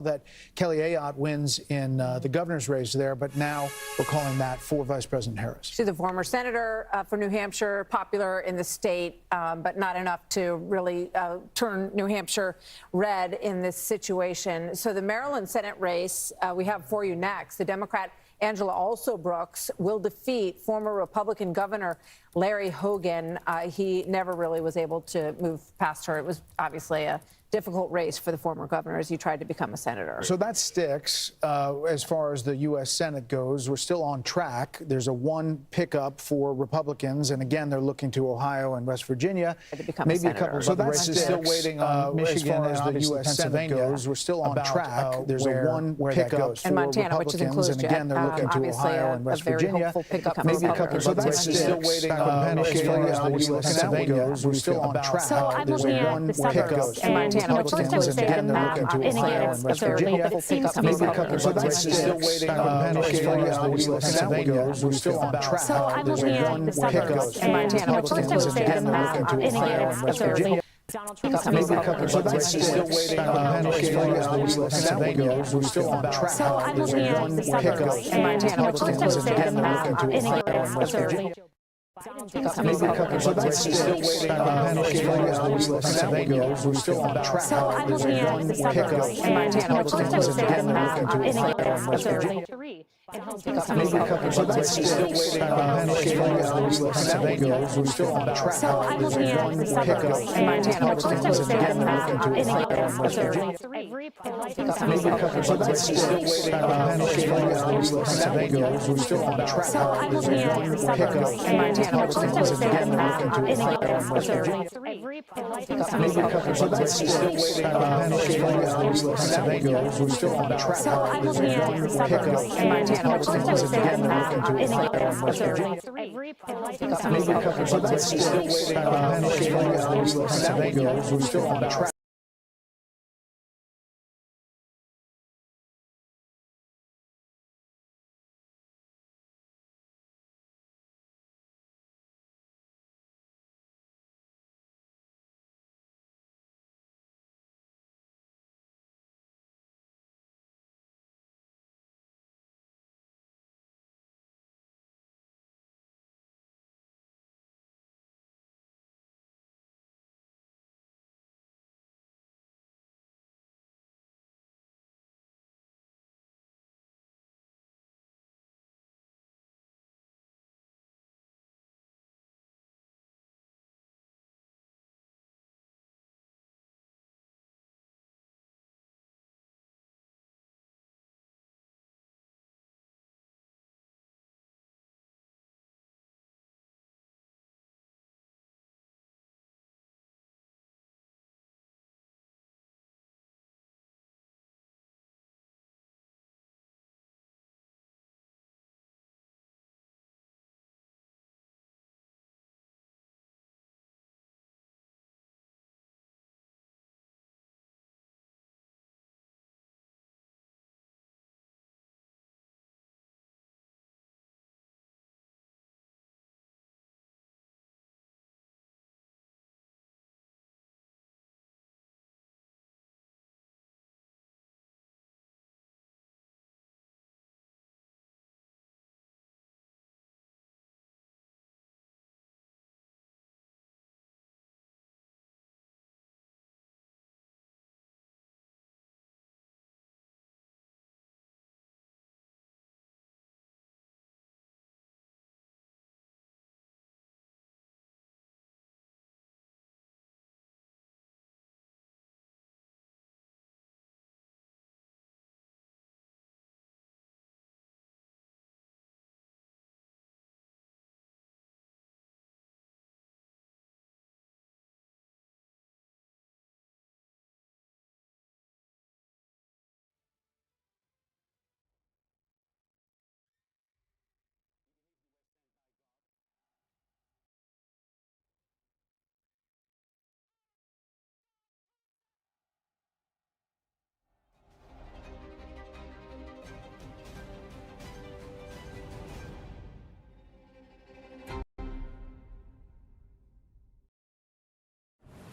that Kelly Ayotte wins in the governor's race there, but now we're calling that for Vice President Harris. She's a former senator for New Hampshire, popular in the state, but not enough to really turn New Hampshire red in this situation. So the Maryland Senate race we have for you next. The Democrat Angela Brooks will defeat former Republican Governor Larry Hogan. He never really was able to move past her. It was obviously a difficult race for the former governor as he tried to become a senator. So that sticks as far as the U.S. Senate goes. We're still on track. There's a one pickup for Republicans, and again, they're looking to Ohio and West Virginia. Maybe a couple of other races still waiting on Michigan as far as the U.S. Senate goes. We're still on track. There's a one pickup for Montana, Republicans, and again, they're looking to Ohio and West Virginia. Maybe a couple of other races still waiting on Michigan as far as the U.S. Senate goes. We're still on track. So I'm looking at the suburbs in Montana. First I would say the map, and again, it's fairly, but it seems to be So that's still waiting on Michigan as far as the U.S. Senate goes. We're still on track. So I'm looking at the suburbs in Montana. First I would say the map, and again, it's fairly. Donald Trump's So that's still waiting on Michigan as the U.S. Senate goes. We're still on track. So I'm looking at the suburbs in Montana. First I would say the map, and again, it's fairly. So that's still waiting on Michigan as the U.S. Senate goes. We're still on track. So I'm looking at the suburbs in Montana. First I would say the map, and again, it's fairly. So that's still waiting on Michigan as the U.S. Senate goes. We're still on track. So I'm looking at the suburbs in Montana. First I would say the map, and again, it's fairly. So that's still waiting on Michigan as the U.S. Senate goes. We're still on track. So I'm looking at the suburbs in Montana. First I would say the map, and again, it's fairly. So that's still waiting on Michigan as the U.S. Senate goes. We're still on track. So I'm looking at the suburbs in Montana. First I would say the map, and again, it's fairly. So that's still waiting on Michigan as the U.S. Senate goes. We're still on track.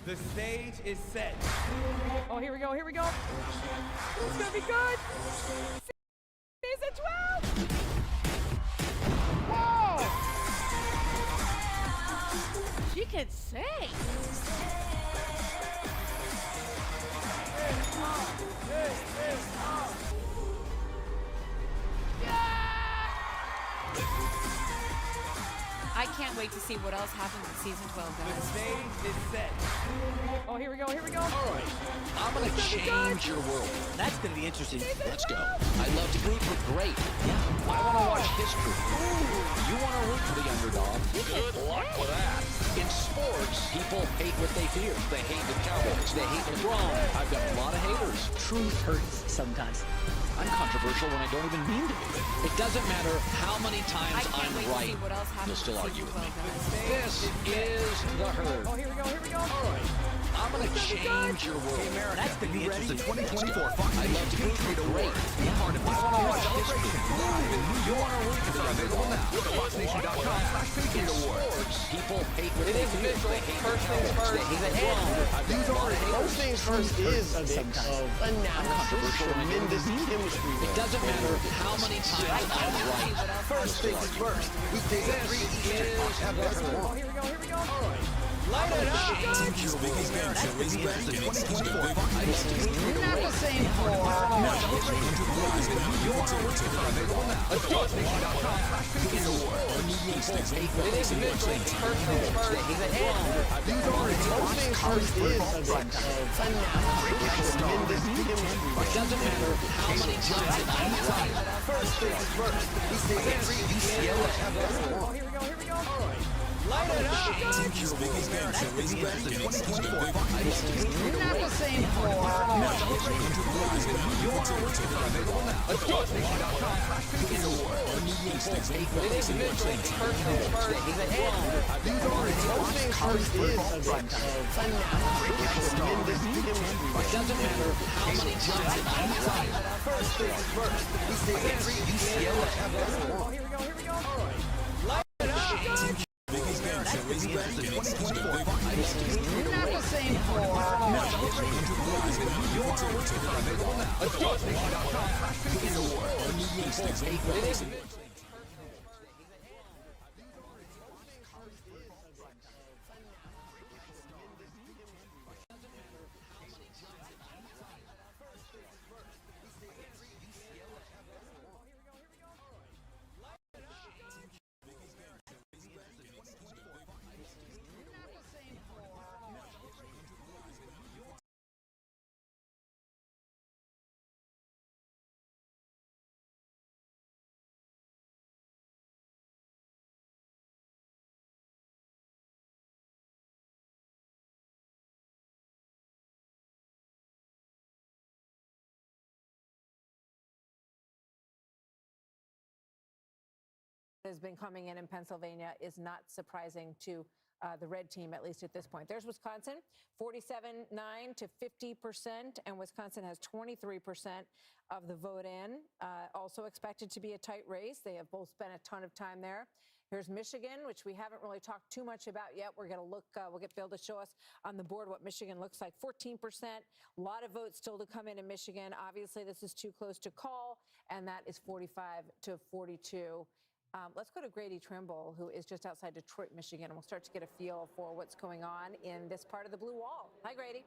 The stage is set. Oh, here we go, here we go. It's gonna be good. Season 12. Whoa! She can sing. I can't wait to see what else happens in season 12, The guys. stage is set. Oh, here we go, here we go. All right, I'm gonna change your world. That's gonna be interesting. Let's go. I love to root for great. Yeah, I want to watch history. You want to root for the underdog? Good luck with that. In sports, people hate what they fear. They hate the Cowboys. They hate LeBron. I've got a lot of haters. Truth hurts sometimes. I'm controversial when I don't even mean to be. It doesn't matter how many times I can't I'm wait right. to see what else happens You'll still in argue season with me. 12, guys. This is the herd. Oh, here we go, here we go. All right, I'm gonna change your world. That's gonna be interesting. 2024 Fox I love to root for great. Part of this watch history. You want to root for the underdog? Go to FoxNation.com/Patriot Awards. People hate what they fear. They hate the Cowboys. They hate LeBron. I've got a lot of haters. First things first is a mix of analysis, tremendous chemistry. It doesn't matter how many times I'm right. First things first. We take This is the herd. Oh, here we go, here we go. Light it up. Change your world. That's gonna be interesting. 2024 Fox I love to root for Not the great. same floor. You want to root for the underdog? Go to FoxNation.com/Patriot Awards. People hate what they fear. They hate LeBron. They hate LeBron. I've got a lot of First haters. things first is a mix of analysis, tremendous chemistry. It doesn't matter how many times I'm right. First things first. We take UCLA. Oh, here we go, here we go. Light it up. Change your world. That's gonna be interesting. 2024 Fox I love to root for Not the great. same floor. You want to root for the underdog? Go to FoxNation.com/Patriot Awards. People hate what they fear. They hate LeBron. They hate LeBron. I've got a lot of First haters. things first is a mix of analysis, tremendous chemistry. It doesn't matter how many times I'm right. First things first. We take UCLA. Oh, here we go, here we go. That's gonna be interesting. 2024 Fox I love to root for Not great. the same floor. You want to root for the underdog? Go to FoxNation.com/Patriot Awards. People hate what they fear. Has been coming in Pennsylvania is not surprising to the red team, at least at this point. There's Wisconsin, 47.9 to 50%, and Wisconsin has 23% of the vote in. Also expected to be a tight race. They have both spent a ton of time there. Here's Michigan, which we haven't really talked too much about yet. We're going to look, we'll get Bill to show us on the board what Michigan looks like. 14%, a lot of votes still to come in Michigan. Obviously, this is too close to call, and that is 45 to 42. Let's go to Grady Trimble, who is just outside Detroit, Michigan, and we'll start to get a feel for what's going on in this part of the Blue Wall. Hi, Grady.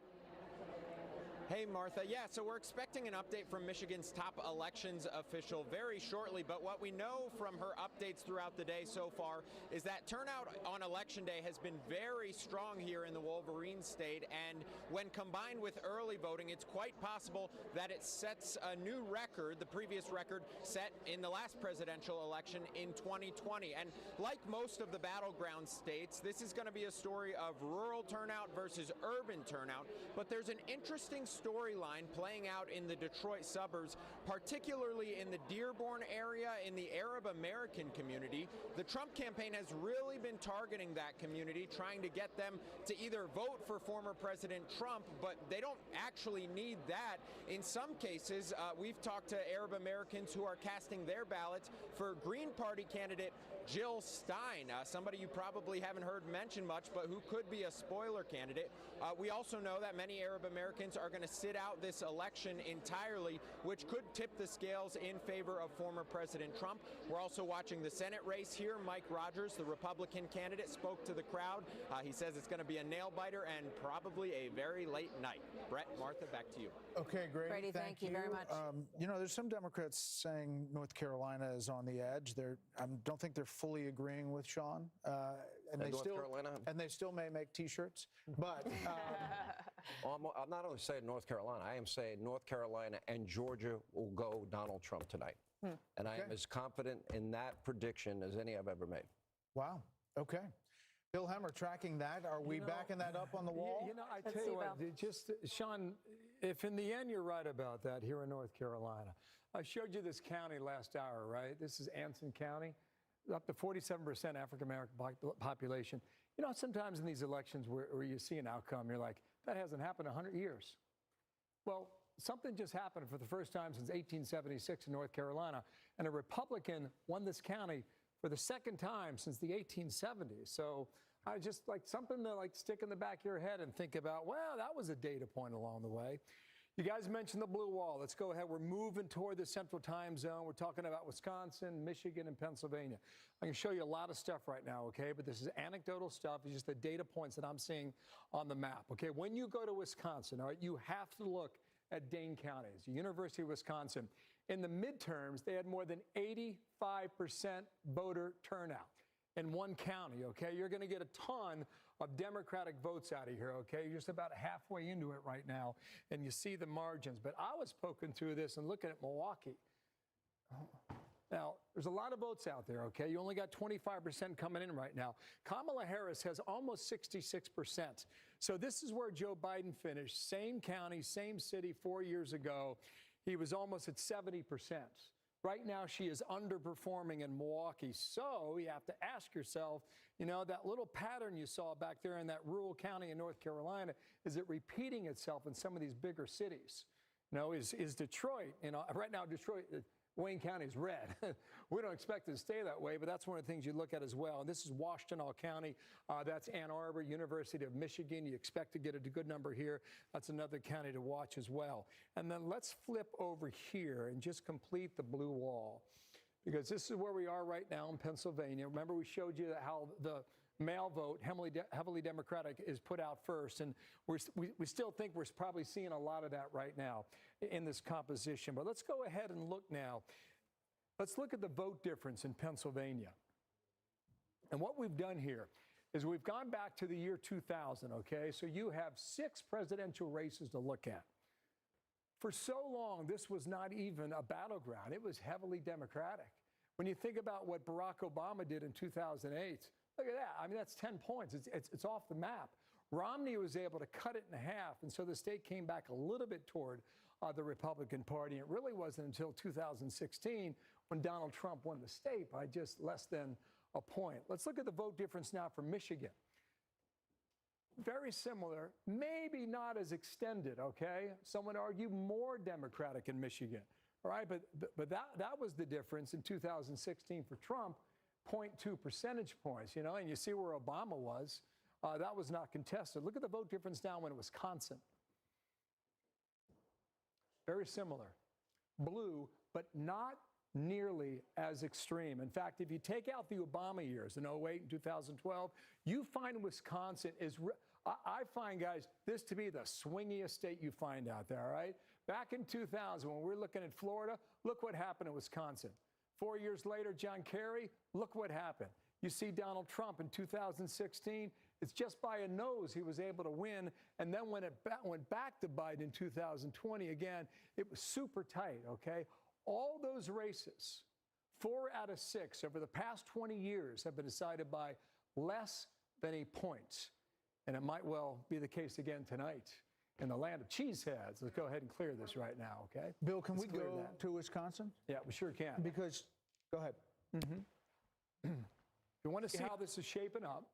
Hey, Martha. Yeah, so we're expecting an update from Michigan's top elections official very shortly, but what we know from her updates throughout the day so far is that turnout on Election Day has been very strong here in the Wolverine State, and when combined with early voting, it's quite possible that it sets a new record, the previous record set in the last presidential election in 2020. And like most of the battleground states, this is going to be a story of rural turnout versus urban turnout, but there's an interesting storyline playing out in the Detroit suburbs, particularly in the Dearborn area, in the Arab American community. The Trump campaign has really been targeting that community, trying to get them to either vote for former President Trump, but they don't actually need that. In some cases, we've talked to Arab Americans who are casting their ballots for Green Party candidate Jill Stein, somebody you probably haven't heard mentioned much, but who could be a spoiler candidate. We also know that many Arab Americans are going to sit out this election entirely, which could tip the scales in favor of former President Trump. We're also watching the Senate race here. Mike Rogers, the Republican candidate, spoke to the crowd. He says it's going to be a nail-biter and probably a very late night. Brett, Martha, back to you. Okay, Grady, thank you very much. You know, there's some Democrats saying North Carolina is on the edge. I don't think they're fully agreeing with Sean, and they still may make T-shirts. But I'm not only saying North Carolina. I am saying North Carolina and Georgia will go Donald Trump tonight, and I am as confident in that prediction as any I've ever made. Wow. Okay. Bill Hemmer, tracking that. Are we backing that up on the wall? You know, I tell you what, just, Sean, if in the end you're right about that here in North Carolina, I showed you this county last hour, right? This is Anson County, up to 47% African-American population. You know, sometimes in these elections where you see an outcome, you're like, that hasn't happened in 100 years. Well, something just happened for the first time since 1876 in North Carolina, and a Republican won this county for the second time since the 1870s. So I just like something to like stick in the back of your head and think about, well, that was a data point along the way. You guys mentioned the blue wall. Let's go ahead. We're moving toward the central time zone. We're talking about Wisconsin, Michigan, and Pennsylvania. I can show you a lot of stuff right now, okay? But this is anecdotal stuff. It's just the data points that I'm seeing on the map, okay? When you go to Wisconsin, all right, you have to look at Dane County, it's the University of Wisconsin. In the midterms, they had more than 85% voter turnout in one county, okay? You're going to get a ton of Democratic votes out of here, okay? You're just about halfway into it right now, and you see the margins. But I was poking through this and looking at Milwaukee. Now, there's a lot of votes out there, okay? You only got 25% coming in right now. Kamala Harris has almost 66%. So this is where Joe Biden finished. Same county, same city 4 years ago. He was almost at 70%. Right now, she is underperforming in Milwaukee. So you have to ask yourself, you know, that little pattern you saw back there in that rural county in North Carolina, is it repeating itself in some of these bigger cities? You know, is Detroit, you know, right now Detroit, Wayne County is red. We don't expect it to stay that way, but that's one of the things you look at as well. And this is Washtenaw County. That's Ann Arbor, University of Michigan. You expect to get a good number here. That's another county to watch as well. And then let's flip over here and just complete the blue wall, because this is where we are right now in Pennsylvania. Remember, we showed you how the mail vote, heavily Democratic, is put out first. And we still think we're probably seeing a lot of that right now in this composition. But let's go ahead and look now. Let's look at the vote difference in Pennsylvania. And what we've done here is we've gone back to the year 2000, okay? So you have 6 presidential races to look at. For so long, this was not even a battleground. It was heavily Democratic. When you think about what Barack Obama did in 2008, look at that. I mean, that's 10 points. It's off the map. Romney was able to cut it in half, and so the state came back a little bit toward the Republican Party. It really wasn't until 2016 when Donald Trump won the state by just less than a point. Let's look at the vote difference now for Michigan. Very similar, maybe not as extended, okay? Some would argue more Democratic in Michigan, all right? But that was the difference in 2016 for Trump. 0.2 percentage points, you know, and you see where Obama was. That was not contested. Look at the vote difference down in Wisconsin. Very similar. Blue, but not nearly as extreme. In fact, if you take out the Obama years in 08 and 2012, you find Wisconsin is, I find, guys, this to be the swingiest state you find out there, all right? Back in 2000, when we were looking at Florida, look what happened in Wisconsin. 4 years later, John Kerry, look what happened. You see Donald Trump in 2016, it's just by a nose he was able to win. And then when it went back to Biden in 2020, again, it was super tight, okay? All those races, 4 out of 6 over the past 20 years have been decided by less than a point. And it might well be the case again tonight. in the land of cheeseheads. Let's go ahead and clear this right now, okay? Bill, can Let's we clear go that. to Wisconsin? Yeah, we sure can. Because, go ahead. If you want to see how this is shaping up,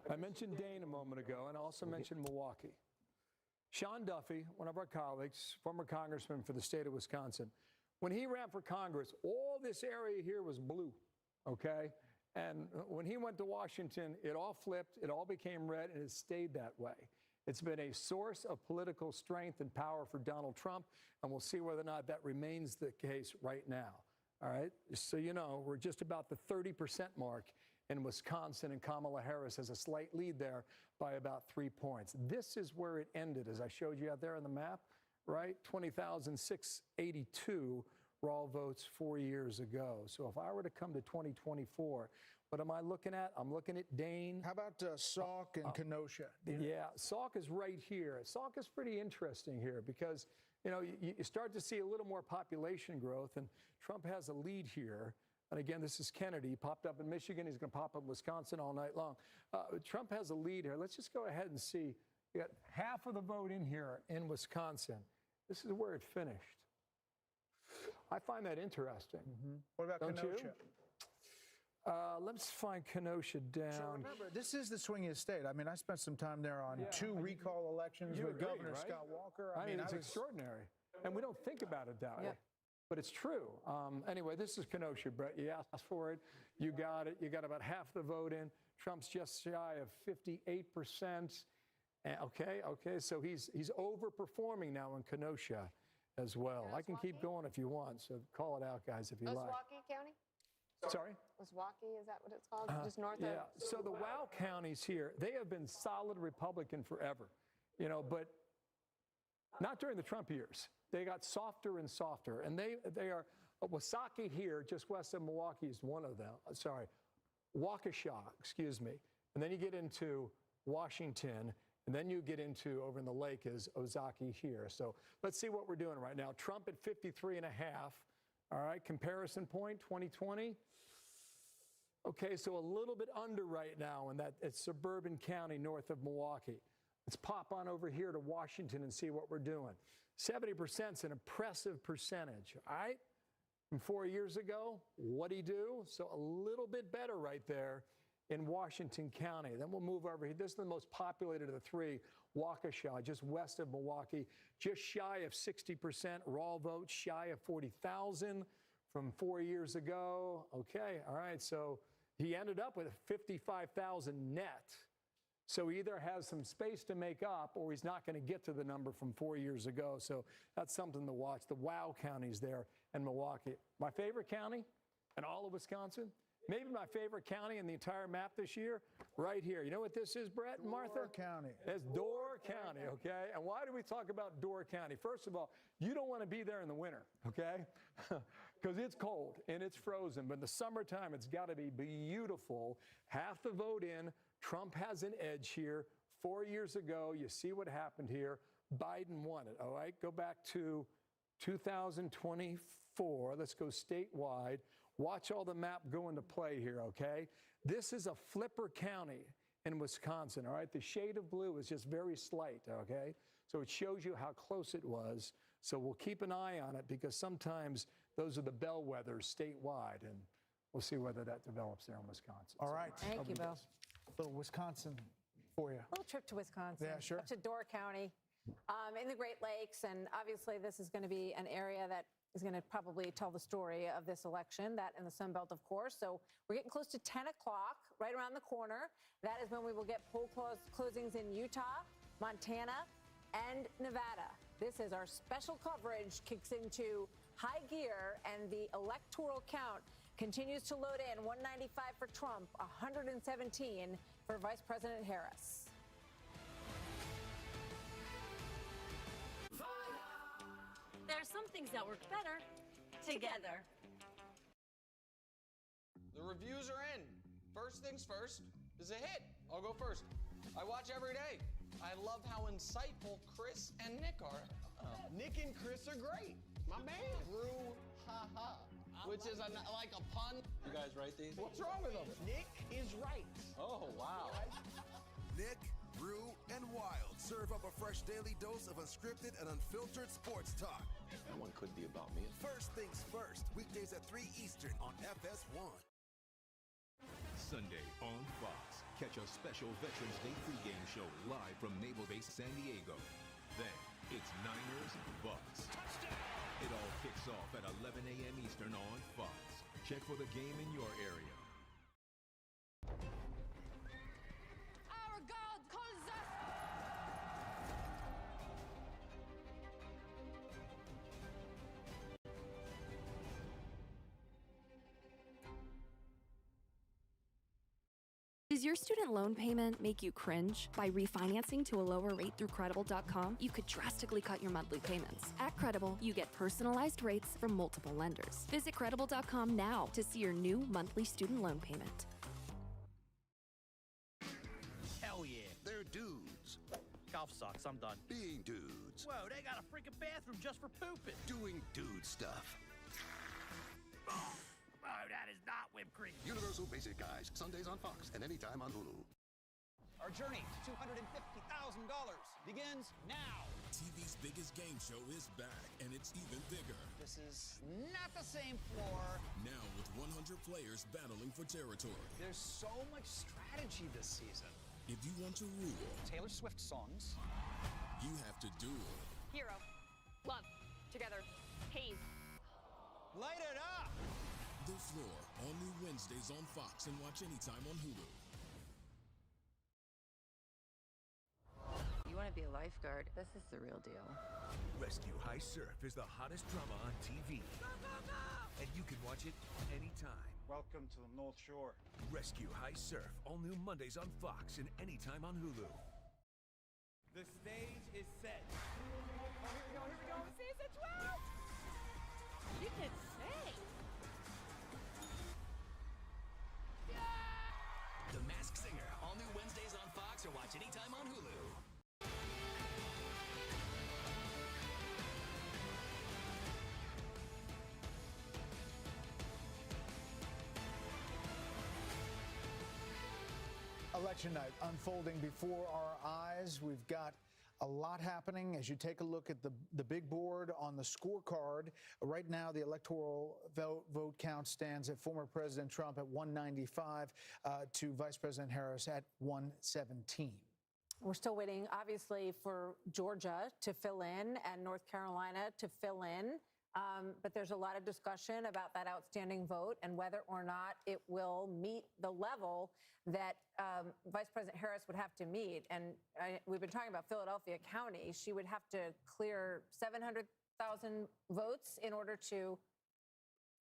I mentioned Dane a moment ago, and I also mentioned Milwaukee. Sean Duffy, one of our colleagues, former congressman for the state of Wisconsin, when he ran for Congress, all this area here was blue, okay? And when he went to Washington, it all flipped, it all became red, and it stayed that way. It's been a source of political strength and power for Donald Trump, and we'll see whether or not that remains the case right now. All right, so you know, we're just about the 30% mark in Wisconsin, and Kamala Harris has a slight lead there by about 3 points. This is where it ended, as I showed you out there on the map, right? 20,682 raw votes 4 years ago. So if I were to come to 2024, what am I looking at? I'm looking at Dane. How about Sauk and Kenosha? Yeah, Sauk is right here. Sauk is pretty interesting here because, you know, you start to see a little more population growth, and Trump has a lead here. And again, this is Kennedy. He popped up in Michigan. He's going to pop up in Wisconsin all night long. Trump has a lead here. Let's just go ahead and see. You got half of the vote in here in Wisconsin. This is where it finished. I find that interesting. What about Don't Kenosha? you? Let's find Kenosha down. So remember, this is the swingiest state. I mean, I spent some time there on 2 recall elections with agree, Governor right? Scott Walker. I mean, it's extraordinary. And we don't think about it that way. But it's true. Anyway, this is Kenosha, Brett. You asked for it. You got it. You got about half the vote in. Trump's just shy of 58%. Okay, so he's overperforming now in Kenosha as well. I can keep going if you want, so call it out, guys, if you like. Milwaukee County? Sorry? Milwaukee, is that what it's called? Just north of? Yeah, so the WOW counties here, they have been solid Republican forever, you know, but not during the Trump years. They got softer and softer, and they are, Wasaki here, just west of Milwaukee is one of them, sorry, Waukesha, excuse me, and then you get into Washington, and then you get into, over in the lake is Ozaki here. So let's see what we're doing right now. Trump at 53.5, all right, comparison point, 2020. Okay, so a little bit under right now in that it's suburban county north of Milwaukee. Let's pop on over here to Washington and see what we're doing. 70% is an impressive percentage, all right? From 4 years ago, what'd he do? So a little bit better right there in Washington County. Then we'll move over here. This is the most populated of the three, Waukesha, just west of Milwaukee, just shy of 60% raw votes, shy of 40,000 from 4 years ago. Okay, all right, so he ended up with 55,000 net. So he either has some space to make up or he's not going to get to the number from 4 years ago. So that's something to watch. The WOW counties there in Milwaukee. My favorite county in all of Wisconsin, maybe my favorite county in the entire map this year, right here. You know what this is, Brett and Martha? Door County. It's Door County, okay? And why do we talk about Door County? First of all, you don't want to be there in the winter, okay? Because it's cold and it's frozen. But in the summertime, it's got to be beautiful. Half the vote in. Trump has an edge here. 4 years ago, you see what happened here. Biden won it, all right? Go back to 2024. Let's go statewide. Watch all the map go into play here, okay? This is a flipper county in Wisconsin, all right? The shade of blue is just very slight, okay? So it shows you how close it was. So we'll keep an eye on it because sometimes those are the bellwethers statewide, and we'll see whether that develops there in Wisconsin. All right. Thank you, Bill. Little Wisconsin for you. Little trip to Wisconsin. Yeah, sure. Up to Door County in the Great Lakes. And obviously, this is going to be an area that is going to probably tell the story of this election, that in the Sun Belt, of course. So we're getting close to 10 o'clock, right around the corner. That is when we will get poll closings in Utah, Montana, and Nevada. This is our special coverage, kicks into high gear, and the electoral count continues to load in. 195 for Trump, 117 for Vice President Harris. There are some things that work better together. The reviews are in. First things first is a hit. I'll go first. I watch every day. I love how insightful Chris and Nick are. Nick and Chris are great. My man. Brew ha-ha, which is like a pun. You guys write these? What's wrong with them? Nick is right. Oh, wow. Nick Brew and Wild serve up a fresh daily dose of unscripted and unfiltered sports talk. That one could be about me. First things first, weekdays at 3 Eastern on FS1. Sunday on Fox. Catch a special Veterans Day pregame show live from Naval Base San Diego. Then, it's Niners Bucks. It all kicks off at 11 a.m. Eastern on Fox. Check for the game in your area. Our God calls us. Does your student loan payment make you cringe? By refinancing to a lower rate through Credible.com, you could drastically cut your monthly payments. At Credible, you get personalized rates from multiple lenders. Visit Credible.com now to see your new monthly student loan payment. Hell yeah. They're dudes. Golf sucks, I'm done. Being dudes. Whoa, they got a freaking bathroom just for pooping. Doing dude stuff. Oh, that is not whipped cream. Universal Basic Guys, Sundays on Fox and anytime on Hulu. Our journey to $250,000 begins now. TV's biggest game show is back, and it's even bigger. This is not the same floor. Now with 100 players battling for territory. There's so much strategy this season. If you want to rule, Taylor Swift songs. You have to duel. Hero. Love. Together. Haze. Light it up! The Floor, all new Wednesdays on Fox and watch anytime on Hulu. You want to be a lifeguard? This is the real deal. Rescue High Surf is the hottest drama on TV. And you can watch it anytime. Welcome to the North Shore. Rescue High Surf, all new Mondays on Fox and anytime on Hulu. The stage is set. Oh, here we go, here we go. Season 12! You can sing. The Masked Singer, all new Wednesdays on Fox or watch anytime on Hulu. Election night unfolding before our eyes. We've got a lot happening as you take a look at the big board on the scorecard. Right now, the electoral vote count stands at former President Trump at 195 to Vice President Harris at 117. We're still waiting, obviously, for Georgia to fill in and North Carolina to fill in. But there's a lot of discussion about that outstanding vote and whether or not it will meet the level that Vice President Harris would have to meet. And we've been talking about Philadelphia County. She would have to clear 700,000 votes in order to...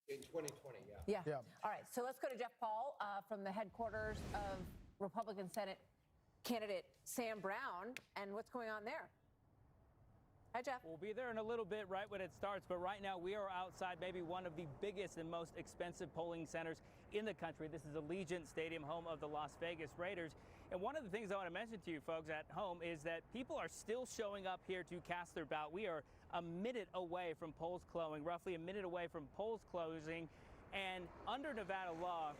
In 2020, yeah. Yeah. All right, so let's go to Jeff Paul from the headquarters of Republican Senate candidate Sam Brown. And what's going on there? Hi, Jeff. We'll be there in a little bit right when it starts, but right now we are outside maybe one of the biggest and most expensive polling centers in the country. This is Allegiant Stadium, home of the Las Vegas Raiders. And one of the things I want to mention to you folks at home is that people are still showing up here to cast their ballot. We are a minute away from polls closing, roughly a minute away from polls closing. And under Nevada law,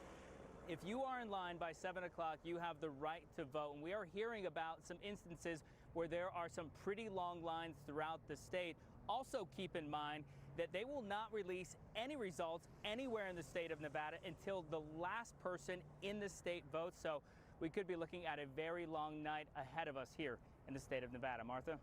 if you are in line by 7 o'clock, you have the right to vote. And we are hearing about some instances where there are some pretty long lines throughout the state. Also keep in mind that they will not release any results anywhere in the state of Nevada until the last person in the state votes. So we could be looking at a very long night ahead of us here in the state of Nevada. Martha?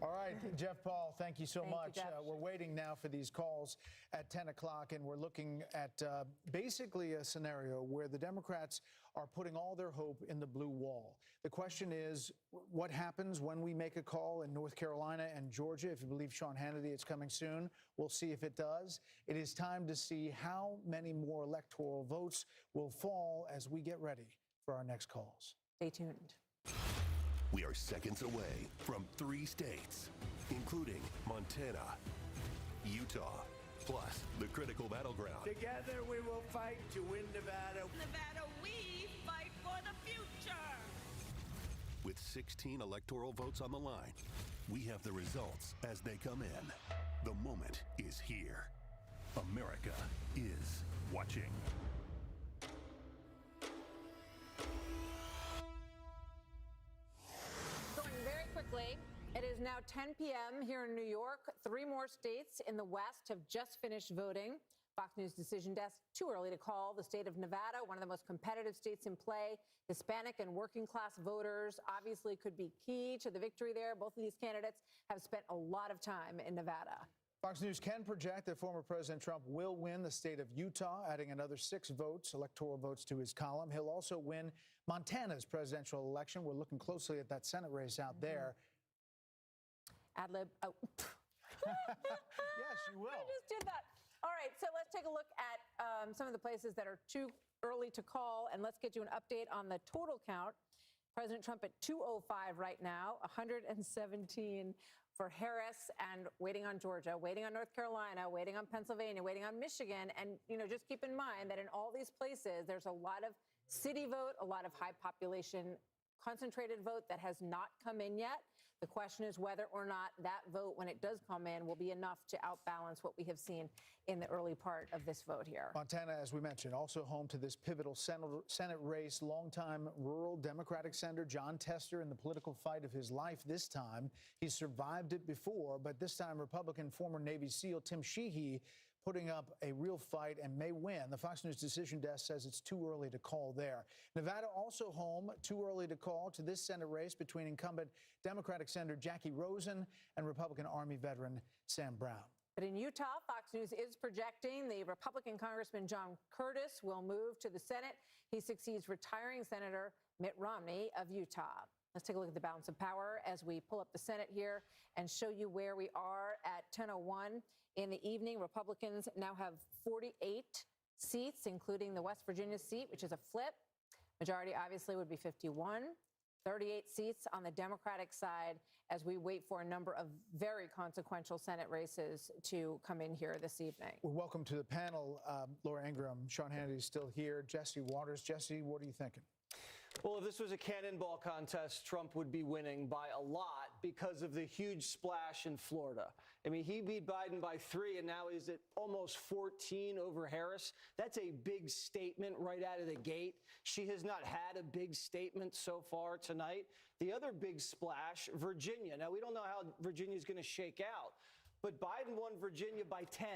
All right, Jeff Paul, thank you so much. Jeff. We're waiting now for these calls at 10 o'clock, and we're looking at basically a scenario where the Democrats are putting all their hope in the blue wall. The question is, what happens when we make a call in North Carolina and Georgia? If you believe Sean Hannity, it's coming soon. We'll see if it does. It is time to see how many more electoral votes will fall as we get ready for our next calls. Stay tuned. We are seconds away from 3 states, including Montana, Utah, plus the critical battleground. Together we will fight to win Nevada. Nevada, we fight for the future. With 16 electoral votes on the line, we have the results as they come in. The moment is here. America is watching. is now 10 p.m. here in New York. 3 more states in the West have just finished voting. Fox News Decision Desk, too early to call. The state of Nevada, one of the most competitive states in play. Hispanic and working class voters obviously could be key to the victory there. Both of these candidates have spent a lot of time in Nevada. Fox News can project that former President Trump will win the state of Utah, adding another 6 votes, electoral votes, to his column. He'll also win Montana's presidential election. We're looking closely at that Senate race out there. Ad lib. Oh. Yes, you will. I just did that. All right, so let's take a look at some of the places that are too early to call, and let's get you an update on the total count. President Trump at 205 right now, 117 for Harris, and waiting on Georgia, waiting on North Carolina, waiting on Pennsylvania, waiting on Michigan. And, just keep in mind that in all these places, there's a lot of city vote, a lot of high population concentrated vote that has not come in yet. The question is whether or not that vote, when it does come in, will be enough to outbalance what we have seen in the early part of this vote here. Montana, as we mentioned, also home to this pivotal Senate race. Longtime rural Democratic Senator John Tester in the political fight of his life this time. He survived it before, but this time Republican former Navy SEAL Tim Sheehy putting up a real fight and may win. The Fox News Decision Desk says it's too early to call there. Nevada also home, too early to call, to this Senate race between incumbent Democratic Senator Jackie Rosen and Republican Army veteran Sam Brown. But in Utah, Fox News is projecting the Republican Congressman John Curtis will move to the Senate. He succeeds retiring Senator Mitt Romney of Utah. Let's take a look at the balance of power as we pull up the Senate here and show you where we are at 10:01 in the evening. Republicans now have 48 seats, including the West Virginia seat, which is a flip. Majority obviously would be 51. 38 seats on the Democratic side as we wait for a number of very consequential Senate races to come in here this evening. Well, welcome to the panel. Laura Ingraham, Sean Hannity is still here. Jesse Waters. Jesse, what are you thinking? Well, if this was a cannonball contest, Trump would be winning by a lot because of the huge splash in Florida. I mean, he beat Biden by 3, and now he's at almost 14 over Harris. That's a big statement right out of the gate. She has not had a big statement so far tonight. The other big splash, Virginia. Now, we don't know how Virginia is going to shake out, but Biden won Virginia by 10,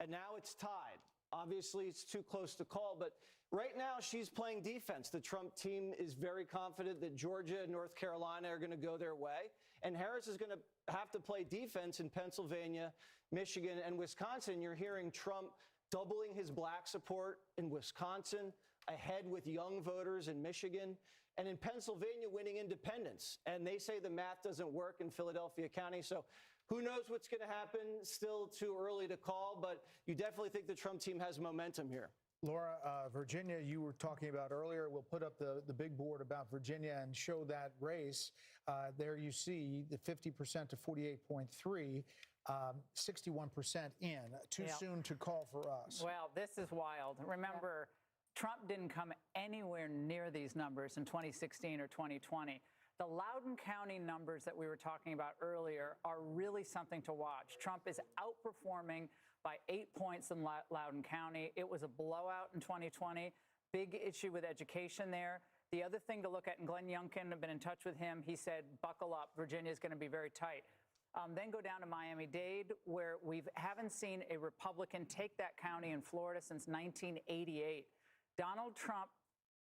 and now it's tied. Obviously, it's too close to call, but right now she's playing defense. The Trump team is very confident that Georgia and North Carolina are going to go their way, and Harris is going to have to play defense in Pennsylvania, Michigan, and Wisconsin. You're hearing Trump doubling his black support in Wisconsin, ahead with young voters in Michigan, and in Pennsylvania winning independents. And they say the math doesn't work in Philadelphia County, so who knows what's going to happen? Still too early to call, but you definitely think the Trump team has momentum here. Laura, Virginia, you were talking about earlier. We'll put up the big board about Virginia and show that race. There you see the 50% to 48.3, 61% in. Too soon to call for us. Well, this is wild. Remember, Trump didn't come anywhere near these numbers in 2016 or 2020. The Loudoun County numbers that we were talking about earlier are really something to watch. Trump is outperforming by 8 points in Loudoun County. It was a blowout in 2020. Big issue with education there. The other thing to look at, and Glenn Youngkin, I've been in touch with him, he said, buckle up, Virginia is going to be very tight. Then go down to Miami-Dade, where we haven't seen a Republican take that county in Florida since 1988. Donald Trump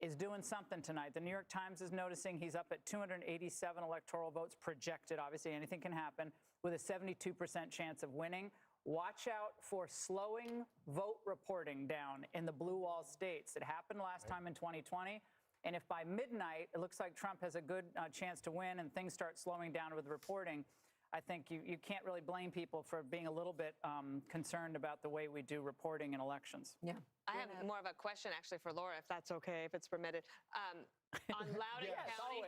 is doing something tonight. The New York Times is noticing he's up at 287 electoral votes projected. Obviously, anything can happen, with a 72% chance of winning. Watch out for slowing vote reporting down in the blue wall states. It happened last time in 2020. And if by midnight it looks like Trump has a good chance to win and things start slowing down with reporting, I think you can't really blame people for being a little bit concerned about the way we do reporting in elections. Yeah. I have more of a question, actually, for Laura, if that's okay, if it's permitted. On Loudoun County,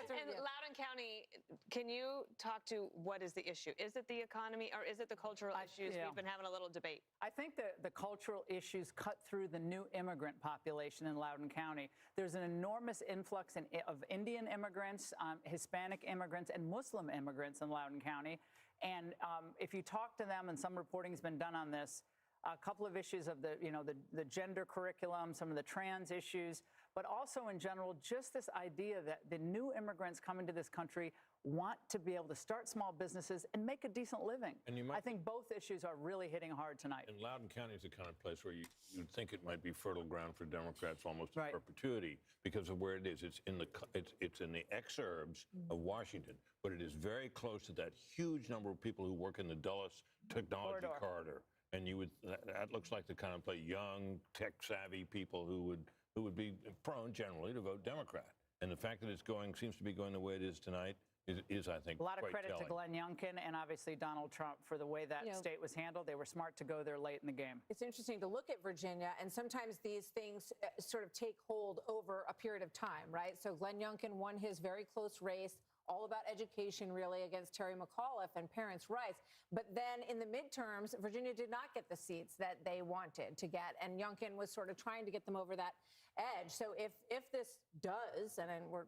in Loudoun County, can you talk to what is the issue? Is it the economy or is it the cultural issues? We've been having a little debate. I think the cultural issues cut through the new immigrant population in Loudoun County. There's an enormous influx of Indian immigrants, Hispanic immigrants, and Muslim immigrants in Loudoun County. And if you talk to them, and some reporting has been done on this, a couple of issues of the gender curriculum, some of the trans issues, but also in general, just this idea that the new immigrants coming to this country want to be able to start small businesses and make a decent living. And I think both issues are really hitting hard tonight. And Loudoun County is the kind of place where you'd think it might be fertile ground for Democrats almost in perpetuity because of where it is. It's in the exurbs of Washington, but it is very close to that huge number of people who work in the Dulles Technology Corridor. And that looks like the kind of place young, tech-savvy people who would be prone generally to vote Democrat. And the fact that seems to be going the way it is tonight is I think, a lot of quite credit telling. to Glenn Youngkin and obviously Donald Trump for the way that state was handled. They were smart to go there late in the game. It's interesting to look at Virginia, and sometimes these things sort of take hold over a period of time, right? So Glenn Youngkin won his very close race, all about education, really, against Terry McAuliffe and parents' rights. But then in the midterms, Virginia did not get the seats that they wanted to get, and Youngkin was sort of trying to get them over that edge. So if this does, and then we're,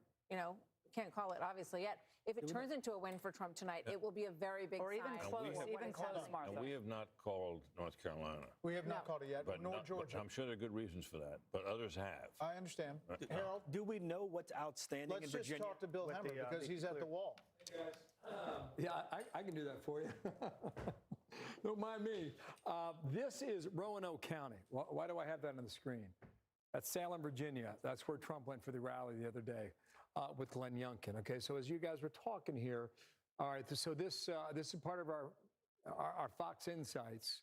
can't call it obviously yet, if it turns into a win for Trump tonight, it will be a very big or even sign. close, Martha. And we have not called North Carolina. We have not called it yet, nor Georgia. I'm sure there are good reasons for that, but others have. I understand. Harold? Do we know what's outstanding in Virginia? Let's just talk to Bill Hemmer because he's at the wall. Yeah, I can do that for you. Don't mind me. This is Roanoke County. Why do I have that on the screen? That's Salem, Virginia. That's where Trump went for the rally the other day with Glenn Youngkin. Okay, so as you guys were talking here, all right, so this is part of our Fox Insights.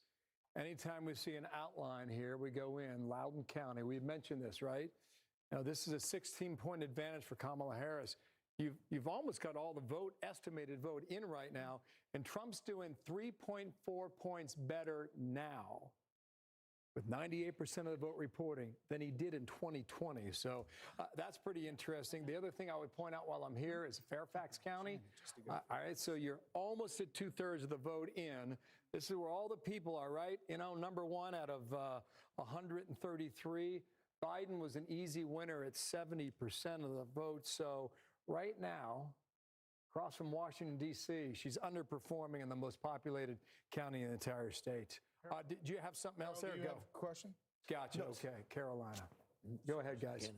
Anytime we see an outline here, we go in Loudoun County. We've mentioned this, right? Now, this is a 16-point advantage for Kamala Harris. You've almost got all the estimated vote in right now, and Trump's doing 3.4 points better now with 98% of the vote reporting than he did in 2020. So that's pretty interesting. The other thing I would point out while I'm here is Fairfax County. All right, so you're almost at 2/3 of the vote in. This is where all the people are, right? Number one out of 133. Biden was an easy winner at 70% of the vote. So right now, across from Washington, D.C., she's underperforming in the most populated county in the entire state. Do you have something else there? Do you have a question? Gotcha. Okay, Carolina. Go ahead, guys.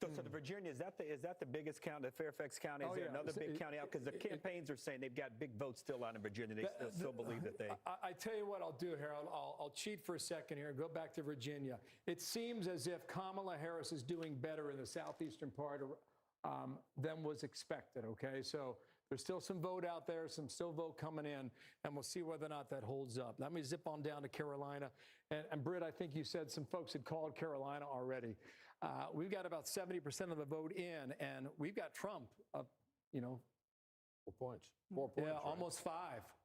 So the Virginia, is that the biggest county, the Fairfax County? Is there another big county out? Because the campaigns are saying they've got big votes still out in Virginia. They still believe that they... I tell you what I'll do, Harold. I'll cheat for a second here and go back to Virginia. It seems as if Kamala Harris is doing better in the southeastern part than was expected, okay? So there's still some vote out there, some vote coming in, and we'll see whether or not that holds up. Let me zip on down to Carolina. And Britt, I think you said some folks had called Carolina already. We've got about 70% of the vote in, and we've got Trump up, 4 points. 4 points. Yeah, almost 5.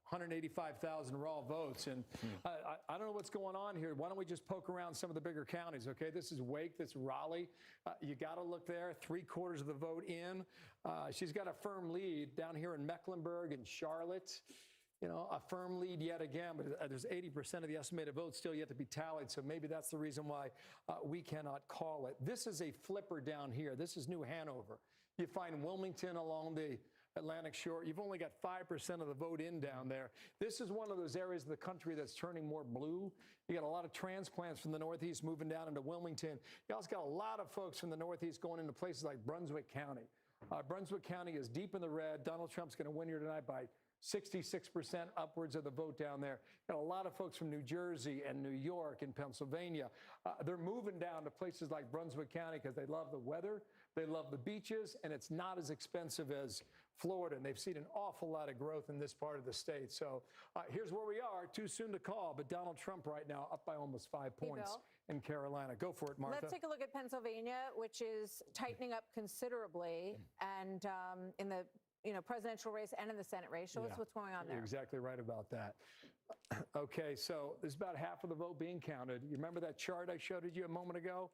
185,000 raw votes. And I don't know what's going on here. Why don't we just poke around some of the bigger counties, okay? This is Wake, this is Raleigh. You got to look there, 3/4 of the vote in. She's got a firm lead down here in Mecklenburg and Charlotte. A firm lead yet again, but there's 80% of the estimated votes still yet to be tallied, so maybe that's the reason why we cannot call it. This is a flipper down here. This is New Hanover. You find Wilmington along the Atlantic shore. You've only got 5% of the vote in down there. This is one of those areas of the country that's turning more blue. You got a lot of transplants from the Northeast moving down into Wilmington. You also got a lot of folks from the Northeast going into places like Brunswick County. Brunswick County is deep in the red. Donald Trump's going to win here tonight by 66% upwards of the vote down there. Got a lot of folks from New Jersey and New York and Pennsylvania. They're moving down to places like Brunswick County because they love the weather, they love the beaches, and it's not as expensive as Florida. And they've seen an awful lot of growth in this part of the state. So here's where we are. Too soon to call, but Donald Trump right now up by almost 5 points in Carolina. Go for it, Martha. Let's take a look at Pennsylvania, which is tightening up considerably, and in the presidential race and in the Senate race. Show us what's going on there. You're exactly right about that. Okay, so there's about half of the vote being counted. You remember that chart I showed you a moment ago?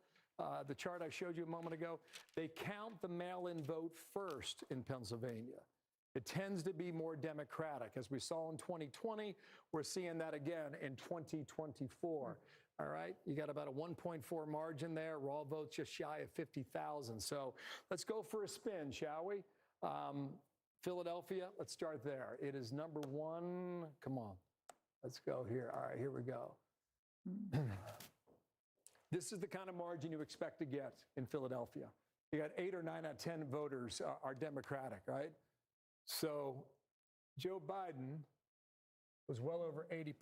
The chart I showed you a moment ago? They count the mail-in vote first in Pennsylvania. It tends to be more Democratic. As we saw in 2020, we're seeing that again in 2024. All right, you got about a 1.4 margin there. Raw votes just shy of 50,000. So let's go for a spin, shall we? Philadelphia, let's start there. It is number one. Come on, let's go here. All right, here we go. This is the kind of margin you expect to get in Philadelphia. You got 8 or 9 out of 10 voters are Democratic, right? So Joe Biden was well over 80%.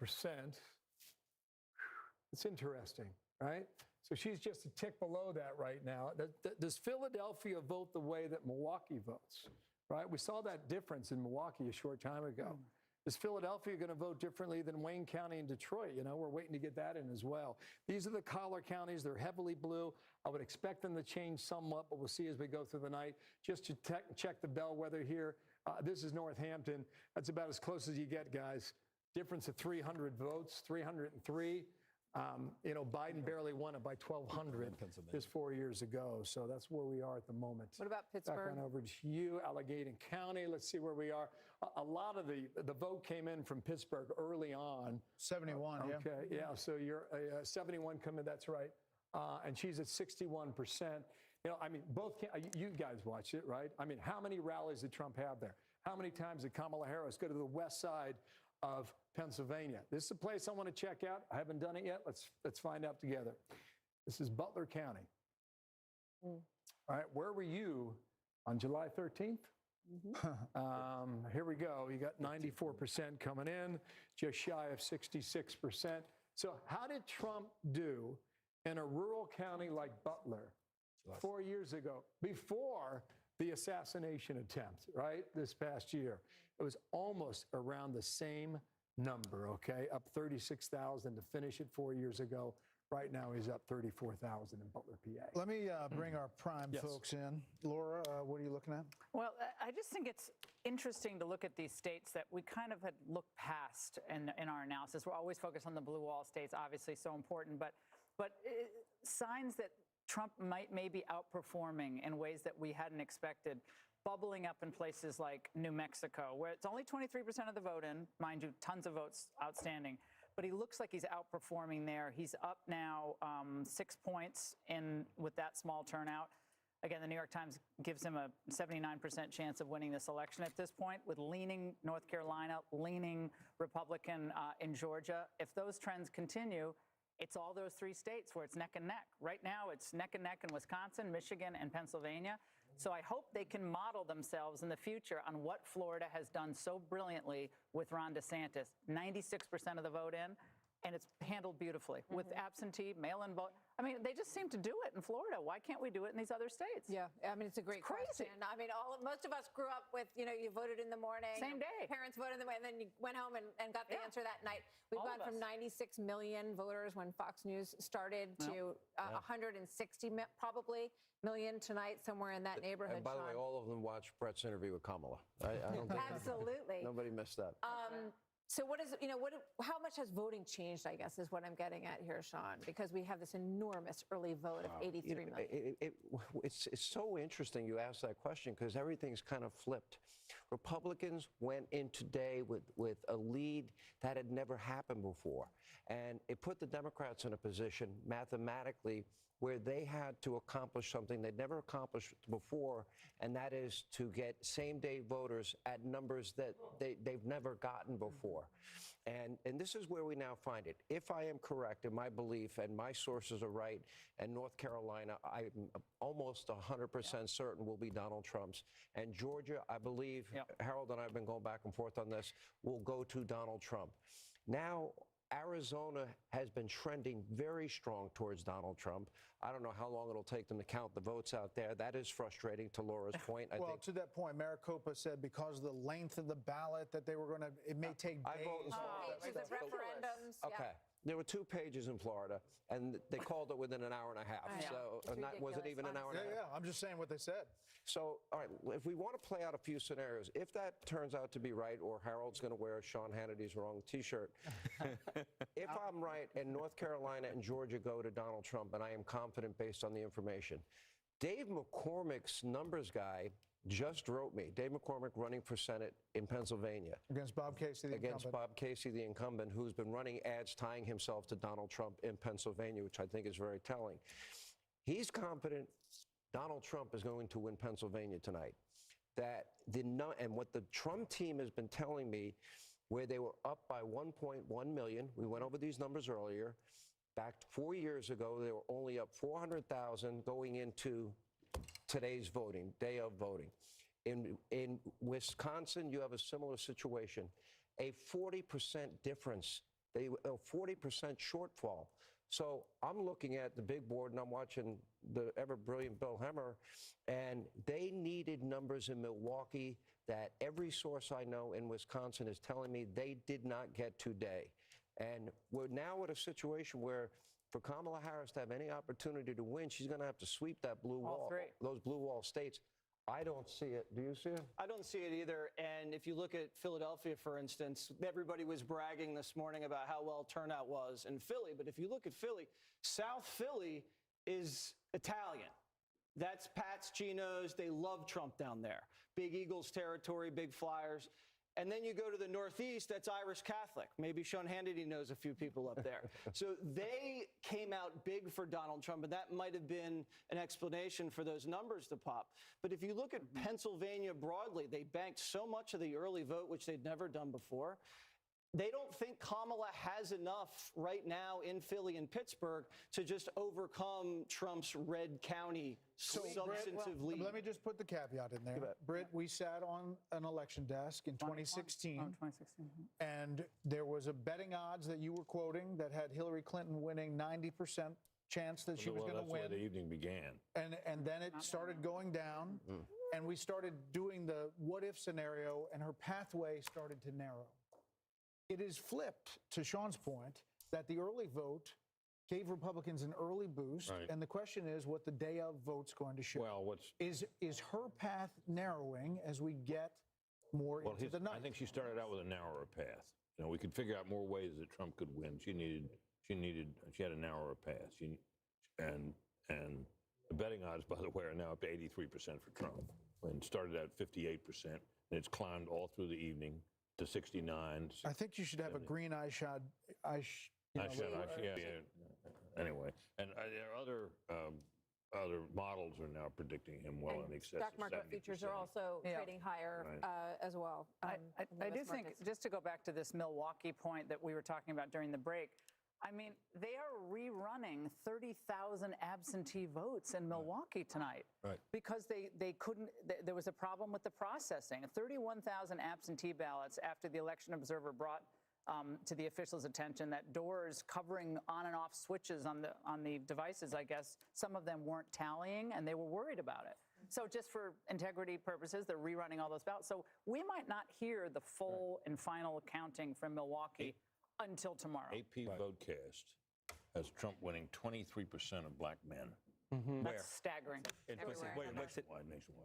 It's interesting, right? So she's just a tick below that right now. Does Philadelphia vote the way that Milwaukee votes, right? We saw that difference in Milwaukee a short time ago. Is Philadelphia going to vote differently than Wayne County and Detroit? You know, we're waiting to get that in as well. These are the collar counties. They're heavily blue. I would expect them to change somewhat, but we'll see as we go through the night. Just to check the bellwether here, this is Northampton. That's about as close as you get, guys. Difference of 300 votes, 303. You know, Biden barely won it by 1,200 just 4 years ago. So that's where we are at the moment. What about Pittsburgh? Back on over to you, Allegheny County. Let's see where we are. A lot of the vote came in from Pittsburgh early on. 71, yeah. Okay, yeah. So you're 71 coming. That's right. And she's at 61%. You know, I mean, you guys watched it, right? I mean, how many rallies did Trump have there? How many times did Kamala Harris go to the west side of Pennsylvania? This is a place I want to check out. I haven't done it yet. Let's find out together. This is Butler County. All right, where were you on July 13th? Here we go. You got 94% coming in, just shy of 66%. So how did Trump do in a rural county like Butler 4 years ago, before the assassination attempt, right, this past year? It was almost around the same number, okay, up 36,000 to finish it 4 years ago. Right now, he's up 34,000 in Butler, PA. Let me bring our prime folks in. Laura, what are you looking at? Well, I just think it's interesting to look at these states that we kind of had looked past in our analysis. We're always focused on the blue wall states, obviously so important, but signs that Trump may be outperforming in ways that we hadn't expected, bubbling up in places like New Mexico, where it's only 23% of the vote in, mind you, tons of votes outstanding. But he looks like he's outperforming there. He's up now 6 points with that small turnout. Again, the New York Times gives him a 79% chance of winning this election at this point, with leaning North Carolina, leaning Republican in Georgia. If those trends continue, it's all those 3 states where it's neck and neck. Right now, it's neck and neck in Wisconsin, Michigan, and Pennsylvania. So I hope they can model themselves in the future on what Florida has done so brilliantly with Ron DeSantis. 96% of the vote in, and it's handled beautifully with absentee, mail-in vote. I mean, they just seem to do it in Florida. Why can't we do it in these other states? Yeah, I mean, it's a great question. I mean, most of us grew up with, you know, you voted in the morning. Same day. Parents voted in the morning, and then you went home and got the answer that night. We've gone from 96 million voters when Fox News started to 160 probably million tonight, somewhere in that neighborhood. And by the way, all of them watched Brett's interview with Kamala. I don't think absolutely nobody missed that. So what is, you know, how much has voting changed, I guess, is what I'm getting at here, Sean, because we have this enormous early vote of 83 million. It's so interesting you asked that question, because everything's kind of flipped. Republicans went in today with a lead that had never happened before. And it put the Democrats in a position mathematically where they had to accomplish something they'd never accomplished before, and that is to get same-day voters at numbers that they've never gotten before. And this is where we now find it. If I am correct in my belief, and my sources are right, and North Carolina, I'm almost 100% certain will be Donald Trump's. And Georgia, I believe, Harold and I have been going back and forth on this, will go to Donald Trump. Now, Arizona has been trending very strong towards Donald Trump. I don't know how long it'll take them to count the votes out there. That is frustrating, to Laura's point. Well, to that point, Maricopa said because of the length of the ballot that they were going to, it may take days. Pages of referendums. Okay. There were 2 pages in Florida, and they called it within an hour and a half. So was it even an hour and a half? Yeah, I'm just saying what they said. So, all right, if we want to play out a few scenarios, if that turns out to be right, or Harold's going to wear Sean Hannity's wrong T-shirt, if I'm right and North Carolina and Georgia go to Donald Trump, and I am confident based on the information, Dave McCormick's numbers guy just wrote me. Dave McCormick running for Senate in Pennsylvania. Against Bob Casey, the incumbent. Against Bob Casey, the incumbent, who's been running ads tying himself to Donald Trump in Pennsylvania, which I think is very telling. He's confident Donald Trump is going to win Pennsylvania tonight. And what the Trump team has been telling me, where they were up by 1.1 million, we went over these numbers earlier, Back 4 years ago, they were only up 400,000 going into today's voting, day of voting. In Wisconsin, you have a similar situation. A 40% difference, a 40% shortfall. So I'm looking at the big board and I'm watching the ever-brilliant Bill Hemmer, and they needed numbers in Milwaukee that every source I know in Wisconsin is telling me they did not get today. And we're now at a situation where for Kamala Harris to have any opportunity to win, she's going to have to sweep that blue wall, those blue wall states. I don't see it. Do you see it? I don't see it either. And if you look at Philadelphia, for instance, everybody was bragging this morning about how well turnout was in Philly. But if you look at Philly, South Philly is Italian. That's Pat's, Geno's. They love Trump down there. Big Eagles territory, big Flyers. And then you go to the Northeast, that's Irish Catholic. Maybe Sean Hannity knows a few people up there. So they came out big for Donald Trump, and that might have been an explanation for those numbers to pop. But if you look at Pennsylvania broadly, they banked so much of the early vote, which they'd never done before. They don't think Kamala has enough right now in Philly and Pittsburgh to just overcome Trump's red county substantive lead. Let me just put the caveat in there. Britt, we sat on an election desk in 2016. 2016. And there was a betting odds that you were quoting that had Hillary Clinton winning 90% chance that she was going to win. That's where the evening began. And then it started going down, and we started doing the what-if scenario, and her pathway started to narrow. It is flipped, to Sean's point, that the early vote gave Republicans an early boost, and the question is what the day of vote's going to show. Well, is her path narrowing as we get more into the night? I think she started out with a narrower path. You know, we could figure out more ways that Trump could win. She had a narrower path. And the betting odds, by the way, are now up to 83% for Trump, and started at 58%, and it's climbed all through the evening to 69. I think you should have a green eyeshot. Anyway, and there are other models are now predicting him well in excess stock of market 70%. futures are also trading higher as well. I do think, just to go back to this Milwaukee point that we were talking about during the break, I mean, they are rerunning 30,000 absentee votes in Milwaukee tonight because they couldn't, there was a problem with the processing. 31,000 absentee ballots after the election observer brought to the officials' attention that doors covering on and off switches on the devices, I guess, some of them weren't tallying and they were worried about it. So just for integrity purposes, they're rerunning all those ballots. So we might not hear the full and final counting from Milwaukee until tomorrow. AP Votecast has Trump winning 23% of black men. That's staggering. What's it?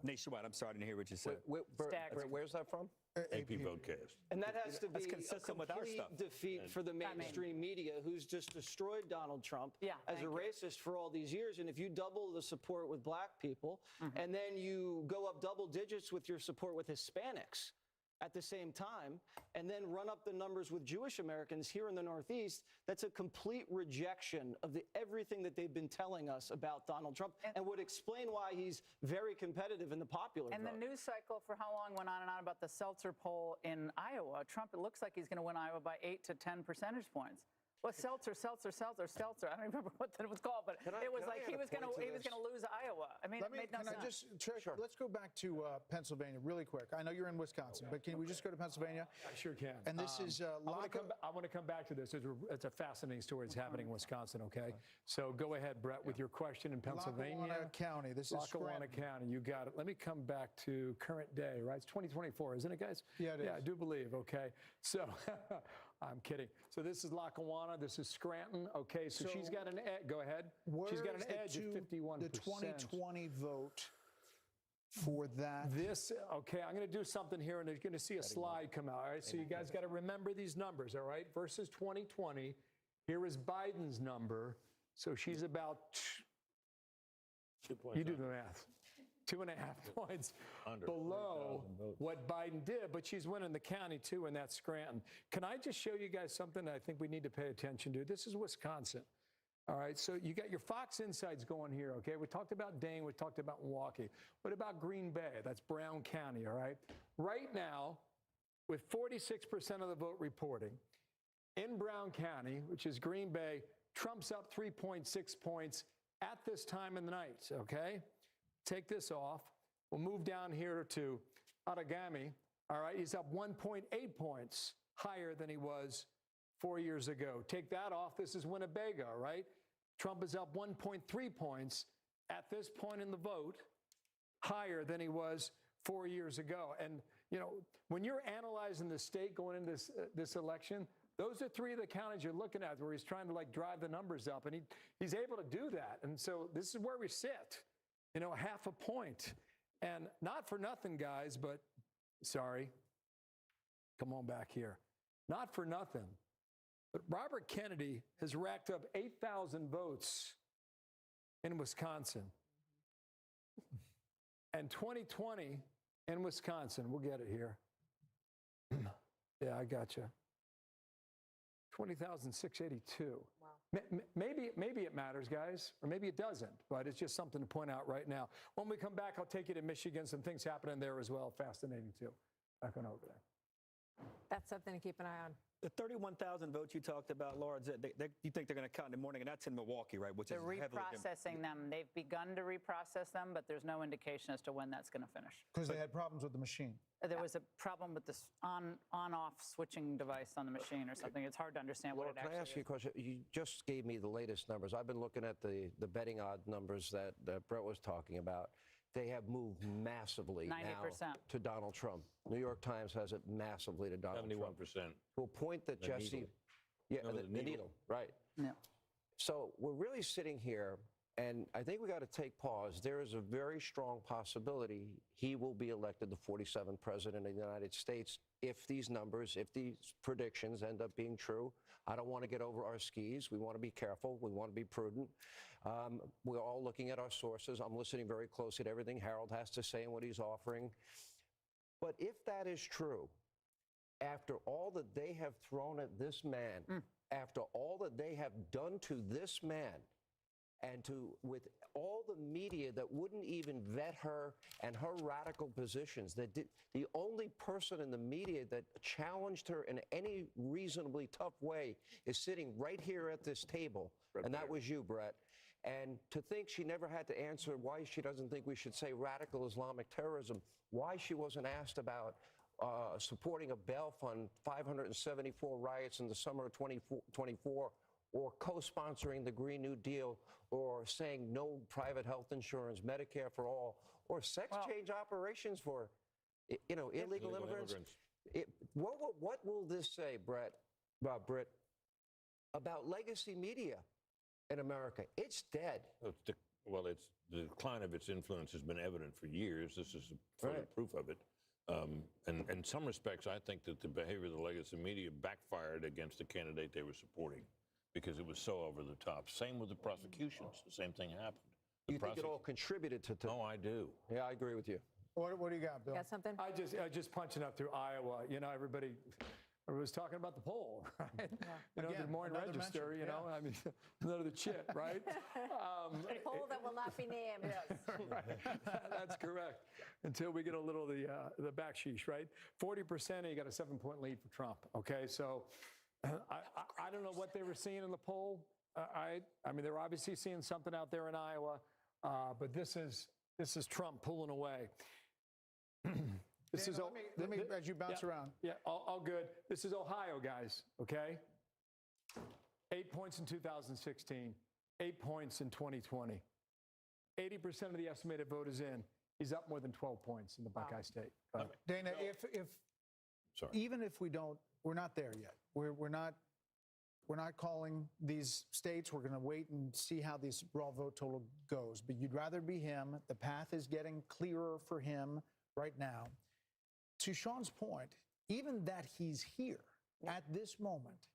Nationwide. I'm sorry, I didn't hear what you said. Where's that from? AP Votecast. And that has to be a consistent with our complete stuff. defeat for the mainstream media, who's just destroyed Donald Trump as a racist for all these years. And if you double the support with black people, and then you go up double digits with your support with Hispanics at the same time, and then run up the numbers with Jewish Americans here in the Northeast, that's a complete rejection of everything that they've been telling us about Donald Trump, and would explain why he's very competitive in the popular vote. And the news cycle for how long went on and on about the Seltzer poll in Iowa. Trump, it looks like he's going to win Iowa by 8 to 10 percentage points. Well, Seltzer. I don't remember what that was called, but it was like he was going to lose Iowa. I mean, it made no sense. Let's go back to Pennsylvania really quick. I know you're in Wisconsin, but can we just go to Pennsylvania? I sure can. And this is I want to come back to this. It's a fascinating story. It's happening in Wisconsin. Okay, so go ahead, Brett, with your question in Pennsylvania. Lackawanna County. This is Lackawanna County. You got it. Let me come back to current day. Right, it's 2024, isn't it, guys? Yeah, it is. Yeah, I do believe. Okay, so. I'm kidding. So this is Lackawanna. This is Scranton. Okay, so she's got an edge. Go ahead. She's got an edge at 51%. The 2020 vote for that. Okay, I'm going to do something here, and you're going to see a slide come out. All right, so you guys got to remember these numbers, all right? Versus 2020. Here is Biden's number. So she's about, you do the math. 2.5 points below what Biden did, but she's winning the county too, and that's Scranton. Can I just show you guys something that I think we need to pay attention to? This is Wisconsin. All right, so you got your Fox Insights going here, okay? We talked about Dane, we talked about Milwaukee. What about Green Bay? That's Brown County, all right? Right now, with 46% of the vote reporting, in Brown County, which is Green Bay, Trump's up 3.6 points at this time in the night, okay? Take this off. We'll move down here to Oregami. All right, he's up 1.8 points higher than he was 4 years ago. Take that off. This is Winnebago, right? Trump is up 1.3 points at this point in the vote, higher than he was 4 years ago. And, you know, when you're analyzing the state going into this election, those are three of the counties you're looking at where he's trying to, like, drive the numbers up. And he's able to do that. And so this is where we sit, you know, half a point. And not for nothing, guys, but sorry. Come on back here. Not for nothing. But Robert Kennedy has racked up 8,000 votes in Wisconsin. And 2020 in Wisconsin, we'll get it here. Yeah, I got you. 20,682. Wow. Maybe it matters, guys, or maybe it doesn't, but it's just something to point out right now. When we come back, I'll take you to Michigan. Some things happening there as well. Fascinating, too. Back on over there. That's something to keep an eye on. The 31,000 votes you talked about, Laura, you think they're going to count in the morning, and that's in Milwaukee, right? Which they're is reprocessing them. They've begun to reprocess them, but there's no indication as to when that's going to finish. Because they had problems with the machine. There was a problem with this on-off switching device on the machine or something. It's hard to understand Laura, what it actually is. can I ask you a question? You just gave me the latest numbers. I've been looking at the betting odd numbers that Brett was talking about. They have moved massively 90%. now to Donald Trump. New York Times has it massively to Donald 71%. Trump. To a point that the Jesse... Needle. Yeah, no, the needle, right. Yeah. So we're really sitting here, and I think we got to take pause. There is a very strong possibility he will be elected the 47th president of the United States if these numbers, if these predictions end up being true. I don't want to get over our skis. We want to be careful. We want to be prudent. We're all looking at our sources. I'm listening very closely to everything Harold has to say and what he's offering. But if that is true, after all that they have thrown at this man, after all that they have done to this man, and with all the media that wouldn't even vet her and her radical positions, the only person in the media that challenged her in any reasonably tough way is sitting right here at this table, and that was you, Brett. And to think she never had to answer why she doesn't think we should say radical Islamic terrorism, why she wasn't asked about supporting a bail fund, 574 riots in the summer of 2024, or co-sponsoring the Green New Deal, or saying no private health insurance, Medicare for all, or sex change operations for, you know, illegal immigrants. What will this say, Brett, about legacy media in America? It's dead. Well, the decline of its influence has been evident for years. This is further proof of it. And in some respects, I think that the behavior of the legacy media backfired against the candidate they were supporting because it was so over the top. Same with the prosecutions. The same thing happened. You think it all contributed to... Oh, I do. Yeah, I agree with you. What do you got, Bill? Got something? I just punching up through Iowa. You know, everybody was talking about the poll, right? Yeah. You know, Again, the Morning Register, you know, I mean, another chip, right? A poll that will not be named. Yes. Right. That's correct. Until we get a little of the backsheesh, right? 40%, and you got a 7-point lead for Trump. Okay, so I don't know what they were seeing in the poll. I mean, they're obviously seeing something out there in Iowa, but this is Trump pulling away. Let me as you bounce around. Yeah, all good. This is Ohio, guys, okay? 8 points in 2016, 8 points in 2020. 80% of the estimated vote is in. He's up more than 12 points in the Buckeye State. Dana, even if we're not there yet. We're not calling these states. We're going to wait and see how this raw vote total goes. But you'd rather be him. The path is getting clearer for him right now. To Sean's point, even that he's here at this moment,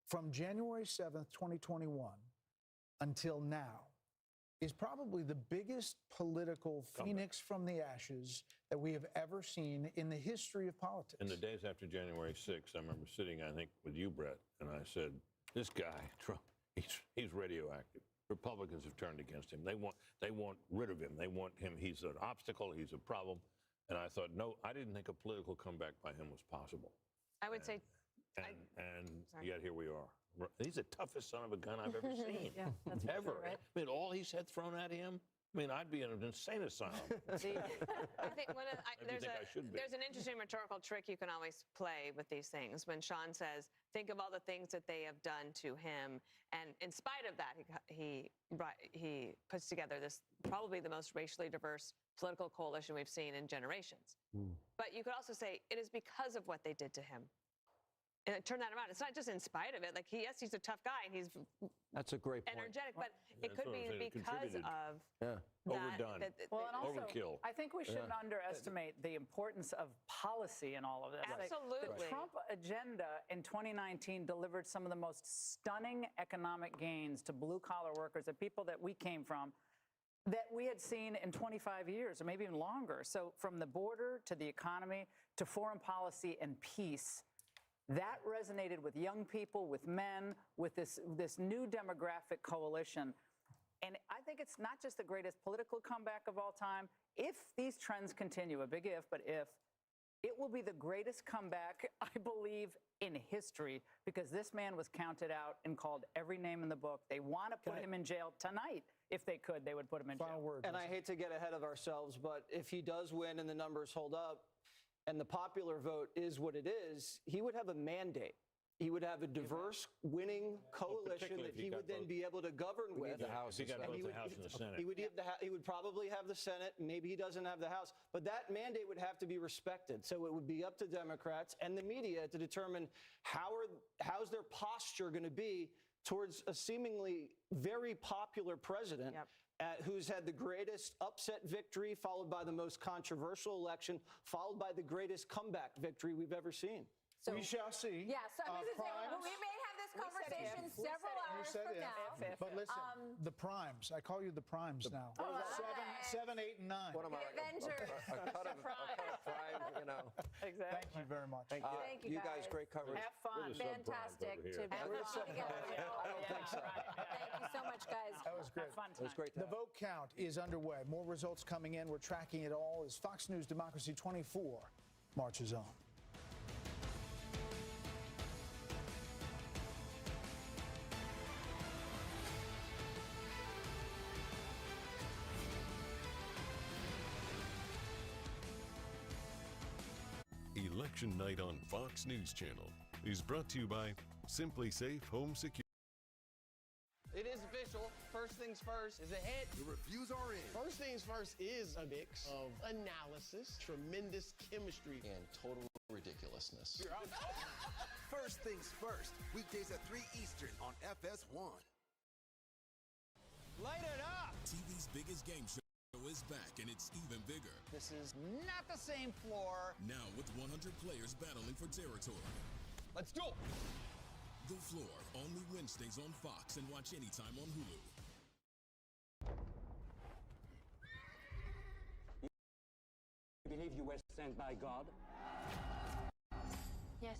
from January 7th, 2021 until now, is probably the biggest political phoenix from the ashes that we have ever seen in the history of politics. In the days after January 6th, I remember sitting, I think, with you, Brett, and I said, this guy, Trump, he's radioactive. Republicans have turned against him. They want rid of him. They want him. He's an obstacle. He's a problem. And I thought, no, I didn't think a political comeback by him was possible. I would say And yet here we are. He's the toughest son of a gun I've ever seen. Yeah, that's for ever. sure, right? I mean, all he's had thrown at him. I mean, I'd be in an insane asylum. I think Maybe think I should be. there's an interesting rhetorical trick you can always play with these things. When Sean says, think of all the things that they have done to him, and in spite of that, he puts together this probably the most racially diverse political coalition we've seen in generations. But you could also say it is because of what they did to him. And turn that around. It's not just in spite of it. Like, yes, he's a tough guy and he's That's a great point. energetic, but it could be because of that. Overdone. Well, and also, Overkill. I think we shouldn't underestimate the importance of policy in all of this. Like, Absolutely. the Trump agenda in 2019 delivered some of the most stunning economic gains to blue-collar workers, the people that we came from, that we had seen in 25 years or maybe even longer. So from the border to the economy to foreign policy and peace, that resonated with young people, with men, with this new demographic coalition. And I think it's not just the greatest political comeback of all time. If these trends continue, a big if, but if, it will be the greatest comeback, I believe, in history, because this man was counted out and called every name in the book. They want to put him in jail tonight. If they could, they would put him in jail. Final word. And I hate to get ahead of ourselves, but if he does win and the numbers hold up, and the popular vote is what it is, he would have a mandate. He would have a diverse winning coalition that he would then be able to govern with. The House. He got both the House and the Senate. He would probably have the Senate. Maybe he doesn't have the House. But that mandate would have to be respected. So it would be up to Democrats and the media to determine how's their posture going to be towards a seemingly very popular president. Who's had the greatest upset victory, followed by the most controversial election, followed by the greatest comeback victory we've ever seen. So, we shall see. Yeah, so we may have this conversation several hours from now. But listen, the primes. I call you the primes now. All right. 7, 8, and 9. What am I? Avengers. A cut of prime, you know. Exactly. Thank you very much. Thank you. You guys, great coverage. Have fun. Fantastic to be together. I don't think so. Thank you so much, guys. That was great. Fun It was great to The have. vote count is underway. More results coming in. We're tracking it all as Fox News Democracy 24 marches on. Election Night on Fox News Channel is brought to you by Simply Safe Home Security. It is official. First things first is a hit. The reviews are in. First things first is a mix of analysis, tremendous chemistry, And total ridiculousness. First things first. Weekdays at 3 Eastern on FS1. Light it up! TV's biggest game show is back, and it's even bigger. This is not the same floor. Now with 100 players battling for territory. Let's do it! The Floor, only Wednesdays on Fox, and watch anytime on Hulu. You believe you were sent by God? Yes.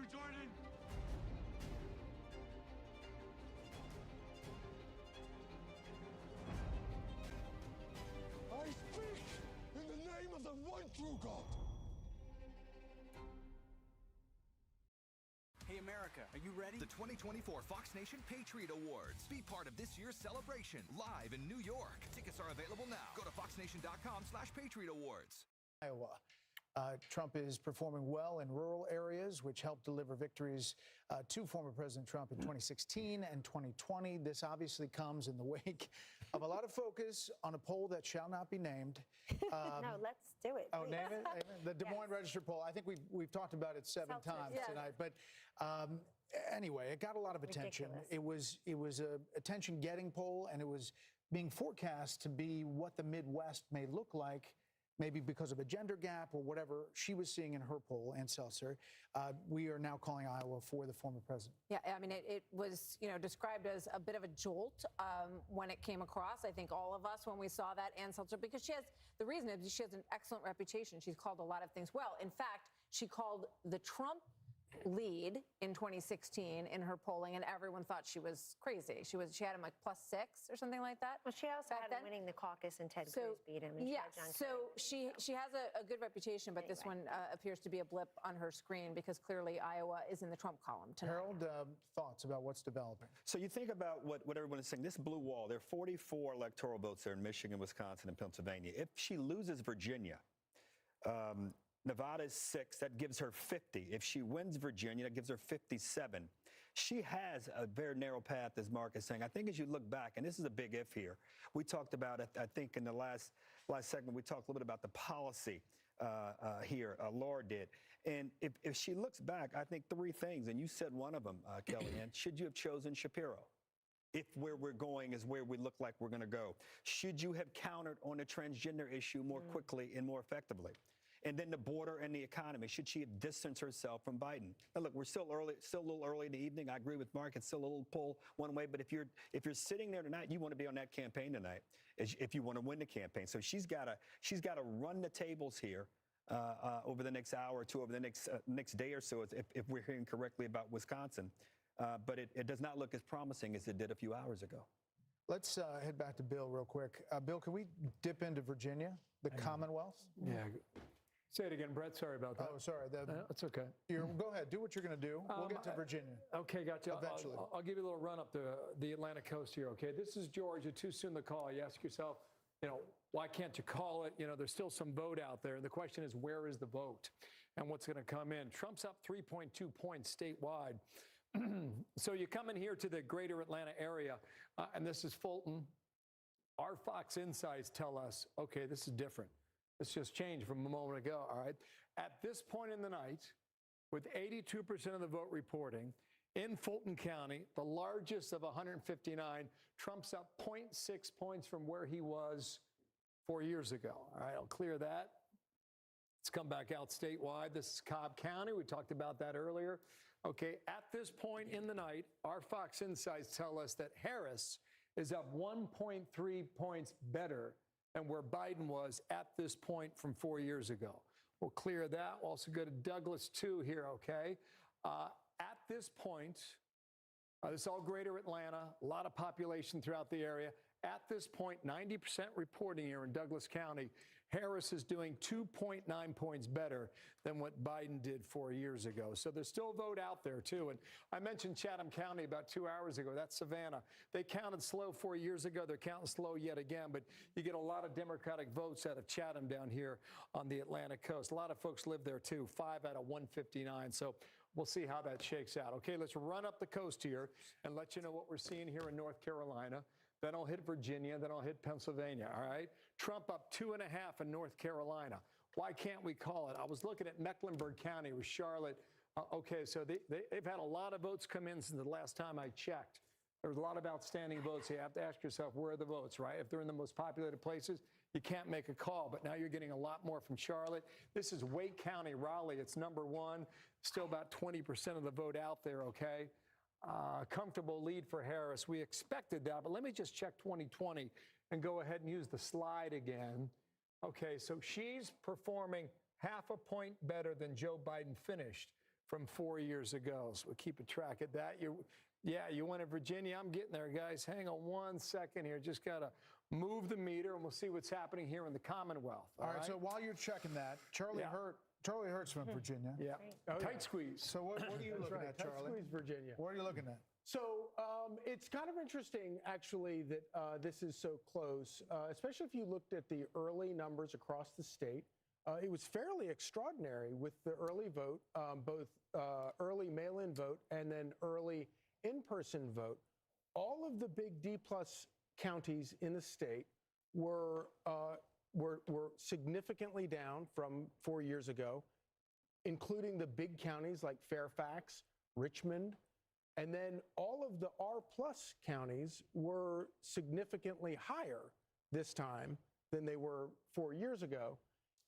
through Jordan. I speak in the name of the one true God. Hey America, are you ready? The 2024 Fox Nation Patriot Awards. Be part of this year's celebration, live in New York. Tickets are available now. Go to foxnation.com/Patriot Awards. Iowa. Trump is performing well in rural areas, which helped deliver victories to former President Trump in 2016 and 2020. This obviously comes in the wake of a lot of focus on a poll that shall not be named. No, let's do it. Oh, please. name it? The Des Moines Register poll. I think we've talked about it seven times tonight. But anyway, it got a lot of attention. Ridiculous. It was a attention-getting poll, and it was being forecast to be what the Midwest may look like, maybe because of a gender gap or whatever she was seeing in her poll, Ann Seltzer. We are now calling Iowa for the former president. Yeah, I mean, it was, described as a bit of a jolt when it came across. I think all of us, when we saw that, Ann Seltzer, because the reason is she has an excellent reputation. She's called a lot of things well. In fact, she called the Trump lead in 2016 in her polling, and everyone thought she was crazy. She had him like +6 or something like that. Well, she also had him winning the caucus, and Ted Cruz beat him. And Yes, so she has a good reputation, but this one appears to be a blip on her screen because clearly Iowa is in the Trump column tonight. Harold, thoughts about what's developing? So you think about what everyone is saying. This blue wall, there are 44 electoral votes there in Michigan, Wisconsin, and Pennsylvania. If she loses Virginia, Nevada is 6. That gives her 50. If she wins Virginia, that gives her 57. She has a very narrow path, as Mark is saying. I think as you look back, and this is a big if here, we talked about it, I think in the last segment, we talked a little bit about the policy here, Laura did. And if she looks back, I think 3 things, and you said one of them, Kellyanne. Should you have chosen Shapiro? If where we're going is where we look like we're going to go. Should you have countered on the transgender issue more quickly and more effectively? And then the border and the economy. Should she have distanced herself from Biden? Now, look, we're still a little early in the evening. I agree with Mark. It's still a little pull one way. But if you're sitting there tonight, you want to be on that campaign tonight. If you want to win the campaign, so she's got to run the tables here over the next hour or two, over the next day or so, if we're hearing correctly about Wisconsin. But it does not look as promising as it did a few hours ago. Let's head back to Bill real quick. Bill, can we dip into Virginia, the Commonwealth? Yeah. Say it again, Brett. Sorry about that. Oh, sorry. That's okay. Go ahead. Do what you're going to do. We'll get to Virginia. Okay, gotcha. Eventually. I'll give you a little run up the Atlantic coast here, okay? This is Georgia. Too soon to call. You ask yourself, why can't you call it? There's still some vote out there. The question is, where is the vote? And what's going to come in? Trump's up 3.2 points statewide. So you come in here to the greater Atlanta area, and this is Fulton. Our Fox Insights tell us, okay, this is different. This just changed from a moment ago, all right? At this point in the night, with 82% of the vote reporting, in Fulton County, the largest of 159, Trump's up 0.6 points from where he was 4 years ago. All right, I'll clear that. Let's come back out statewide. This is Cobb County. We talked about that earlier. Okay, at this point in the night, our Fox Insights tell us that Harris is up 1.3 points better than where Biden was at this point from 4 years ago. We'll clear that. We'll also go to Douglas 2 here, okay? At this point, this is all greater Atlanta, a lot of population throughout the area. At this point, 90% reporting here in Douglas County, Harris is doing 2.9 points better than what Biden did 4 years ago. So there's still a vote out there, too. And I mentioned Chatham County about 2 hours ago. That's Savannah. They counted slow 4 years ago. They're counting slow yet again. But you get a lot of Democratic votes out of Chatham down here on the Atlantic coast. A lot of folks live there, too, 5 out of 159. So we'll see how that shakes out. Okay, let's run up the coast here and let you know what we're seeing here in North Carolina. Then I'll hit Virginia. Then I'll hit Pennsylvania, all right? Trump up 2.5 in North Carolina. Why can't we call it? I was looking at Mecklenburg County with Charlotte. Okay, so they've had a lot of votes come in since the last time I checked. There's a lot of outstanding votes. You have to ask yourself, where are the votes, right? If they're in the most populated places, you can't make a call. But now you're getting a lot more from Charlotte. This is Wake County, Raleigh. It's number 1. Still about 20% of the vote out there, okay? Comfortable lead for Harris. We expected that, but let me just check 2020 and go ahead and use the slide again. Okay, so she's performing 0.5 point better than Joe Biden finished from 4 years ago. So we're keeping track of that. You went to Virginia. I'm getting there, guys. Hang on 1 second here. Just got to move the meter, and we'll see what's happening here in the Commonwealth. All right, so while you're checking that, Charlie Hurt's from Virginia. Yeah. Tight squeeze. So what are you looking at, Charlie? Tight squeeze, Virginia. What are you looking at? So it's kind of interesting, actually, that this is so close, especially if you looked at the early numbers across the state. It was fairly extraordinary with the early vote, both early mail-in vote and then early in-person vote. All of the big D-plus counties in the state were significantly down from 4 years ago, including the big counties like Fairfax, Richmond, and then all of the R-plus counties were significantly higher this time than they were 4 years ago.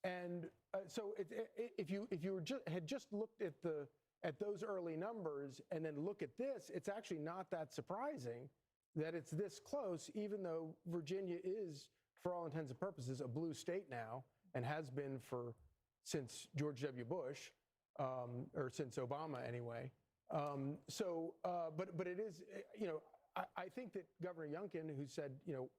And so if you had just looked at those early numbers and then look at this, it's actually not that surprising that it's this close, even though Virginia is, for all intents and purposes, a blue state now and has been since George W. Bush, or since Obama anyway. But it is, I think that Governor Youngkin, who said,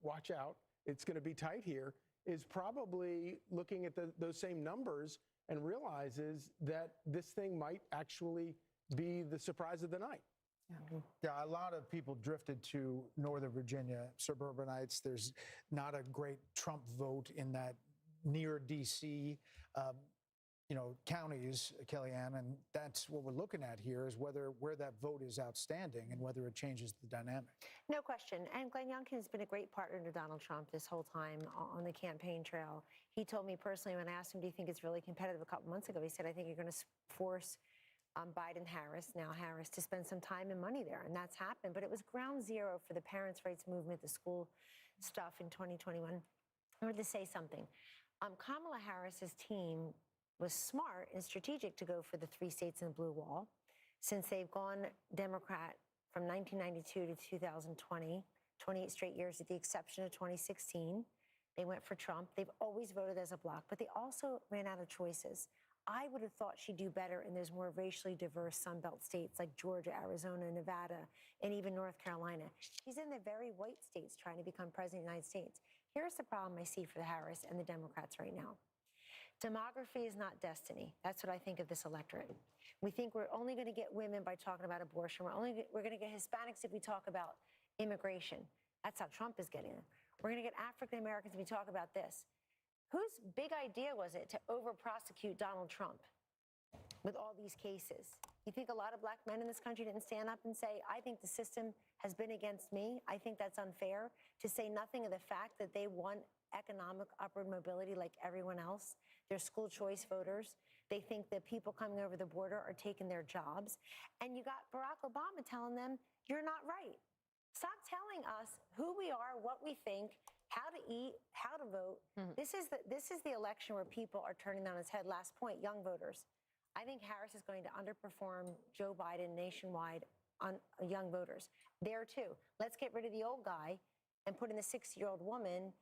watch out, it's going to be tight here, is probably looking at those same numbers and realizes that this thing might actually be the surprise of the night. Yeah, a lot of people drifted to Northern Virginia, suburbanites. There's not a great Trump vote in that near D.C., counties, Kellyanne, and that's what we're looking at here is where that vote is outstanding and whether it changes the dynamic. No question. And Glenn Youngkin has been a great partner to Donald Trump this whole time on the campaign trail. He told me personally when I asked him, do you think it's really competitive a couple months ago, he said, I think you're going to force Biden-Harris, now Harris, to spend some time and money there. And that's happened. But it was ground zero for the parents' rights movement, the school stuff in 2021. I wanted to say something. Kamala Harris's team was smart and strategic to go for the 3 states in the blue wall. Since they've gone Democrat from 1992 to 2020, 28 straight years with the exception of 2016, they went for Trump. They've always voted as a bloc, but they also ran out of choices. I would have thought she'd do better in those more racially diverse Sunbelt states like Georgia, Arizona, Nevada, and even North Carolina. She's in the very white states trying to become president of the United States. Here's the problem I see for the Harris and the Democrats right now. Demography is not destiny. That's what I think of this electorate. We think we're only going to get women by talking about abortion. We're going to get Hispanics if we talk about immigration. That's how Trump is getting them. We're going to get African Americans if we talk about this. Whose big idea was it to over-prosecute Donald Trump with all these cases? You think a lot of black men in this country didn't stand up and say, I think the system has been against me. I think that's unfair, to say nothing of the fact that they want economic upward mobility like everyone else. They're school choice voters. They think that people coming over the border are taking their jobs. And you got Barack Obama telling them, you're not right. Stop telling us who we are, what we think, how to eat, how to vote. This is the election where people are turning on its head. Last point, young voters. I think Harris is going to underperform Joe Biden nationwide on young voters. There too. Let's get rid of the old guy and put in the 60-year-old woman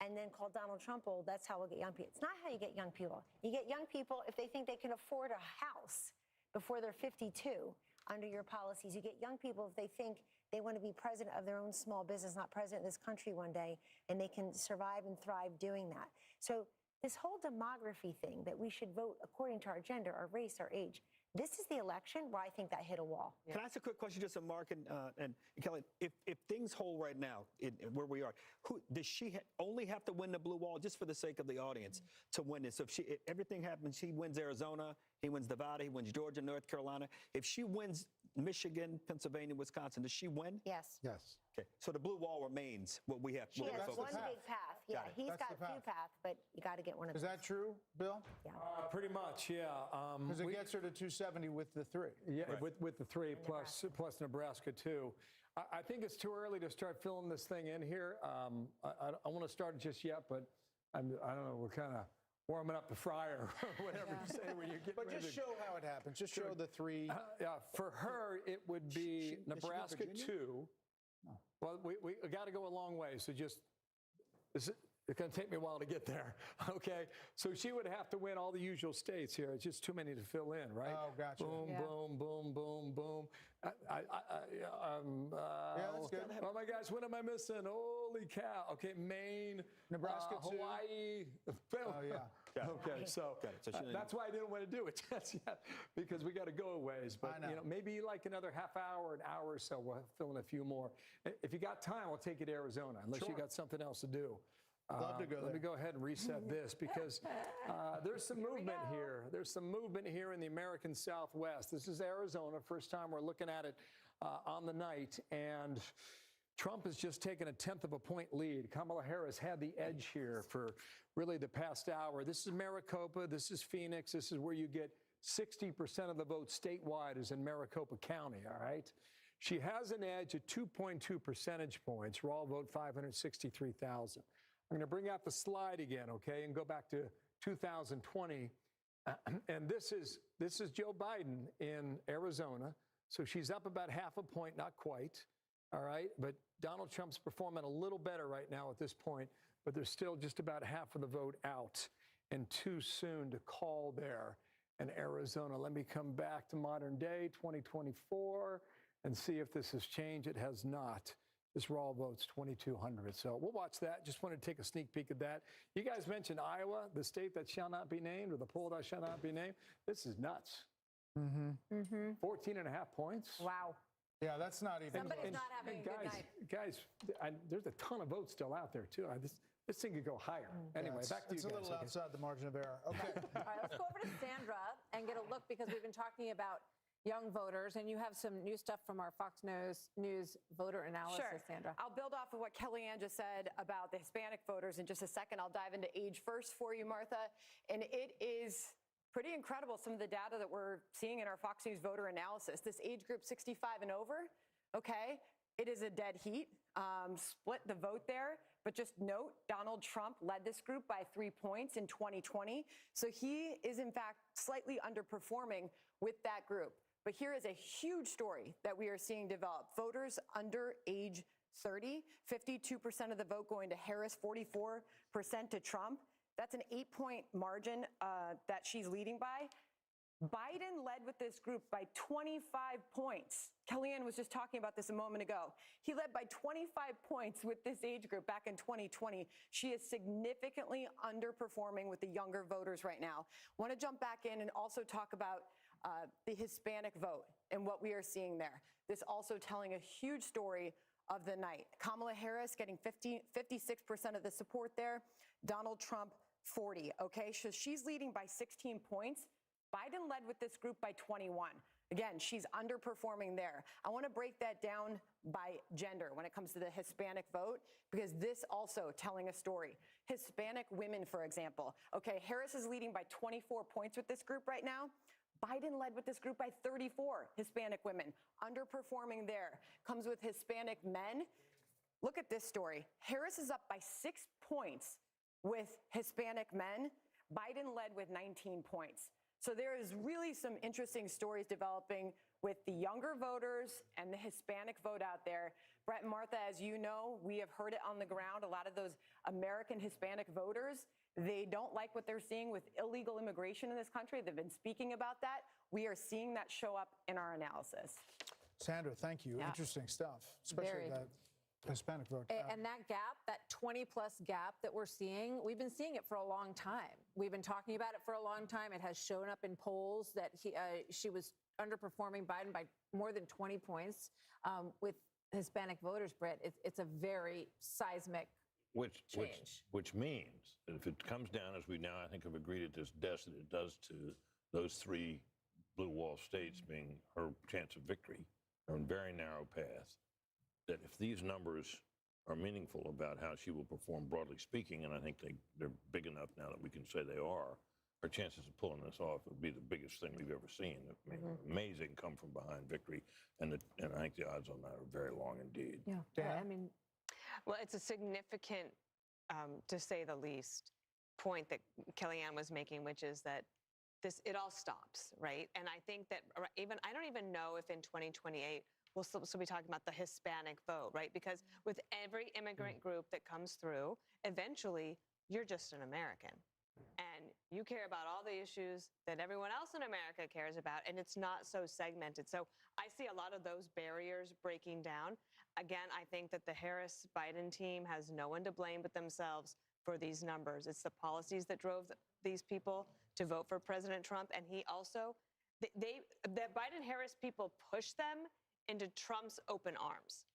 and then call Donald Trump old. That's how we'll get young people. It's not how you get young people. You get young people if they think they can afford a house before they're 52 under your policies. You get young people if they think they want to be president of their own small business, not president of this country one day, and they can survive and thrive doing that. So this whole demography thing that we should vote according to our gender, our race, our age, this is the election where I think that hit a wall. Can I ask a quick question just on Mark and Kelly? If things hold right now where we are, does she only have to win the blue wall, just for the sake of the audience, to win this? So if everything happens, she wins Arizona, he wins Nevada, he wins Georgia, North Carolina. If she wins Michigan, Pennsylvania, Wisconsin, does she win? Yes. Yes. Okay, so the blue wall remains what we have. She has one big path. Yeah, he's got two paths, but you got to get one of those. Is that true, Bill? Yeah. Pretty much, yeah. Because it gets her to 270 with the 3. Yeah, with the 3 plus Nebraska too. I think it's too early to start filling this thing in here. I want to start just yet, but I don't know. We're kind of warming up the fryer, or whatever you say when you get. But just show how it happens. Just show the 3. Yeah, for her it would be Nebraska 2. Well, we got to go a long way. So just It's going to take me a while to get there, okay? So she would have to win all the usual states here. It's just too many to fill in, right? Oh, gotcha. Boom, boom, boom, boom, boom. that's good. Oh, my gosh, what am I missing? Holy cow. Okay, Maine, Nebraska, too. Hawaii. Oh, yeah. Okay, so that's why I didn't want to do it just yet, because we got to go a ways. But, I know. maybe like another half hour, an hour or so, we'll fill in a few more. If you got time, I'll take you to Arizona, unless you got something else to do. Love to go there. Let me go ahead and reset this, because there's some movement here. There's some movement here in the American Southwest. This is Arizona. First time we're looking at it on the night. And Trump has just taken a 1/10 of a point lead. Kamala Harris had the edge here for really the past hour. This is Maricopa. This is Phoenix. This is where you get 60% of the vote statewide is in Maricopa County, all right? She has an edge at 2.2 percentage points. Raw vote 563,000. I'm going to bring out the slide again, okay, and go back to 2020. And this is Joe Biden in Arizona. So she's up about half a point, not quite, all right? But Donald Trump's performing a little better right now at this point, but there's still just about half of the vote out, and too soon to call there in Arizona. Let me come back to modern day, 2024, and see if this has changed. It has not. This raw vote's 2,200. So we'll watch that. Just wanted to take a sneak peek at that. You guys mentioned Iowa, the state that shall not be named, or the poll that shall not be named. This is nuts. 14.5 points. Wow. Yeah, that's not even Somebody's close. not having a good night. Guys, there's a ton of votes still out there, too. This thing could go higher. Anyway, back to you guys. It's a little outside the margin of error. Okay. All right, let's go over to Sandra and get a look, because we've been talking about young voters, and you have some new stuff from our Fox News voter analysis, Sandra. I'll build off of what Kellyanne just said about the Hispanic voters in just a second. I'll dive into age first for you, Martha. And it is pretty incredible, some of the data that we're seeing in our Fox News voter analysis. This age group 65 and over, okay, it is a dead heat. Split the vote there. But just note, Donald Trump led this group by 3 points in 2020. So he is, in fact, slightly underperforming with that group. But here is a huge story that we are seeing develop. Voters under age 30, 52% of the vote going to Harris, 44% to Trump. That's an 8-point margin that she's leading by. Biden led with this group by 25 points. Kellyanne was just talking about this a moment ago. He led by 25 points with this age group back in 2020. She is significantly underperforming with the younger voters right now. Want to jump back in and also talk about the Hispanic vote and what we are seeing there. This also telling a huge story of the night. Kamala Harris getting 56% of the support there. Donald Trump, 40. Okay, so she's leading by 16 points. Biden led with this group by 21. Again, she's underperforming there. I want to break that down by gender when it comes to the Hispanic vote, because this also telling a story. Hispanic women, for example. Okay, Harris is leading by 24 points with this group right now. Biden led with this group by 34 Hispanic women, underperforming there. Comes with Hispanic men. Look at this story. Harris is up by 6 points with Hispanic men. Biden led with 19 points. So there is really some interesting stories developing with the younger voters and the Hispanic vote out there. Brett and Martha, as you know, we have heard it on the ground. A lot of those American Hispanic voters, they don't like what they're seeing with illegal immigration in this country. They've been speaking about that. We are seeing that show up in our analysis. Sandra, thank you. Yeah. Interesting stuff, especially that Hispanic vote. And that gap, that 20-plus gap that we're seeing, we've been seeing it for a long time. We've been talking about it for a long time. It has shown up in polls that she was underperforming Biden by more than 20 points with Hispanic voters, Brett. It's a very seismic change. Which means that if it comes down, as we now, I think, have agreed at this desk, that it does to those 3 blue wall states being her chance of victory, on a very narrow path, that if these numbers are meaningful about how she will perform, broadly speaking, and I think they're big enough now that we can say they are, her chances of pulling this off would be the biggest thing we've ever seen. I mean, amazing come from behind victory, and I think the odds on that are very long indeed. Yeah, I mean, well, it's a significant, to say the least, point that Kellyanne was making, which is that it all stops, right? And I think that I don't even know if in 2028 we'll still be talking about the Hispanic vote, right? Because with every immigrant group that comes through, eventually you're just an American. And you care about all the issues that everyone else in America cares about, and it's not so segmented. So I see a lot of those barriers breaking down. Again, I think that the Harris-Biden team has no one to blame but themselves for these numbers. It's the policies that drove these people to vote for President Trump, and he also, the Biden-Harris people pushed them into Trump's open arms.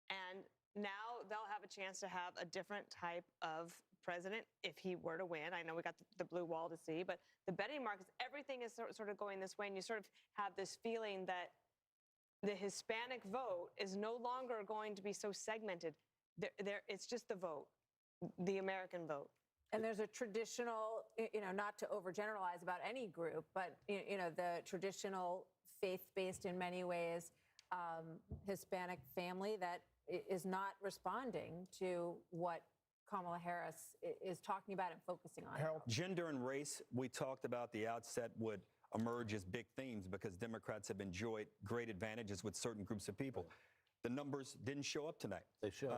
And now they'll have a chance to have a different type of president if he were to win. I know we got the blue wall to see, but the betting markets, everything is sort of going this way, and you sort of have this feeling that the Hispanic vote is no longer going to be so segmented. It's just the vote, the American vote. And there's a traditional, not to overgeneralize about any group, but, the traditional faith-based in many ways Hispanic family that is not responding to what Kamala Harris is talking about and focusing on. Harold, gender and race, we talked about the outset would emerge as big themes because Democrats have enjoyed great advantages with certain groups of people. The numbers didn't show up tonight. They show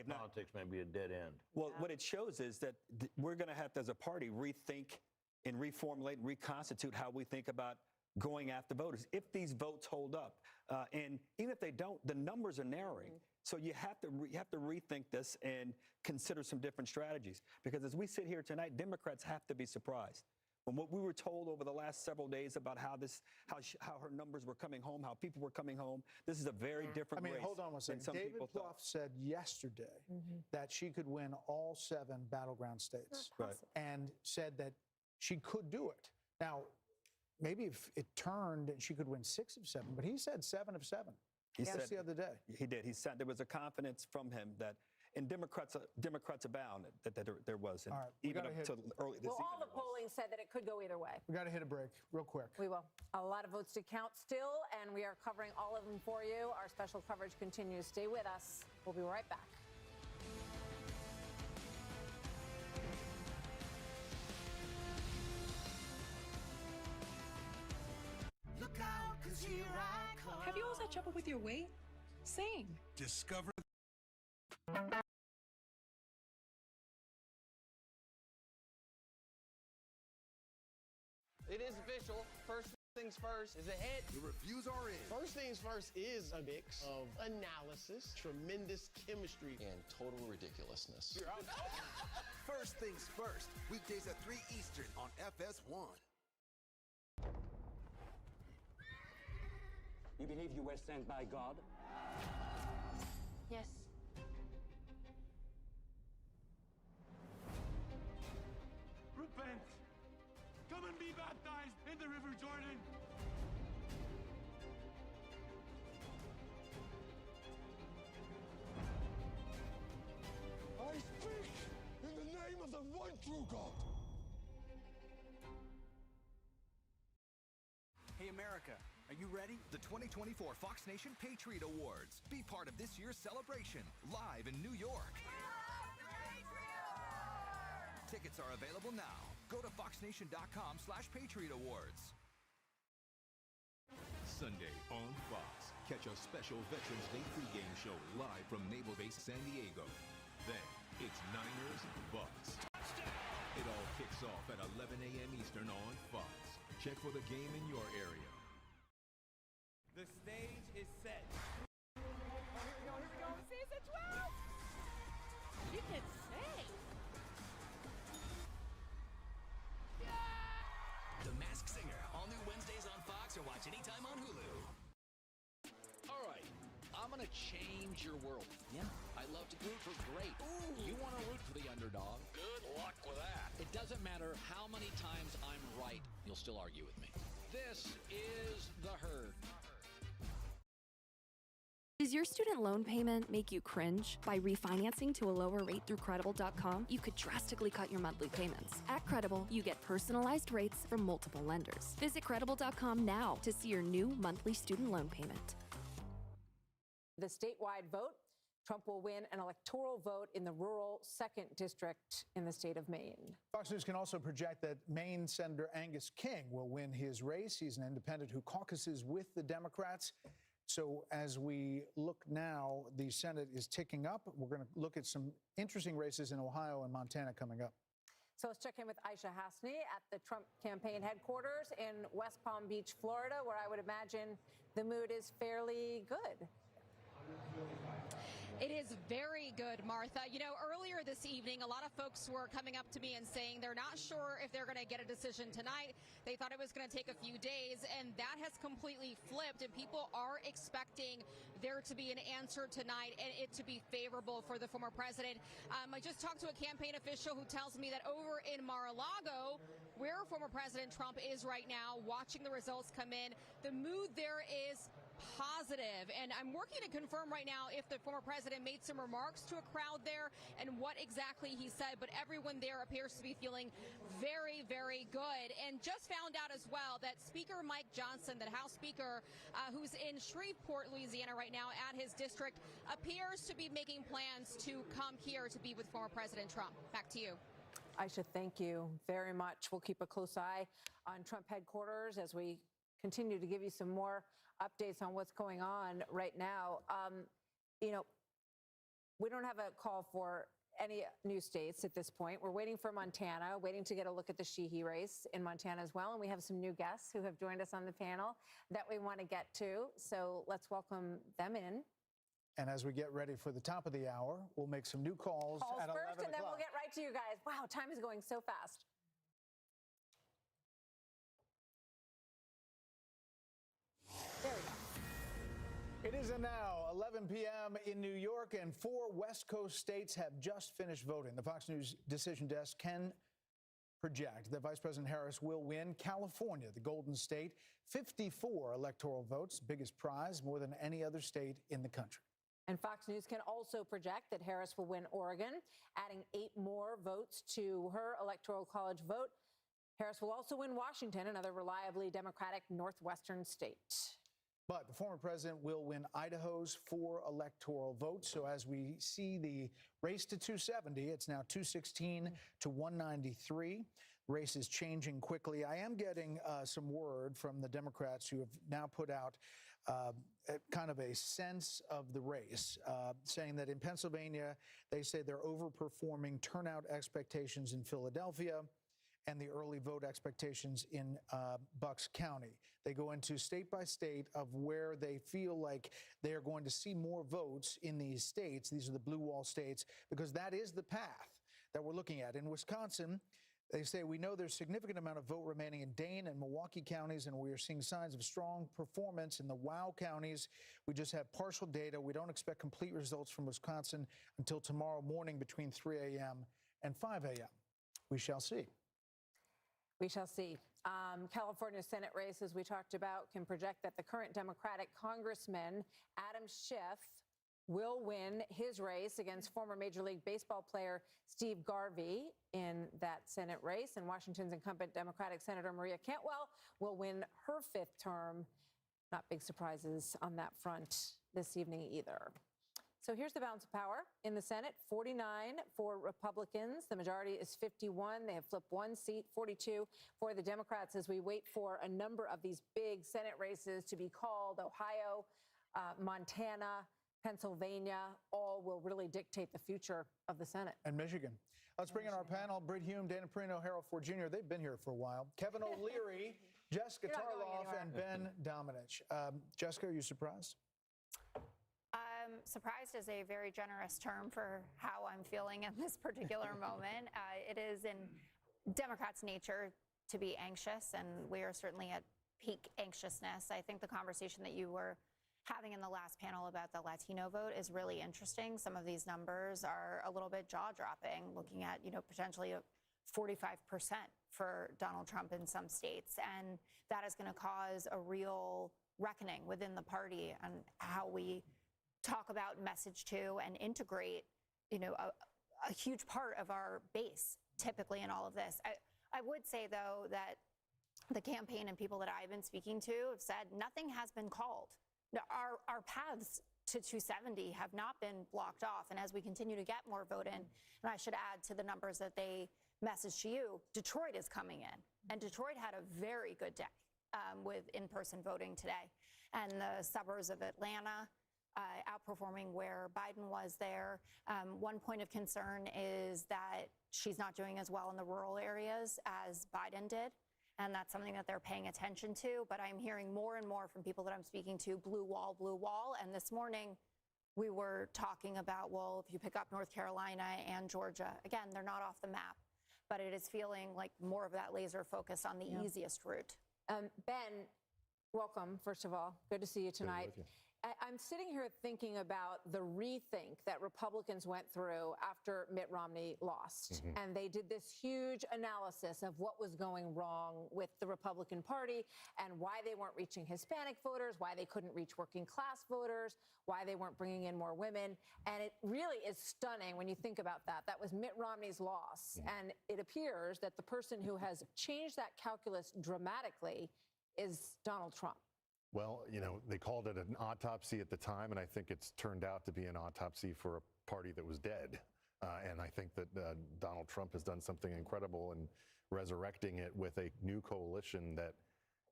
politics may be a dead end. Well, what it shows is that we're going to have to, as a party, rethink and reformulate and reconstitute how we think about going after voters. If these votes hold up, and even if they don't, the numbers are narrowing. So you have to rethink this and consider some different strategies. Because as we sit here tonight, Democrats have to be surprised. From what we were told over the last several days about how her numbers were coming home, how people were coming home, this is a very different race. Hold on one second. David Plouffe said yesterday that she could win all 7 battleground states, and said that she could do it. Now, maybe if it turned, she could win 6 of 7, but he said 7 of 7. He said the other day. He did. He said there was a confidence from him that, and Democrats abound, that there was. And even up to early this evening. All the polling said that it could go either way. We got to hit a break real quick. We will. A lot of votes to count still, and we are covering all of them for you. Our special coverage continues. Stay with us. We'll be right back. Look out, 'cause here I come. Have you always had trouble with your weight? Same. Discover. It is official. First things first is a hit. The reviews are in. First things first is a mix of analysis, tremendous chemistry, And total ridiculousness. First things first. Weekdays at 3 Eastern on FS1. You believe you were sent by God? Yes. Repent. Come and be baptized in the River Jordan. I speak in the name of the one true God. Hey, America, are you ready? The 2024 Fox Nation Patriot Awards. Be part of this year's celebration, live in New York. Tickets are available now. Go to foxnation.com/Patriot Awards. Sunday on Fox. Catch a special Veterans Day pregame show live from Naval Base San Diego. Then, it's Niners Bucks. It all kicks off at 11 a.m. Eastern on Fox. Check for the game in your area. The stage is set. Oh, here we go. Season 12! You can say. The Masked Singer, all new Wednesdays on Fox or watch anytime on Hulu. All right, I'm gonna change your world. Yeah, I love to root for great. Ooh. You want to root for the underdog? Good luck with that. It doesn't matter how many times I'm right, you'll still argue with me. This is The Herd. Does your student loan payment make you cringe? By refinancing to a lower rate through Credible.com, you could drastically cut your monthly payments. At Credible, you get personalized rates from multiple lenders. Visit Credible.com now to see your new monthly student loan payment. The statewide vote, Trump will win an electoral vote in the rural 2nd district in the state of Maine. Fox News can also project that Maine Senator Angus King will win his race. He's an independent who caucuses with the Democrats. So as we look now, the Senate is ticking up. We're going to look at some interesting races in Ohio and Montana coming up. So let's check in with Aisha Hasni at the Trump campaign headquarters in West Palm Beach, Florida, where I would imagine the mood is fairly good. It is very good, Martha. You know, earlier this evening, a lot of folks were coming up to me and saying they're not sure if they're going to get a decision tonight. They thought it was going to take a few days, and that has completely flipped, and people are expecting there to be an answer tonight and it to be favorable for the former president. I just talked to a campaign official who tells me that over in Mar-a-Lago, where former President Trump is right now, watching the results come in, the mood there is positive. And I'm working to confirm right now if the former president made some remarks to a crowd there and what exactly he said, but everyone there appears to be feeling very, very good. And just found out as well that Speaker Mike Johnson, the House Speaker, who's in Shreveport, Louisiana right now at his district, appears to be making plans to come here to be with former President Trump. Back to you. Aisha, thank you very much. We'll keep a close eye on Trump headquarters as we continue to give you some more updates on what's going on right now. You know, we don't have a call for any new states at this point. We're waiting for Montana, waiting to get a look at the Sheehy race in Montana as well. And we have some new guests who have joined us on the panel that we want to get to. So let's welcome them in. And as we get ready for the top of the hour, we'll make some new calls at 11 first, and then o'clock. we'll get right to you guys. Wow, time is going so fast. There we go. It is now 11 p.m. in New York, and 4 West Coast states have just finished voting. The Fox News decision desk can project that Vice President Harris will win California, the Golden State, 54 electoral votes, biggest prize, more than any other state in the country. And Fox News can also project that Harris will win Oregon, adding 8 more votes to her Electoral College vote. Harris will also win Washington, another reliably Democratic northwestern state. But the former president will win Idaho's 4 electoral votes. So as we see the race to 270, it's now 216 to 193. The race is changing quickly. I am getting some word from the Democrats who have now put out kind of a sense of the race, saying that in Pennsylvania, they say they're overperforming turnout expectations in Philadelphia and the early vote expectations in Bucks County. They go into state by state of where they feel like they are going to see more votes in these states. These are the blue wall states, because that is the path that we're looking at. In Wisconsin, they say, we know there's a significant amount of vote remaining in Dane and Milwaukee counties, and we are seeing signs of strong performance in the WOW counties. We just have partial data. We don't expect complete results from Wisconsin until tomorrow morning between 3 a.m. and 5 a.m. We shall see. We shall see. California Senate race, as we talked about, can project that the current Democratic Congressman, Adam Schiff, will win his race against former Major League Baseball player Steve Garvey in that Senate race. And Washington's incumbent Democratic Senator Maria Cantwell will win her 5th term. Not big surprises on that front this evening either. So here's the balance of power in the Senate: 49 for Republicans. The majority is 51. They have flipped 1 seat, 42 for the Democrats, as we wait for a number of these big Senate races to be called. Ohio, Montana, Pennsylvania, all will really dictate the future of the Senate. And Michigan. Let's bring in our panel: Britt Hume, Dana Perino, Harold Ford Jr. They've been here for a while. Kevin O'Leary, Jessica Tarloff, and Ben Domenech. Jessica, are you surprised? Surprised is a very generous term for how I'm feeling in this particular moment. It is in Democrats' nature to be anxious, and we are certainly at peak anxiousness. I think the conversation that you were having in the last panel about the Latino vote is really interesting. Some of these numbers are a little bit jaw-dropping, looking at, potentially 45% for Donald Trump in some states. And that is going to cause a real reckoning within the party on how we talk about, message to, and integrate, a huge part of our base typically in all of this. I would say, though, that the campaign and people that I've been speaking to have said nothing has been called. Our paths to 270 have not been blocked off. And as we continue to get more vote in, and I should add to the numbers that they messaged to you, Detroit is coming in. And Detroit had a very good day. with in-person voting today. And the suburbs of Atlanta outperforming where Biden was there. One point of concern is that she's not doing as well in the rural areas as Biden did. And that's something that they're paying attention to. But I'm hearing more and more from people that I'm speaking to, blue wall, blue wall. And this morning, we were talking about, well, if you pick up North Carolina and Georgia, again, they're not off the map. But it is feeling like more of that laser focus on the easiest route. Ben, welcome, first of all. Good to see you tonight. I'm sitting here thinking about the rethink that Republicans went through after Mitt Romney lost. And they did this huge analysis of what was going wrong with the Republican Party and why they weren't reaching Hispanic voters, why they couldn't reach working class voters, why they weren't bringing in more women. And it really is stunning when you think about that. That was Mitt Romney's loss. And it appears that the person who has changed that calculus dramatically is Donald Trump. Well, you know, they called it an autopsy at the time, and I think it's turned out to be an autopsy for a party that was dead. And I think that Donald Trump has done something incredible in resurrecting it with a new coalition that,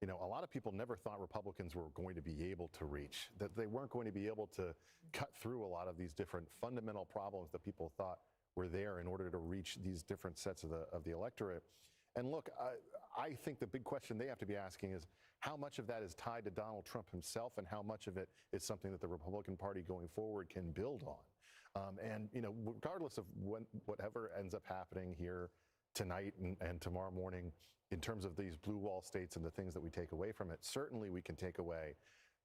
you know, a lot of people never thought Republicans were going to be able to reach, that they weren't going to be able to cut through a lot of these different fundamental problems that people thought were there in order to reach these different sets of the electorate. And look, I think the big question they have to be asking is how much of that is tied to Donald Trump himself and how much of it is something that the Republican Party going forward can build on. And, you know, regardless of whatever ends up happening here tonight and tomorrow morning in terms of these blue wall states and the things that we take away from it, certainly we can take away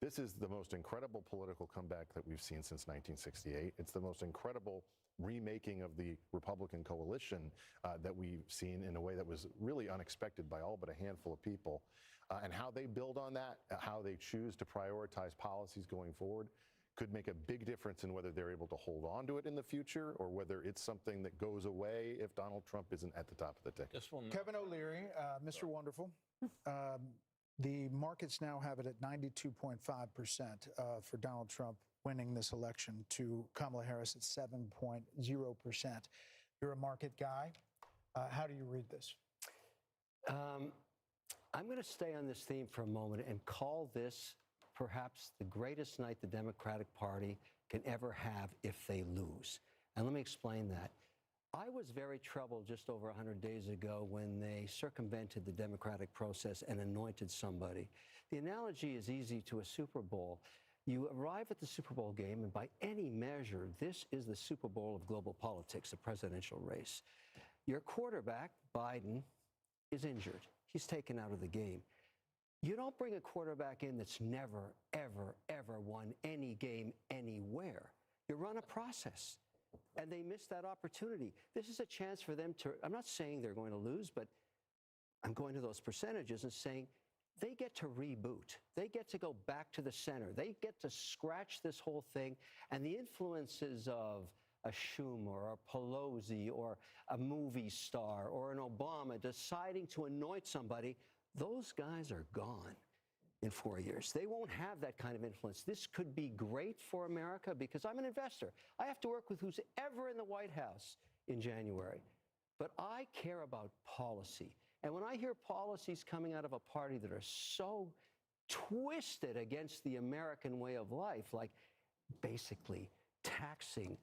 this is the most incredible political comeback that we've seen since 1968. It's the most incredible remaking of the Republican coalition that we've seen in a way that was really unexpected by all but a handful of people. And how they build on that, how they choose to prioritize policies going forward could make a big difference in whether they're able to hold on to it in the future or whether it's something that goes away if Donald Trump isn't at the top of the ticket. Kevin O'Leary, Mr. Wonderful. The markets now have it at 92.5% for Donald Trump winning this election to Kamala Harris at 7.0%. You're a market guy. How do you read this? I'm going to stay on this theme for a moment and call this perhaps the greatest night the Democratic Party can ever have if they lose. And let me explain that. I was very troubled just over 100 days ago when they circumvented the democratic process and anointed somebody. The analogy is easy to a Super Bowl. You arrive at the Super Bowl game, and by any measure, this is the Super Bowl of global politics, the presidential race. Your quarterback, Biden, is injured. He's taken out of the game. You don't bring a quarterback in that's never, ever, ever won any game anywhere. You run a process, and they missed that opportunity. This is a chance for them to, I'm not saying they're going to lose, but I'm going to those percentages and saying they get to reboot. They get to go back to the center. They get to scratch this whole thing, and the influences of a Schumer or a Pelosi or a movie star or an Obama deciding to anoint somebody, those guys are gone in 4 years. They won't have that kind of influence. This could be great for America because I'm an investor. I have to work with who's ever in the White House in January. But I care about policy. And when I hear policies coming out of a party that are so twisted against the American way of life, like basically taxing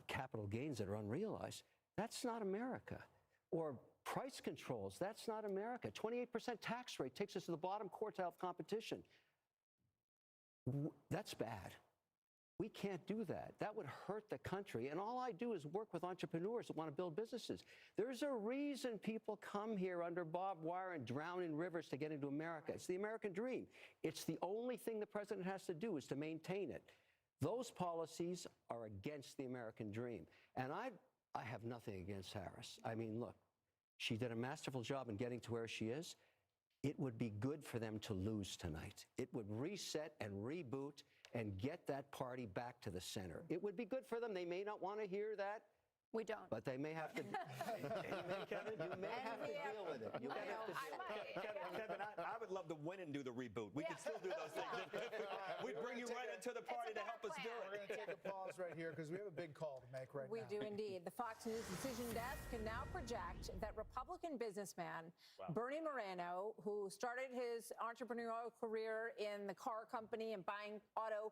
capital gains that are unrealized, that's not America. Or price controls, that's not America. 28% tax rate takes us to the bottom quartile of competition. That's bad. We can't do that. That would hurt the country. And all I do is work with entrepreneurs that want to build businesses. There's a reason people come here under barbed wire and drown in rivers to get into America. It's the American dream. It's the only thing the president has to do is to maintain it. Those policies are against the American dream. And I have nothing against Harris. I mean, look, she did a masterful job in getting to where she is. It would be good for them to lose tonight. It would reset and reboot and get that party back to the center. It would be good for them. They may not want to hear that, We don't. But they may have to. Kevin, you may have to deal with it. You may have to deal with it. Kevin, I would love to win and do the reboot. We could still do those things. We'd bring you right into the party to help us do it. We're going to take a pause right here because we have a big call to make right We now. do indeed. The Fox News Decision Desk can now project that Republican businessman Bernie Moreno, who started his entrepreneurial career in the car company and buying auto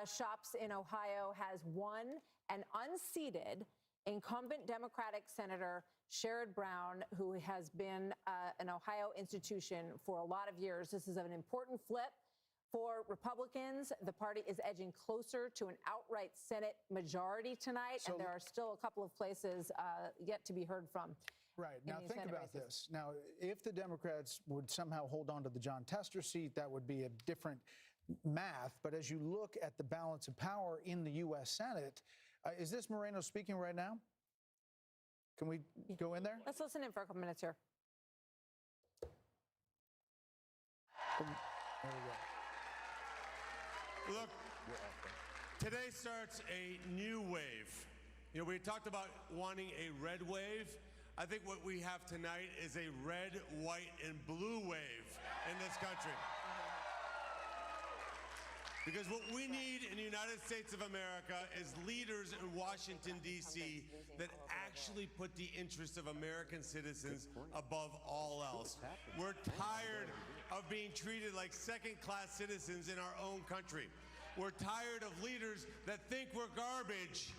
shops in Ohio, has won and unseated incumbent Democratic Senator Sherrod Brown, who has been an Ohio institution for a lot of years. This is an important flip for Republicans. The party is edging closer to an outright Senate majority tonight, and there are still a couple of places yet to be heard from. Right. Now, think about this. Now, if the Democrats would somehow hold on to the John Tester seat, that would be a different math. But as you look at the balance of power in the U.S. Senate, is this Moreno speaking right now? Can we go in there? Let's listen in for a couple minutes here. There we go. Look, today starts a new wave. You know, we talked about wanting a red wave. I think what we have tonight is a red, white, and blue wave in this country. Because what we need in the United States of America is leaders in Washington, D.C. that actually put the interests of American citizens above all else. We're tired of being treated like second-class citizens in our own country. We're tired of leaders that think we're garbage,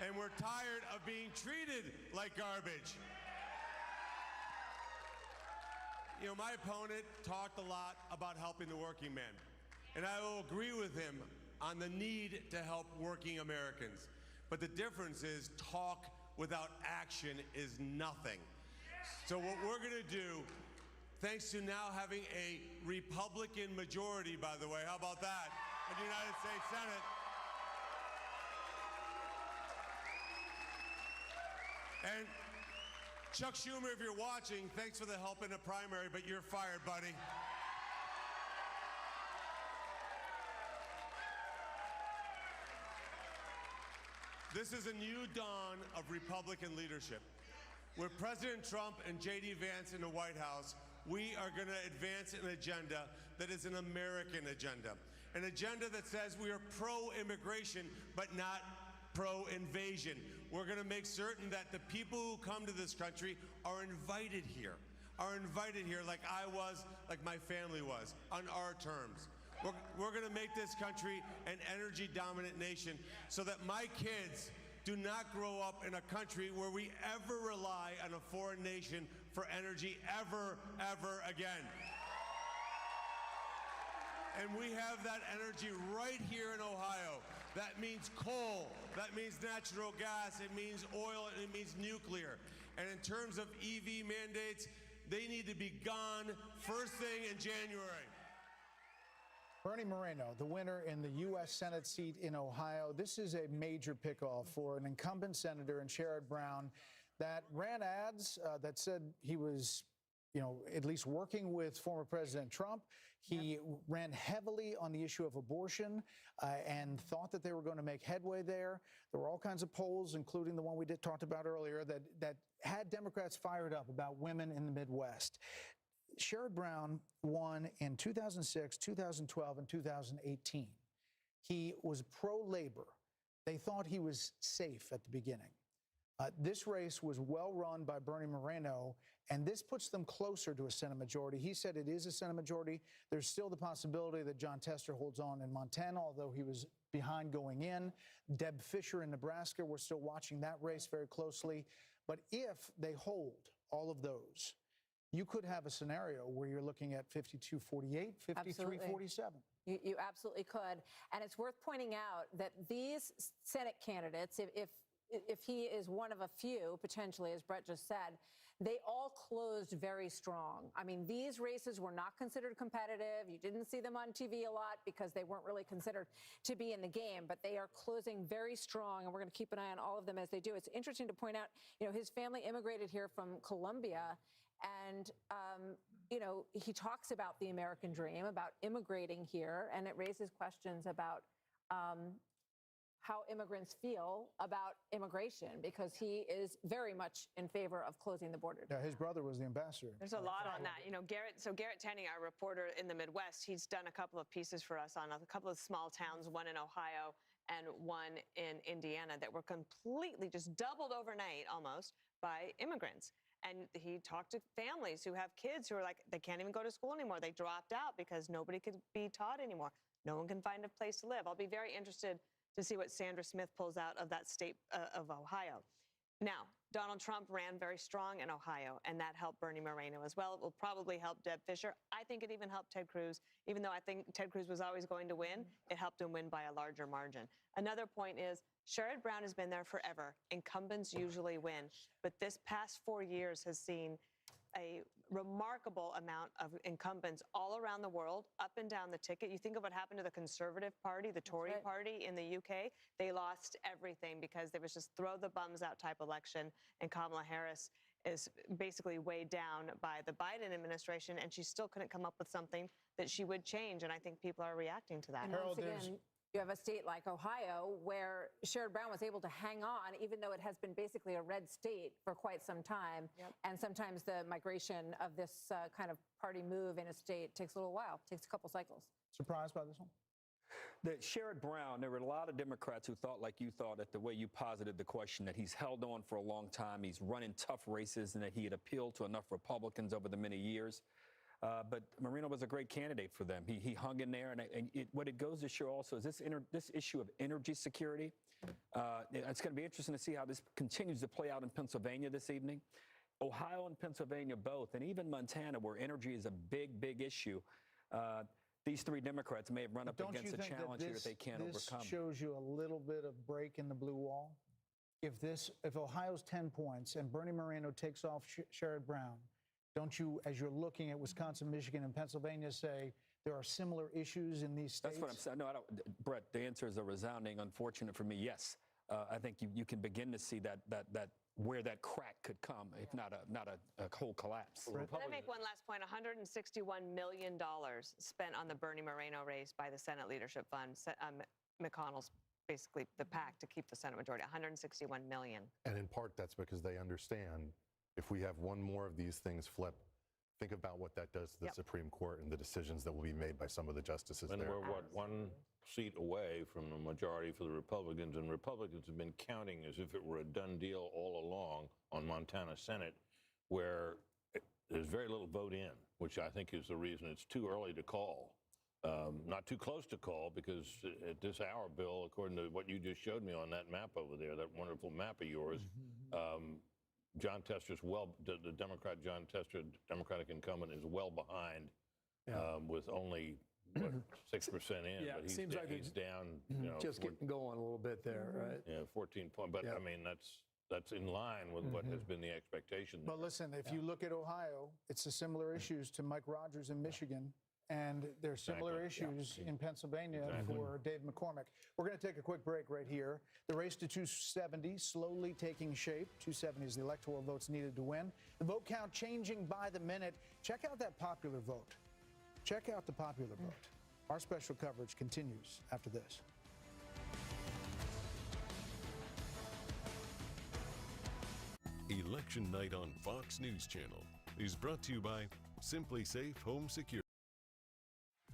and we're tired of being treated like garbage. You know, my opponent talked a lot about helping the working man. And I will agree with him on the need to help working Americans. But the difference is talk without action is nothing. So what we're going to do, thanks to now having a Republican majority, by the way, how about that, in the United States Senate, and Chuck Schumer, if you're watching, thanks for the help in the primary, but you're fired, buddy. This is a new dawn of Republican leadership. With President Trump and J.D. Vance in the White House, we are going to advance an agenda that is an American agenda. An agenda that says we are pro-immigration, but not pro-invasion. We're going to make certain that the people who come to this country are invited here like I was, like my family was, on our terms. We're going to make this country an energy-dominant nation so that my kids do not grow up in a country where we ever rely on a foreign nation for energy ever again. And we have that energy right here in Ohio. That means coal, that means natural gas, it means oil, and it means nuclear. And in terms of EV mandates, they need to be gone first thing in January. Bernie Moreno, the winner in the U.S. Senate seat in Ohio. This is a major pickoff for an incumbent senator in Sherrod Brown that ran ads that said he was, you know, at least working with former President Trump. He ran heavily on the issue of abortion and thought that they were going to make headway there. There were all kinds of polls, including the one we talked about earlier, that had Democrats fired up about women in the Midwest. Sherrod Brown won in 2006, 2012, and 2018. He was pro-labor. They thought he was safe at the beginning. This race was well run by Bernie Moreno, and this puts them closer to a Senate majority. He said it is a Senate majority. There's still the possibility that John Tester holds on in Montana, although he was behind going in. Deb Fischer in Nebraska, we're still watching that race very closely. But if they hold all of those, you could have a scenario where you're looking at 52-48, 53-47. You absolutely could. And it's worth pointing out that these Senate candidates, if he is one of a few, potentially, as Brett just said, they all closed very strong. I mean, these races were not considered competitive. You didn't see them on TV a lot because they weren't really considered to be in the game, but they are closing very strong, and we're going to keep an eye on all of them as they do. It's interesting to point out, you know, his family immigrated here from Colombia, and, you know, he talks about the American dream, about immigrating here, and it raises questions about how immigrants feel about immigration, because he is very much in favor of closing the border. Yeah, his brother was the ambassador. There's a lot on that. You know, Garrett Tenney, our reporter in the Midwest, he's done a couple of pieces for us on a couple of small towns, one in Ohio and one in Indiana, that were completely just doubled overnight almost by immigrants. And he talked to families who have kids who are like, they can't even go to school anymore. They dropped out because nobody could be taught anymore. No one can find a place to live. I'll be very interested to see what Sandra Smith pulls out of that state of Ohio. Now, Donald Trump ran very strong in Ohio, and that helped Bernie Moreno as well. It will probably help Deb Fischer. I think it even helped Ted Cruz. Even though I think Ted Cruz was always going to win, it helped him win by a larger margin. Another point is, Sherrod Brown has been there forever. Incumbents usually win. But this past 4 years has seen a remarkable amount of incumbents all around the world, up and down the ticket. You think of what happened to the Conservative Party, the Tory Party in the UK. They lost everything because there was just throw the bums out type election, and Kamala Harris is basically weighed down by the Biden administration, and she still couldn't come up with something that she would change, and I think people are reacting to that. And once again, you have a state like Ohio where Sherrod Brown was able to hang on, even though it has been basically a red state for quite some time. And sometimes the migration of this kind of party move in a state takes a little while, takes a couple cycles. Surprised by this one? That Sherrod Brown, there were a lot of Democrats who thought like you thought at the way you posited the question, that he's held on for a long time, he's running tough races, and that he had appealed to enough Republicans over the many years. But Moreno was a great candidate for them. He hung in there, and what it goes to show also is this issue of energy security. It's going to be interesting to see how this continues to play out in Pennsylvania this evening. Ohio and Pennsylvania both, and even Montana, where energy is a big, big issue. These three Democrats may have run up against a challenge here that they can't overcome. This shows you a little bit of break in the blue wall. If Ohio's 10 points and Bernie Moreno takes off Sherrod Brown, don't you, as you're looking at Wisconsin, Michigan, and Pennsylvania, say there are similar issues in these states? That's what I'm saying. No, I don't. Brett, the answer is a resounding unfortunate for me. Yes, I think you can begin to see that where that crack could come, if not a whole collapse. Let me make one last point. $161 million spent on the Bernie Moreno race by the Senate Leadership Fund. McConnell's basically the PAC to keep the Senate majority. $161 million. And in part, that's because they understand if we have one more of these things flip, think about what that does to the Supreme Court and the decisions that will be made by some of the justices and there. We're, one seat away from a majority for the Republicans, and Republicans have been counting as if it were a done deal all along on Montana Senate, where there's very little vote in, which I think is the reason it's too early to call. Not too close to call, because at this hour, Bill, according to what you just showed me on that map over there, that wonderful map of yours, John Tester's the Democrat John Tester, Democratic incumbent, is well behind with only 6% in. Yeah, but it seems like he's down. Just getting going a little bit there, right? Yeah, 14 points. But I mean, that's in line with what has been the expectation. But listen, if you look at Ohio, it's the similar issues to Mike Rogers in Michigan. And there's similar issues in Pennsylvania for Dave McCormick. We're going to take a quick break right here. The race to 270 slowly taking shape. 270 is the electoral votes needed to win. The vote count changing by the minute. Check out that popular vote. Check out the popular vote. Our special coverage continues after this. Election Night on Fox News Channel is brought to you by Simply Safe Home Security.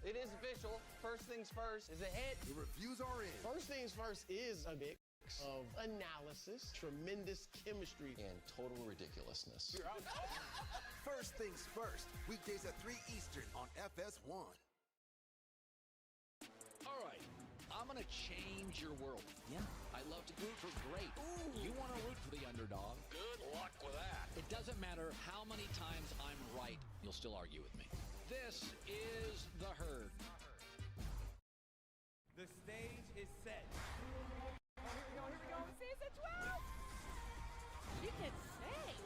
It is official. First things first is a hit. The reviews are in. First things first is a mix of analysis, tremendous chemistry, and total ridiculousness. First things first. Weekdays at 3 Eastern on FS1. All right, I'm going to change your world. Yeah. I love to root for great. You want to root for the underdog. Good luck with that. It doesn't matter how many times I'm right. You'll still argue with me. This is The Herd. The stage is set. Oh, here we go, season 12! You can sing!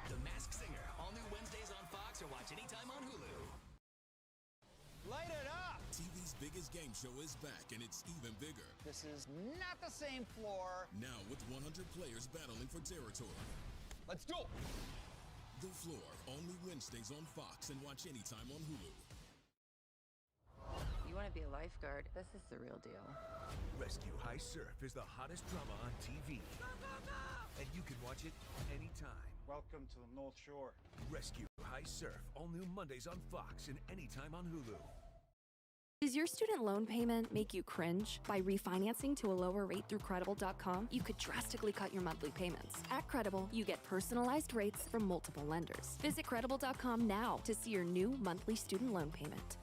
The Masked Singer, all new Wednesdays on Fox, or watch anytime on Hulu. Light it up! TV's biggest game show is back, and it's even bigger. This is not the same floor. Now with 100 players battling for territory. Let's go! The Floor, only Wednesdays on Fox, and watch anytime on Hulu. You want to be a lifeguard, this is the real deal. Rescue High Surf is the hottest drama on TV. And you can watch it anytime. Welcome to the North Shore. Rescue High Surf, all new Mondays on Fox and anytime on Hulu. Does your student loan payment make you cringe? By refinancing to a lower rate through Credible.com, you could drastically cut your monthly payments. At Credible, you get personalized rates from multiple lenders. Visit Credible.com now to see your new monthly student loan payment.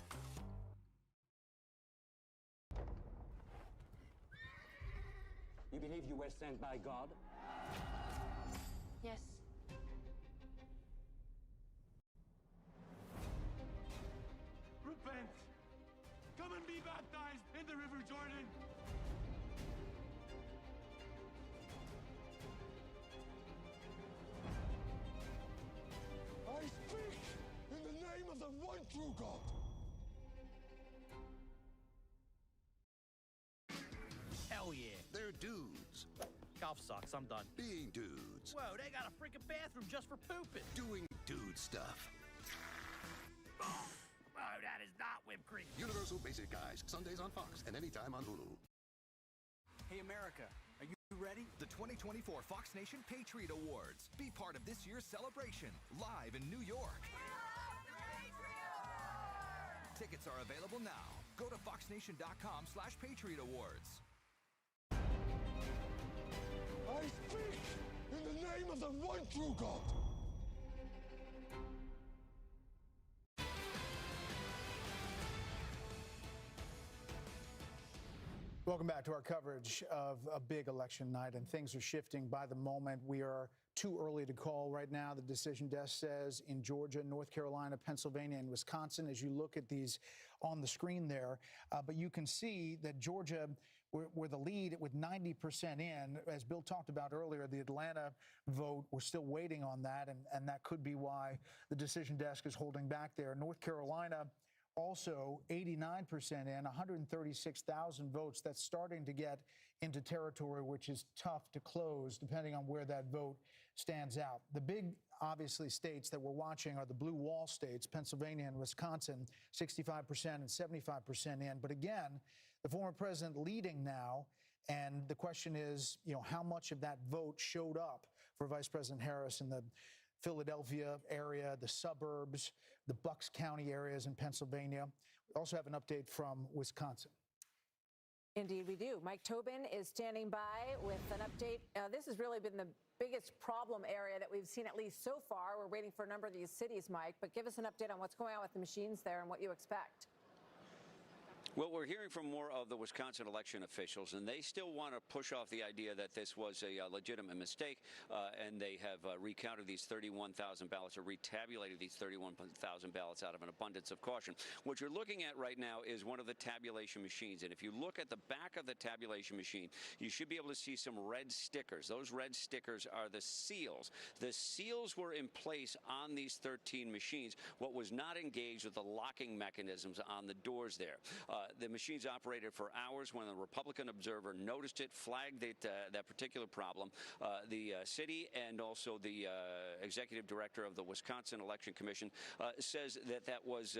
You believe you were sent by God? Yes. Repent! Come and be baptized in the River Jordan! I speak in the name of the one true God. Hell yeah, they're dudes. Golf sucks, I'm done. Being dudes. Whoa, they got a freaking bathroom just for pooping. Doing dude stuff. Whoa, that is not whipped cream. Universal Basic Guys, Sundays on Fox and anytime on Hulu. Hey, America, are you ready? The 2024 Fox Nation Patriot Awards. Be part of this year's celebration, live in New York. Tickets are available now. Go to foxnation.com/Patriot Awards. I speak in the name of the one true God. Welcome back to our coverage of a big election night, and things are shifting by the moment. We are too early to call right now, the decision desk says, in Georgia, North Carolina, Pennsylvania, and Wisconsin, as you look at these on the screen there. But you can see that Georgia, we're the lead with 90% in. As Bill talked about earlier, the Atlanta vote, we're still waiting on that, and that could be why the decision desk is holding back there. North Carolina, also 89% in, 136,000 votes. That's starting to get into territory which is tough to close depending on where that vote stands out. The big, obviously, states that we're watching are the blue wall states, Pennsylvania and Wisconsin, 65% and 75% in. But again, the former president leading now, and the question is, how much of that vote showed up for Vice President Harris in the Philadelphia area, the suburbs, the Bucks County areas in Pennsylvania. We also have an update from Wisconsin. Indeed, we do. Mike Tobin is standing by with an update. This has really been the biggest problem area that we've seen, at least so far. We're waiting for a number of these cities, Mike, but give us an update on what's going on with the machines there and what you expect. Well, we're hearing from more of the Wisconsin election officials, and they still want to push off the idea that this was a legitimate mistake, and they have recounted these 31,000 ballots or retabulated these 31,000 ballots out of an abundance of caution. What you're looking at right now is one of the tabulation machines, and if you look at the back of the tabulation machine, you should be able to see some red stickers. Those red stickers are the seals. The seals were in place on these 13 machines. What was not engaged with the locking mechanisms on the doors there. The machines operated for hours. When the Republican Observer noticed it, flagged it, that particular problem, the city and also the executive director of the Wisconsin Election Commission says that was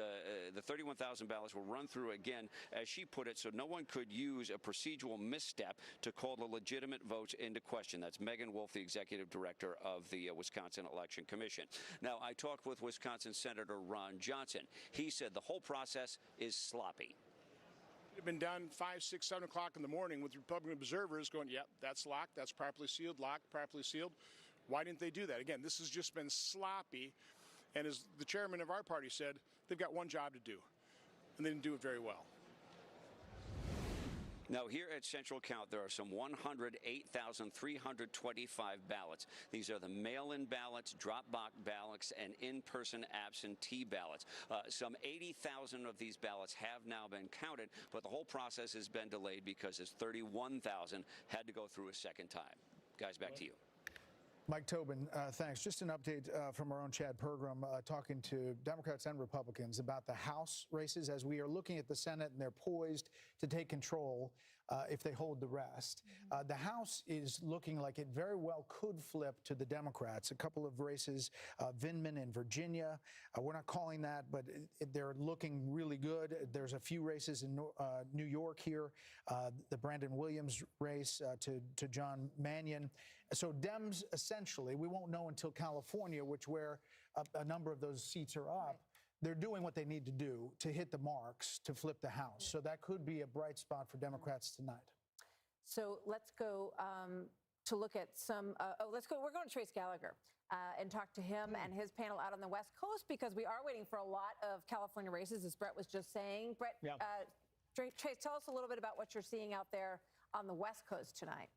the 31,000 ballots were run through again, as she put it, so no one could use a procedural misstep to call the legitimate votes into question. That's Megan Wolf, the executive director of the Wisconsin Election Commission. Now, I talked with Wisconsin Senator Ron Johnson. He said the whole process is sloppy. It had been done 5, 6, 7 o'clock in the morning with Republican observers going, yep, that's locked, that's properly sealed, locked, properly sealed. Why didn't they do that? Again, this has just been sloppy. And as the chairman of our party said, they've got one job to do, and they didn't do it very well. Now, here at Central Count, there are some 108,325 ballots. These are the mail-in ballots, drop-box ballots, and in-person absentee ballots. Some 80,000 of these ballots have now been counted, but the whole process has been delayed because this 31,000 had to go through a second time. Guys, back to you. Mike Tobin, thanks. Just an update from our own Chad Pergram talking to Democrats and Republicans about the House races as we are looking at the Senate, and they're poised to take control if they hold the rest. The House is looking like it very well could flip to the Democrats. A couple of races, Vindman in Virginia. We're not calling that, but they're looking really good. There's a few races in New York here, the Brandon Williams race to John Mannion. So Dems, essentially, we won't know until California, where a number of those seats are up. They're doing what they need to do to hit the marks to flip the House. So that could be a bright spot for Democrats tonight. So let's go to look at some, we're going to Trace Gallagher and talk to him and his panel out on the West Coast, because we are waiting for a lot of California races, as Brett was just saying. Brett, Trace, tell us a little bit about what you're seeing out there on the West Coast tonight.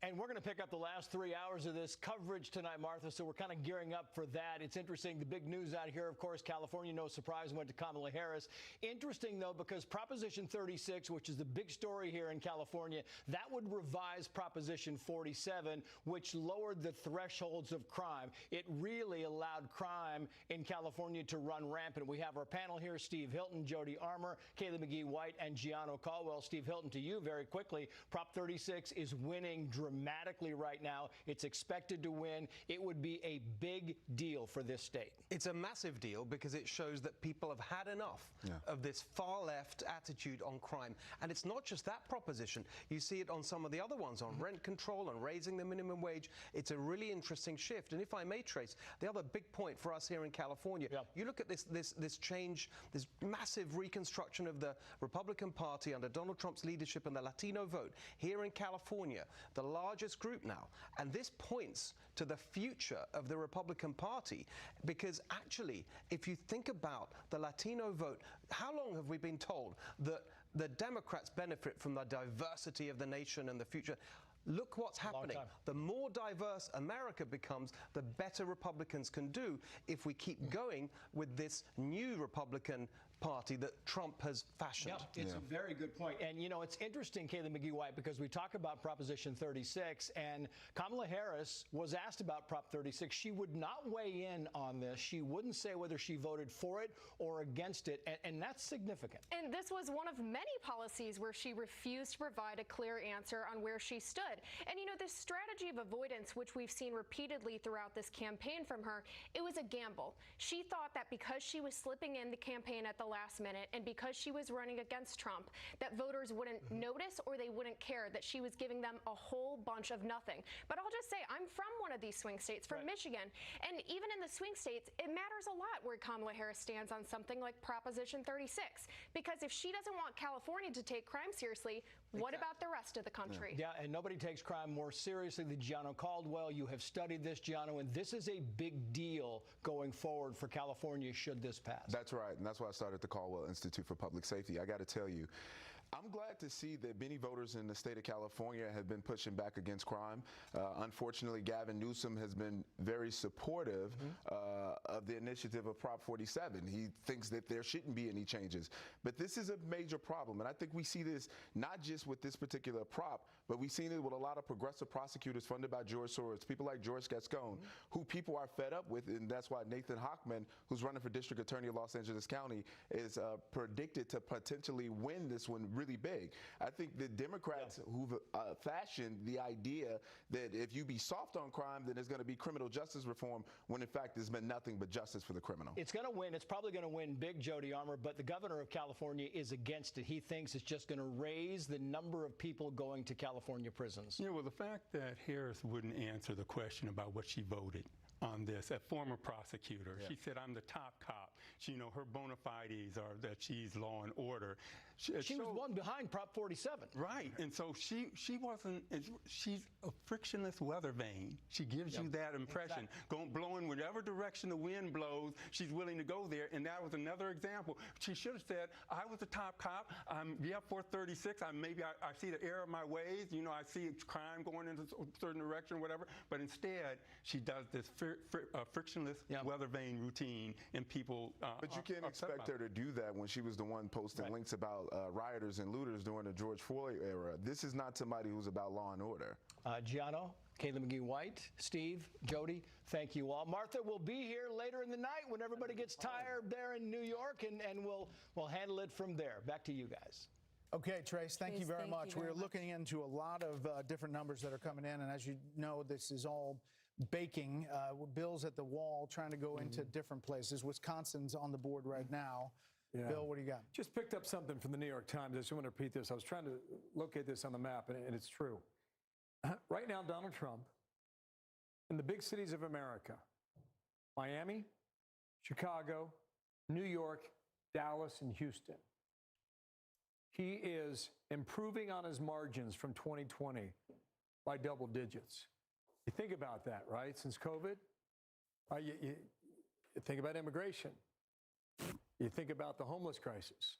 And we're going to pick up the last 3 hours of this coverage tonight, Martha, so we're kind of gearing up for that. It's interesting. The big news out here, of course, California, no surprise, went to Kamala Harris. Interesting, though, because Proposition 36, which is the big story here in California, that would revise Proposition 47, which lowered the thresholds of crime. It really allowed crime in California to run rampant. We have our panel here, Steve Hilton, Jody Armour, Kayla McGee-White, and Gianno Caldwell. Steve Hilton, to you very quickly. Prop 36 is winning dramatically right now. It's expected to win. It would be a big deal for this state. It's a massive deal because it shows that people have had enough of this far-left attitude on crime. And it's not just that proposition. You see it on some of the other ones, on rent control and raising the minimum wage. It's a really interesting shift. And if I may, Trace, the other big point for us here in California, you look at this change, this massive reconstruction of the Republican Party under Donald Trump's leadership and the Latino vote here in California, the largest group now. And this points to the future of the Republican Party, because actually, if you think about the Latino vote, how long have we been told that the Democrats benefit from the diversity of the nation and the future? Look what's happening. The more diverse America becomes, the better Republicans can do if we keep going with this new Republican Party that Trump has fashioned. It's a very good point. And, you know, it's interesting, Kayla McGee-White, because we talk about Proposition 36, and Kamala Harris was asked about Prop 36. She would not weigh in on this. She wouldn't say whether she voted for it or against it, and that's significant. And this was one of many policies where she refused to provide a clear answer on where she stood. And, you know, this strategy of avoidance, which we've seen repeatedly throughout this campaign from her, it was a gamble. She thought that because she was slipping in the campaign at the last minute and because she was running against Trump, that voters wouldn't notice or they wouldn't care, that she was giving them a whole bunch of nothing. But I'll just say, I'm from one of these swing states, from Michigan, and even in the swing states, it matters a lot where Kamala Harris stands on something like Proposition 36, because if she doesn't want California to take crime seriously, what about the rest of the country? Yeah, and nobody takes crime more seriously than Gianno Caldwell. You have studied this, Gianno, and this is a big deal going forward for California should this pass. That's right, and that's why I started the Caldwell Institute for Public Safety. I got to tell you, I'm glad to see that many voters in the state of California have been pushing back against crime. Unfortunately, Gavin Newsom has been very supportive of the initiative of Prop 47. He thinks that there shouldn't be any changes. But this is a major problem, and I think we see this not just with this particular prop, but we've seen it with a lot of progressive prosecutors funded by George Soros, people like George Gascon, who people are fed up with, and that's why Nathan Hochman, who's running for district attorney of Los Angeles County, is predicted to potentially win this one really big. I think the Democrats who've fashioned the idea that if you be soft on crime, then there's going to be criminal justice reform, when in fact there's been nothing but justice for the criminal. It's going to win. It's probably going to win big, Jody Armour, but the governor of California is against it. He thinks it's just going to raise the number of people going to California prisons. Yeah, well, the fact that Harris wouldn't answer the question about what she voted on this, a former prosecutor. She said, I'm the top cop. She, you know, her bona fides are that she's law and order. She was one behind Prop 47. Right, and so she wasn't, she's a frictionless weather vane. She gives you that impression. Blowing whatever direction the wind blows, she's willing to go there, and that was another example. She should have said, I was the top cop, I'm 436, maybe I see the error of my ways, you know, I see crime going in a certain direction or whatever, but instead, she does this frictionless weather vane routine, and people But you can't expect her to do that when she was the one posting links about rioters and looters during the George Floyd era. This is not somebody who's about law and order. Gianno, Kayla McGee-White, Steve, Jody, thank you all. Martha will be here later in the night when everybody gets tired there in New York, and we'll handle it from there. Back to you guys. Okay, Trace, thank you Trace, very thank much. you very We're looking into a lot of different numbers that are coming in, and as you know, this is all baking. Bill's at the wall trying to go into different places. Wisconsin's on the board right now. Yeah. Bill, what do you got? Just picked up something from the New York Times. I just want to repeat this. I was trying to locate this on the map, and it's true. Right now, Donald Trump, in the big cities of America, Miami, Chicago, New York, Dallas, and Houston, he is improving on his margins from 2020 by double digits. You think about that, right? Since COVID, you think about immigration. You think about the homeless crisis.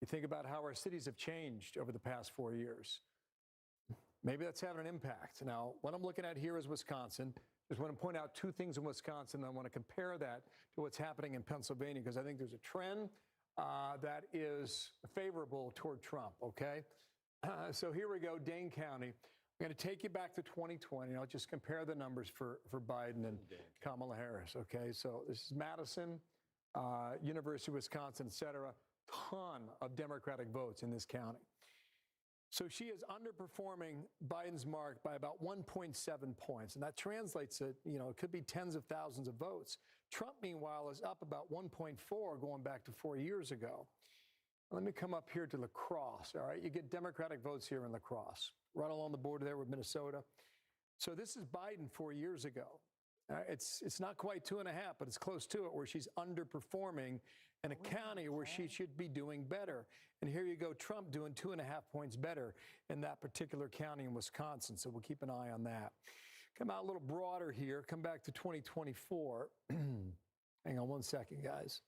You think about how our cities have changed over the past 4 years. Maybe that's having an impact. Now, what I'm looking at here is Wisconsin. Just want to point out two things in Wisconsin, and I want to compare that to what's happening in Pennsylvania, because I think there's a trend that is favorable toward Trump, okay? So here we go, Dane County. I'm going to take you back to 2020. I'll just compare the numbers for Biden and Kamala Harris, okay? So this is Madison, University of Wisconsin, et cetera. Ton of Democratic votes in this county. So she is underperforming Biden's mark by about 1.7 points. And that translates to, it could be tens of thousands of votes. Trump, meanwhile, is up about 1.4 going back to 4 years ago. Let me come up here to La Crosse, all right? You get Democratic votes here in La Crosse, right along the border there with Minnesota. So this is Biden 4 years ago. It's not quite 2.5, but it's close to it, where she's underperforming in a county where she should be doing better. And here you go, Trump doing 2.5 points better in that particular county in Wisconsin. So we'll keep an eye on that. Come out a little broader here. Come back to 2024. Hang on one second, guys.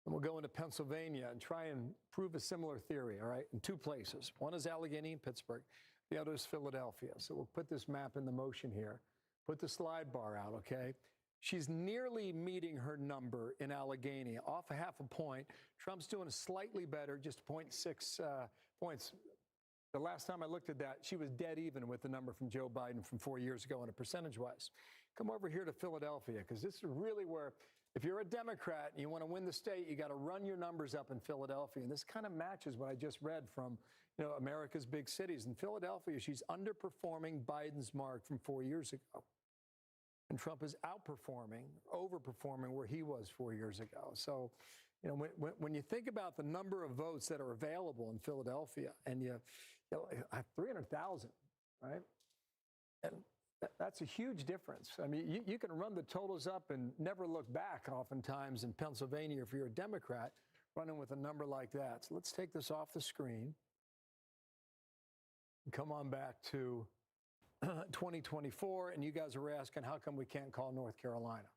And we'll go into Pennsylvania and try and prove a similar theory, all right, in two places. One is Allegheny and Pittsburgh. The other is Philadelphia. So we'll put this map into motion here. Put the slide bar out, okay? She's nearly meeting her number in Allegheny, off a half a point. Trump's doing slightly better, just 0.6 points. The last time I looked at that, she was dead even with the number from Joe Biden from 4 years ago in a percentage-wise. Come over here to Philadelphia, because this is really where, if you're a Democrat and you want to win the state, you got to run your numbers up in Philadelphia. And this kind of matches what I just read from, America's big cities. In Philadelphia, she's underperforming Biden's mark from 4 years ago. And Trump is outperforming, overperforming where he was 4 years ago. So, when you think about the number of votes that are available in Philadelphia, and you have 300,000, right? And that's a huge difference. I mean, you can run the totals up and never look back oftentimes in Pennsylvania if you're a Democrat running with a number like that. So let's take this off the screen and come on back to 2024, and you guys are asking, how come we can't call North Carolina?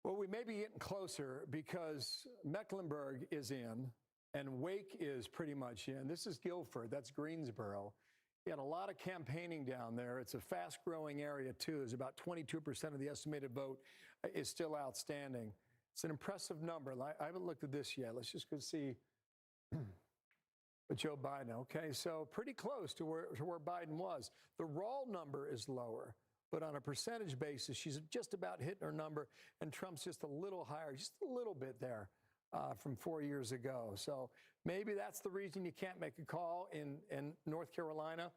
Well, we may be getting closer because Mecklenburg is in, and Wake is pretty much in. This is Guilford. That's Greensboro. You had a lot of campaigning down there. It's a fast-growing area, too. There's about 22% of the estimated vote is still outstanding. It's an impressive number. I haven't looked at this yet. Let's just go see Joe Biden. Okay, so pretty close to where Biden was. The raw number is lower, but on a percentage basis, she's just about hitting her number, and Trump's just a little higher, just a little bit there from 4 years ago. So maybe that's the reason you can't make a call in North Carolina.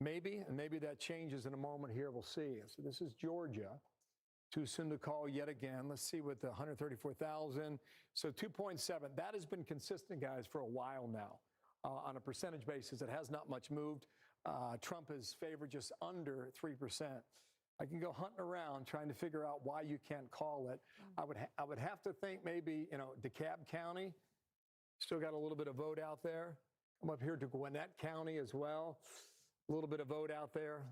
Maybe, and maybe that changes in a moment here. We'll see. So this is Georgia. Too soon to call yet again. Let's see with the 134,000. So 2.7. That has been consistent, guys, for a while now. On a percentage basis, it has not much moved. Trump is favored just under 3%. I can go hunting around trying to figure out why you can't call it. I would have to think maybe, DeKalb County still got a little bit of vote out there. Come up here to Gwinnett County as well. A little bit of vote out there.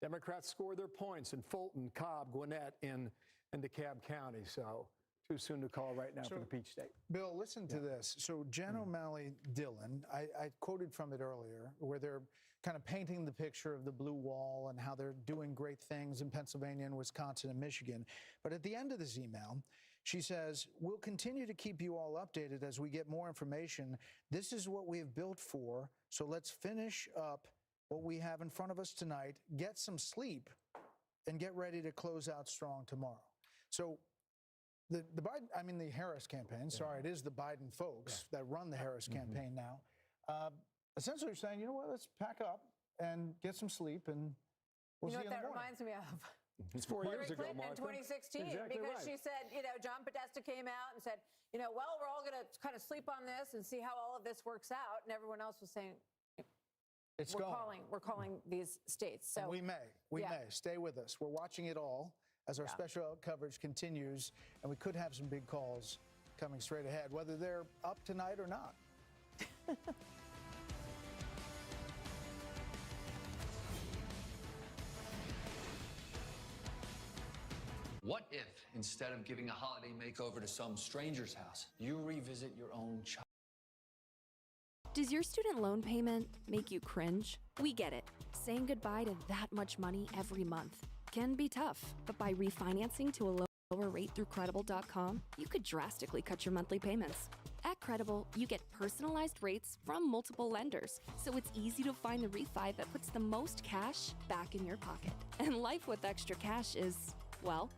Democrats scored their points in Fulton, Cobb, Gwinnett, and DeKalb County. So too soon to call right now for the Peach State. Bill, listen to this. So Jen O'Malley Dillon, I quoted from it earlier, where they're kind of painting the picture of the blue wall and how they're doing great things in Pennsylvania and Wisconsin and Michigan. But at the end of this email, she says, we'll continue to keep you all updated as we get more information. This is what we have built for. So let's finish up what we have in front of us tonight, get some sleep, and get ready to close out strong tomorrow. So the Biden, I mean the Harris campaign. Sorry, it is the Biden folks that run the Harris campaign now. Essentially, you're saying, you know what? Let's pack up and get some sleep, and we'll see you know you what in the that morning. reminds me of? It's 4 years ago, Clinton in Martha. 2016, Exactly because right. she said, you know, John Podesta came out and said, you know, well, we're all going to kind of sleep on this and see how all of this works out, and everyone else was saying, we're calling these states. So And we may stay with us. We're watching it all as our special coverage continues, and we could have some big calls coming straight ahead, whether they're up tonight or not. What if, instead of giving a holiday makeover to some stranger's house, you revisit your own child? Does your student loan payment make you cringe? We get it. Saying goodbye to that much money every month can be tough, but by refinancing to a lower rate through Credible.com, you could drastically cut your monthly payments. At Credible, you get personalized rates from multiple lenders, so it's easy to find the refi that puts the most cash back in your pocket. And life with extra cash is, well,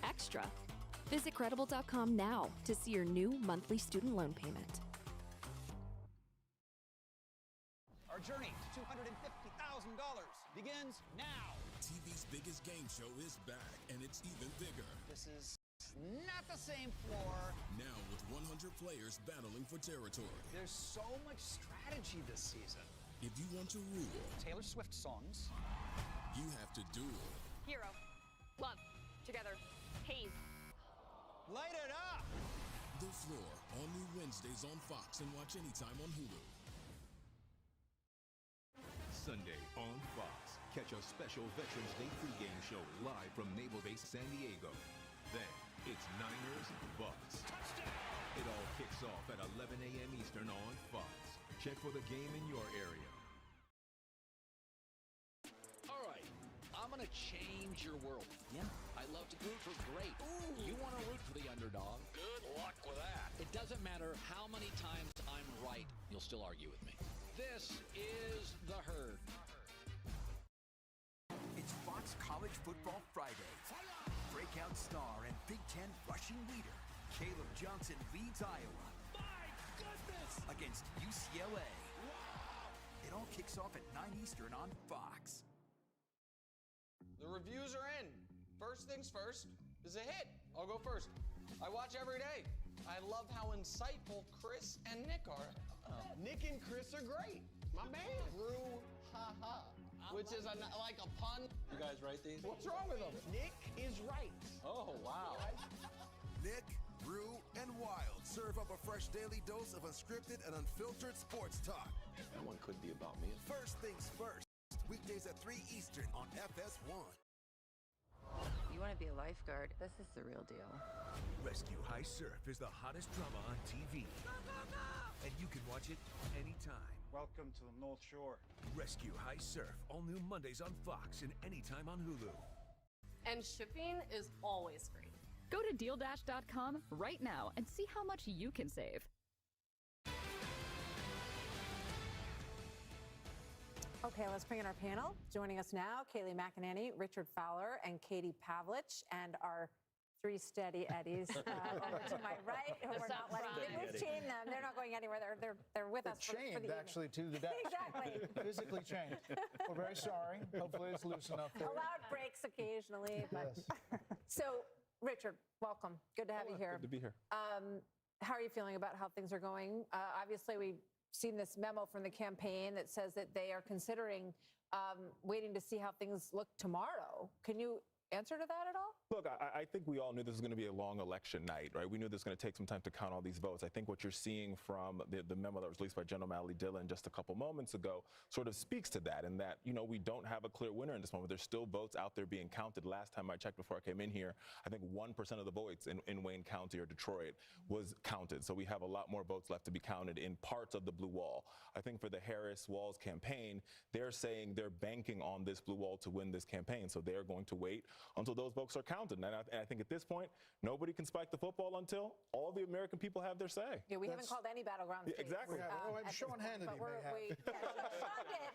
extra. Visit Credible.com now to see your new monthly student loan payment. Our journey to $250,000 begins now. TV's biggest game show is back, and it's even bigger. This is not the same floor. Now with 100 players battling for territory. There's so much strategy this season. If you want to rule, Taylor Swift songs. You have to duel. Hero. Love. Together. Haze. Light it up! The Floor, all new Wednesdays on Fox and watch anytime on Hulu. Sunday on Fox. Catch a special Veterans Day pregame show live from Naval Base San Diego. Then, it's Niners Bucks. It all kicks off at 11 a.m. Eastern on Fox. Check for the game in your area. All right, I'm gonna change your world. Yeah, I love to root for great. Ooh. You want to root for the underdog? Good luck with that. It doesn't matter how many times I'm right, you'll still argue with me. This is The Herd. It's Fox College Football Friday. Breakout star and Big Ten rushing leader, Caleb Johnson leads Iowa. My goodness! Against UCLA. Wow! It all kicks off at 9 Eastern on Fox. The reviews are in. First things first is a hit. I'll go first. I watch every day. I love how insightful Chris and Nick are. Nick and Chris are great. My man. Brew, ha-ha. Which is like a pun. You guys write these? What's wrong with them? Nick is right. Oh, wow. Nick, Brew, and Wild serve up a fresh daily dose of unscripted and unfiltered sports talk. That one could be about me. First things first. Weekdays at 3 Eastern on FS1. You want to be a lifeguard? This is the real deal. Rescue High Surf is the hottest drama on TV. And you can watch it anytime. Welcome to the North Shore. Rescue High Surf, all new Mondays on Fox and anytime on Hulu. And shipping is always free. Go to DealDash.com right now and see how much you can save. Okay, let's bring in our panel. Joining us now, Kayleigh McEnany, Richard Fowler, and Katie Pavlich, and our three steady Eddies over to my right, who we're not letting we've chained them. They're not going anywhere. They're with us for the chained, evening. actually, to the desk. Exactly. Physically chained. We're very sorry. Hopefully it's loose enough for you. Allowed breaks occasionally. But. Yes. So, Richard, welcome. Good to have you here. Good to be here. How are you feeling about how things are going? Obviously, we've seen this memo from the campaign that says that they are considering waiting to see how things look tomorrow. Can you answer to that at all? Look, I think we all knew this was going to be a long election night, right? We knew this was going to take some time to count all these votes. I think what you're seeing from the memo that was released by General Mally Dillon just a couple moments ago sort of speaks to that, and that, you know, we don't have a clear winner in this moment. There's still votes out there being counted. Last time I checked before I came in here, I think 1% of the votes in Wayne County or Detroit was counted. So we have a lot more votes left to be counted in parts of the blue wall. I think for the Harris-Walz campaign, they're saying they're banking on this blue wall to win this campaign. So they're going to wait until those votes are counted. And I think at this point, nobody can spike the football until all the American people have their say. Yeah, we haven't called any battleground states. Exactly. Sean Hannity may have.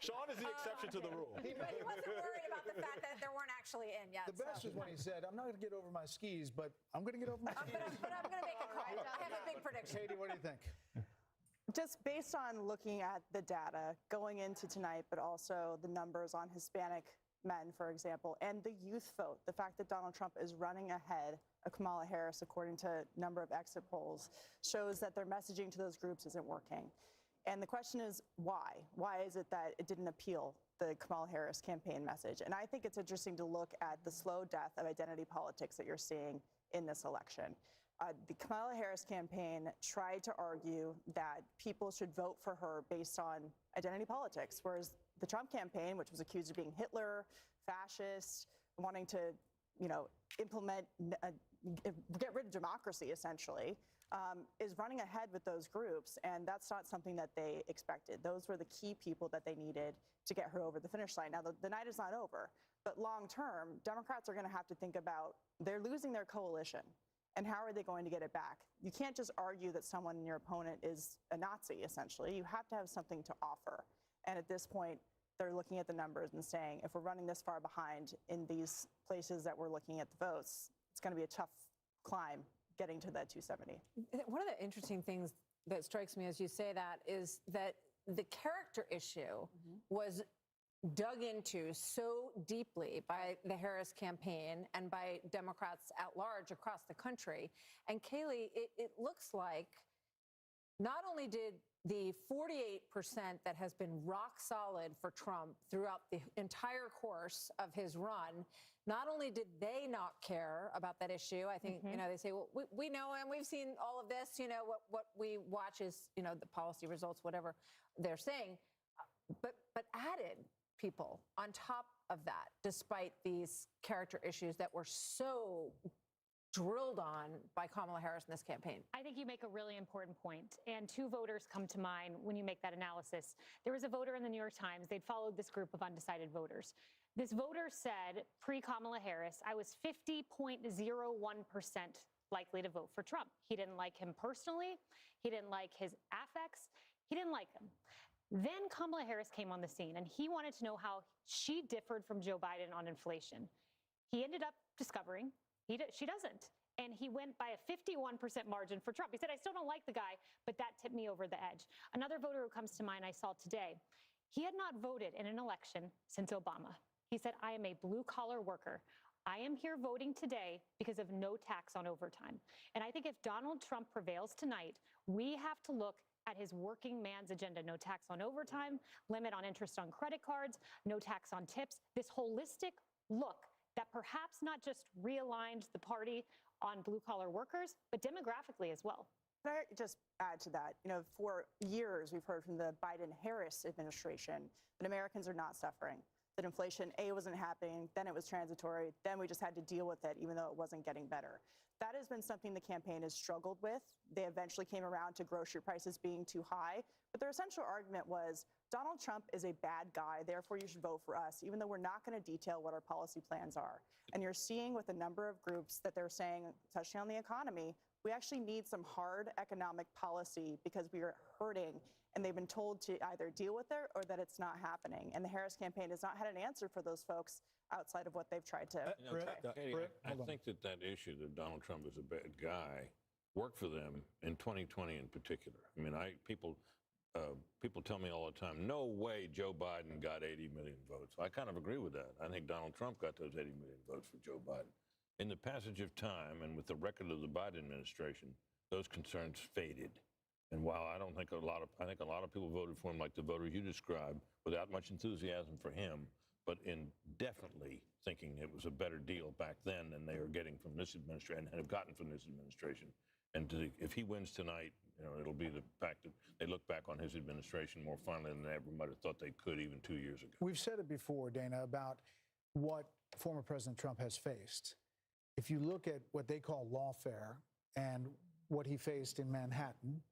Sean is the exception to the rule. But he wasn't worried about the fact that there weren't actually in yet. The best is when he said, I'm not going to get over my skis, but I'm going to get over my skis. But I'm going to make a call. I have a big prediction. Katie, what do you think? Just based on looking at the data going into tonight, but also the numbers on Hispanic men, for example, and the youth vote, the fact that Donald Trump is running ahead of Kamala Harris, according to a number of exit polls, shows that their messaging to those groups isn't working. And the question is why? Why is it that it didn't appeal, the Kamala Harris campaign message? And I think it's interesting to look at the slow death of identity politics that you're seeing in this election. The Kamala Harris campaign tried to argue that people should vote for her based on identity politics, whereas the Trump campaign, which was accused of being Hitler, fascist, wanting to, implement, get rid of democracy, essentially, is running ahead with those groups, and that's not something that they expected. Those were the key people that they needed to get her over the finish line. Now, the night is not over, but long term, Democrats are going to have to think about, they're losing their coalition. And how are they going to get it back? You can't just argue that someone in your opponent is a Nazi, essentially. You have to have something to offer. And at this point, they're looking at the numbers and saying, if we're running this far behind in these places that we're looking at the votes, it's going to be a tough climb getting to that 270. One of the interesting things that strikes me as you say that is that the character issue was dug into so deeply by the Harris campaign and by Democrats at large across the country. And Kayleigh, it looks like not only did the 48% that has been rock solid for Trump throughout the entire course of his run, not only did they not care about that issue, I think, they say, well, we know and we've seen all of this, what we watch is, the policy results, whatever they're saying, but added people on top of that, despite these character issues that were so drilled on by Kamala Harris in this campaign. I think you make a really important point, and two voters come to mind when you make that analysis. There was a voter in the New York Times. They'd followed this group of undecided voters. This voter said, pre-Kamala Harris, I was 50.01% likely to vote for Trump. He didn't like him personally. He didn't like his affects. He didn't like him. Then Kamala Harris came on the scene, and he wanted to know how she differed from Joe Biden on inflation. He ended up discovering she doesn't. And he went by a 51% margin for Trump. He said, I still don't like the guy, but that tipped me over the edge. Another voter who comes to mind I saw today, he had not voted in an election since Obama. He said, I am a blue-collar worker. I am here voting today because of no tax on overtime. And I think if Donald Trump prevails tonight, we have to look at his working man's agenda. No tax on overtime, limit on interest on credit cards, no tax on tips. This holistic look that perhaps not just realigned the party on blue-collar workers, but demographically as well. Can I just add to that? For years, we've heard from the Biden-Harris administration that Americans are not suffering, that inflation, wasn't happening, then it was transitory, then we just had to deal with it, even though it wasn't getting better. That has been something the campaign has struggled with. They eventually came around to grocery prices being too high, but their essential argument was, Donald Trump is a bad guy, therefore you should vote for us, even though we're not going to detail what our policy plans are. And you're seeing with a number of groups that they're saying, touching on the economy, we actually need some hard economic policy because we are hurting, and they've been told to either deal with it or that it's not happening. And the Harris campaign has not had an answer for those folks outside of what they've tried to Katie, I think that issue that Donald Trump is a bad guy worked for them in 2020 in particular. I mean, people tell me all the time, no way Joe Biden got 80 million votes. I kind of agree with that. I think Donald Trump got those 80 million votes for Joe Biden. In the passage of time and with the record of the Biden administration, those concerns faded. And while I think a lot of people voted for him, like the voters you described, without much enthusiasm for him, but in definitely thinking it was a better deal back then than they are getting from this administration and have gotten from this administration. And if he wins tonight, it'll be the fact that they look back on his administration more fondly than they ever might have thought they could even 2 years ago. We've said it before, Dana, about what former President Trump has faced. If you look at what they call lawfare and what he faced in Manhattan,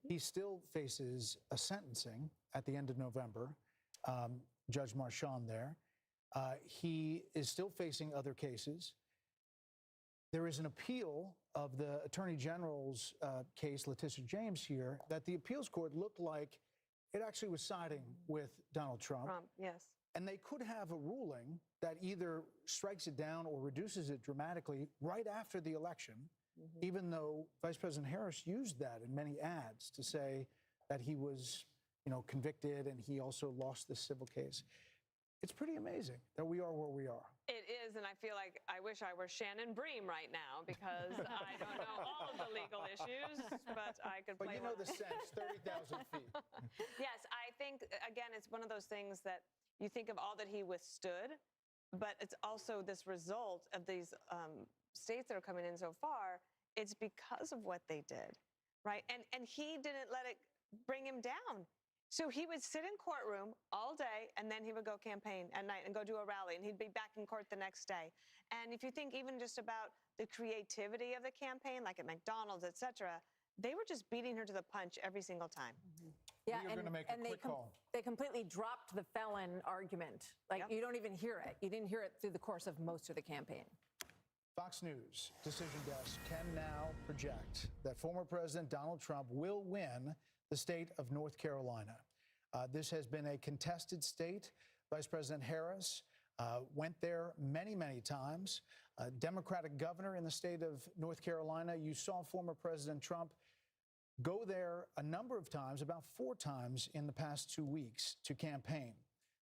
he still faces a sentencing at the end of November, Judge Marchand there. He is still facing other cases. There is an appeal of the Attorney General's case, Letitia James here, that the appeals court looked like it actually was siding with Donald Trump. Yes. And they could have a ruling that either strikes it down or reduces it dramatically right after the election, even though Vice President Harris used that in many ads to say that he was, convicted and he also lost the civil case. It's pretty amazing that we are where we are. It is, and I feel like I wish I were Shannon Bream right now because I don't know all of the legal issues, but I could play. But you know the sense, 30,000 feet. Yes, I think, again, it's one of those things that you think of all that he withstood, but it's also this result of these states that are coming in so far. It's because of what they did, right? And he didn't let it bring him down. So he would sit in courtroom all day, and then he would go campaign at night and go do a rally, and he'd be back in court the next day. And if you think even just about the creativity of the campaign, like at McDonald's, et cetera, they were just beating her to the punch every single time. Yeah, You're going to make a quick call. They completely dropped the felon argument. Like, you don't even hear it. You didn't hear it through the course of most of the campaign. Fox News decision desk can now project that former President Donald Trump will win the state of North Carolina. This has been a contested state. Vice President Harris went there many, many times. Democratic governor in the state of North Carolina. You saw former President Trump go there a number of times, about 4 times in the past 2 weeks to campaign.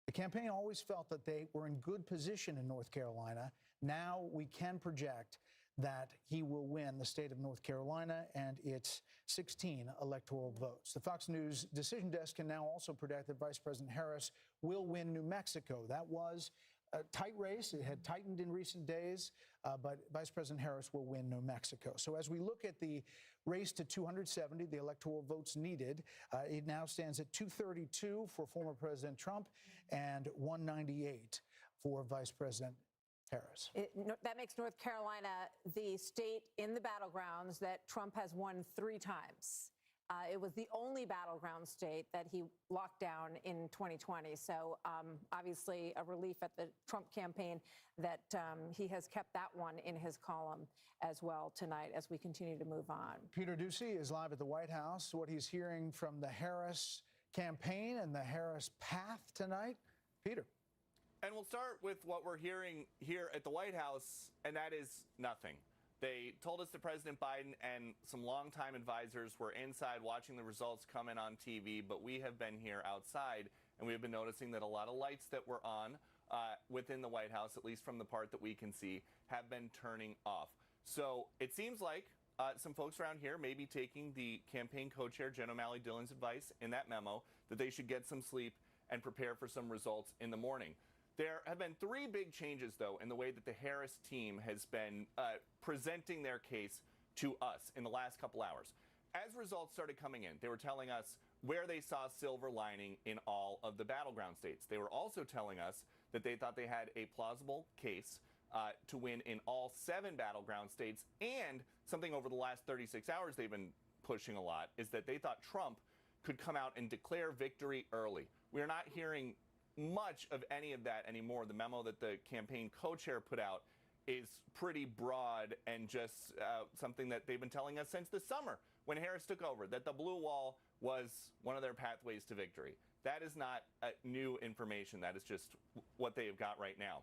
The campaign always felt that they were in good position in North Carolina. Now we can project that he will win the state of North Carolina and its 16 electoral votes. The Fox News decision desk can now also predict that Vice President Harris will win New Mexico. That was a tight race. It had tightened in recent days, but Vice President Harris will win New Mexico. So as we look at the race to 270, the electoral votes needed, it now stands at 232 for former President Trump and 198 for Vice President Harris. That makes North Carolina the state in the battlegrounds that Trump has won 3 times. It was the only battleground state that he locked down in 2020. So obviously a relief at the Trump campaign that he has kept that one in his column as well tonight as we continue to move on. Peter Doocy is live at the White House. What he's hearing from the Harris campaign and the Harris path tonight. Peter. And we'll start with what we're hearing here at the White House, and that is nothing. They told us that President Biden and some longtime advisors were inside watching the results come in on TV, but we have been here outside, and we have been noticing that a lot of lights that were on within the White House, at least from the part that we can see, have been turning off. So it seems like some folks around here may be taking the campaign co-chair, Jen O'Malley Dillon's advice in that memo that they should get some sleep and prepare for some results in the morning. There have been 3 big changes, though, in the way that the Harris team has been presenting their case to us in the last couple hours. As results started coming in, they were telling us where they saw silver lining in all of the battleground states. They were also telling us that they thought they had a plausible case to win in all 7 battleground states, and something over the last 36 hours they've been pushing a lot is that they thought Trump could come out and declare victory early. We're not hearing much of any of that anymore. The memo that the campaign co-chair put out is pretty broad and just something that they've been telling us since the summer when Harris took over, that the blue wall was one of their pathways to victory. That is not new information. That is just what they have got right now.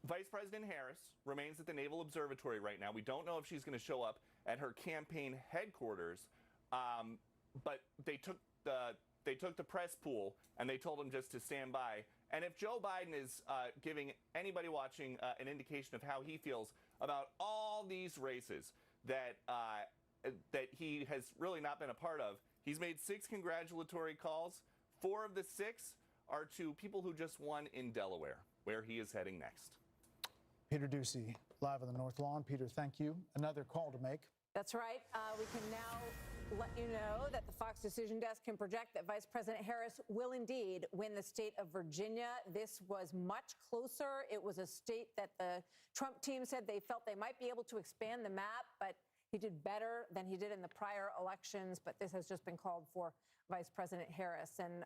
Vice President Harris remains at the Naval Observatory right now. We don't know if she's going to show up at her campaign headquarters, but they took the press pool and they told him just to stand by. And if Joe Biden is giving anybody watching an indication of how he feels about all these races that he has really not been a part of, he's made 6 congratulatory calls. 4 of the 6 are to people who just won in Delaware, where he is heading next. Peter Doocy, live on the North Lawn. Peter, thank you. Another call to make. That's right. We can now let you know that the Fox Decision Desk can project that Vice President Harris will indeed win the state of Virginia. This was much closer. It was a state that the Trump team said they felt they might be able to expand the map, but he did better than he did in the prior elections. But this has just been called for Vice President Harris. And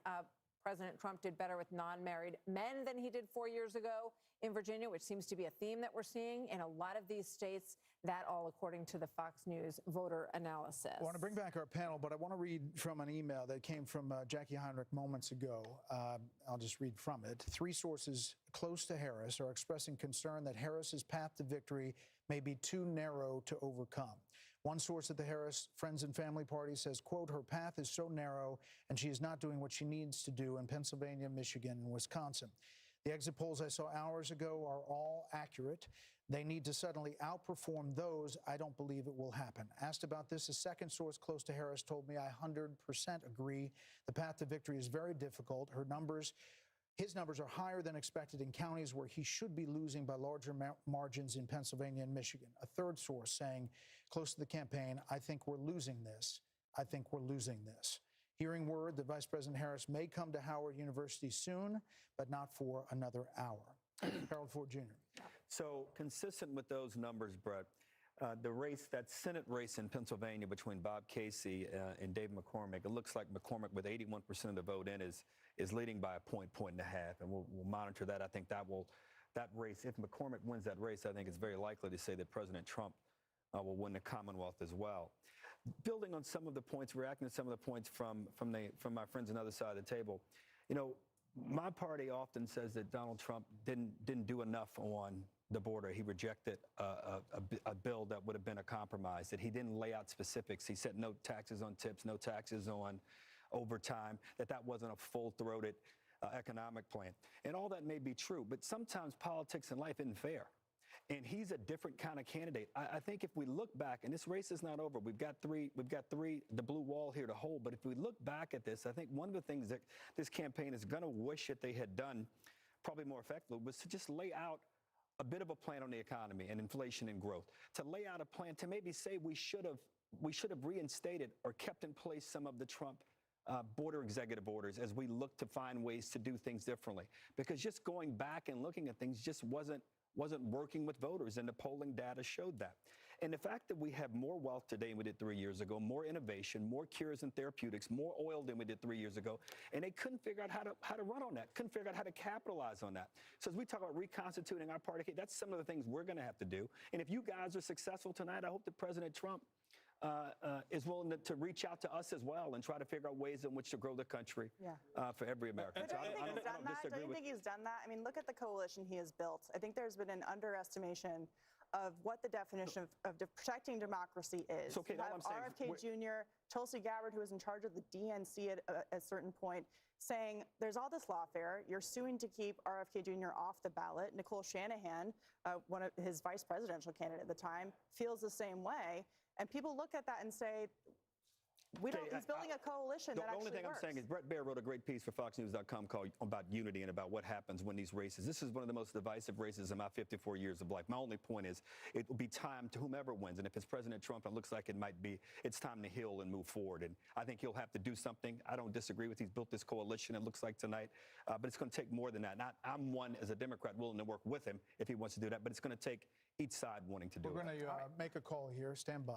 President Trump did better with non-married men than he did 4 years ago in Virginia, which seems to be a theme that we're seeing in a lot of these states. That all according to the Fox News voter analysis. I want to bring back our panel, but I want to read from an email that came from Jackie Heinrich moments ago. I'll just read from it. 3 sources close to Harris are expressing concern that Harris's path to victory may be too narrow to overcome. One source at the Harris Friends and Family Party says, quote, her path is so narrow and she is not doing what she needs to do in Pennsylvania, Michigan, and Wisconsin. The exit polls I saw hours ago are all accurate. They need to suddenly outperform those. I don't believe it will happen. Asked about this, a second source close to Harris told me I 100% agree. The path to victory is very difficult. His numbers are higher than expected in counties where he should be losing by larger margins in Pennsylvania and Michigan. A third source saying, close to the campaign, I think we're losing this. I think we're losing this. Hearing word that Vice President Harris may come to Howard University soon, but not for another hour. Harold Ford Jr. So consistent with those numbers, Brett, the race, that Senate race in Pennsylvania between Bob Casey and Dave McCormick, it looks like McCormick with 81% of the vote in is leading by a point and a half, and we'll monitor that. I think that race, if McCormick wins that race, I think it's very likely to say that President Trump will win the Commonwealth as well. Building on some of the points, reacting to some of the points from my friends on the other side of the table, you know, my party often says that Donald Trump didn't do enough on the border. He rejected a bill that would have been a compromise, that he didn't lay out specifics. He said no taxes on tips, no taxes on overtime, that wasn't a full-throated economic plan. And all that may be true, but sometimes politics in life isn't fair. And he's a different kind of candidate. I think if we look back, and this race is not over, we've got three, the blue wall here to hold, but if we look back at this, I think one of the things that this campaign is going to wish that they had done probably more effectively was to just lay out a bit of a plan on the economy and inflation and growth, to lay out a plan to maybe say we should have reinstated or kept in place some of the Trump border executive orders as we look to find ways to do things differently. Because just going back and looking at things just wasn't working with voters, and the polling data showed that. And the fact that we have more wealth today than we did 3 years ago, more innovation, more cures and therapeutics, more oil than we did 3 years ago, and they couldn't figure out how to run on that, couldn't figure out how to capitalize on that. So as we talk about reconstituting our party, that's some of the things we're going to have to do. And if you guys are successful tonight, I hope that President Trump is willing to reach out to us as well and try to figure out ways in which to grow the country for every American. But don't you think he's done that? Don't you think he's done that? I mean, look at the coalition he has built. I think there's been an underestimation of what the definition of protecting democracy is. So, okay, you have RFK Jr., Tulsi Gabbard, who was in charge of the DNC at a certain point, saying there's all this lawfare. You're suing to keep RFK Jr. off the ballot. Nicole Shanahan, one of his vice presidential candidate at the time, feels the same way. And people look at that and say, he's building a coalition that actually works. The only thing I'm saying is Brett Baer wrote a great piece for FoxNews.com called about unity and about what happens when these races. This is one of the most divisive races in my 54 years of life. My only point is it will be time to whomever wins. And if it's President Trump, it looks like it might be, it's time to heal and move forward. And I think he'll have to do something. I don't disagree with he's built this coalition, it looks like tonight. But it's going to take more than that. I'm one, as a Democrat, willing to work with him if he wants to do that. But it's going to take each side wanting to do it. We're going to make a call here. Stand by.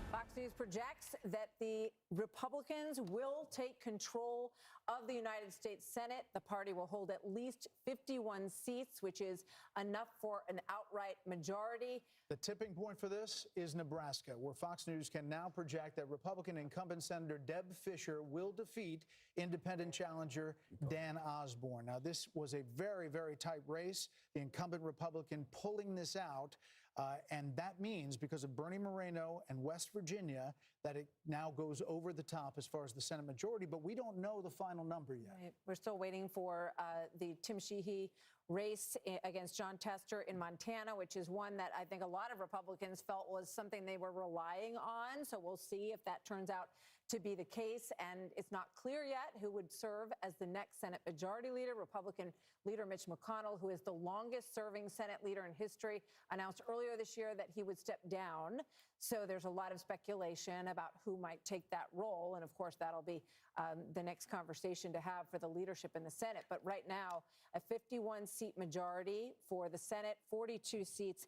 Fox News projects that the Republicans will take control of the United States Senate. The party will hold at least 51 seats, which is enough for an outright majority. The tipping point for this is Nebraska, where Fox News can now project that Republican incumbent Senator Deb Fischer will defeat independent challenger Dan Osborne. Now, this was a very, very tight race. The incumbent Republican pulling this out. And that means, because of Bernie Moreno and West Virginia, that it now goes over the top as far as the Senate majority. But we don't know the final number yet. Right. We're still waiting for the Tim Sheehy race against John Tester in Montana, which is one that I think a lot of Republicans felt was something they were relying on. So we'll see if that turns out to be the case. And it's not clear yet who would serve as the next Senate Majority Leader. Republican leader Mitch McConnell, who is the longest-serving Senate leader in history, announced earlier this year that he would step down. So there's a lot of speculation about who might take that role. And, of course, that'll be the next conversation to have for the leadership in the Senate. But right now, a 51-seat majority for the Senate, 42 seats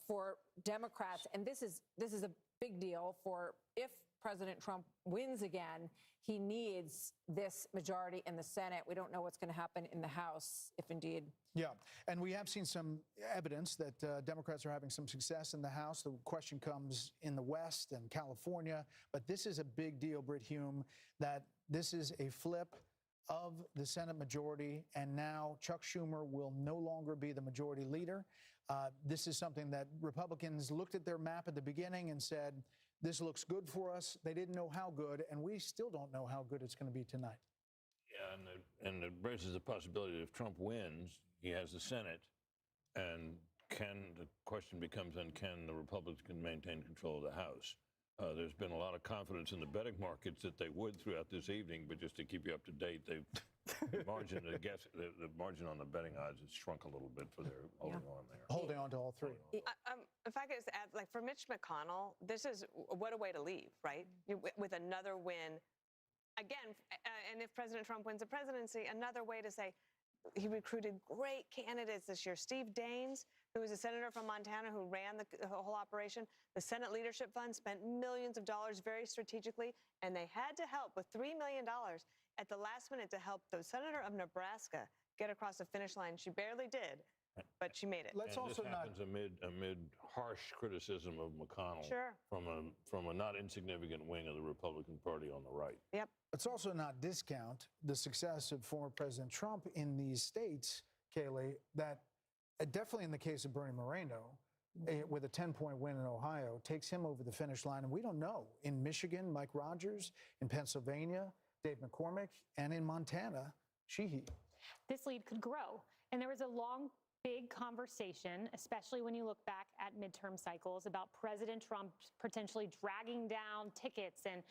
for Democrats. And this is a big deal for if President Trump wins again, he needs this majority in the Senate. We don't know what's going to happen in the House, if indeed. Yeah, and we have seen some evidence that Democrats are having some success in the House. The question comes in the West and California. But this is a big deal, Britt Hume, that this is a flip of the Senate majority, and now Chuck Schumer will no longer be the majority leader. This is something that Republicans looked at their map at the beginning and said, this looks good for us. They didn't know how good, and we still don't know how good it's going to be tonight. Yeah, and it raises the possibility that if Trump wins, he has the Senate, and the question becomes then, can the Republicans maintain control of the House? There's been a lot of confidence in the betting markets that they would throughout this evening, but just to keep you up to date, the margin on the betting odds has shrunk a little bit for their holding on there. Holding on to all three. If I could just add, like for Mitch McConnell, this is what a way to leave, right? With another win. Again, and if President Trump wins the presidency, another way to say he recruited great candidates this year. Steve Daines, who was a senator from Montana who ran the whole operation. The Senate Leadership Fund spent millions of dollars very strategically, and they had to help with $3 million at the last minute to help the senator of Nebraska get across the finish line. She barely did, but she made it. Let's also this happens amid harsh criticism of McConnell from a not insignificant wing of the Republican Party on the right. Yep. Let's also not discount the success of former President Trump in these states, Kayleigh, that definitely in the case of Bernie Moreno, with a 10-point win in Ohio, takes him over the finish line. And we don't know. In Michigan, Mike Rogers. In Pennsylvania, Dave McCormick. And in Montana, Sheehy. This lead could grow. And there was a long, big conversation, especially when you look back at midterm cycles, about President Trump potentially dragging down tickets and,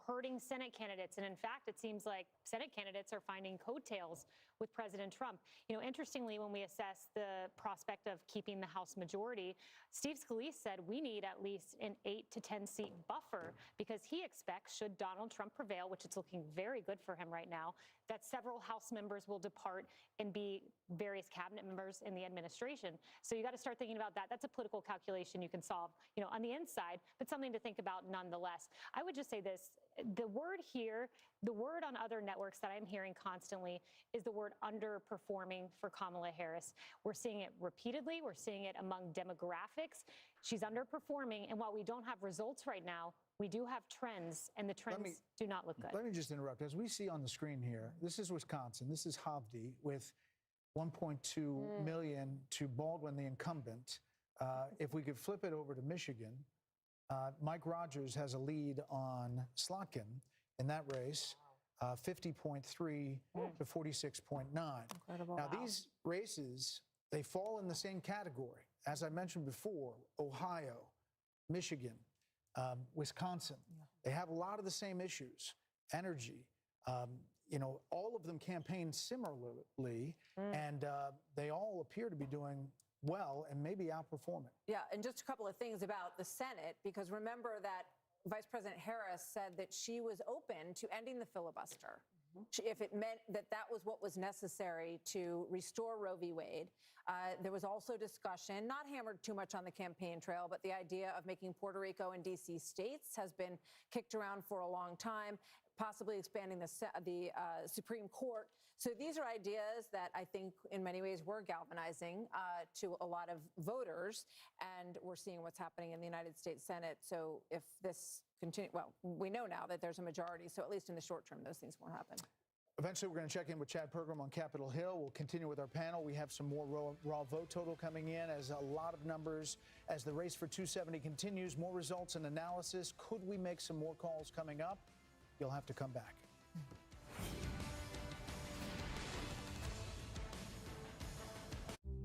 hurting Senate candidates. And in fact, it seems like Senate candidates are finding coattails with President Trump. Interestingly, when we assess the prospect of keeping the House majority, Steve Scalise said we need at least an 8 to 10 seat buffer because he expects, should Donald Trump prevail, which it's looking very good for him right now, that several House members will depart and be various cabinet members in the administration. So you got to start thinking about that. That's a political calculation you can solve, on the inside, but something to think about nonetheless. I would just say this. The word here, the word on other networks that I'm hearing constantly is the word underperforming for Kamala Harris. We're seeing it repeatedly. We're seeing it among demographics. She's underperforming. And while we don't have results right now, we do have trends, and the trends do not look good. Let me just interrupt. As we see on the screen here, this is Wisconsin. This is Hovde with 1.2 million to Baldwin, the incumbent. If we could flip it over to Michigan, Mike Rogers has a lead on Slotkin in that race, 50.3 to 46.9. Incredible. Now, these races, they fall in the same category. As I mentioned before, Ohio, Michigan, Wisconsin, they have a lot of the same issues, energy. All of them campaign similarly, and they all appear to be doing well and maybe outperforming. Yeah, and just a couple of things about the Senate, because remember that Vice President Harris said that she was open to ending the filibuster if it meant that that was what was necessary to restore Roe v. Wade. There was also discussion, not hammered too much on the campaign trail, but the idea of making Puerto Rico and D.C. states has been kicked around for a long time, possibly expanding the Supreme Court. So these are ideas that I think in many ways were galvanizing to a lot of voters, and we're seeing what's happening in the United States Senate. So if this continues, well, we know now that there's a majority, so at least in the short term, those things won't happen. Eventually, we're going to check in with Chad Pergram on Capitol Hill. We'll continue with our panel. We have some more raw vote total coming in as a lot of numbers. As the race for 270 continues, more results and analysis. Could we make some more calls coming up? You'll have to come back.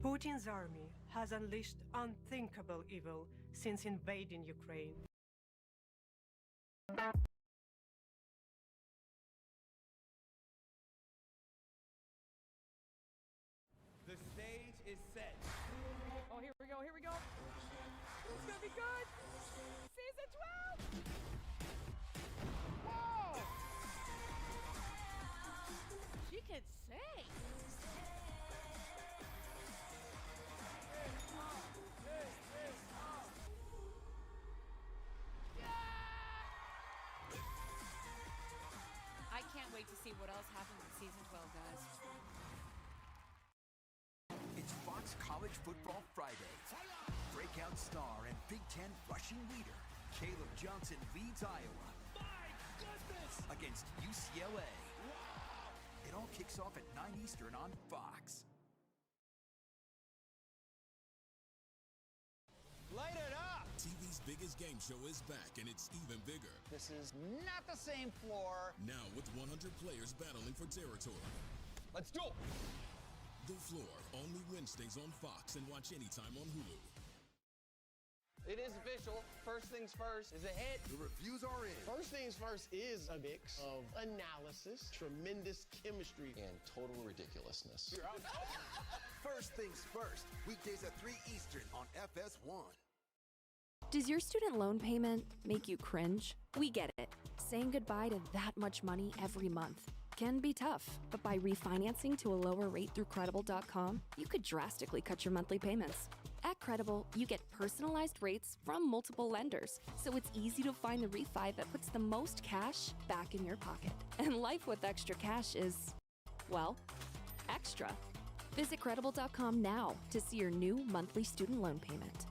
Putin's army has unleashed unthinkable evil since invading Ukraine. The stage is set. Oh, here we go, here we go. It's gonna be good. Season 12! Whoa! She can sing. I can't wait to see what else happens in season 12, guys. It's Fox College Football Friday. Breakout star and Big Ten rushing leader, Caleb Johnson leads Iowa. My goodness! Against UCLA. Wow! It all kicks off at 9 Eastern on Fox. Light it up! TV's biggest game show is back, and it's even bigger. This is not the same floor. Now with 100 players battling for territory. Let's go! The Floor, only Wednesdays on Fox, and watch anytime on Hulu. It is official. First things first is a hit. The reviews are in. First things first is a mix of analysis, tremendous chemistry, and total ridiculousness. You're out. First things first, weekdays at 3 Eastern on FS1. Does your student loan payment make you cringe? We get it. Saying goodbye to that much money every month can be tough, but by refinancing to a lower rate through Credible.com, you could drastically cut your monthly payments. At Credible, you get personalized rates from multiple lenders, so it's easy to find the refi that puts the most cash back in your pocket. And life with extra cash is, well, extra. Visit Credible.com now to see your new monthly student loan payment.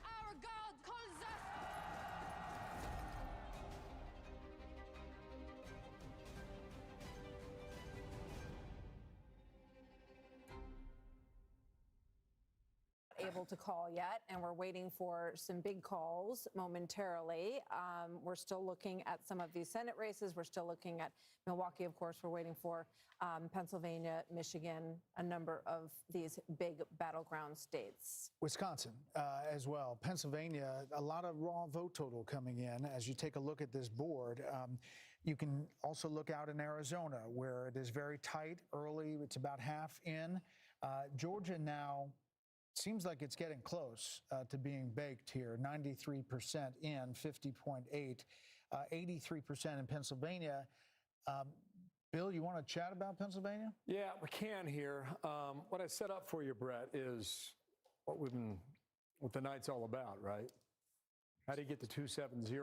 Our God calls us. Able to call yet, and we're waiting for some big calls momentarily. We're still looking at some of these Senate races. We're still looking at Milwaukee, of course. We're waiting for Pennsylvania, Michigan, a number of these big battleground states. Wisconsin as well. Pennsylvania, a lot of raw vote total coming in. As you take a look at this board, you can also look out in Arizona, where it is very tight early. It's about half in. Georgia now seems like it's getting close to being baked here. 93% in, 50.8, 83% in Pennsylvania. Bill, you want to chat about Pennsylvania? Yeah, we can here. What I set up for you, Brett, is what the night's all about, right? How do you get to 270?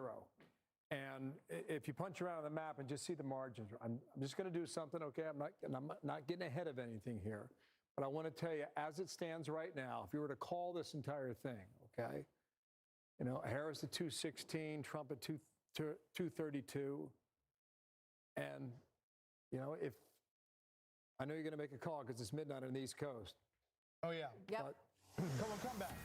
And if you punch around on the map and just see the margins, I'm just going to do something, okay? I'm not getting ahead of anything here. But I want to tell you, as it stands right now, if you were to call this entire thing, okay, you know, Harris at 216, Trump at 232, and, you know, if I know you're going to make a call because it's midnight on the East Coast. Oh, yeah. Yep. Come back.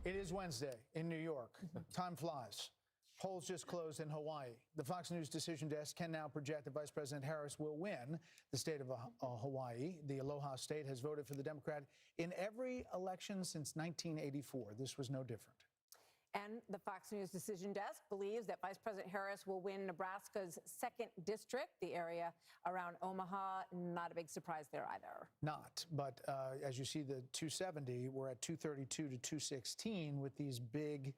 It is Wednesday in New York. Time flies. Polls just closed in Hawaii. The Fox News decision desk can now project that Vice President Harris will win the state of Hawaii. The Aloha State has voted for the Democrat in every election since 1984. This was no different. And the Fox News decision desk believes that Vice President Harris will win Nebraska's 2nd district, the area around Omaha. Not a big surprise there either. Not, but as you see the 270, we're at 232 to 216 with these big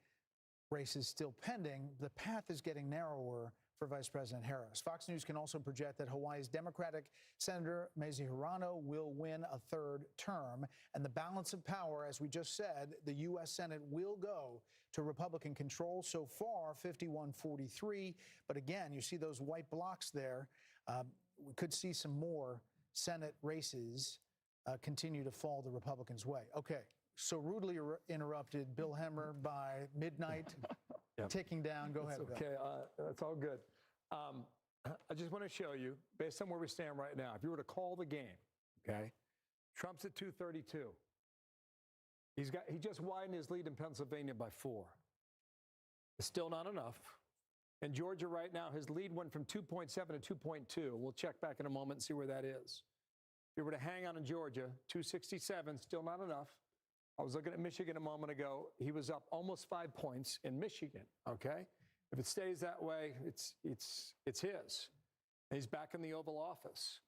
races still pending. The path is getting narrower for Vice President Harris. Fox News can also project that Hawaii's Democratic Senator Mazie Hirono will win a 3rd term. And the balance of power, as we just said, the U.S. Senate will go to Republican control. So far, 51-43. But again, you see those white blocks there. We could see some more Senate races continue to fall the Republicans' way. Okay. So rudely interrupted, Bill Hemmer, by midnight, ticking down. Go ahead, Bill. Okay, that's all good. I just want to show you, based on where we stand right now, if you were to call the game, okay, Trump's at 232. He just widened his lead in Pennsylvania by 4. It's still not enough. In Georgia right now, his lead went from 2.7 to 2.2. We'll check back in a moment and see where that is. If you were to hang on in Georgia, 267, still not enough. I was looking at Michigan a moment ago. He was up almost 5 points in Michigan, okay? If it stays that way, it's his. And he's back in the Oval Office.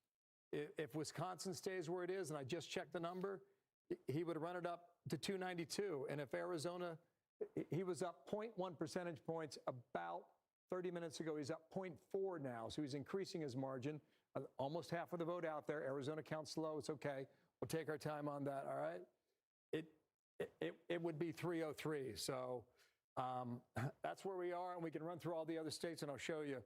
If Wisconsin stays where it is, and I just checked the number, he would run it up to 292. And if Arizona, he was up 0.1 percentage points about 30 minutes ago. He's up 0.4 now, so he's increasing his margin. Almost half of the vote out there. Arizona counts slow. It's okay. We'll take our time on that, all right? It would be 303. So that's where we are, and we can run through all the other states, and I'll show you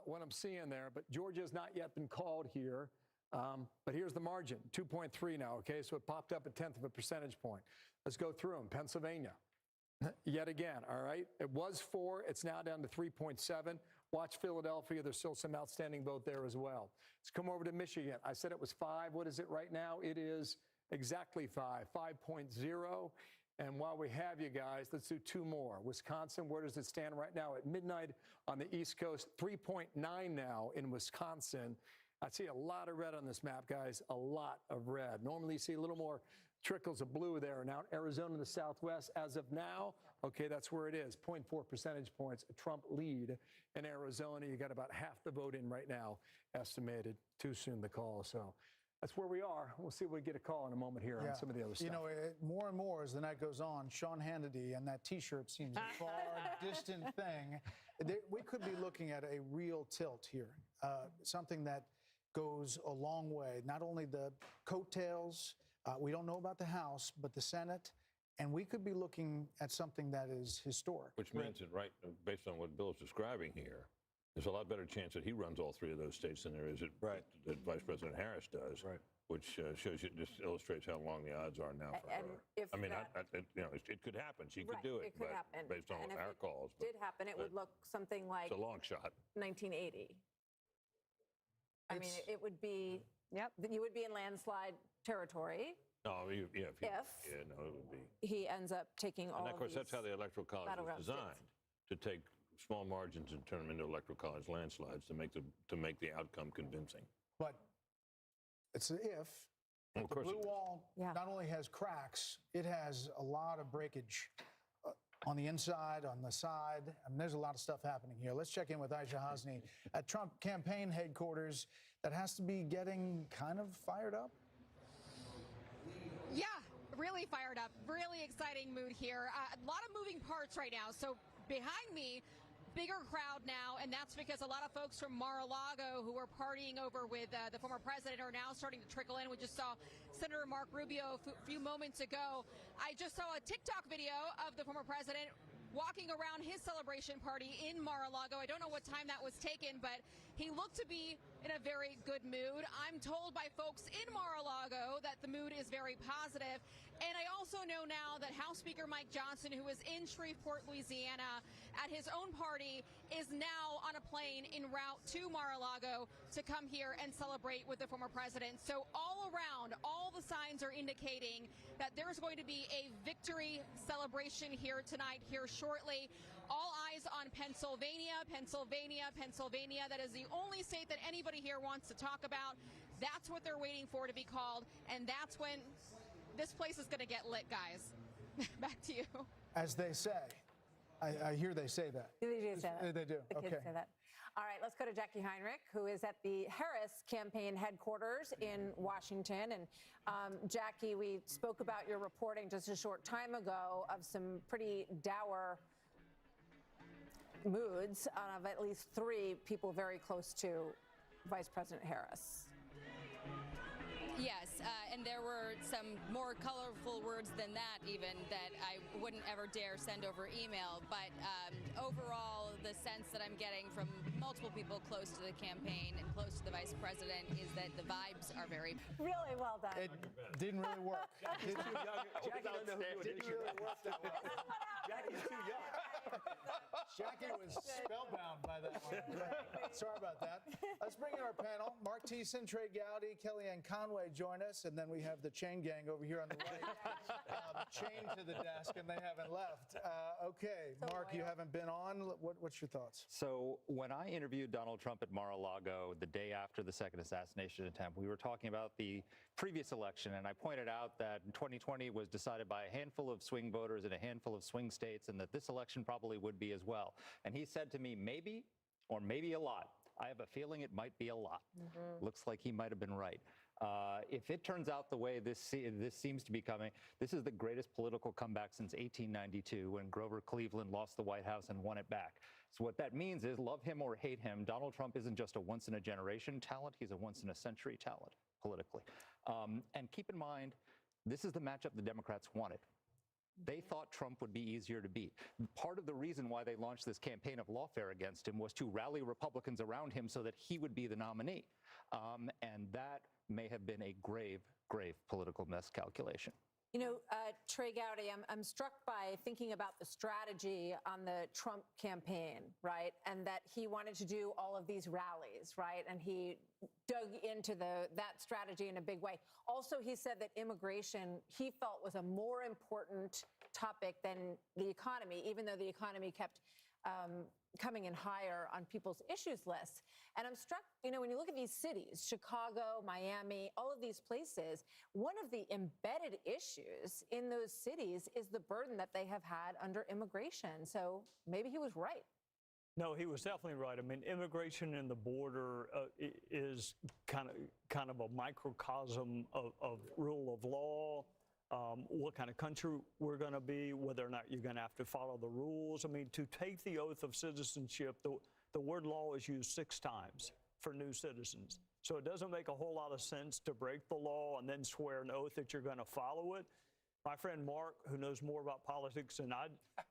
what I'm seeing there. But Georgia's not yet been called here. But here's the margin, 2.3 now, okay? So it popped up 1/10 of a percentage point. Let's go through them. Pennsylvania, yet again, all right? It was 4. It's now down to 3.7. Watch Philadelphia. There's still some outstanding vote there as well. Let's come over to Michigan. I said it was 5. What is it right now? It is exactly 5, 5.0. And while we have you guys, let's do 2 more. Wisconsin, where does it stand right now? At midnight on the East Coast, 3.9 now in Wisconsin. I see a lot of red on this map, guys, a lot of red. Normally you see a little more trickles of blue there. Now Arizona in the Southwest, as of now, okay, that's where it is, 0.4 percentage points, a Trump lead in Arizona. You got about half the vote in right now, estimated. Too soon to call, so that's where we are. We'll see if we get a call in a moment here on some of the other stuff. You know, more and more as the night goes on, Sean Hannity and that T-shirt seems a far distant thing. We could be looking at a real tilt here, something that goes a long way. Not only the coattails, we don't know about the House, but the Senate, and we could be looking at something that is historic. Which means that, right, based on what Bill's describing here, there's a lot better chance that he runs all 3 of those states than there is that Vice President Harris does. Right. Which shows you, just illustrates how long the odds are now for her. I mean, you know, it could happen. She could do it, it could happen. Based on and our calls. If it did happen, it would look something like it's a long shot. 1980. I mean, it would be. Yep. You would be in landslide territory. No, it would be. He ends up taking all. And of course, that's how the Electoral College is designed, to take small margins and turn them into Electoral College landslides to make the outcome convincing. But it's an if. Of course, the blue wall not only has cracks, it has a lot of breakage on the inside, on the side. I mean, there's a lot of stuff happening here. Let's check in with Aisha Hasni at Trump campaign headquarters. That has to be getting kind of fired up. Yeah, really fired up. Really exciting mood here. A lot of moving parts right now. So behind me, bigger crowd now, and that's because a lot of folks from Mar-a-Lago who were partying over with the former president are now starting to trickle in. We just saw Senator Mark Rubio a few moments ago. I just saw a TikTok video of the former president walking around his celebration party in Mar-a-Lago. I don't know what time that was taken, but he looked to be in a very good mood. I'm told by folks in Mar-a-Lago that the mood is very positive. And I also know now that House Speaker Mike Johnson, who was in Shreveport, Louisiana, at his own party, is now on a plane en route to Mar-a-Lago to come here and celebrate with the former president. So all around, all the signs are indicating that there's going to be a victory celebration here tonight, here shortly. All eyes on Pennsylvania, Pennsylvania, Pennsylvania. That is the only state that anybody here wants to talk about. That's what they're waiting for to be called, and that's when this place is going to get lit, guys. Back to you. As they say. I hear they say that. They do say that. They do. The kids say that. All right, let's go to Jackie Heinrich, who is at the Harris campaign headquarters in Washington. And Jackie, we spoke about your reporting just a short time ago of some pretty dour moods of at least 3 people very close to Vice President Harris. Yes, and there were some more colorful words than that even that I wouldn't ever dare send over email. But overall, the sense that I'm getting from multiple people close to the campaign and close to the vice president is that the vibes are very... Really well done. It didn't really work. Jackie's too young. Jackie doesn't know who it is. Didn't really work that well. Jackie's too young. Jackie was spellbound by that one. Sorry about that. Let's bring in our panel. Mark Thiessen, Trey Gowdy, Kellyanne Conway join us, and then we have the chain gang over here on the right, chained to the desk, and they haven't left. Okay, Mark, you haven't been on. What's your thoughts? So when I interviewed Donald Trump at Mar-a-Lago the day after the second assassination attempt, we were talking about the previous election, and I pointed out that 2020 was decided by a handful of swing voters in a handful of swing states, and that this election probably would be as well. And he said to me, maybe, or maybe a lot. I have a feeling it might be a lot. Looks like he might have been right. If it turns out the way this seems to be coming, this is the greatest political comeback since 1892 when Grover Cleveland lost the White House and won it back. So what that means is, love him or hate him, Donald Trump isn't just a once-in-a-generation talent, he's a once-in-a-century talent politically. And keep in mind, this is the matchup the Democrats wanted. They thought Trump would be easier to beat. Part of the reason why they launched this campaign of lawfare against him was to rally Republicans around him so that he would be the nominee. And that may have been a grave, grave political miscalculation. You know, Trey Gowdy, I'm struck by thinking about the strategy on the Trump campaign, right? And that he wanted to do all of these rallies, right? And he dug into that strategy in a big way. Also, he said that immigration, he felt, was a more important topic than the economy, even though the economy kept coming in higher on people's issues lists. And I'm struck, you know, when you look at these cities, Chicago, Miami, all of these places, one of the embedded issues in those cities is the burden that they have had under immigration. So maybe he was right. No, he was definitely right. I mean, immigration and the border is kind of a microcosm of rule of law, what kind of country we're going to be, whether or not you're going to have to follow the rules. I mean, to take the oath of citizenship, the word law is used 6 times for new citizens. So it doesn't make a whole lot of sense to break the law and then swear an oath that you're going to follow it. My friend Mark, who knows more about politics than I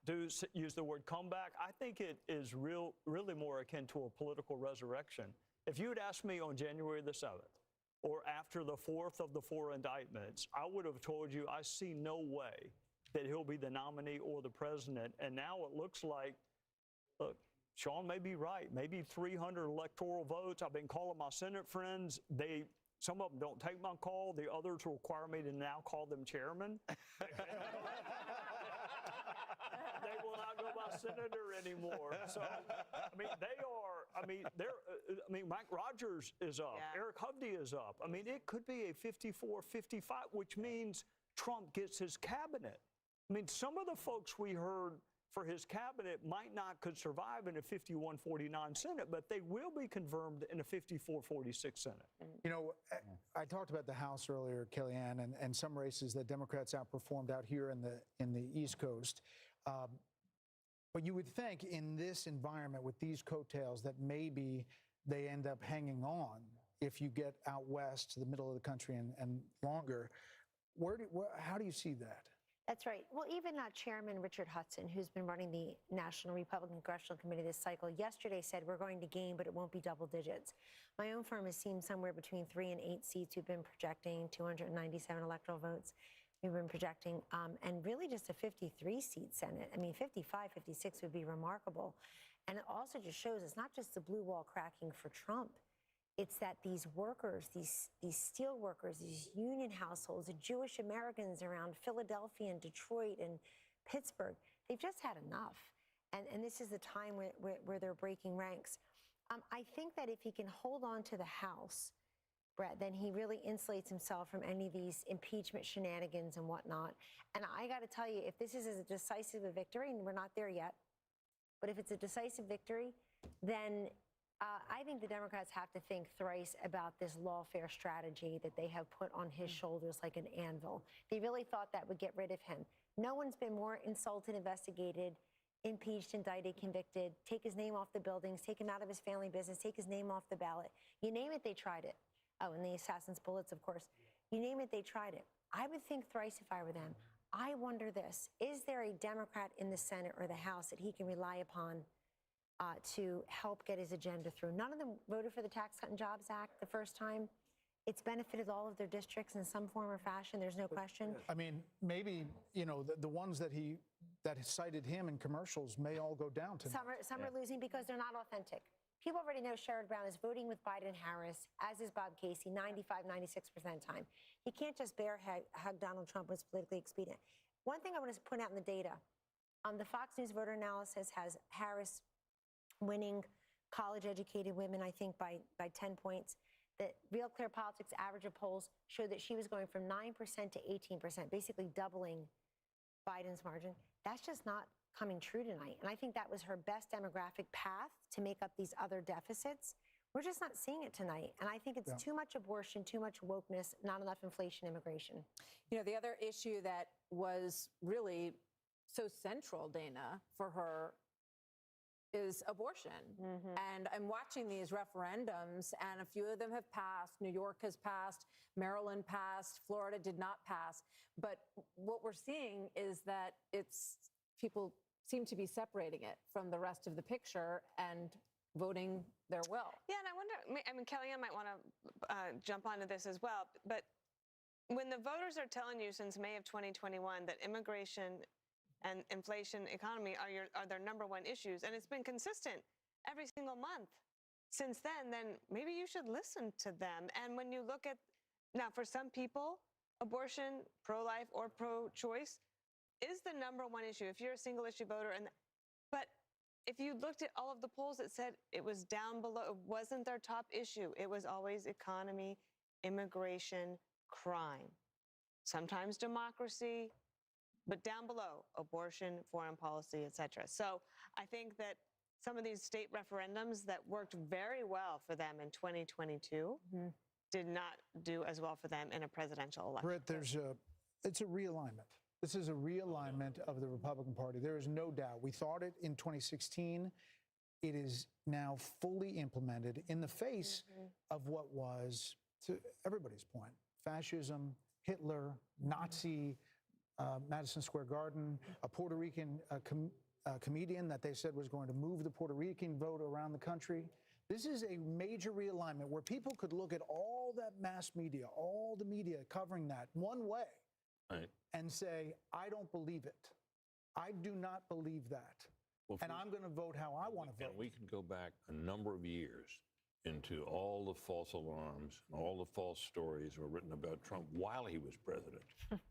do, use the word comeback. I think it is really more akin to a political resurrection. If you had asked me on January the 7th, or after the 4th of the 4 indictments, I would have told you I see no way that he'll be the nominee or the president. And now it looks like, look, Sean may be right. Maybe 300 electoral votes. I've been calling my Senate friends. Some of them don't take my call. The others require me to now call them chairman. They will not go by senator anymore. So, I mean, Mike Rogers is up. Yeah. Eric Hovde is up. I mean, it could be a 54-55, which means Trump gets his cabinet. I mean, some of the folks we heard for his cabinet could survive in a 51-49 Senate, but they will be confirmed in a 54-46 Senate. You know, I talked about the House earlier, Kellyanne, and some races that Democrats outperformed out here in the East Coast. But you would think in this environment with these coattails that maybe they end up hanging on if you get out west to the middle of the country and longer. How do you see that? That's right. Well, even Chairman Richard Hudson, who's been running the National Republican Congressional Committee this cycle, yesterday said we're going to gain, but it won't be double digits. My own firm has seen somewhere between 3 and 8 seats. We've been projecting 297 electoral votes. We've been projecting, and really just a 53-seat Senate. I mean, 55, 56 would be remarkable. And it also just shows it's not just the blue wall cracking for Trump. It's that these workers, these steel workers, these union households, the Jewish Americans around Philadelphia and Detroit and Pittsburgh, they've just had enough. And this is the time where they're breaking ranks. I think that if he can hold on to the House, Brett, then he really insulates himself from any of these impeachment shenanigans and whatnot. And I got to tell you, if this is a decisive victory, and we're not there yet, but if it's a decisive victory, then I think the Democrats have to think thrice about this lawfare strategy that they have put on his shoulders like an anvil. They really thought that would get rid of him. No one's been more insulted, investigated, impeached, indicted, convicted, take his name off the buildings, take him out of his family business, take his name off the ballot. You name it, they tried it. Oh, and the assassin's bullets, of course. You name it, they tried it. I would think thrice if I were them. I wonder this, is there a Democrat in the Senate or the House that he can rely upon to help get his agenda through? None of them voted for the Tax Cut and Jobs Act the first time. It's benefited all of their districts in some form or fashion, there's no question. I mean, maybe, you know, the ones that cited him in commercials may all go down tonight. Some are losing because they're not authentic. People already know Sherrod Brown is voting with Biden and Harris, as is Bob Casey, 95, 96% of the time. He can't just bear hug Donald Trump when it's politically expedient. One thing I want to point out in the data, the Fox News voter analysis has Harris winning college-educated women, I think, by 10 points. The Real Clear Politics average of polls showed that she was going from 9% to 18%, basically doubling Biden's margin. That's just not coming true tonight. And I think that was her best demographic path to make up these other deficits. We're just not seeing it tonight. And I think it's too much abortion, too much wokeness, not enough inflation, immigration. You know, the other issue that was really so central, Dana, for her is abortion. And I'm watching these referendums, and a few of them have passed. New York has passed, Maryland passed, Florida did not pass. But what we're seeing is that people seem to be separating it from the rest of the picture and voting their will. Yeah, and I wonder, I mean, Kellyanne might want to jump onto this as well, but when the voters are telling you since May of 2021 that immigration and inflation, economy are their number one issues, and it's been consistent every single month since then maybe you should listen to them. And when you look at, now for some people, abortion, pro-life or pro-choice is the number one issue if you're a single issue voter. But if you looked at all of the polls that said it was down below, it wasn't their top issue. It was always economy, immigration, crime, sometimes democracy, but down below, abortion, foreign policy, et cetera. So I think that some of these state referendums that worked very well for them in 2022 did not do as well for them in a presidential election. Brett, it's a realignment. This is a realignment of the Republican Party. There is no doubt. We thought it in 2016. It is now fully implemented in the face of what was, to everybody's point, fascism, Hitler, Nazi, Madison Square Garden, a Puerto Rican comedian that they said was going to move the Puerto Rican vote around the country. This is a major realignment where people could look at all that mass media, all the media covering that one way, and say, I don't believe it. I do not believe that. Well, and I'm going to vote how I want to vote. And we can go back a number of years into all the false alarms and all the false stories were written about Trump while he was president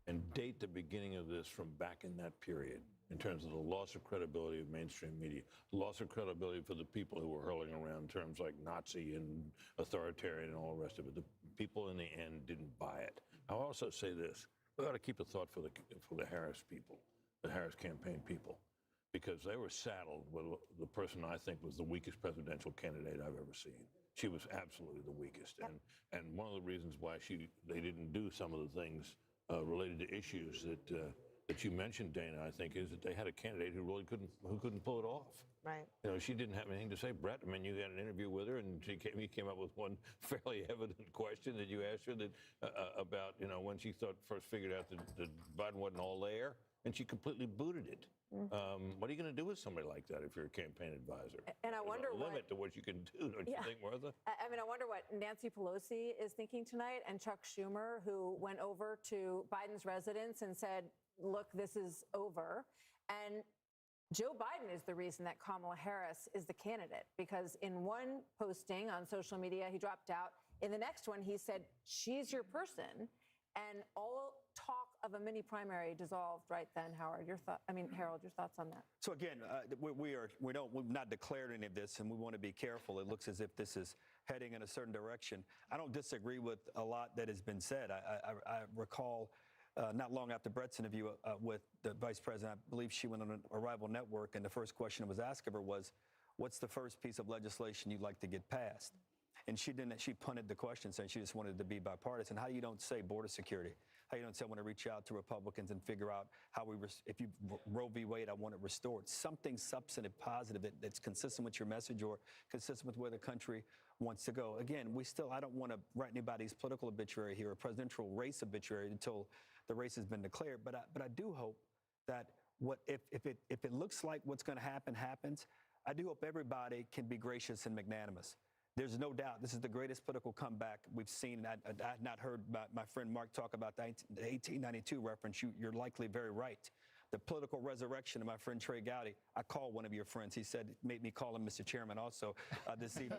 and date the beginning of this from back in that period in terms of the loss of credibility of mainstream media, loss of credibility for the people who were hurling around terms like Nazi and authoritarian and all the rest of it. The people in the end didn't buy it. I'll also say this. We ought to keep a thought for the Harris people, the Harris campaign people, because they were saddled with the person I think was the weakest presidential candidate I've ever seen. She was absolutely the weakest. And one of the reasons why they didn't do some of the things related to issues that you mentioned, Dana, I think, is that they had a candidate who really couldn't pull it off. Right. You know, she didn't have anything to say. Brett, I mean, you had an interview with her, and he came up with one fairly evident question that you asked her that about, you know, when she first figured out that Biden wasn't all there, and she completely booted it. What are you going to do with somebody like that if you're a campaign advisor? And I wonder There's a limit to what you can do, don't you think, Martha? I mean, I wonder what Nancy Pelosi is thinking tonight, and Chuck Schumer, who went over to Biden's residence and said, look, this is over. And Joe Biden is the reason that Kamala Harris is the candidate, because in one posting on social media, he dropped out. In the next one, he said, she's your person. And all talk of a mini primary dissolved right then. Harold, your thoughts on that? So again, we've not declared any of this, and we want to be careful. It looks as if this is heading in a certain direction. I don't disagree with a lot that has been said. I recall not long after Brett's interview with the vice president, I believe she went on a rival network, and the first question that was asked of her was, what's the first piece of legislation you'd like to get passed? And she punted the question, saying she just wanted to be bipartisan. How you don't say border security? How you don't say I want to reach out to Republicans and figure out how if you Roe v. Wade, I want it restored. Something substantive, positive that's consistent with your message or consistent with where the country wants to go. Again, I don't want to write anybody's political obituary here, or presidential race obituary until the race has been declared. But I do hope that if it looks like what's going to happen happens, I do hope everybody can be gracious and magnanimous. There's no doubt this is the greatest political comeback we've seen. I had not heard my friend Mark talk about the 1892 reference. You're likely very right. The political resurrection of my friend Trey Gowdy. I called one of your friends. He said, made me call him Mr. Chairman also this evening.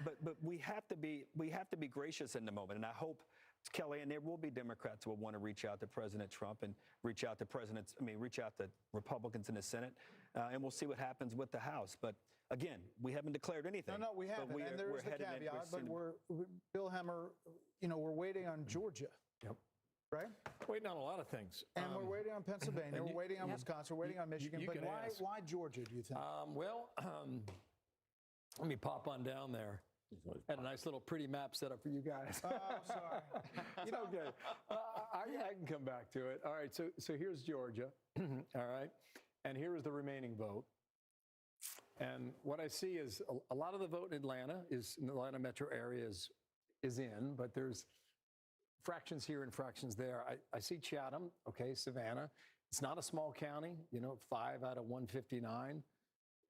But we have to be gracious in the moment. And I hope, Kelly, and there will be Democrats who will want to reach out to President Trump and reach out to Republicans in the Senate, and we'll see what happens with the House. But again, we haven't declared anything. No, we haven't. And there is a caveat, but Bill Hemmer, we're waiting on Georgia. Yep. Right? Waiting on a lot of things. And we're waiting on Pennsylvania. We're waiting on Wisconsin. We're waiting on Michigan. But why Georgia, do you think? Let me pop on down there. Had a nice little pretty map set up for you guys. Oh, sorry. It's okay. I can come back to it. All right, so here's Georgia. All right. And here is the remaining vote. And what I see is a lot of the vote in Atlanta in the Atlanta metro area is in, but there's fractions here and fractions there. I see Chatham, okay, Savannah. It's not a small county, 5 out of 159.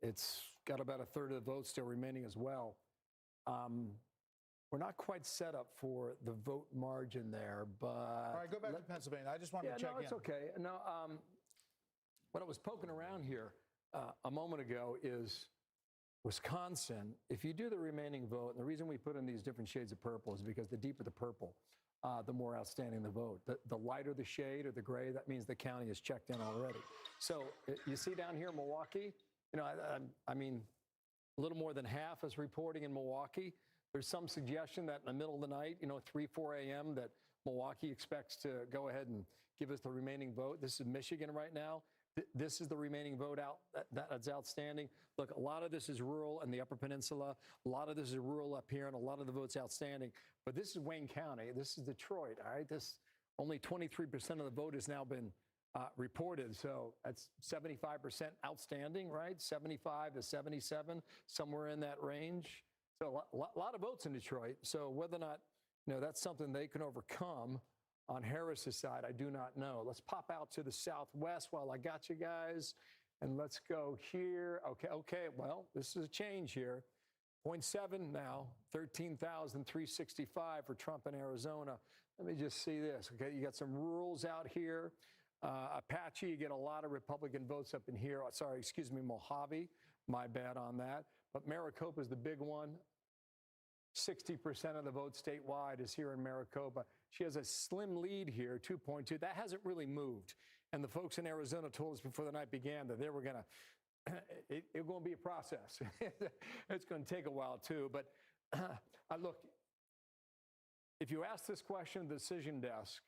It's got about a third of the votes still remaining as well. We're not quite set up for the vote margin there, but... All right, go back to Pennsylvania. I just wanted to check in. No, it's okay. No, what I was poking around here a moment ago is Wisconsin. If you do the remaining vote, and the reason we put in these different shades of purple is because the deeper the purple, the more outstanding the vote. The lighter the shade or the gray, that means the county is checked in already. So you see down here in Milwaukee, I mean, a little more than half is reporting in Milwaukee. There's some suggestion that in the middle of the night, 3, 4 a.m., that Milwaukee expects to go ahead and give us the remaining vote. This is Michigan right now. This is the remaining vote out that's outstanding. Look, a lot of this is rural in the Upper Peninsula. A lot of this is rural up here, and a lot of the votes outstanding. But this is Wayne County. This is Detroit. All right, only 23% of the vote has now been reported. So that's 75% outstanding, right? 75 to 77, somewhere in that range. So a lot of votes in Detroit. So whether or not that's something they can overcome on Harris's side, I do not know. Let's pop out to the southwest while I got you guys, and let's go here. Okay. Well, this is a change here. 0.7 now, 13,365 for Trump in Arizona. Let me just see this. Okay, you got some rurals out here. Apache, you get a lot of Republican votes up in here. Sorry, excuse me, Mojave. My bad on that. But Maricopa is the big one. 60% of the vote statewide is here in Maricopa. She has a slim lead here, 2.2. That hasn't really moved. And the folks in Arizona told us before the night began that they were going to, it's going to be a process. It's going to take a while too. But look, if you ask this question at the decision desk,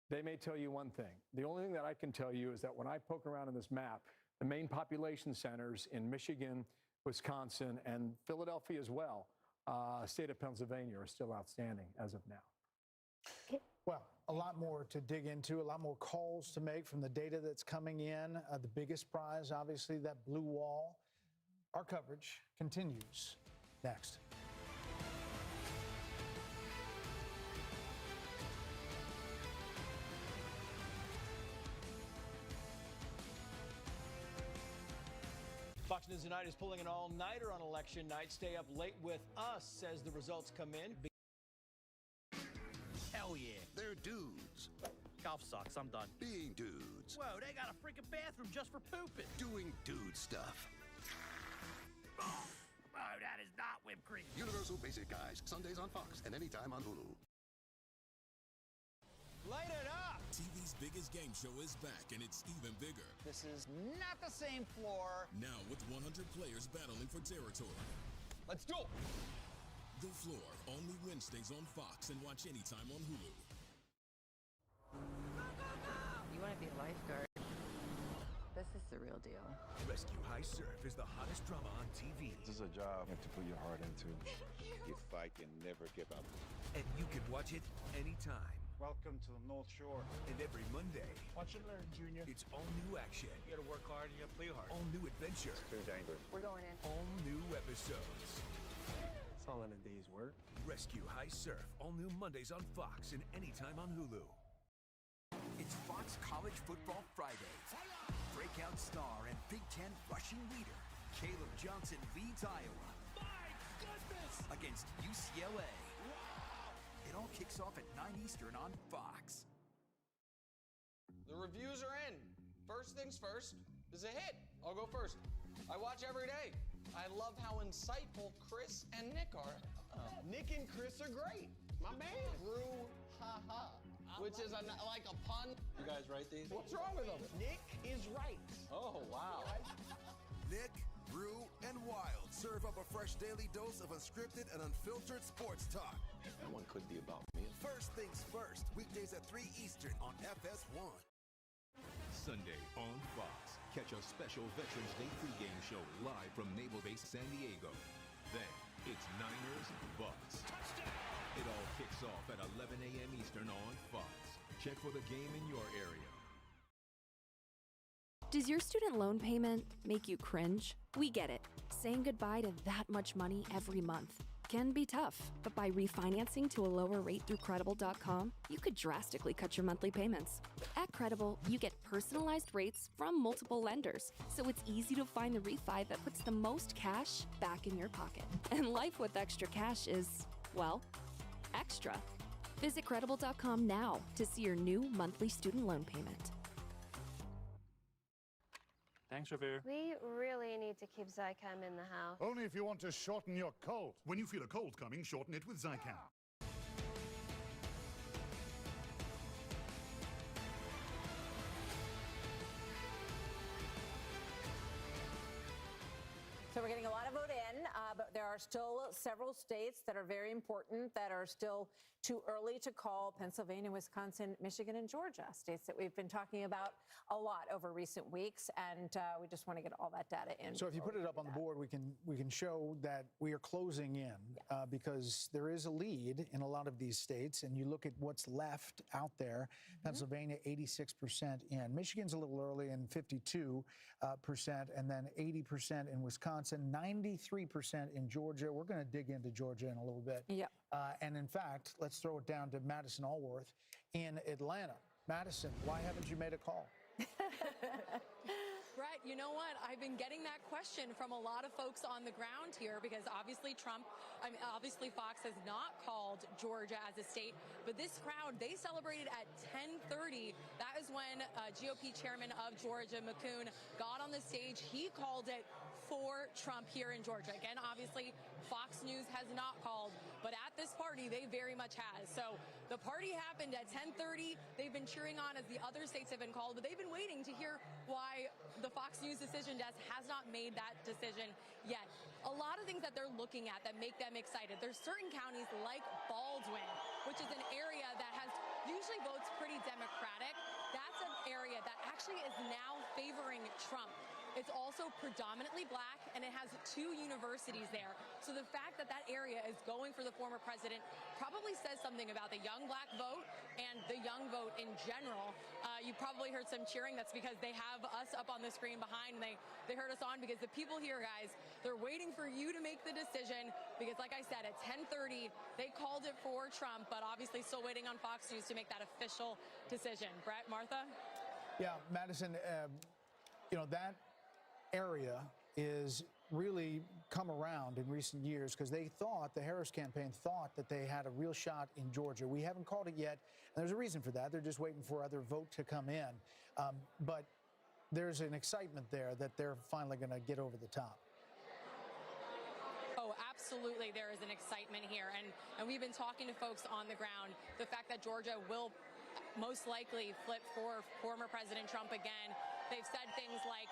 they may tell you one thing. The only thing that I can tell you is that when I poke around in this map, the main population centers in Michigan, Wisconsin, and Philadelphia as well, state of Pennsylvania, are still outstanding as of now. Well, a lot more to dig into, a lot more calls to make from the data that's coming in. The biggest prize, obviously, that blue wall. Our coverage continues next. Fox News Tonight is pulling an all-nighter on election night. Stay up late with us as the results come in. Hell yeah, they're dudes. Golf sucks, I'm done. Being dudes. Whoa, they got a freaking bathroom just for pooping. Doing dude stuff. Oh, that is not whipped cream. Universal Basic Guys, Sundays on Fox and anytime on Hulu. Light it up! TV's biggest game show is back, and it's even bigger. This is not the same floor. Now with 100 players battling for territory. Let's do it! The Floor, only Wednesdays on Fox, and watch anytime on Hulu. You want to be a lifeguard? This is the real deal. Rescue High Surf is the hottest drama on TV. This is a job you have to put your heart into. You fight and never give up. And you can watch it anytime. Welcome to the North Shore. And every Monday, Watch and learn, Junior. it's all new action. You gotta work hard and you gotta play hard. All new adventure. It's too dangerous. We're going in. All new episodes. It's all in a day's work. Rescue High Surf, all new Mondays on Fox and anytime on Hulu. It's Fox College Football Friday. Breakout star and Big Ten rushing leader, Caleb Johnson leads Iowa. My goodness! Against UCLA. It all kicks off at 9 Eastern on Fox. The reviews are in. First things first is a hit. I'll go first. I watch every day. I love how insightful Chris and Nick are. Nick and Chris are great. My man. Brew, ha-ha. Which is like a pun. You guys write these? What's wrong with them? Nick is right. Oh, wow. Nick, Brew, and Wild serve up a fresh daily dose of unscripted and unfiltered sports talk. That one could be about me. First things first, weekdays at 3 Eastern on FS1. Sunday on Fox. Catch a special Veterans Day pregame show live from Naval Base San Diego. Then, it's Niners Bucks. It all kicks off at 11 a.m. Eastern on Fox. Check for the game in your area. Does your student loan payment make you cringe? We get it. Saying goodbye to that much money every month can be tough, but by refinancing to a lower rate through Credible.com, you could drastically cut your monthly payments. At Credible, you get personalized rates from multiple lenders, so it's easy to find the refi that puts the most cash back in your pocket. And life with extra cash is, well, extra. Visit Credible.com now to see your new monthly student loan payment. Thanks, Revere. We really need to keep Zycam in the house. Only if you want to shorten your cold. When you feel a cold coming, shorten it with Zycam. So we're getting a lot of vote in, but there are still several states that are very important that are still too early to call: Pennsylvania, Wisconsin, Michigan, and Georgia, states that we've been talking about a lot over recent weeks, and we just want to get all that data in. So if you put it up on the board, we can show that we are closing in because there is a lead in a lot of these states, and you look at what's left out there. Pennsylvania, 86% in. Michigan's a little early in 52%, and then 80% in Wisconsin, 93% in Georgia. We're going to dig into Georgia in a little bit. Yep. And in fact, let's throw it down to Madison Allworth in Atlanta. Madison, why haven't you made a call? Brett, you know what? I've been getting that question from a lot of folks on the ground here because obviously obviously Fox has not called Georgia as a state, but this crowd, they celebrated at 10:30. That is when GOP chairman of Georgia, McCoon, got on the stage. He called it for Trump here in Georgia. Again, obviously, Fox News has not called, but at this party, they very much has. So the party happened at 10:30. They've been cheering on as the other states have been called, but they've been waiting to hear why the Fox News decision desk has not made that decision yet. A lot of things that they're looking at that make them excited. There's certain counties like Baldwin, which is an area that has usually votes pretty Democratic. That's an area that actually is now favoring Trump. It's also predominantly black, and it has 2 universities there. So the fact that that area is going for the former president probably says something about the young black vote and the young vote in general. You probably heard some cheering. That's because they have us up on the screen behind, and they heard us on because the people here, guys, they're waiting for you to make the decision because, like I said, at 10:30, they called it for Trump, but obviously still waiting on Fox News to make that official decision. Brett, Martha? Yeah, Madison, that area is really come around in recent years because the Harris campaign thought that they had a real shot in Georgia. We haven't called it yet, and there's a reason for that. They're just waiting for other vote to come in. But there's an excitement there that they're finally going to get over the top. Oh, absolutely. There is an excitement here. And we've been talking to folks on the ground. The fact that Georgia will most likely flip for former President Trump again. They've said things like,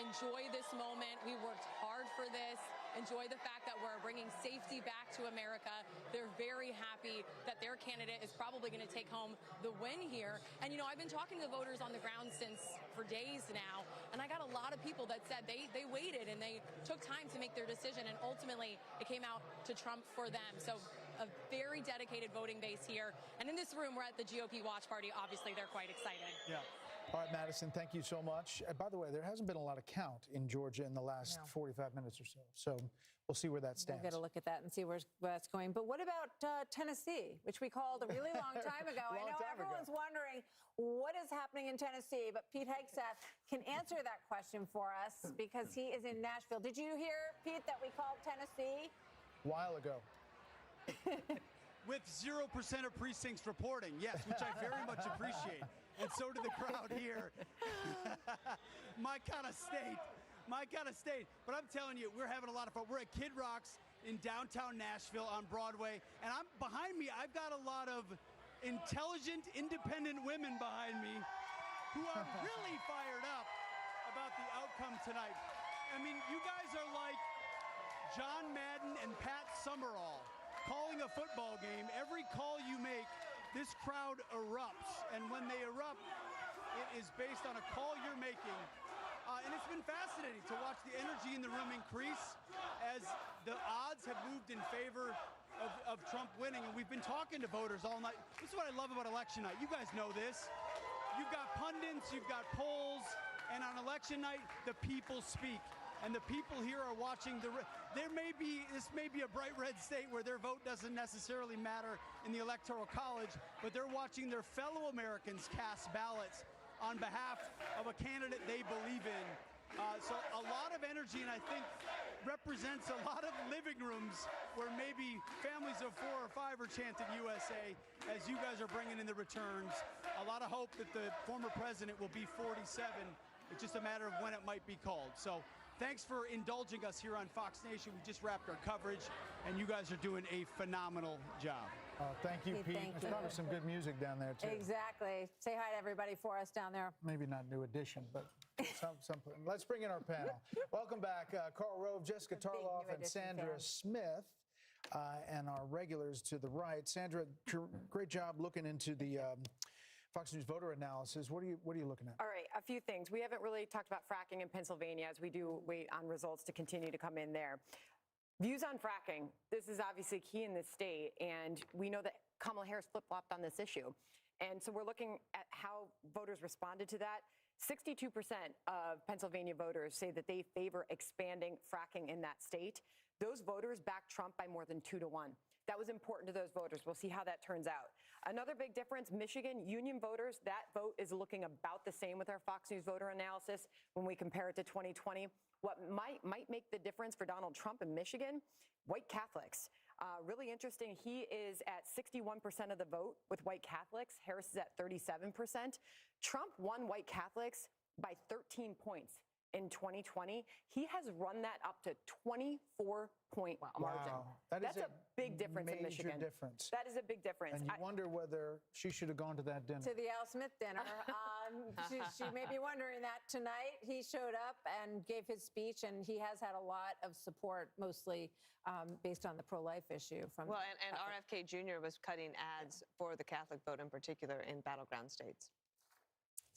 enjoy this moment. We worked hard for this. Enjoy the fact that we're bringing safety back to America. They're very happy that their candidate is probably going to take home the win here. And, I've been talking to voters on the ground for days now, and I got a lot of people that said they waited and they took time to make their decision, and ultimately it came out to Trump for them. So a very dedicated voting base here. And in this room, we're at the GOP watch party. Obviously, they're quite excited. Yeah. All right, Madison, thank you so much. By the way, there hasn't been a lot of count in Georgia in the last 45 minutes or so. So we'll see where that stands. We'll get a look at that and see where that's going. But what about Tennessee, which we called a really long time ago? I know everyone's wondering what is happening in Tennessee, but Pete Hegseth can answer that question for us because he is in Nashville. Did you hear, Pete, that we called Tennessee? A while ago. With 0% of precincts reporting, yes, which I very much appreciate. And so did the crowd here. My kind of state. But I'm telling you, we're having a lot of fun. We're at Kid Rock's in downtown Nashville on Broadway. And behind me, I've got a lot of intelligent, independent women behind me who are really fired up about the outcome tonight. I mean, you guys are like John Madden and Pat Summerall calling a football game. Every call you make, this crowd erupts. And when they erupt, it is based on a call you're making. And it's been fascinating to watch the energy in the room increase as the odds have moved in favor of Trump winning. And we've been talking to voters all night. This is what I love about election night. You guys know this. You've got pundits, you've got polls, And on election night, the people speak. And the people here are watching this may be a bright red state where their vote doesn't necessarily matter in the Electoral College, but they're watching their fellow Americans cast ballots on behalf of a candidate they believe in. So a lot of energy, and I think represents a lot of living rooms where maybe families of 4 or 5 are chanting USA as you guys are bringing in the returns. A lot of hope that the former president will be 47. It's just a matter of when it might be called. So thanks for indulging us here on Fox Nation. We just wrapped our coverage, and you guys are doing a phenomenal job. Thank you, Pete. Thank There's you. probably some good music down there, too. Exactly. Say hi to everybody for us down there. Maybe not New Edition, but some. Let's bring in our panel. Welcome back, Karl Rove, Jessica Tarloff, and Sandra Smith, and our regulars to the right. Sandra, great job looking into the Fox News voter analysis. What are you looking at? All right, a few things. We haven't really talked about fracking in Pennsylvania, as we do wait on results to continue to come in there. Views on fracking. This is obviously key in this state, and we know that Kamala Harris flip-flopped on this issue. And so we're looking at how voters responded to that. 62% of Pennsylvania voters say that they favor expanding fracking in that state. Those voters backed Trump by more than 2 to 1. That was important to those voters. We'll see how that turns out. Another big difference, Michigan union voters, that vote is looking about the same with our Fox News voter analysis when we compare it to 2020. What might make the difference for Donald Trump in Michigan, white Catholics. Really interesting, he is at 61% of the vote with white Catholics. Harris is at 37%. Trump won white Catholics by 13 points in 2020. He has run that up to 24-point margin. That's a big difference in Michigan. Difference. That is a big difference. And you wonder whether she should have gone to that dinner. To the Al Smith dinner. She may be wondering that tonight. He showed up and gave his speech, and he has had a lot of support, mostly based on the pro-life issue. From and RFK Jr. was cutting ads for the Catholic vote in particular in battleground states.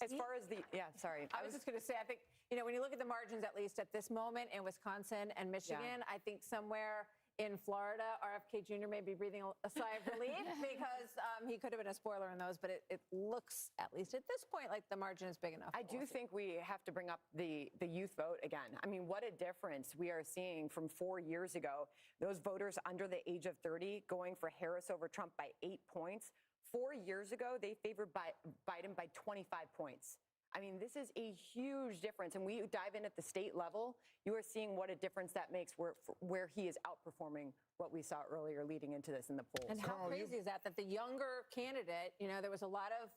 As far as I was just going to say, I think, when you look at the margins, at least at this moment in Wisconsin and Michigan, I think somewhere in Florida, RFK Jr. may be breathing a sigh of relief because he could have been a spoiler in those, but it looks, at least at this point, like the margin is big enough. I do think we have to bring up the youth vote again. I mean, what a difference we are seeing from 4 years ago. Those voters under the age of 30 going for Harris over Trump by 8 points. 4 years ago, they favored Biden by 25 points. I mean, this is a huge difference. And we dive in at the state level, you are seeing what a difference that makes where he is outperforming what we saw earlier leading into this in the polls. And how crazy is that the younger candidate, there was a lot of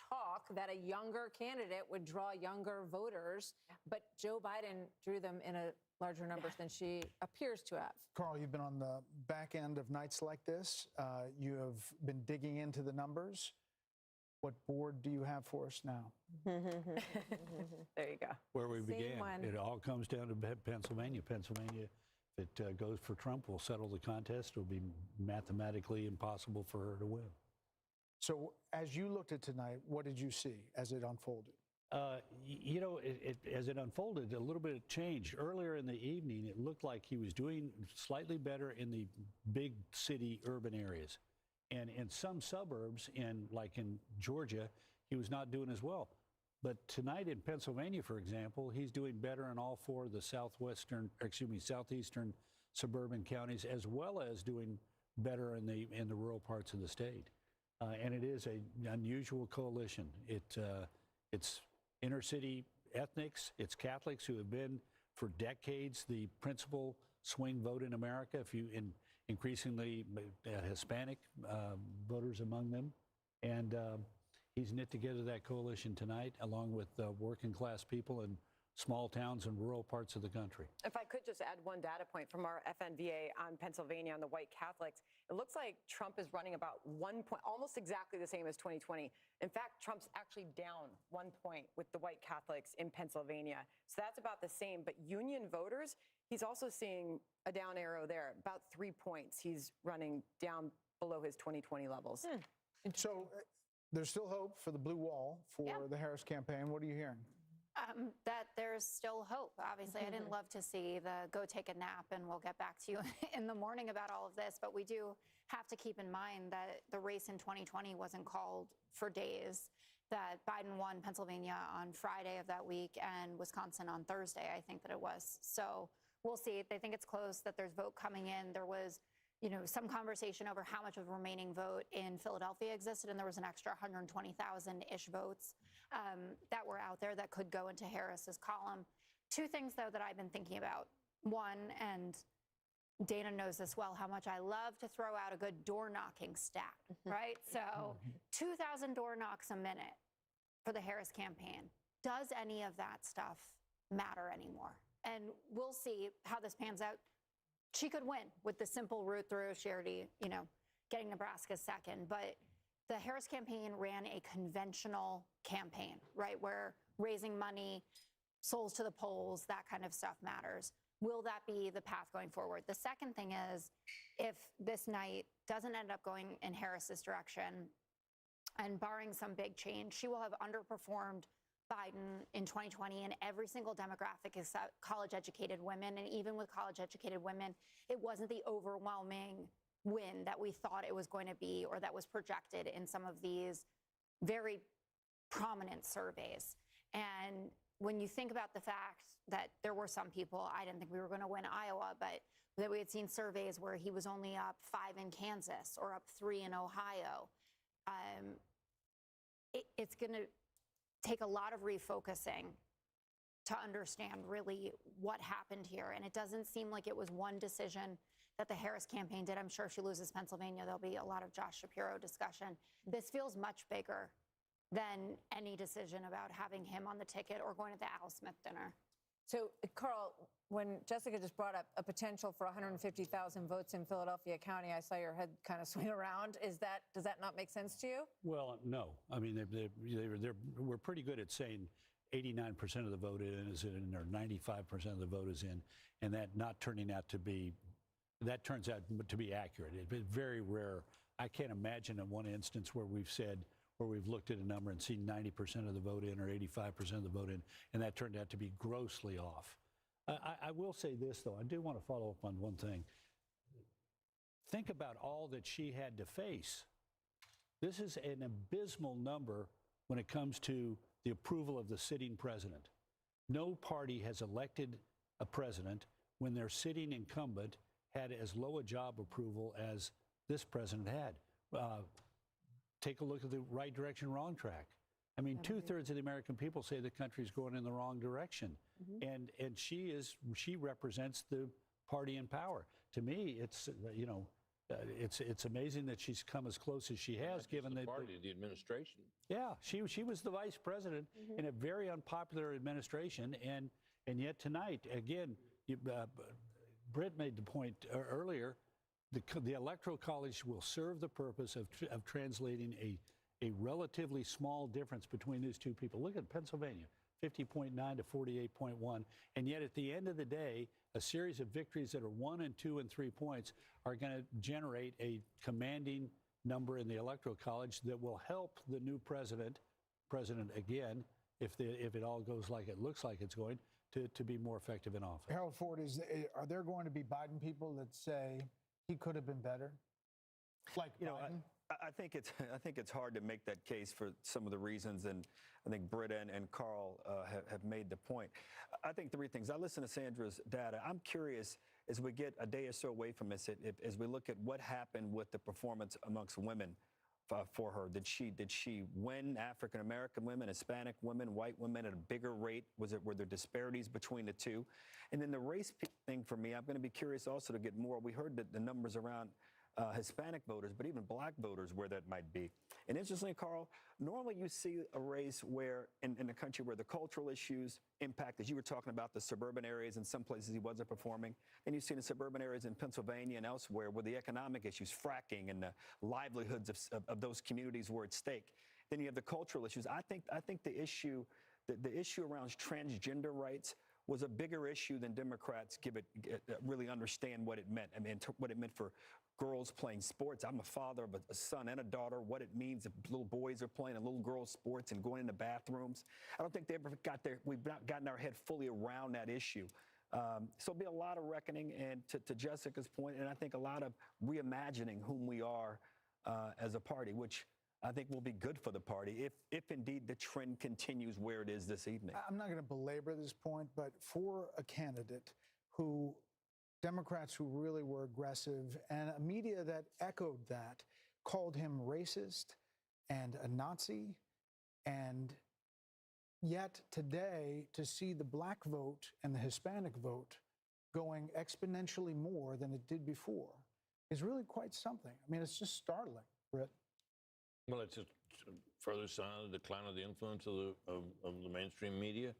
talk that a younger candidate would draw younger voters, but Joe Biden drew them in a larger numbers than she appears to have. Karl, you've been on the back end of nights like this. You have been digging into the numbers. What board do you have for us now? There you go. Where we began. It all comes down to Pennsylvania. Pennsylvania, if it goes for Trump, will settle the contest. It will be mathematically impossible for her to win. So as you looked at tonight, what did you see as it unfolded? As it unfolded, a little bit changed. Earlier in the evening, it looked like he was doing slightly better in the big city urban areas. And in some suburbs, like in Georgia, he was not doing as well. But tonight in Pennsylvania, for example, he's doing better in all 4 of the southeastern suburban counties, as well as doing better in the rural parts of the state. And it is an unusual coalition. It's inner city ethnics, it's Catholics who have been for decades the principal swing vote in America. Increasingly Hispanic voters among them. And he's knit together that coalition tonight, along with working class people in small towns and rural parts of the country. If I could just add one data point from our FNVA on Pennsylvania on the white Catholics, it looks like Trump is running about 1 point, almost exactly the same as 2020. In fact, Trump's actually down 1 point with the white Catholics in Pennsylvania. So that's about the same. But union voters, he's also seeing a down arrow there, about 3 points. He's running down below his 2020 levels. So there's still hope for the blue wall for the Harris campaign. What are you hearing? That there's still hope. Obviously, I didn't love to see the go take a nap and we'll get back to you in the morning about all of this, but we do have to keep in mind that the race in 2020 wasn't called for days. that Biden won Pennsylvania on Friday of that week and Wisconsin on Thursday, I think that it was. So we'll see. They think it's close, that there's vote coming in. There was, some conversation over how much of a remaining vote in Philadelphia existed, and there was an extra 120,000-ish votes that were out there that could go into Harris's column. Two things, though, that I've been thinking about. One, and Dana knows this well, how much I love to throw out a good door knocking stat, right? So 2,000 door knocks a minute for the Harris campaign. Does any of that stuff matter anymore? And we'll see how this pans out. She could win with the simple route through. She already, getting Nebraska second. But the Harris campaign ran a conventional campaign, right? Where raising money, souls to the polls, that kind of stuff matters. Will that be the path going forward? The second thing is, if this night doesn't end up going in Harris's direction, and barring some big change, she will have underperformed Biden in 2020 in every single demographic except college-educated women. And even with college-educated women, it wasn't the overwhelming win that we thought it was going to be, or that was projected in some of these very prominent surveys. And when you think about the fact that there were some people, I didn't think we were going to win Iowa, but that we had seen surveys where he was only up 5 in Kansas or up 3 in Ohio. It's going to take a lot of refocusing to understand really what happened here. And it doesn't seem like it was one decision that the Harris campaign did. I'm sure if she loses Pennsylvania, there'll be a lot of Josh Shapiro discussion. This feels much bigger than any decision about having him on the ticket or going to the Al Smith dinner. So, Carl, when Jessica just brought up a potential for 150,000 votes in Philadelphia County, I saw your head kind of swing around. Does that not make sense to you? Well, no. I mean, we're pretty good at saying 89% of the vote is in, or 95% of the vote is in, and that not turning out to be, that turns out to be accurate. It's very rare. I can't imagine in one instance where we've said, where we've looked at a number and seen 90% of the vote in or 85% of the vote in, and that turned out to be grossly off. I will say this, though. I do want to follow up on one thing. Think about all that she had to face. This is an abysmal number when it comes to the approval of the sitting president. No party has elected a president when their sitting incumbent had as low a job approval as this president had. Take a look at the right direction, wrong track. I mean, 2/3 of the American people say the country's going in the wrong direction, and she represents the party in power. To me, it's it's amazing that she's come as close as she has, given the party, the administration. Yeah, she was the vice president in a very unpopular administration, and yet tonight, again, Britt made the point earlier. The Electoral College will serve the purpose of translating a relatively small difference between these two people. Look at Pennsylvania, 50.9 to 48.1. And yet at the end of the day, a series of victories that are 1 and 2 and 3 points are going to generate a commanding number in the Electoral College that will help the new president again, if it all goes like it looks like it's going, to be more effective in office. Harold Ford, are there going to be Biden people that say he could have been better? Like Biden? I think it's hard to make that case for some of the reasons, and I think Britta and Carl have made the point. I think 3 things. I listen to Sandra's data. I'm curious, as we get a day or so away from this, as we look at what happened with the performance amongst women for her. Did she win African American women, Hispanic women, white women at a bigger rate? Were there disparities between the two? And then the race thing for me, I'm going to be curious also to get more. We heard the numbers around Hispanic voters, but even black voters, where that might be. And interestingly, Carl, normally you see a race where in the country where the cultural issues impact, as you were talking about the suburban areas, in some places he wasn't performing, and you see the suburban areas in Pennsylvania and elsewhere where the economic issues, fracking, and the livelihoods of those communities were at stake. Then you have the cultural issues. I think the issue around transgender rights was a bigger issue than Democrats really understand what it meant. I mean, what it meant for girls playing sports. I'm a father of a son and a daughter. What it means if little boys are playing in little girls' sports and going into bathrooms. I don't think they ever got there. We've not gotten our head fully around that issue. So it'll be a lot of reckoning, and to Jessica's point, and I think a lot of reimagining whom we are as a party, which I think will be good for the party if indeed the trend continues where it is this evening. I'm not going to belabor this point, but for a candidate who Democrats who really were aggressive and a media that echoed that called him racist and a Nazi, and yet today to see the black vote and the Hispanic vote going exponentially more than it did before is really quite something. I mean, it's just startling, Britt. Well, it's a further sign of the decline of the influence of the mainstream media,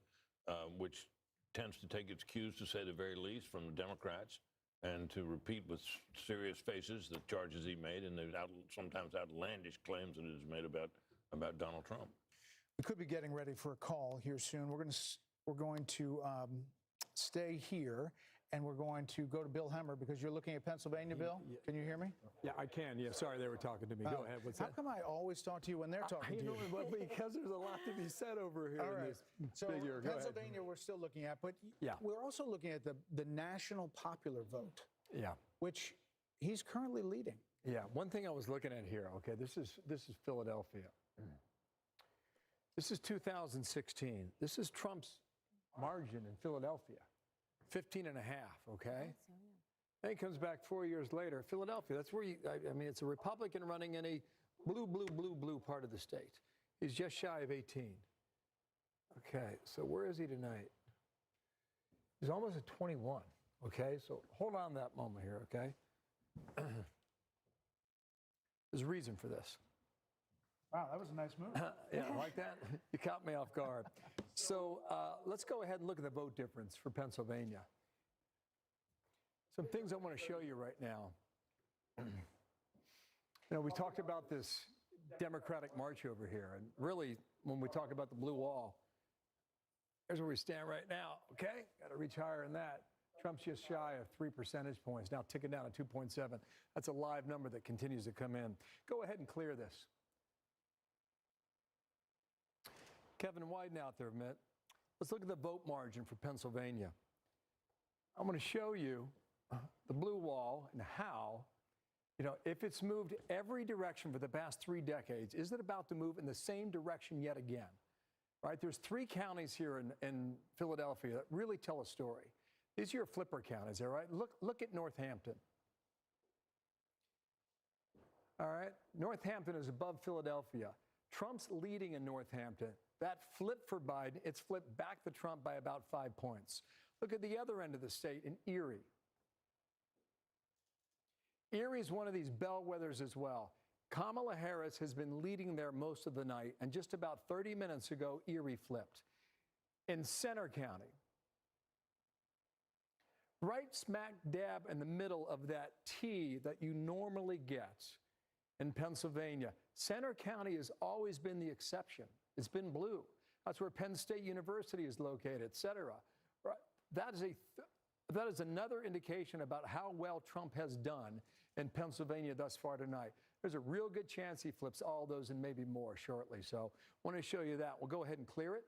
which tends to take its cues, to say the very least, from the Democrats, and to repeat with serious faces the charges he made and the sometimes outlandish claims that he has made about Donald Trump. We could be getting ready for a call here soon. We're going to stay here, and we're going to go to Bill Hemmer because you're looking at Pennsylvania, Bill. Can you hear me? Yeah, I can. Yeah, sorry, they were talking to me. Go ahead. What's How that? come I always talk to you when they're talking to you? Well, because there's a lot to be said over here All in right. this So figure. Go ahead. Pennsylvania, we're still looking at, but Yeah. we're also looking at the national popular vote, Yeah. which he's currently leading. Yeah. One thing I was looking at here. Okay, this is Philadelphia. This is 2016. This is Trump's margin in Philadelphia, 15.5. Okay. Then he comes back 4 years later. Philadelphia. That's where I mean, it's a Republican running in a blue part of the state. He's just shy of 18. Okay. So where is he tonight? He's almost at 21. Okay. So hold on that moment here. Okay. There's a reason for this. Wow, that was a nice move. Yeah, like that? You caught me off guard. So let's go ahead and look at the vote difference for Pennsylvania. Some things I want to show you right now. You know, we talked about this Democratic march over here, and really, when we talk about the blue wall, here's where we stand right now, okay? Got to reach higher than that. Trump's just shy of 3 percentage points, now ticking down to 2.7. That's a live number that continues to come in. Go ahead and clear this. Kevin, widen out there a minute. Let's look at the vote margin for Pennsylvania. I'm going to show you the blue wall and how, you know, if it's moved every direction for the past 3 decades, is it about to move in the same direction yet again? Right? There's 3 counties here in Philadelphia that really tell a story. These are your flipper counties, all right? Look at Northampton. All right? Northampton is above Philadelphia. Trump's leading in Northampton. That flip for Biden, it's flipped back to Trump by about 5 points. Look at the other end of the state in Erie. Erie is one of these bellwethers as well. Kamala Harris has been leading there most of the night, and just about 30 minutes ago, Erie flipped. In Center County, right smack dab in the middle of that T that you normally get in Pennsylvania, Center County has always been the exception. It's been blue. That's where Penn State University is located, et cetera. Right? That is another indication about how well Trump has done in Pennsylvania thus far tonight. There's a real good chance he flips all those and maybe more shortly. So I want to show you that. We'll go ahead and clear it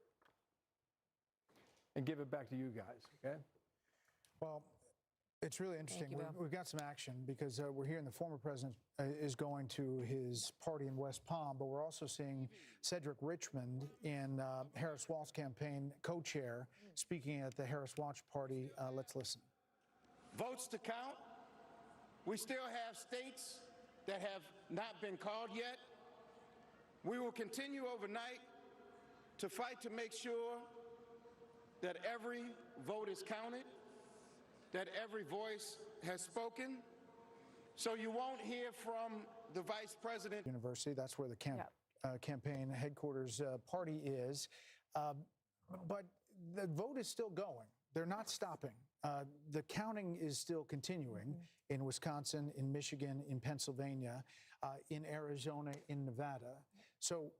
and give it back to you guys, okay? Well, it's really interesting. you, Bill. We've got some action because we're hearing the former president is going to his party in West Palm, but we're also seeing Cedric Richmond in Harris Walsh campaign co-chair speaking at the Harris Watch party. Let's listen. Votes to count. We still have states that have not been called yet. We will continue overnight to fight to make sure that every vote is counted, that every voice has spoken, so you won't hear from the vice president. University, that's where the campaign headquarters party is. But the vote is still going. They're not stopping. The counting is still continuing in Wisconsin, in Michigan, in Pennsylvania, in Arizona, in Nevada. So,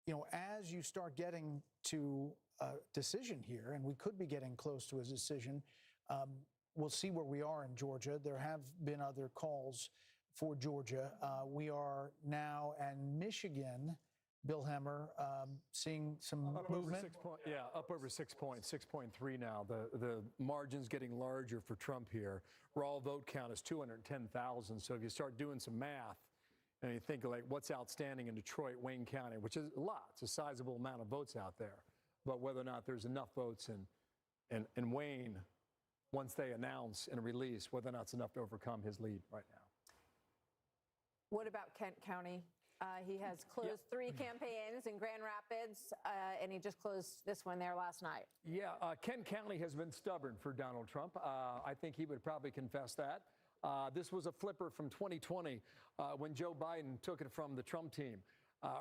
you know, as you start getting to a decision here, and we could be getting close to a decision, we'll see where we are in Georgia. There have been other calls for Georgia. We are now in Michigan. Bill Hemmer, seeing some movement. Up over 6 points, 6.3 now. The margin's getting larger for Trump here. Raw vote count is 210,000. So if you start doing some math, And you think, like, what's outstanding in Detroit, Wayne County, which is a lot. It's a sizable amount of votes out there. But whether or not there's enough votes in Wayne, once they announce and release, whether or not it's enough to overcome his lead right now. What about Kent County? He has closed 3 campaigns in Grand Rapids, and he just closed this one there last night. Yeah, Kent County has been stubborn for Donald Trump. I think he would probably confess that. This was a flipper from 2020 when Joe Biden took it from the Trump team.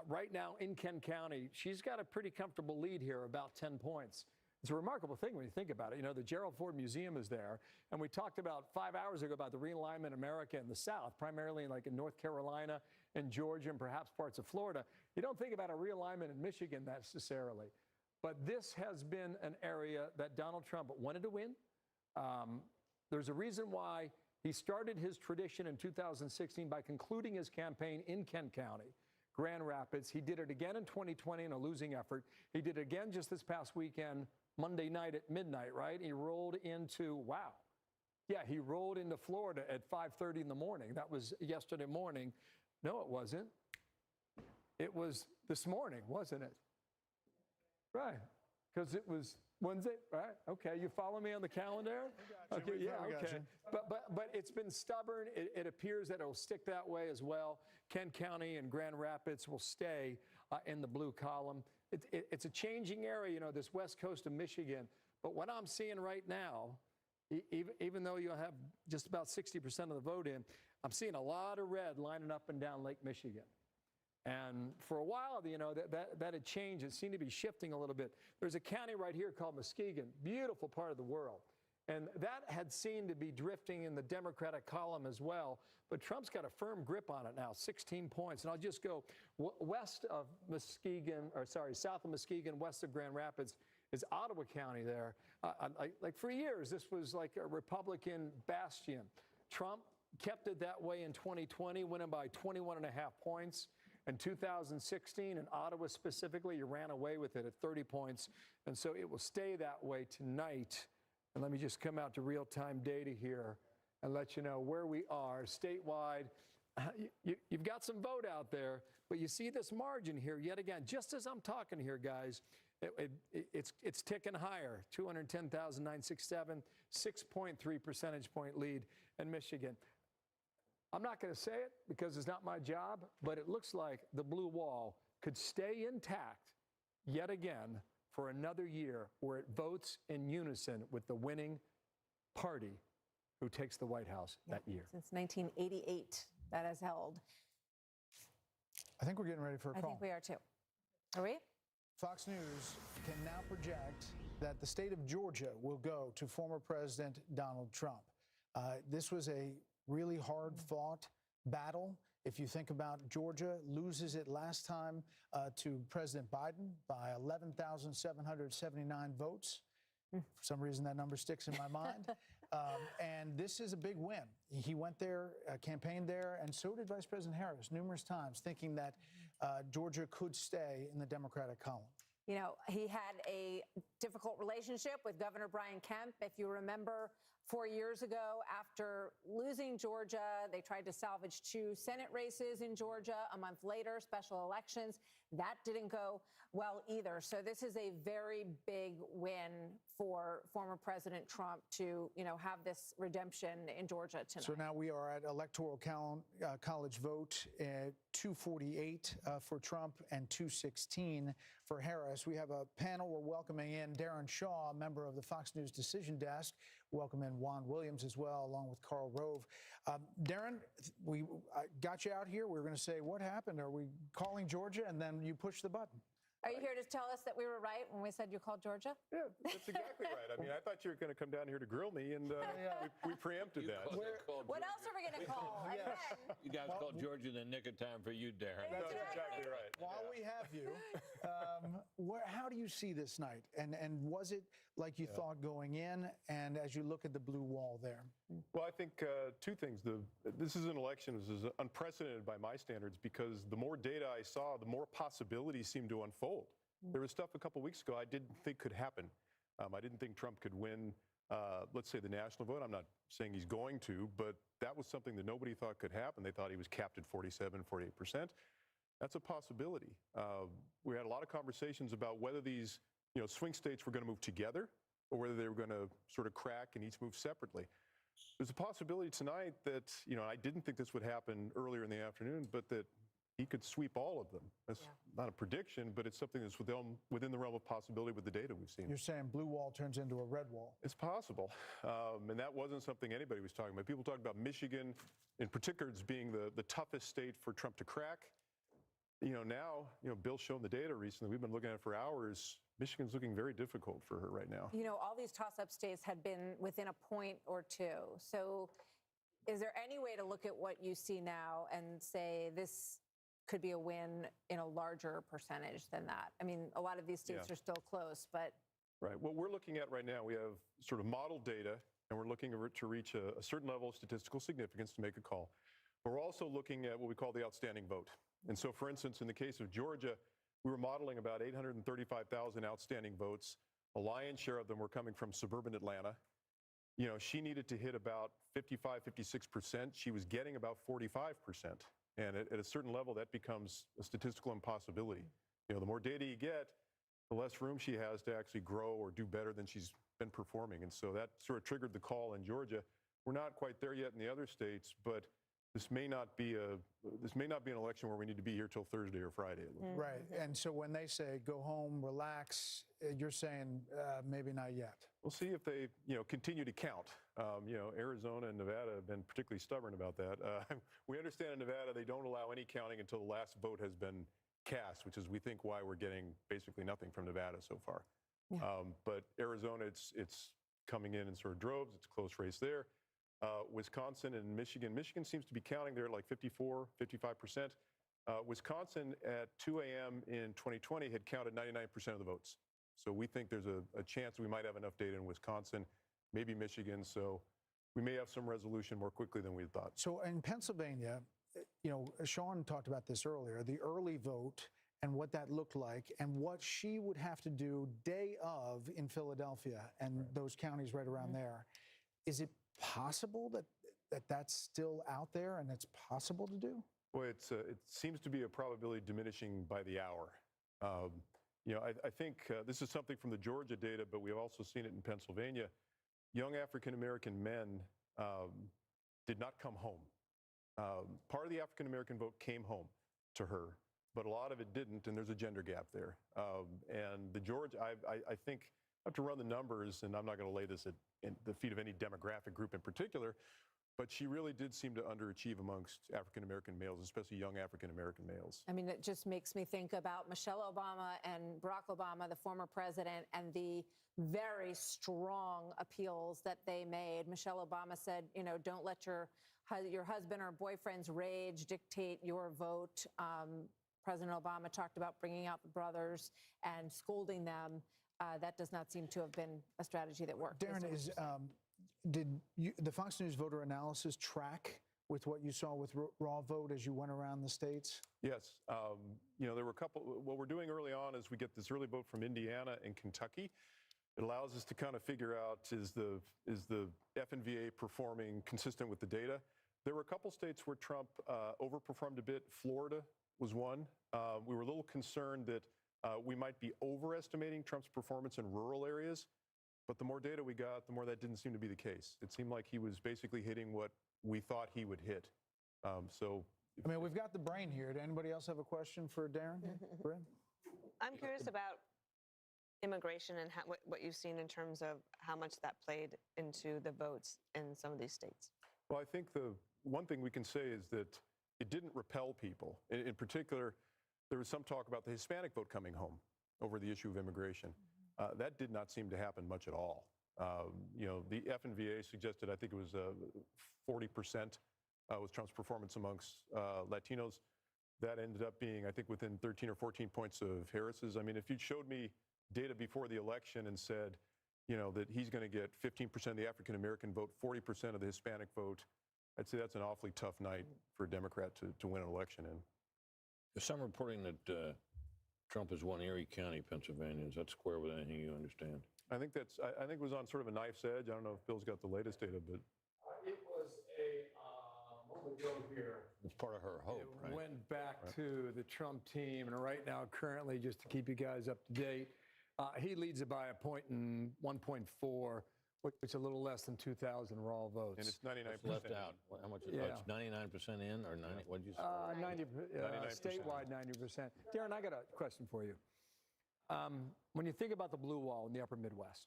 Right now in Kent County, she's got a pretty comfortable lead here, about 10 points. It's a remarkable thing when you think about it. You know, the Gerald Ford Museum is there, and we talked about 5 hours ago about the realignment of America in the South, primarily like in North Carolina and Georgia and perhaps parts of Florida. You don't think about a realignment in Michigan necessarily, but this has been an area that Donald Trump wanted to win. There's a reason why he started his tradition in 2016 by concluding his campaign in Kent County, Grand Rapids. He did it again in 2020 in a losing effort. He did it again just this past weekend, Monday night at midnight, right? He rolled into, wow. Yeah, he rolled into Florida at 5:30 in the morning. That was yesterday morning. No, it wasn't. It was this morning, wasn't it? Right, because it was Wednesday, right? Okay, you follow me on the calendar? Okay, yeah, okay. But it's been stubborn. It appears that it will stick that way as well. Kent County and Grand Rapids will stay in the blue column. It's a changing area, you know, this west coast of Michigan. But what I'm seeing right now, even though you'll have just about 60% of the vote in, I'm seeing a lot of red lining up and down Lake Michigan. And for a while, you know, that had changed. It seemed to be shifting a little bit. There's a county right here called Muskegon, beautiful part of the world. And that had seemed to be drifting in the Democratic column as well. But Trump's got a firm grip on it now, 16 points. And I'll just go west of Muskegon, or sorry, south of Muskegon, west of Grand Rapids, is Ottawa County there. Like for years, this was like a Republican bastion. Trump kept it that way in 2020, winning by 21.5 points. In 2016, in Ottawa specifically, you ran away with it at 30 points. And so it will stay that way tonight. And let me just come out to real-time data here and let you know where we are statewide. You've got some vote out there, but you see this margin here yet again. Just as I'm talking here, guys, it's ticking higher. 210,967, 6.3 percentage point lead in Michigan. I'm not going to say it because it's not my job, but it looks like the blue wall could stay intact yet again for another year where it votes in unison with the winning party who takes the White House that year. Since 1988, that has held. I think we're getting ready for a call. I think we are too. Are we? Fox News can now project that the state of Georgia will go to former President Donald Trump. This was a really hard-fought battle. If you think about Georgia, loses it last time to President Biden by 11,779 votes. For some reason, that number sticks in my mind. And this is a big win. He went there, campaigned there, and so did Vice President Harris numerous times, thinking that Georgia could stay in the Democratic column. You know, he had a difficult relationship with Governor Brian Kemp. If you remember, 4 years ago, after losing Georgia, they tried to salvage 2 Senate races in Georgia. A month later, special elections. That didn't go well either. So this is a very big win for former President Trump to, you know, have this redemption in Georgia tonight. So now we are at Electoral College vote, 248 for Trump and 216 for Harris. We have a panel. We're welcoming in Darren Shaw, a member of the Fox News Decision Desk. Welcome in Juan Williams as well, along with Karl Rove. Darren, we got you out here. We were going to say, what happened? Are we calling Georgia? And then you push the button. Are you here to tell us that we were right when we said you called Georgia? Yeah, that's exactly right. I mean, I thought you were going to come down here to grill me, and we preempted that. What else are we going to call? You guys called Georgia in the nick of time for you, Darren. That's exactly right. While we have you, how do you see this night? And was it like you thought going in, and as you look at the blue wall there? Well, I think 2 things. This is an election. This is unprecedented by my standards because the more data I saw, the more possibilities seemed to unfold. There was stuff a couple weeks ago I didn't think could happen. I didn't think Trump could win let's say, the national vote. I'm not saying he's going to, but that was something that nobody thought could happen. They thought he was capped at 47, 48%. That's a possibility. We had a lot of conversations about whether these swing states were going to move together or whether they were going to sort of crack and each move separately. There's a possibility tonight that, I didn't think this would happen earlier in the afternoon, but that he could sweep all of them. That's not a prediction, but it's something that's within the realm of possibility with the data we've seen. You're saying blue wall turns into a red wall. It's possible. And that wasn't something anybody was talking about. People talked about Michigan, in particular, as being the toughest state for Trump to crack. Now, Bill's shown the data recently. We've been looking at it for hours. Michigan's looking very difficult for her right now. All these toss-up states had been within a point or two. So is there any way to look at what you see now and say this could be a win in a larger percentage than that? I mean, a lot of these states are still close, but... Right. What we're looking at right now, we have sort of model data, and we're looking to reach a certain level of statistical significance to make a call. We're also looking at what we call the outstanding vote. And so, for instance, in the case of Georgia, we were modeling about 835,000 outstanding votes. A lion's share of them were coming from suburban Atlanta. She needed to hit about 55, 56%. She was getting about 45%. And at a certain level, that becomes a statistical impossibility. The more data you get, the less room she has to actually grow or do better than she's been performing. And so that sort of triggered the call in Georgia. We're not quite there yet in the other states, but this may not be an election where we need to be here till Thursday or Friday. Right. And so when they say go home, relax, you're saying maybe not yet. We'll see if they continue to count. Arizona and Nevada have been particularly stubborn about that. We understand in Nevada they don't allow any counting until the last vote has been cast, which is, we think, why we're getting basically nothing from Nevada so far. Yeah. But Arizona, it's coming in sort of droves. It's a close race there. Wisconsin and Michigan. Michigan seems to be counting there at like 54, 55%. Wisconsin at 2 a.m. in 2020 had counted 99% of the votes. So we think there's a chance we might have enough data in Wisconsin, maybe Michigan. So we may have some resolution more quickly than we thought. So in Pennsylvania, Sean talked about this earlier, the early vote and what that looked like and what she would have to do day of in Philadelphia and those counties right around there. Is it possible that that's still out there and it's possible to do? Well, it seems to be a probability diminishing by the hour. I think this is something from the Georgia data, but we've also seen it in Pennsylvania. Young African-American men did not come home. Part of the African-American vote came home to her, but a lot of it didn't, and there's a gender gap there. And the Georgia, I think, I have to run the numbers, and I'm not going to lay this at the feet of any demographic group in particular, but she really did seem to underachieve amongst African-American males, especially young African-American males. I mean, it just makes me think about Michelle Obama and Barack Obama, the former president, and the very strong appeals that they made. Michelle Obama said, don't let your husband or boyfriend's rage dictate your vote. President Obama talked about bringing out the brothers and scolding them. That does not seem to have been a strategy that worked. Darren, did the Fox News voter analysis track with what you saw with raw vote as you went around the states? Yes. There were a couple. What we're doing early on is we get this early vote from Indiana and Kentucky. It allows us to kind of figure out, is the FNVA performing consistent with the data? There were a couple states where Trump overperformed a bit. Florida was one. We were a little concerned that we might be overestimating Trump's performance in rural areas, but the more data we got, the more that didn't seem to be the case. It seemed like he was basically hitting what we thought he would hit. We've got the brain here. Did anybody else have a question for Darren? I'm curious about immigration and what you've seen in terms of how much that played into the votes in some of these states. Well, I think the one thing we can say is that it didn't repel people. In particular, there was some talk about the Hispanic vote coming home over the issue of immigration. That did not seem to happen much at all. The FNVA suggested, I think it was 40% was Trump's performance amongst Latinos. That ended up being, I think, within 13 or 14 points of Harris's. I mean, if you showed me data before the election and said, that he's going to get 15% of the African-American vote, 40% of the Hispanic vote, I'd say that's an awfully tough night for a Democrat to win an election in. There's some reporting that Trump has won Erie County, Pennsylvania. Is that square with anything you understand? I think it was on sort of a knife's edge. I don't know if Bill's got the latest data, but It was a moment ago here. It's part of her hope, right? Went back to the Trump team, and right now, currently, just to keep you guys up to date, he leads it by a point in 1.4, which is a little less than 2,000 raw votes. and it's 99% Left out. How much? Yeah. It's 99% in, or 90? What did you say? 90, 99%. statewide, 90%. Darren, I got a question for you. When you think about the blue wall in the upper Midwest,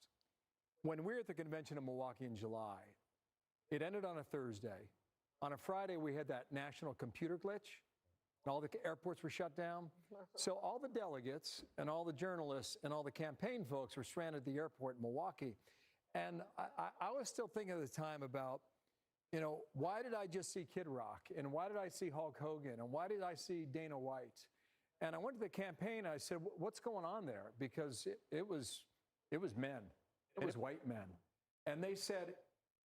when we were at the convention in Milwaukee in July, it ended on a Thursday. On a Friday, we had that national computer glitch, and all the airports were shut down. So all the delegates and all the journalists and all the campaign folks were stranded at the airport in Milwaukee. And I was still thinking at the time about, you know, why did I just see Kid Rock? And why did I see Hulk Hogan? And why did I see Dana White? And I went to the campaign, and I said, what's going on there? Because it was men. It was white men. And they said,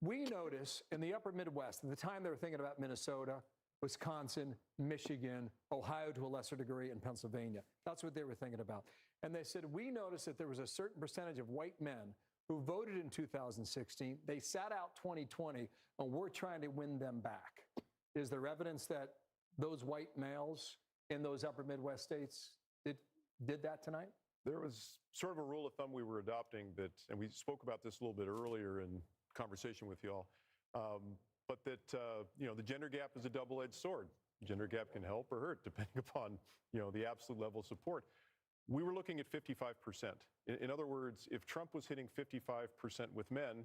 we notice in the upper Midwest, at the time they were thinking about Minnesota, Wisconsin, Michigan, Ohio to a lesser degree, and Pennsylvania. That's what they were thinking about. And they said, we noticed that there was a certain percentage of white men who voted in 2016. They sat out 2020, and we're trying to win them back. Is there evidence that those white males in those upper Midwest states did that tonight? there was sort of a rule of thumb we were adopting that, and we spoke about this a little bit earlier in conversation with y'all, but that, the gender gap is a double-edged sword. Gender gap can help or hurt depending upon, the absolute level of support. We were looking at 55%. In other words, if Trump was hitting 55% with men,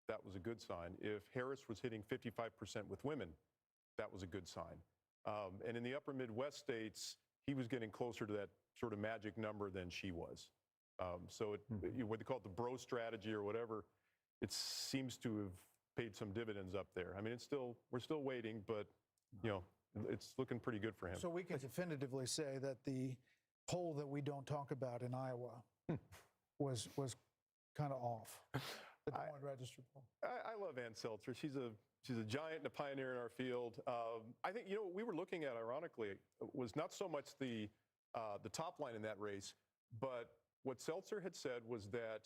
that was a good sign. If Harris was hitting 55% with women, that was a good sign. And in the upper Midwest states, he was getting closer to that sort of magic number than she was. So what they call it the bro strategy or whatever, it seems to have paid some dividends up there. I mean, we're still waiting, but it's looking pretty good for him. So we can definitively say that the poll that we don't talk about in Iowa was kind of off. The Des Moines Register poll. I love Ann Seltzer. She's a giant and a pioneer in our field. I think what we were looking at, ironically, was not so much the top line in that race, but what Seltzer had said was that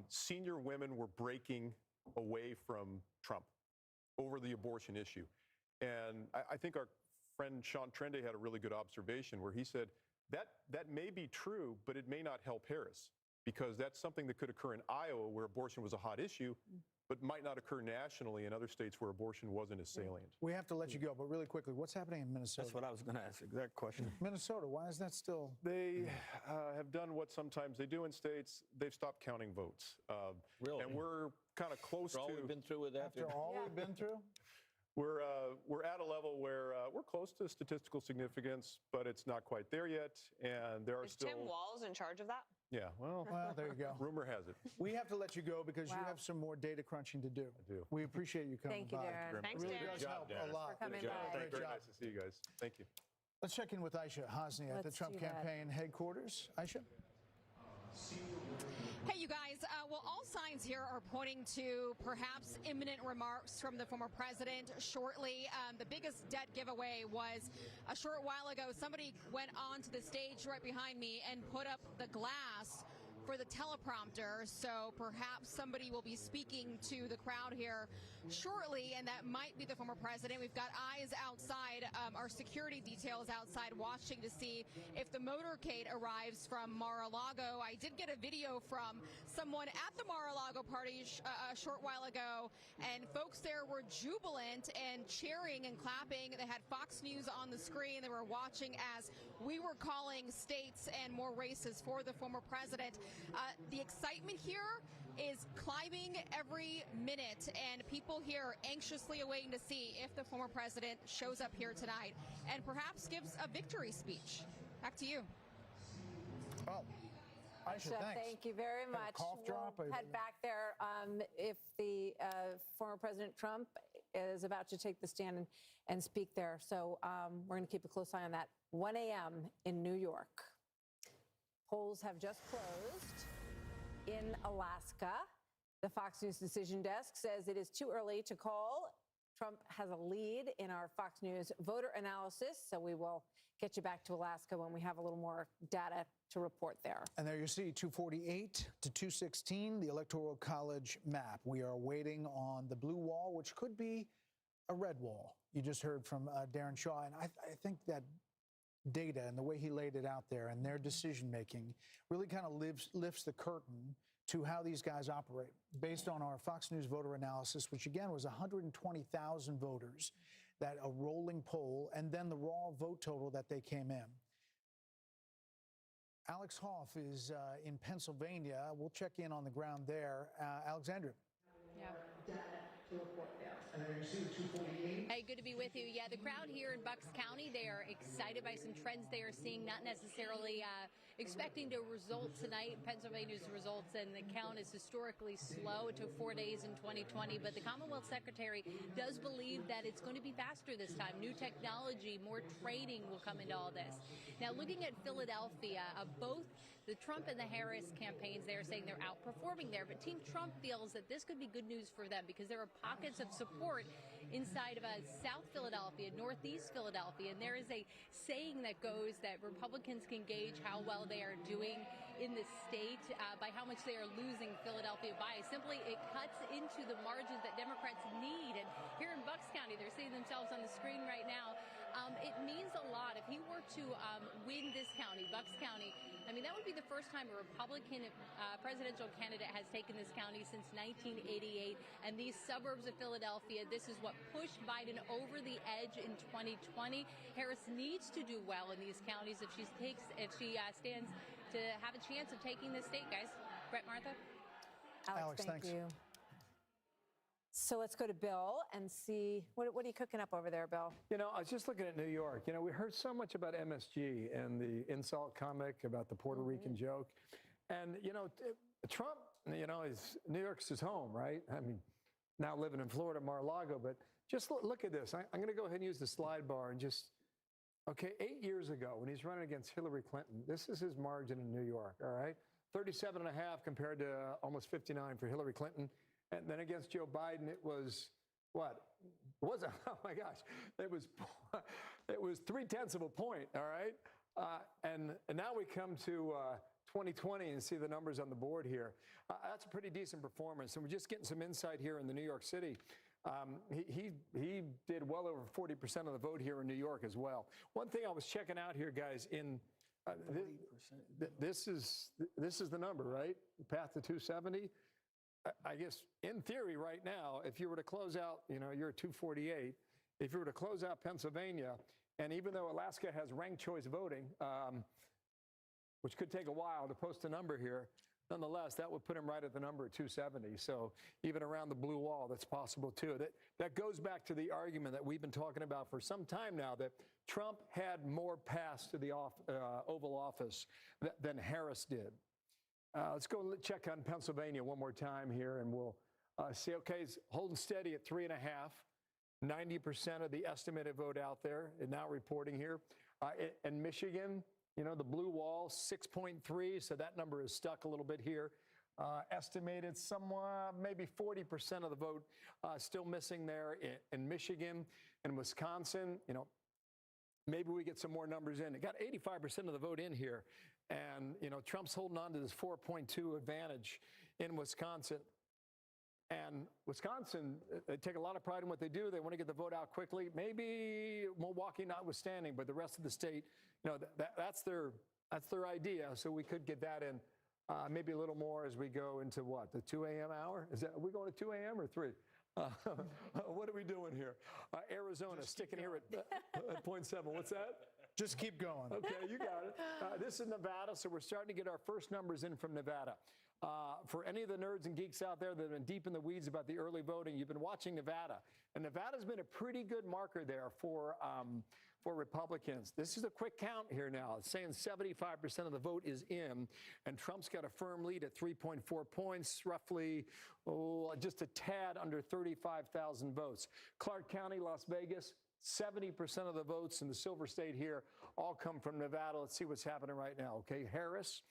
senior women were breaking away from Trump over the abortion issue. And I think our friend Sean Trende had a really good observation where he said that may be true, but it may not help Harris, because that's something that could occur in Iowa where abortion was a hot issue, but might not occur nationally in other states where abortion wasn't as salient. We have to let you go, but really quickly, what's happening in Minnesota? That's what I was going to ask, exact question. Minnesota, why is that still? They have done what sometimes they do in states. They've stopped counting votes. Really? And we're kind of close After all we've been through with that? After all we've been through? We're at a level where we're close to statistical significance, but it's not quite there yet. And there are Is still. Tim Walz in charge of that? Yeah, well, there you go. Rumor has it. We have to let you go because you have some more data crunching to do. I do. We appreciate you coming Thank you, by. Darren. Thanks, Really Darren. does help a lot. For coming Good job. by. Very Great job. nice to see you guys. Thank you. Let's check in with Aisha Hosni at the Let's Trump do that. campaign headquarters. Aisha? Hey, you guys. Well, all signs here are pointing to perhaps imminent remarks from the former president shortly. The biggest debt giveaway was a short while ago. Somebody went onto the stage right behind me and put up the glass for the teleprompter, so perhaps somebody will be speaking to the crowd here shortly, and that might be the former president. We've got eyes outside, our security details outside watching to see if the motorcade arrives from Mar-a-Lago. I did get a video from someone at the Mar-a-Lago party a short while ago, and folks there were jubilant and cheering and clapping. They had Fox News on the screen. They were watching as we were calling states and more races for the former president. The excitement here is climbing every minute, and people here are anxiously awaiting to see if the former president shows up here tonight and perhaps gives a victory speech. Back to you. Oh, Aisha, thanks. Thank you very Had a mught. cough drop? We'll head back there. If the former President Trump is about to take the stand and speak there. So we're going to keep a close eye on that. 1 a.m. in New York. Polls have just closed in Alaska. The Fox News decision desk says it is too early to call Trump has a lead in our Fox News voter analysis, so we will get you back to Alaska when we have a little more data to report there. And there you see 248 to 216, the Electoral College map. We are waiting on the blue wall, which could be a red wall. You just heard from Darren Shaw, and I think that data and the way he laid it out there and their decision-making really kind of lifts the curtain to how these guys operate. Based on our Fox News voter analysis, which again was 120,000 voters, that a rolling poll, and then the raw vote total that they came in. Alex Hoff is in Pennsylvania. We'll check in on the ground there. Alexandria. Yeah. To report there. And then you see the 248. Hey, good to be with you. Yeah, the crowd here in Bucks County, they are excited by some trends they are seeing, not necessarily expecting to result tonight. Pennsylvania's results and the count is historically slow. It took 4 days in 2020, but the Commonwealth Secretary does believe that it's going to be faster this time. New technology, more training will come into all this. Now, looking at Philadelphia, both the Trump and the Harris campaigns, they are saying they're outperforming there, but Team Trump feels that this could be good news for them because there are pockets of support inside of South Philadelphia, Northeast Philadelphia, and there is a saying that goes that Republicans can gauge how well they are doing in the state by how much they are losing Philadelphia by. Simply, it cuts into the margins that Democrats need, and here in Bucks County, they're seeing themselves on the screen right now. It means a lot. If he were to win this county, Bucks County, I mean, that would be the first time a Republican presidential candidate has taken this county since 1988. And these suburbs of Philadelphia, this is what pushed Biden over the edge in 2020. Harris needs to do well in these counties if she stands to have a chance of taking this state, guys. Brett, Martha? Alex, thank you. So let's go to Bill and see, what are you cooking up over there, Bill? You know, I was just looking at New York. You know, we heard so much about MSG and the insult comic about the Puerto Rican joke. And, you know, Trump, you know, New York's his home, right? I mean, now living in Florida, Mar-a-Lago, but just look at this. I'm going to go ahead and use the slide bar and just, okay, 8 years ago when he's running against Hillary Clinton, this is his margin in New York, all right? 37.5 compared to almost 59 for Hillary Clinton. And then against Joe Biden, it was what? Was it? Oh my gosh! It was 0.3 of a point. All right, and now we come to 2020 and see the numbers on the board here. That's a pretty decent performance, and we're just getting some insight here in the New York City. He did well over 40% of the vote here in New York as well. One thing I was checking out here, guys, in this is the number, right? The path to 270. I guess in theory right now, if you were to close out, you know, you're at 248. If you were to close out Pennsylvania, and even though Alaska has ranked choice voting, which could take a while to post a number here, nonetheless, that would put him right at the number at 270. So even around the blue wall, that's possible too. That goes back to the argument that we've been talking about for some time now, that Trump had more paths to the Oval Office than Harris did. Let's go check on Pennsylvania one more time here, and we'll see. Okay, it's holding steady at 3.5. 90% of the estimated vote out there is now reporting here. In Michigan, you know, the blue wall, 6.3, so that number is stuck a little bit here. Estimated somewhat, maybe 40% of the vote still missing there in Michigan and Wisconsin. You know, maybe we get some more numbers in. It got 85% of the vote in here. And, you know, Trump's holding on to this 4.2 advantage in Wisconsin. And Wisconsin, they take a lot of pride in what they do. They want to get the vote out quickly. Maybe Milwaukee notwithstanding, but the rest of the state, you know, that's their idea. So we could get that in maybe a little more as we go into what, the 2 a.m. hour? Are we going to 2 a.m. or 3? What are we doing here? Arizona sticking here at 0.7. What's that? Just keep going. Okay, you got it. This is Nevada, so we're starting to get our first numbers in from Nevada. For any of the nerds and geeks out there that have been deep in the weeds about the early voting, you've been watching Nevada. And Nevada's been a pretty good marker there for Republicans. This is a quick count here now. It's saying 75% of the vote is in, and Trump's got a firm lead at 3.4 points, roughly just a tad under 35,000 votes. Clark County, Las Vegas, 70% of the votes in the Silver State here all come from Nevada. Let's see what's happening right now. Okay, Harris,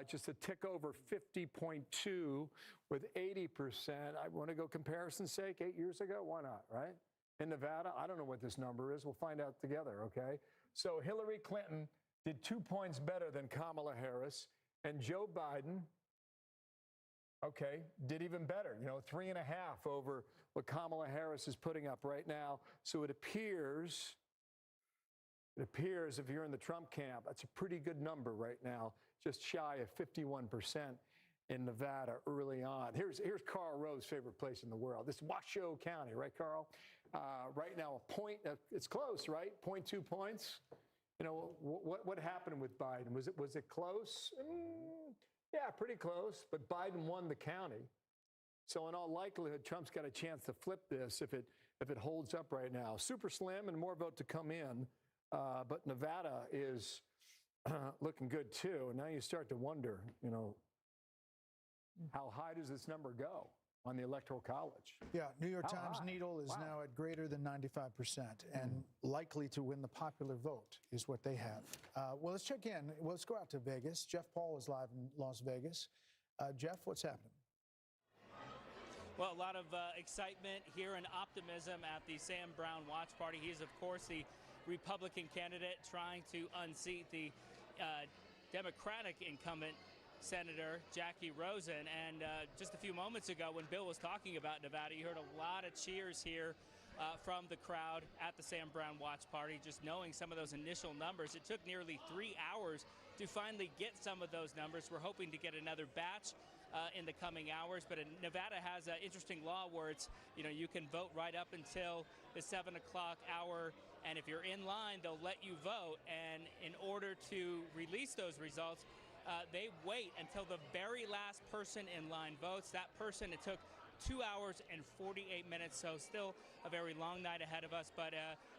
just a tick over 50.2 with 80%. I want to go comparison's sake, 8 years ago? Why not, right? In Nevada, I don't know what this number is. We'll find out together, okay? So Hillary Clinton did 2 points better than Kamala Harris, and Joe Biden, okay, did even better, 3.5 over what Kamala Harris is putting up right now. So it appears if you're in the Trump camp, that's a pretty good number right now, just shy of 51% in Nevada early on. Here's Karl Rove's favorite place in the world. This is Washoe County, right, Karl? Right now, a point, it's close, right? 0.2 points. What happened with Biden? Was it close? Yeah, pretty close, but Biden won the county. So in all likelihood, Trump's got a chance to flip this if it holds up right now. Super slim and more vote to come in, but Nevada is looking good too. And now you start to wonder, how high does this number go on the Electoral College? Yeah, New York Times needle is now at greater than 95% and likely to win the popular vote is what they have. Well, let's check in. Let's go out to Vegas. Jeff Paul is live in Las Vegas. Jeff, what's happening? Well, a lot of excitement here and optimism at the Sam Brown watch party. He is, of course, the Republican candidate trying to unseat the Democratic incumbent Senator Jackie Rosen. And just a few moments ago, when Bill was talking about Nevada, you heard a lot of cheers here from the crowd at the Sam Brown watch party, just knowing some of those initial numbers. It took nearly 3 hours to finally get some of those numbers. We're hoping to get another batch in the coming hours, but Nevada has an interesting law where it's, you can vote right up until the 7 o'clock hour, and if you're in line, they'll let you vote. And in order to release those results, they wait until the very last person in line votes. That person, it took 2 hours and 48 minutes, so still a very long night ahead of us. But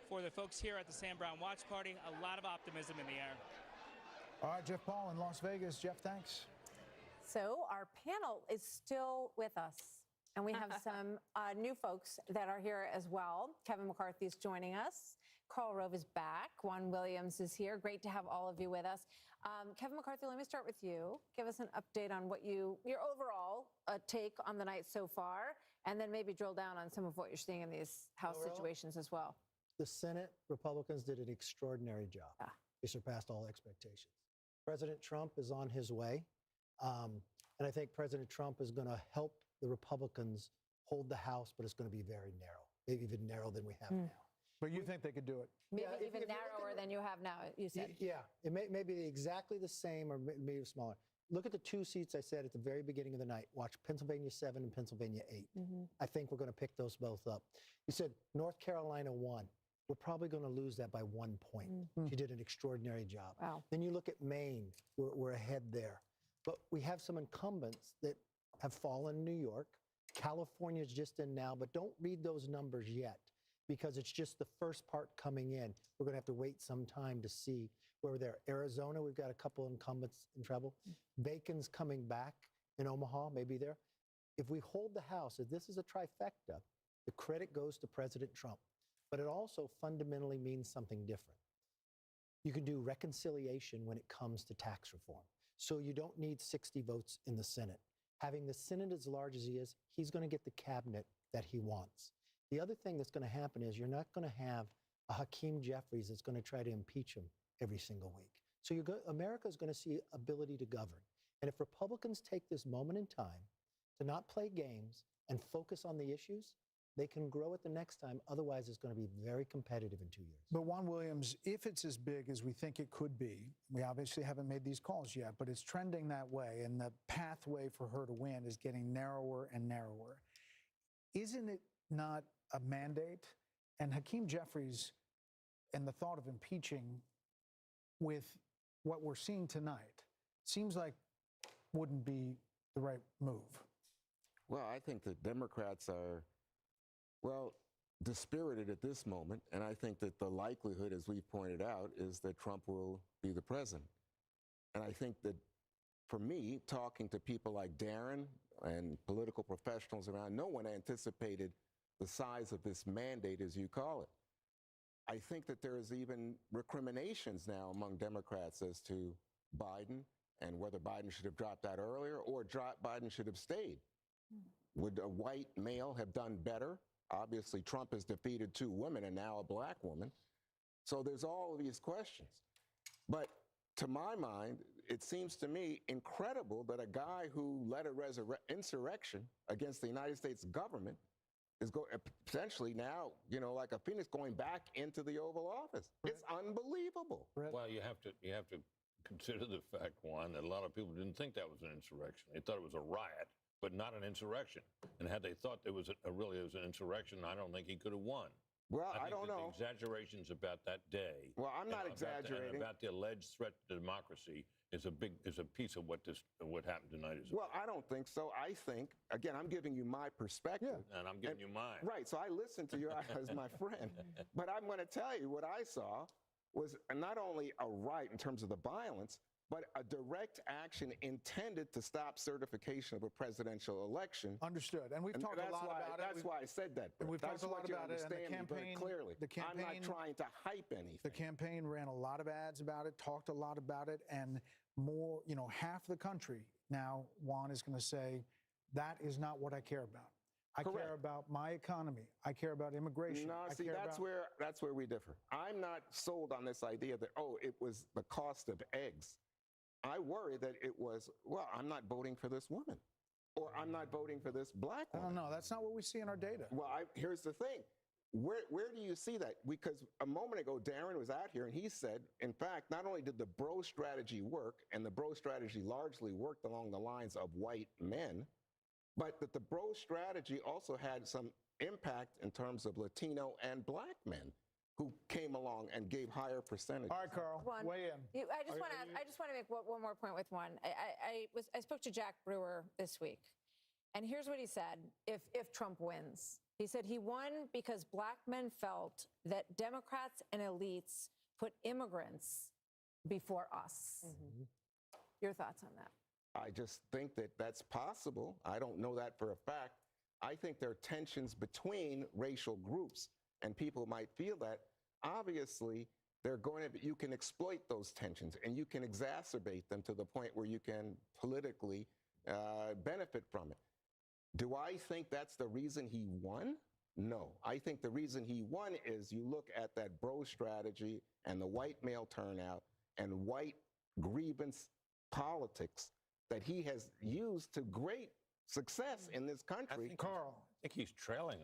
for the folks here at the Sam Brown watch party, a lot of optimism in the air. All right, Jeff Paul in Las Vegas. Jeff, thanks. So our panel is still with us, and we have some new folks that are here as well. Kevin McCarthy is joining us. Karl Rove is back. Juan Williams is here. Great to have all of you with us. Kevin McCarthy, let me start with you. Give us an update on what your overall take on the night so far, and then maybe drill down on some of what you're seeing in these House situations as well. The Senate Republicans did an extraordinary job. Yeah. They surpassed all expectations. President Trump is on his way. And I think President Trump is going to help the Republicans hold the House, but it's going to be very narrow, maybe even narrower than we have now. But you think they could do it? Maybe even narrower than you have now, you said. Yeah, it may be exactly the same or maybe smaller. Look at the 2 seats I said at the very beginning of the night. Watch Pennsylvania 7 and Pennsylvania 8. I think we're going to pick those both up. You said North Carolina 1. We're probably going to lose that by 1 point. She did an extraordinary job. Wow. Then you look at Maine. We're ahead there. But we have some incumbents that have fallen in New York. California's just in now, but don't read those numbers yet because it's just the first part coming in. We're going to have to wait some time to see where we're there. Arizona, we've got a couple incumbents in trouble. Bacon's coming back in Omaha, maybe there. If we hold the House, if this is a trifecta, the credit goes to President Trump. But it also fundamentally means something different. You can do reconciliation when it comes to tax reform. So you don't need 60 votes in the Senate. Having the Senate as large as he is, he's going to get the cabinet that he wants. The other thing that's going to happen is you're not going to have a Hakeem Jeffries that's going to try to impeach him every single week. So America is going to see ability to govern. And if Republicans take this moment in time to not play games and focus on the issues, they can grow it the next time. Otherwise, it's going to be very competitive in 2 years. But Juan Williams, if it's as big as we think it could be, we obviously haven't made these calls yet, but it's trending that way, and the pathway for her to win is getting narrower and narrower. Isn't it not a mandate? And Hakeem Jeffries and the thought of impeaching with what we're seeing tonight seems like wouldn't be the right move. Well, I think the Democrats are, dispirited at this moment, and I think that the likelihood, as we've pointed out, is that Trump will be the president. And I think that, for me, talking to people like Darren and political professionals around, no one anticipated the size of this mandate, as you call it. I think that there's even recriminations now among Democrats as to Biden and whether Biden should have dropped out earlier or Biden should have stayed. Would a white male have done better? Obviously, Trump has defeated 2 women and now a black woman. So there's all of these questions. But to my mind, it seems to me incredible that a guy who led a insurrection against the United States government is potentially now, like a phoenix, going back into the Oval Office. It's unbelievable. Well, you have to consider the fact, Juan, that a lot of people didn't think that was an insurrection. They thought it was a riot, but not an insurrection. And had they thought it was really an insurrection, I don't think he could have won. Well, I don't know. The exaggerations about that day. Well, I'm not exaggerating. About the alleged threat to democracy is a piece of what happened tonight is. Well, I don't think so. I think, again, I'm giving you my perspective. And I'm giving you mine. Right. So I listened to you as my friend. But I'm going to tell you what I saw was not only a riot in terms of the violence, but a direct action intended to stop certification of a presidential election. Understood. And we've talked a lot about it. That's why I said that. And we've talked a lot about it. And the campaign, clearly. I'm not trying to hype anything. The campaign ran a lot of ads about it, talked a lot about it, and more, half the country now, Juan, is going to say, that is not what I care about. I care about my economy. I care about immigration. No, see, that's where we differ. I'm not sold on this idea that, it was the cost of eggs. I worry that it was, I'm not voting for this woman, or I'm not voting for this black woman. No, that's not what we see in our data. Well, here's the thing. Where do you see that? Because a moment ago, Darren was out here and he said, in fact, not only did the bro strategy work, and the bro strategy largely worked along the lines of white men, but that the bro strategy also had some impact in terms of Latino and black men who came along and gave higher percentages. All right, Carl, weigh in. I just want to make one more point with Juan. I spoke to Jack Brewer this week, and here's what he said if Trump wins. He said he won because black men felt that Democrats and elites put immigrants before us. Mm-hmm. Your thoughts on that? I just think that that's possible. I don't know that for a fact. I think there are tensions between racial groups, and people might feel that. Obviously, you can exploit those tensions, and you can exacerbate them to the point where you can politically benefit from it. Do I think that's the reason he won? No. I think the reason he won is you look at that bro strategy and the white male turnout and white grievance politics that he has used to great success in this country. Carl, I think he's trailing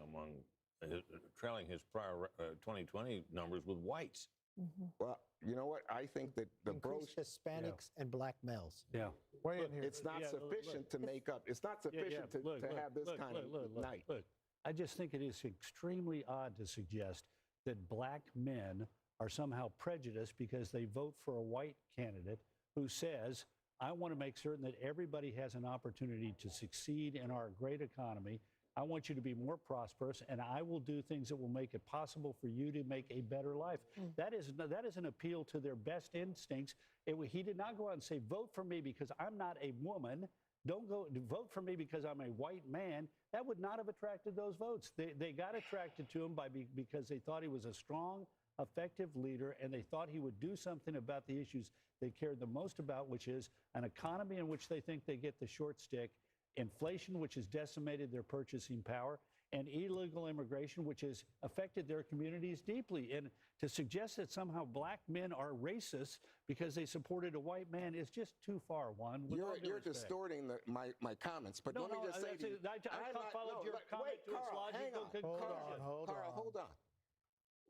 trailing his prior 2020 numbers with whites. Mm-hmm. Well, you know what? I think that the Hispanics and black males. Yeah. It's not sufficient to make up. It's not sufficient to have this kind of night. Look, I just think it is extremely odd to suggest that black men are somehow prejudiced because they vote for a white candidate who says, I want to make certain that everybody has an opportunity to succeed in our great economy. I want you to be more prosperous, and I will do things that will make it possible for you to make a better life. That is an appeal to their best instincts. He did not go out and say, vote for me because I'm not a woman. Don't go vote for me because I'm a white man. That would not have attracted those votes. They got attracted to him because they thought he was a strong, effective leader, and they thought he would do something about the issues they cared the most about, which is an economy in which they think they get the short stick, inflation, which has decimated their purchasing power, and illegal immigration, which has affected their communities deeply. And to suggest that somehow black men are racist because they supported a white man is just too far, Juan. You're distorting my comments. But let me just say to you, I followed your comment to its logical conclusion. Carl, hold on.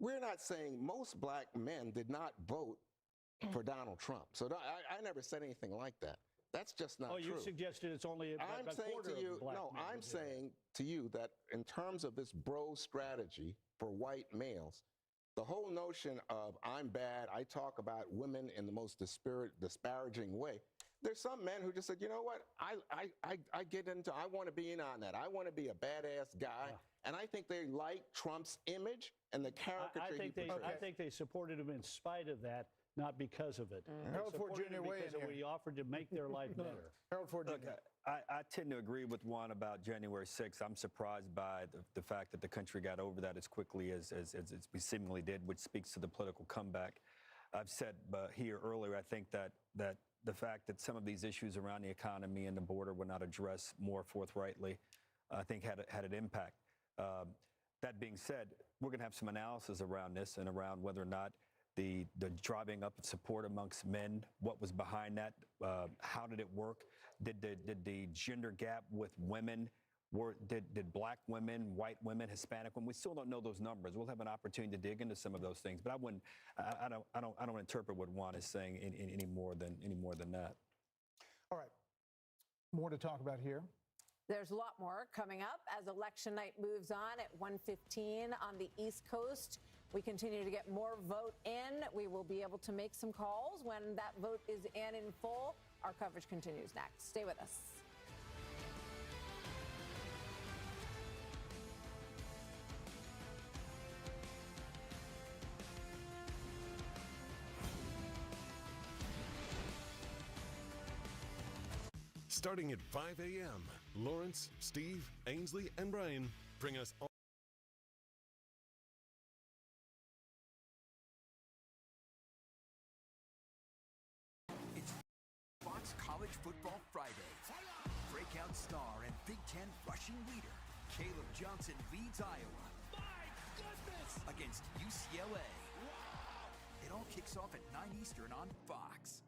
We're not saying most black men did not vote for Donald Trump. So I never said anything like that. That's just not true. Oh, you suggested it's only a quarter of the black men. No, I'm saying to you that in terms of this bro strategy for white males, the whole notion of I'm bad, I talk about women in the most disparaging way. There's some men who just said, you know what, I want to be in on that. I want to be a badass guy. And I think they like Trump's image and the caricature I think they supported him in spite of that, not because of it. Harold Ford Jr. Because we offered to make their life better. Harold Ford Jr. I tend to agree with Juan about January 6th. I'm surprised by the fact that the country got over that as quickly as we seemingly did, which speaks to the political comeback. I've said here earlier, I think that the fact that some of these issues around the economy and the border were not addressed more forthrightly, I think had an impact. That being said, we're going to have some analysis around this and around whether or not the driving up support amongst men, what was behind that, how did it work, did the gender gap with women, did black women, white women, Hispanic women? We still don't know those numbers. We'll have an opportunity to dig into some of those things, but I don't interpret what Juan is saying any more than that. All right, more to talk about here. There's a lot more coming up as election night moves on at 1:15 on the East Coast. We continue to get more vote in. We will be able to make some calls when that vote is in full. Our coverage continues next. Stay with us. Starting at 5 a.m., Lawrence, Steve, Ainsley, and Brian bring us all. It's Fox College Football Friday. Breakout star and Big Ten rushing leader, Caleb Johnson leads Iowa. My goodness! Against UCLA. Wow! It all kicks off at 9 Eastern on Fox.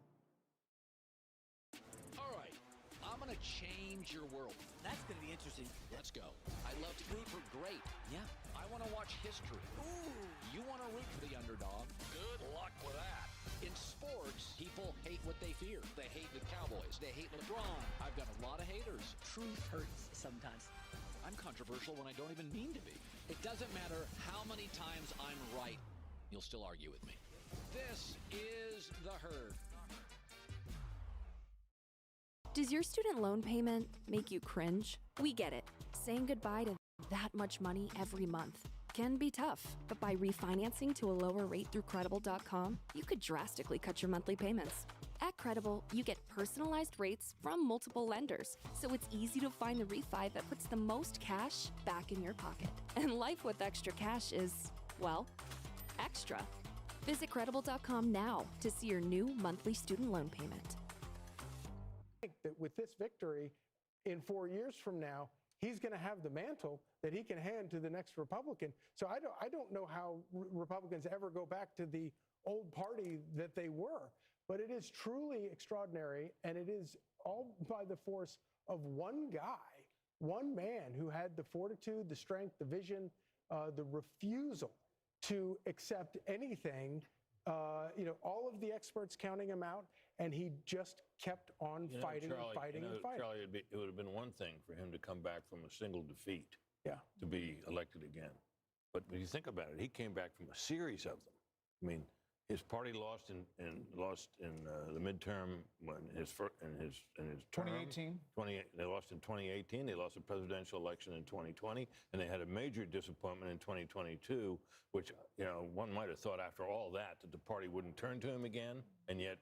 All right. I'm going to change your world. That's going to be interesting. Let's go. I love to root for great. Yeah. I want to watch history. Ooh. You want to root for the underdog. Good luck with that. In sports, people hate what they fear. They hate the Cowboys. They hate LeBron. I've got a lot of haters. Truth hurts sometimes. I'm controversial when I don't even mean to be. It doesn't matter how many times I'm right. You'll still argue with me. This is The Herd. Does your student loan payment make you cringe? We get it. Saying goodbye to that much money every month can be tough, but by refinancing to a lower rate through Credible.com, you could drastically cut your monthly payments. At Credible, you get personalized rates from multiple lenders, so it's easy to find the refi that puts the most cash back in your pocket. And life with extra cash is, well, extra. Visit Credible.com now to see your new monthly student loan payment. That with this victory, in 4 years from now, he's going to have the mantle that he can hand to the next Republican. So I don't know how Republicans ever go back to the old party that they were. But it is truly extraordinary, and it is all by the force of one guy, one man who had the fortitude, the strength, the vision, the refusal to accept anything. All of the experts counting him out, and he just kept on fighting and fighting and fighting. Charlie, it would have been one thing for him to come back from a single defeat to be elected again. But when you think about it, he came back from a series of them. I mean, his party lost in the midterm in his term. 2018. They lost in 2018. They lost the presidential election in 2020, and they had a major disappointment in 2022. Which one might have thought after all that the party wouldn't turn to him again, and yet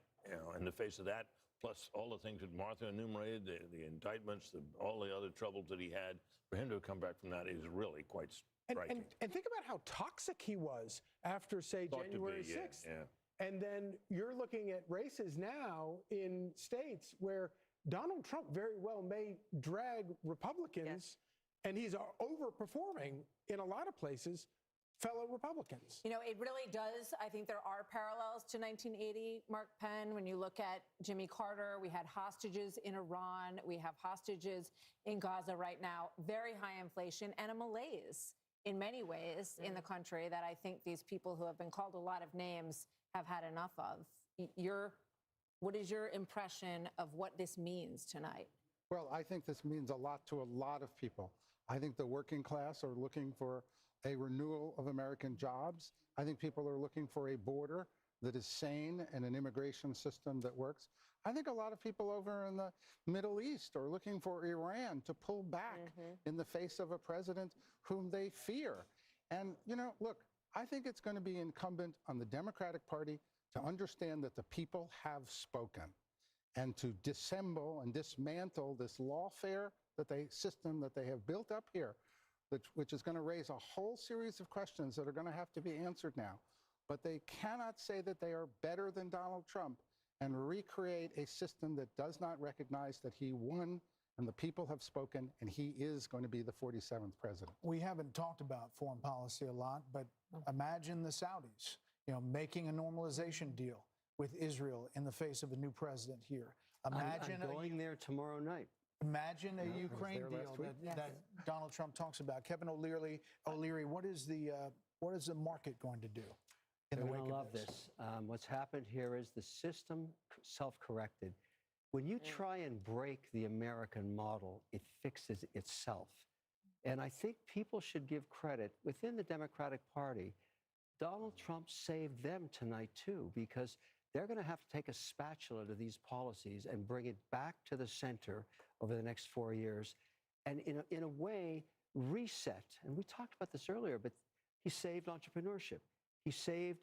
in the face of that, plus all the things that Martha enumerated, the indictments, all the other troubles that he had, for him to come back from that is really quite striking. And think about how toxic he was after, say, January 6th. Yeah. And then you're looking at races now in states where Donald Trump very well may drag Republicans, and he's overperforming in a lot of places fellow Republicans. It really does. I think there are parallels to 1980, Mark Penn. When you look at Jimmy Carter, we had hostages in Iran. We have hostages in Gaza right now. Very high inflation and a malaise in many ways in the country that I think these people who have been called a lot of names have had enough of. What is your impression of what this means tonight? Well, I think this means a lot to a lot of people. I think the working class are looking for a renewal of American jobs. I think people are looking for a border that is sane and an immigration system that works. I think a lot of people over in the Middle East are looking for Iran to pull back in the face of a president whom they fear. And, look, I think it's going to be incumbent on the Democratic Party to understand that the people have spoken and to dissemble and dismantle this lawfare system that they have built up here, which is going to raise a whole series of questions that are going to have to be answered now. But they cannot say that they are better than Donald Trump and recreate a system that does not recognize that he won and the people have spoken, and he is going to be the 47th president. We haven't talked about foreign policy a lot, but imagine the Saudis, making a normalization deal with Israel in the face of a new president here. Imagine I'm going there tomorrow night. Imagine a Ukraine deal that Donald Trump talks about. Kevin O'Leary, what is the market going to do? You're going to love this. What's happened here is the system self-corrected. When you try and break the American model, it fixes itself. And I think people should give credit within the Democratic Party. Donald Trump saved them tonight, too, because they're going to have to take a spatula to these policies and bring it back to the center over the next 4 years and, in a way, reset. And we talked about this earlier, but he saved entrepreneurship. He saved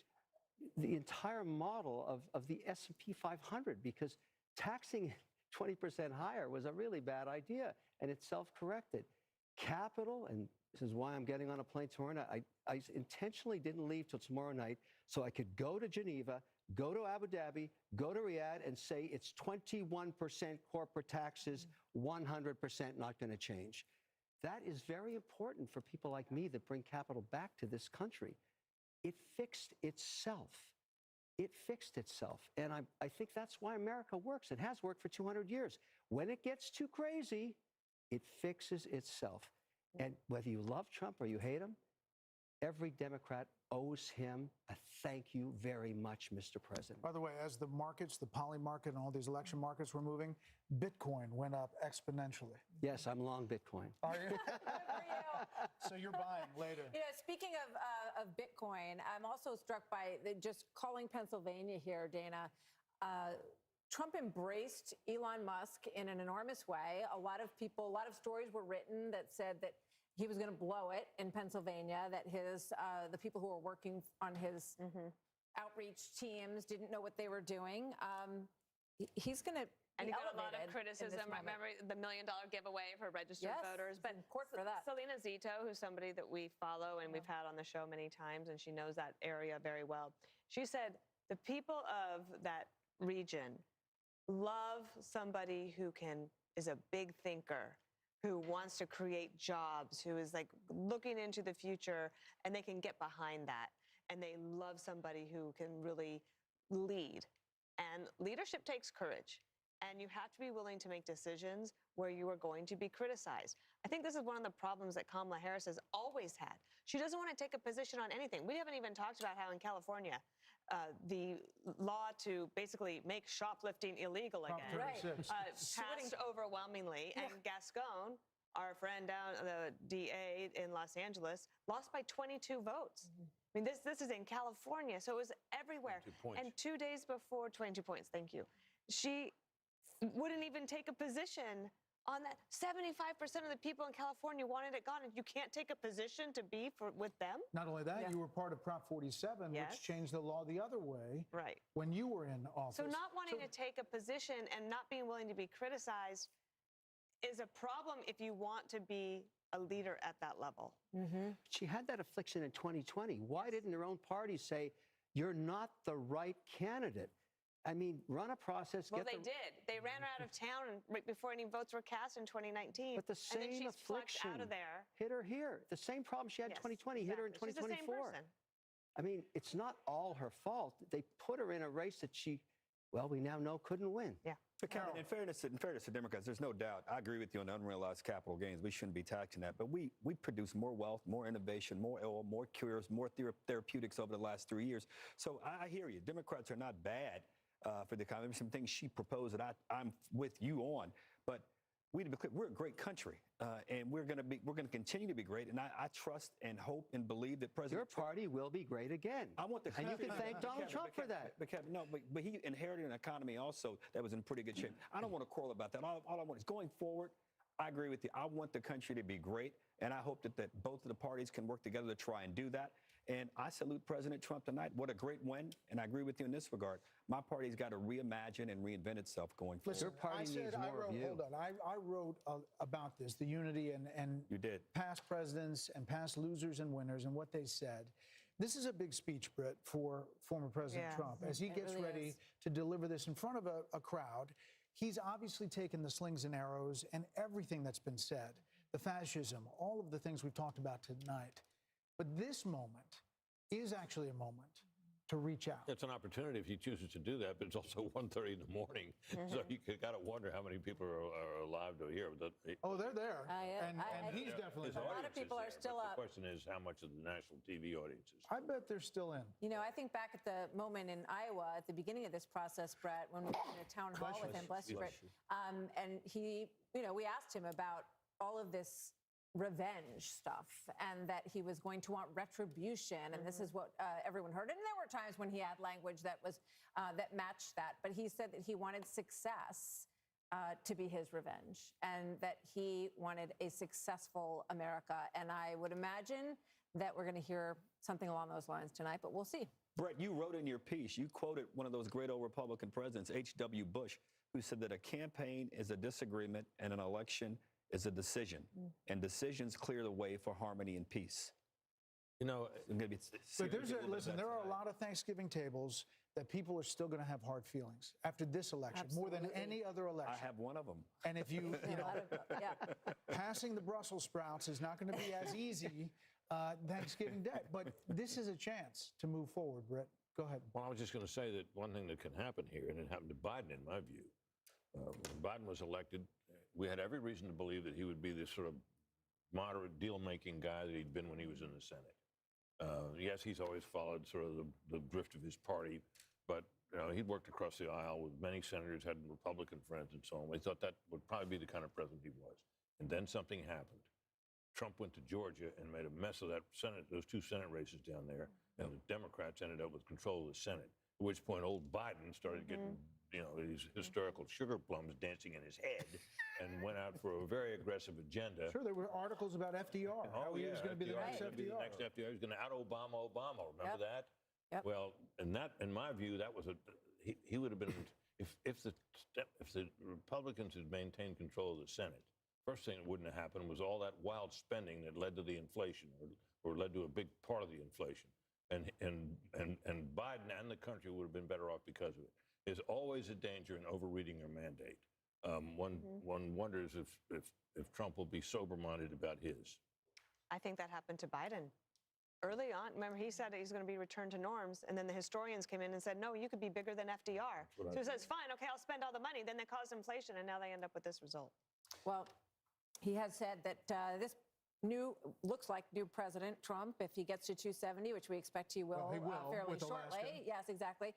the entire model of the S&P 500 because taxing 20% higher was a really bad idea, and it self-corrected. Capital, and this is why I'm getting on a plane tomorrow night. I intentionally didn't leave till tomorrow night so I could go to Geneva, go to Abu Dhabi, go to Riyadh, and say it's 21% corporate taxes, 100% not going to change. That is very important for people like me that bring capital back to this country. It fixed itself. It fixed itself. And I think that's why America works. It has worked for 200 years. When it gets too crazy, it fixes itself. And whether you love Trump or you hate him, every Democrat owes him a thank you very much, Mr. President. By the way, as the markets, the poly market and all these election markets were moving, Bitcoin went up exponentially. Yes, I'm long Bitcoin. Are you? So you're buying later. Speaking of Bitcoin, I'm also struck by just calling Pennsylvania here, Dana. Trump embraced Elon Musk in an enormous way. A lot of stories were written that said that he was going to blow it in Pennsylvania, that the people who were working on his outreach teams didn't know what they were doing. He's going to And he got a lot of criticism. Remember the $1 million giveaway for registered voters? But for that. Selena Zito, who's somebody that we follow and we've had on the show many times, and she knows that area very well. She said the people of that region love somebody who is a big thinker, who wants to create jobs, who is like looking into the future, and they can get behind that. And they love somebody who can really lead. And leadership takes courage. And you have to be willing to make decisions where you are going to be criticized. I think this is one of the problems that Kamala Harris has always had. She doesn't want to take a position on anything. We haven't even talked about how in California, the law to basically make shoplifting illegal again passed overwhelmingly. And Gascon, our friend down, the DA in Los Angeles, lost by 22 votes. I mean, this is in California, so it was everywhere. 22 points. And 2 days before, 22 points, thank you. She wouldn't even take a position on that. 75% of the people in California wanted it gone, and you can't take a position to be with them? Not only that, you were part of Prop 47, which changed the law the other way when you were in office. So not wanting to take a position and not being willing to be criticized is a problem if you want to be a leader at that level. She had that affliction in 2020. Why didn't her own party say, you're not the right candidate? I mean, run a process. Well, they did. They ran her out of town right before any votes were cast in 2019. But the same and then she's affliction out of there. hit her here. The same problem she had in 2020 hit her in 2024. She's the same person. I mean, it's not all her fault. They put her in a race that we now know couldn't win. Yeah. But Kevin, in fairness to Democrats, there's no doubt. I agree with you on the unrealized capital gains. We shouldn't be taxing that. But we produce more wealth, more innovation, more oil, more cures, more therapeutics over the last 3 years. So I hear you. Democrats are not bad for the economy. Some things she proposed that I'm with you on. But we're a great country, and we're going to continue to be great. And I trust and hope and believe that President Your party will be great again. I want the and you can thank Donald Trump for that. But he inherited an economy also that was in pretty good shape. I don't want to quarrel about that. All I want is going forward. I agree with you. I want the country to be great, and I hope that both of the parties can work together to try and do that. And I salute President Trump tonight. What a great win. And I agree with you in this regard. My party's got to reimagine and reinvent itself going forward. Listen, Your party needs more of you. Hold on. I wrote about this, the unity and you did. Past presidents and past losers and winners and what they said. This is a big speech, Britt, for former President Trump. As he gets ready to deliver this in front of a crowd, he's obviously taken the slings and arrows and everything that's been said, the fascism, all of the things we've talked about tonight. But this moment is actually a moment to reach out. It's an opportunity if he chooses to do that, but it's also 1:30 in the morning. So you got to wonder how many people are alive to hear. Oh, they're there. And he's definitely a lot of people are still up. The question is how much of the national TV audience is. I bet they're still in. You know, I think back at the moment in Iowa at the beginning of this process, Brett, when we were in a town hall with him, bless you, Brett, and he, you know, we asked him about all of this revenge stuff and that he was going to want retribution, and this is what everyone heard. And there were times when he had language that was that matched that, but he said that he wanted success to be his revenge and that he wanted a successful America. And I would imagine that we're going to hear something along those lines tonight, but we'll see. Brett, you wrote in your piece, you quoted one of those great old Republican presidents, H.W. Bush, who said that a campaign is a disagreement and an election is a decision, and decisions clear the way for harmony and peace. You know, maybe but listen, there are a lot of Thanksgiving tables that people are still going to have hard feelings after this election, more than any other election. I have one of them. And if you know, passing the Brussels sprouts is not going to be as easy Thanksgiving Day. But this is a chance to move forward, Britt. Go ahead. Well, I was just going to say that one thing that can happen here, and it happened to Biden, in my view, when Biden was elected, we had every reason to believe that he would be this sort of moderate deal-making guy that he'd been when he was in the Senate. Yes, he's always followed sort of the drift of his party, but he'd worked across the aisle with many senators, had Republican friends and so on. We thought that would probably be the kind of president he was. And then something happened. Trump went to Georgia and made a mess of that Senate, those two Senate races down there, and the Democrats ended up with control of the Senate, at which point old Biden started getting these hysterical sugar plums dancing in his head and went out for a very aggressive agenda. Sure, there were articles about FDR. How he was going to be the next FDR. The next FDR. He was going to out-Obama Obama. Remember that? Yep. Well, and that, in my view, that was he would have been, if the Republicans had maintained control of the Senate, first thing that wouldn't have happened was all that wild spending that led to the inflation or led to a big part of the inflation. And Biden and the country would have been better off because of it. There's always a danger in overreading your mandate. One wonders if Trump will be sober-minded about his. I think that happened to Biden. Early on, remember, he said he's going to be returned to norms, and then the historians came in and said, no, you could be bigger than FDR. So he says, fine, okay, I'll spend all the money. Then they caused inflation, and now they end up with this result. Well, he has said that this looks like new President Trump, if he gets to 270, which we expect he will, fairly shortly. Yes, exactly.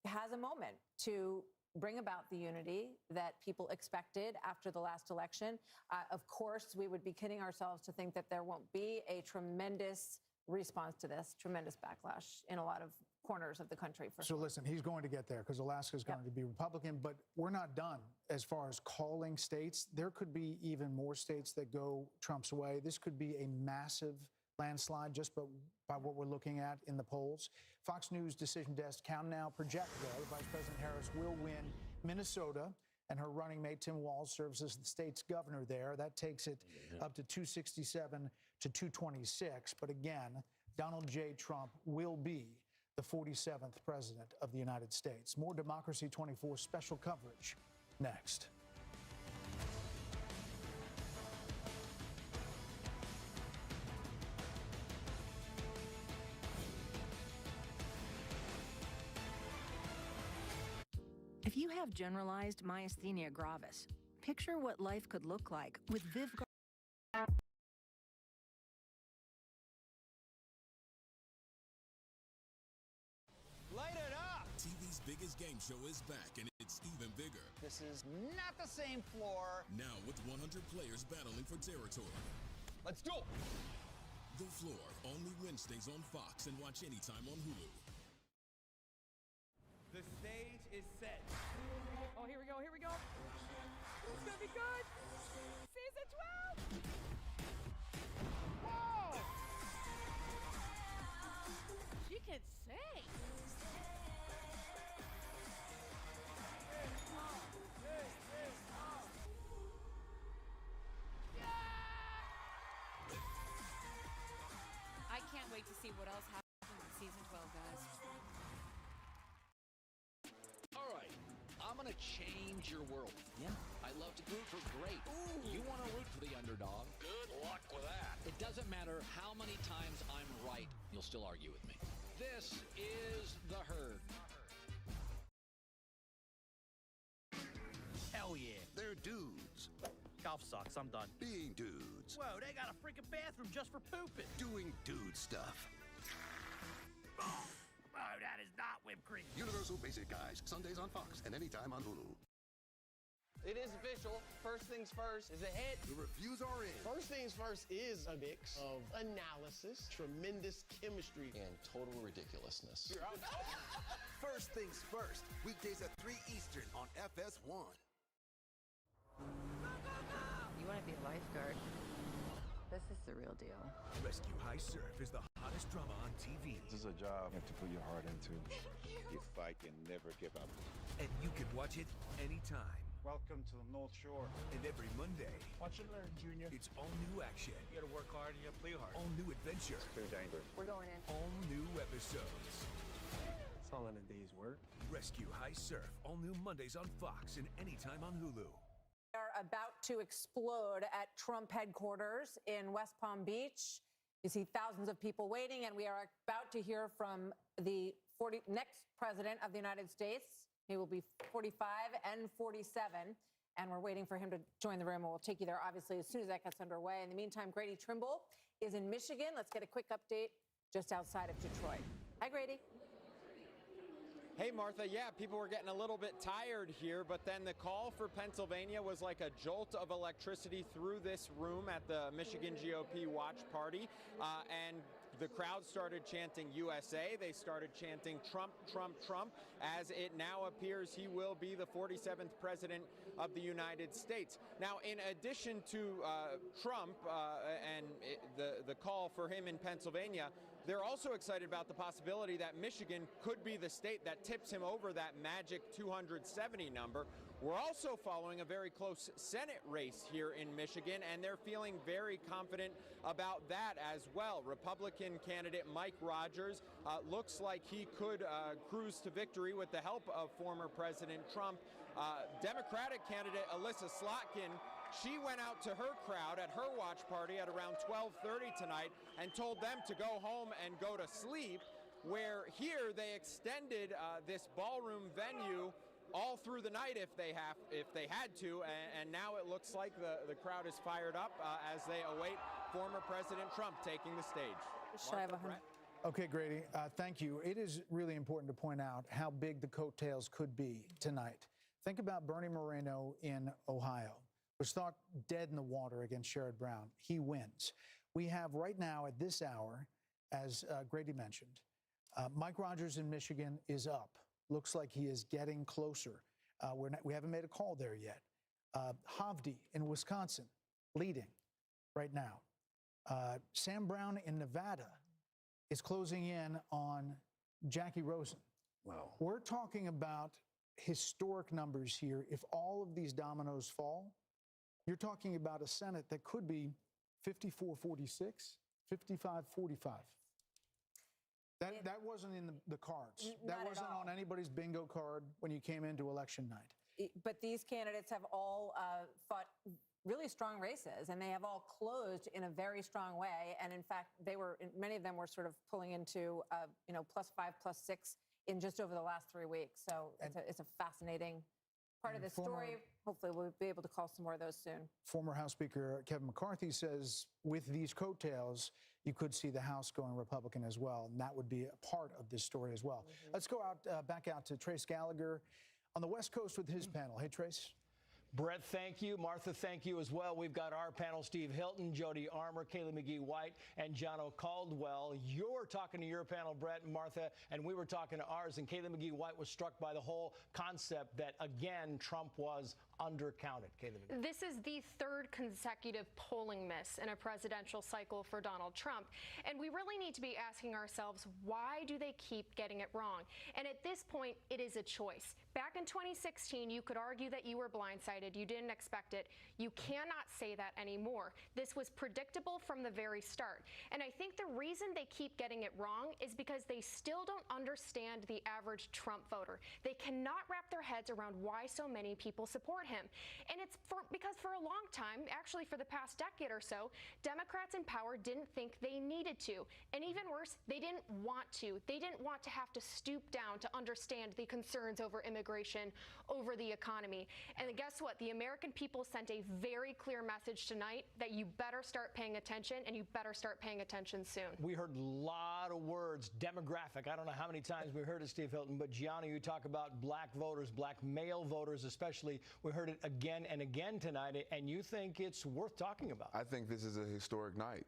Has a moment to bring about the unity that people expected after the last election. Of course, we would be kidding ourselves to think that there won't be a tremendous response to this, tremendous backlash in a lot of corners of the country. So listen, he's going to get there because Alaska is going to be Republican, but we're not done as far as calling states. There could be even more states that go Trump's way. This could be a massive landslide just by what we're looking at in the polls. Fox News Decision Desk count now project, though, Vice President Harris will win Minnesota, and her running mate Tim Walz serves as the state's governor there. That takes it up to 267 to 226. But again, Donald J. Trump will be the 47th president of the United States. More Democracy 24 special coverage next. If you have generalized myasthenia gravis, picture what life could look like with Vyvgart. Light it up! TV's biggest game show is back, and it's even bigger. This is not the same floor. Now with 100 players battling for territory. Let's go! The Floor, only Wednesdays on Fox, and watch anytime on Hulu. The stage is set. Oh, here we go, here we go. It's gonna be good. Season 12! Whoa! She can sing. I can't wait wait to see what else happens in season 12, guys. All right, I'm going to change your world. Yeah. I love to root for great. Ooh. You want to root for the underdog. Good luck with that. It doesn't matter how many times I'm right, you'll still argue with me. This is The Herd. Hell yeah, they're dudes. Golf sucks, I'm done. Being dudes. Whoa, they got a freaking bathroom just for pooping. Doing dude stuff. Oh, that is not whipped cream. Universal Basic Guys, Sundays on Fox and anytime on Hulu. It is official. First Things First is a hit. The reviews are in. First Things First is a mix of analysis, tremendous chemistry, and total ridiculousness. First Things First, weekdays at 3 Eastern on FS1. You want to be a lifeguard? This is the real deal. Rescue High Surf is the hottest drama on TV. This is a job you have to put your heart into. You fight and never give up. And you can watch it anytime. Welcome to the North Shore. And every Monday, watch and learn, Junior. It's all new action. You gotta work hard and you gotta play hard. All new adventure. Clear dangerous. We're going in. All new episodes. It's all in a day's work. Rescue High Surf, all new Mondays on Fox and anytime on Hulu. We are about to explode at Trump headquarters in West Palm Beach. You see thousands of people waiting, and we are about to hear from the next president of the United States. He will be 45 and 47, and we're waiting for him to join the room, and we'll take you there, obviously, as soon as that gets underway. In the meantime, Grady Trimble is in Michigan. Let's get a quick update just outside of Detroit. Hi, Grady. Hey, Martha. Yeah, people were getting a little bit tired here, but then the call for Pennsylvania was like a jolt of electricity through this room at the Michigan GOP watch party, and the crowd started chanting USA. They started chanting Trump, Trump, Trump, as it now appears he will be the 47th president of the United States. Now, in addition to Trump and the call for him in Pennsylvania, they're also excited about the possibility that Michigan could be the state that tips him over that magic 270 number. We're also following a very close Senate race here in Michigan, and they're feeling very confident about that as well. Republican candidate Mike Rogers looks like he could cruise to victory with the help of former President Trump. Democratic candidate Alyssa Slotkin, she went out to her crowd at her watch party at around 12:30 tonight and told them to go home and go to sleep, where here they extended this ballroom venue all through the night if they had to, and now it looks like the crowd is fired up as they await former President Trump taking the stage. Okay, Grady, thank you. It is really important to point out how big the coattails could be tonight. Think about Bernie Moreno in Ohio, was thought dead in the water against Sherrod Brown. He wins. We have right now at this hour, as Grady mentioned, Mike Rogers in Michigan is up. Looks like he is getting closer. We haven't made a call there yet. Hovde in Wisconsin, leading right now. Sam Brown in Nevada is closing in on Jackie Rosen. Wow. We're talking about historic numbers here. If all of these dominoes fall, you're talking about a Senate that could be 54-46, 55-45. That wasn't in the cards. That wasn't on anybody's bingo card when you came into election night. But these candidates have all fought really strong races, and they have all closed in a very strong way. And in fact, many of them were sort of pulling into +5, +6 in just over the last 3 weeks. So it's a fascinating part of the story. Hopefully we'll be able to call some more of those soon. Former House Speaker Kevin McCarthy says with these coattails, you could see the House going Republican as well, and that would be a part of this story as well. Let's go back out to Trace Gallagher on the West Coast with his panel. Hey, Trace. Brett, thank you. Martha, thank you as well. We've got our panel, Steve Hilton, Jody Armour, Kaylee McGee-White, and Jono Caldwell. You're talking to your panel, Brett and Martha, and we were talking to ours, and Kaylee McGee-White was struck by the whole concept that, again, Trump was undercounted. Kayla. This is the third consecutive polling miss in a presidential cycle for Donald Trump. And we really need to be asking ourselves, why do they keep getting it wrong? And at this point, it is a choice. Back in 2016, you could argue that you were blindsided. You didn't expect it. You cannot say that anymore. This was predictable from the very start. And I think the reason they keep getting it wrong is because they still don't understand the average Trump voter. They cannot wrap their heads around why so many people support him. And it's because for a long time, actually for the past decade or so, Democrats in power didn't think they needed to. And even worse, they didn't want to. They didn't want to have to stoop down to understand the concerns over immigration, over the economy. And guess what? The American people sent a very clear message tonight that you better start paying attention, and you better start paying attention soon. We heard a lot of words, demographic. I don't know how many times we heard it, Steve Hilton, but Gianna, you talk about black voters, black male voters especially. We heard it again and again tonight, and you think it's worth talking about. I think this is a historic night.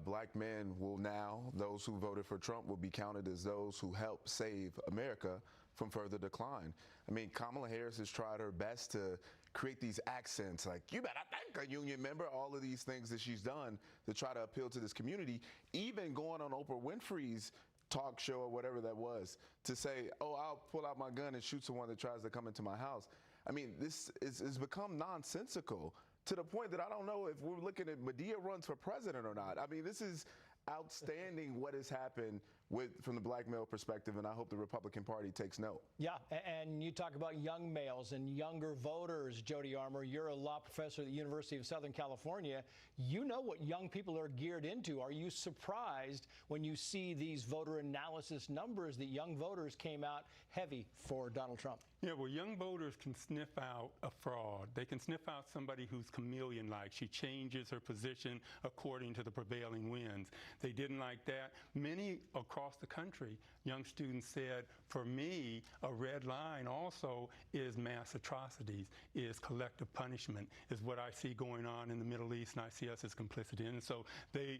Black men will now, those who voted for Trump will be counted as those who helped save America from further decline. I mean, Kamala Harris has tried her best to create these accents like, you better thank a union member, all of these things that she's done to try to appeal to this community, even going on Oprah Winfrey's talk show or whatever that was to say, oh, I'll pull out my gun and shoot someone that tries to come into my house. I mean, this has become nonsensical to the point that I don't know if we're looking at Medea runs for president or not. I mean, this is outstanding what has happened from the black male perspective, and I hope the Republican Party takes note. Yeah, and you talk about young males and younger voters, Jody Armour. You're a law professor at the University of Southern California. You know what young people are geared into. Are you surprised when you see these voter analysis numbers that young voters came out heavy for Donald Trump? Yeah, well, young voters can sniff out a fraud. They can sniff out somebody who's chameleon-like. She changes her position according to the prevailing winds. They didn't like that. Many across the country, young students said, for me, a red line also is mass atrocities, is collective punishment, is what I see going on in the Middle East, and I see us as complicit in. And so they,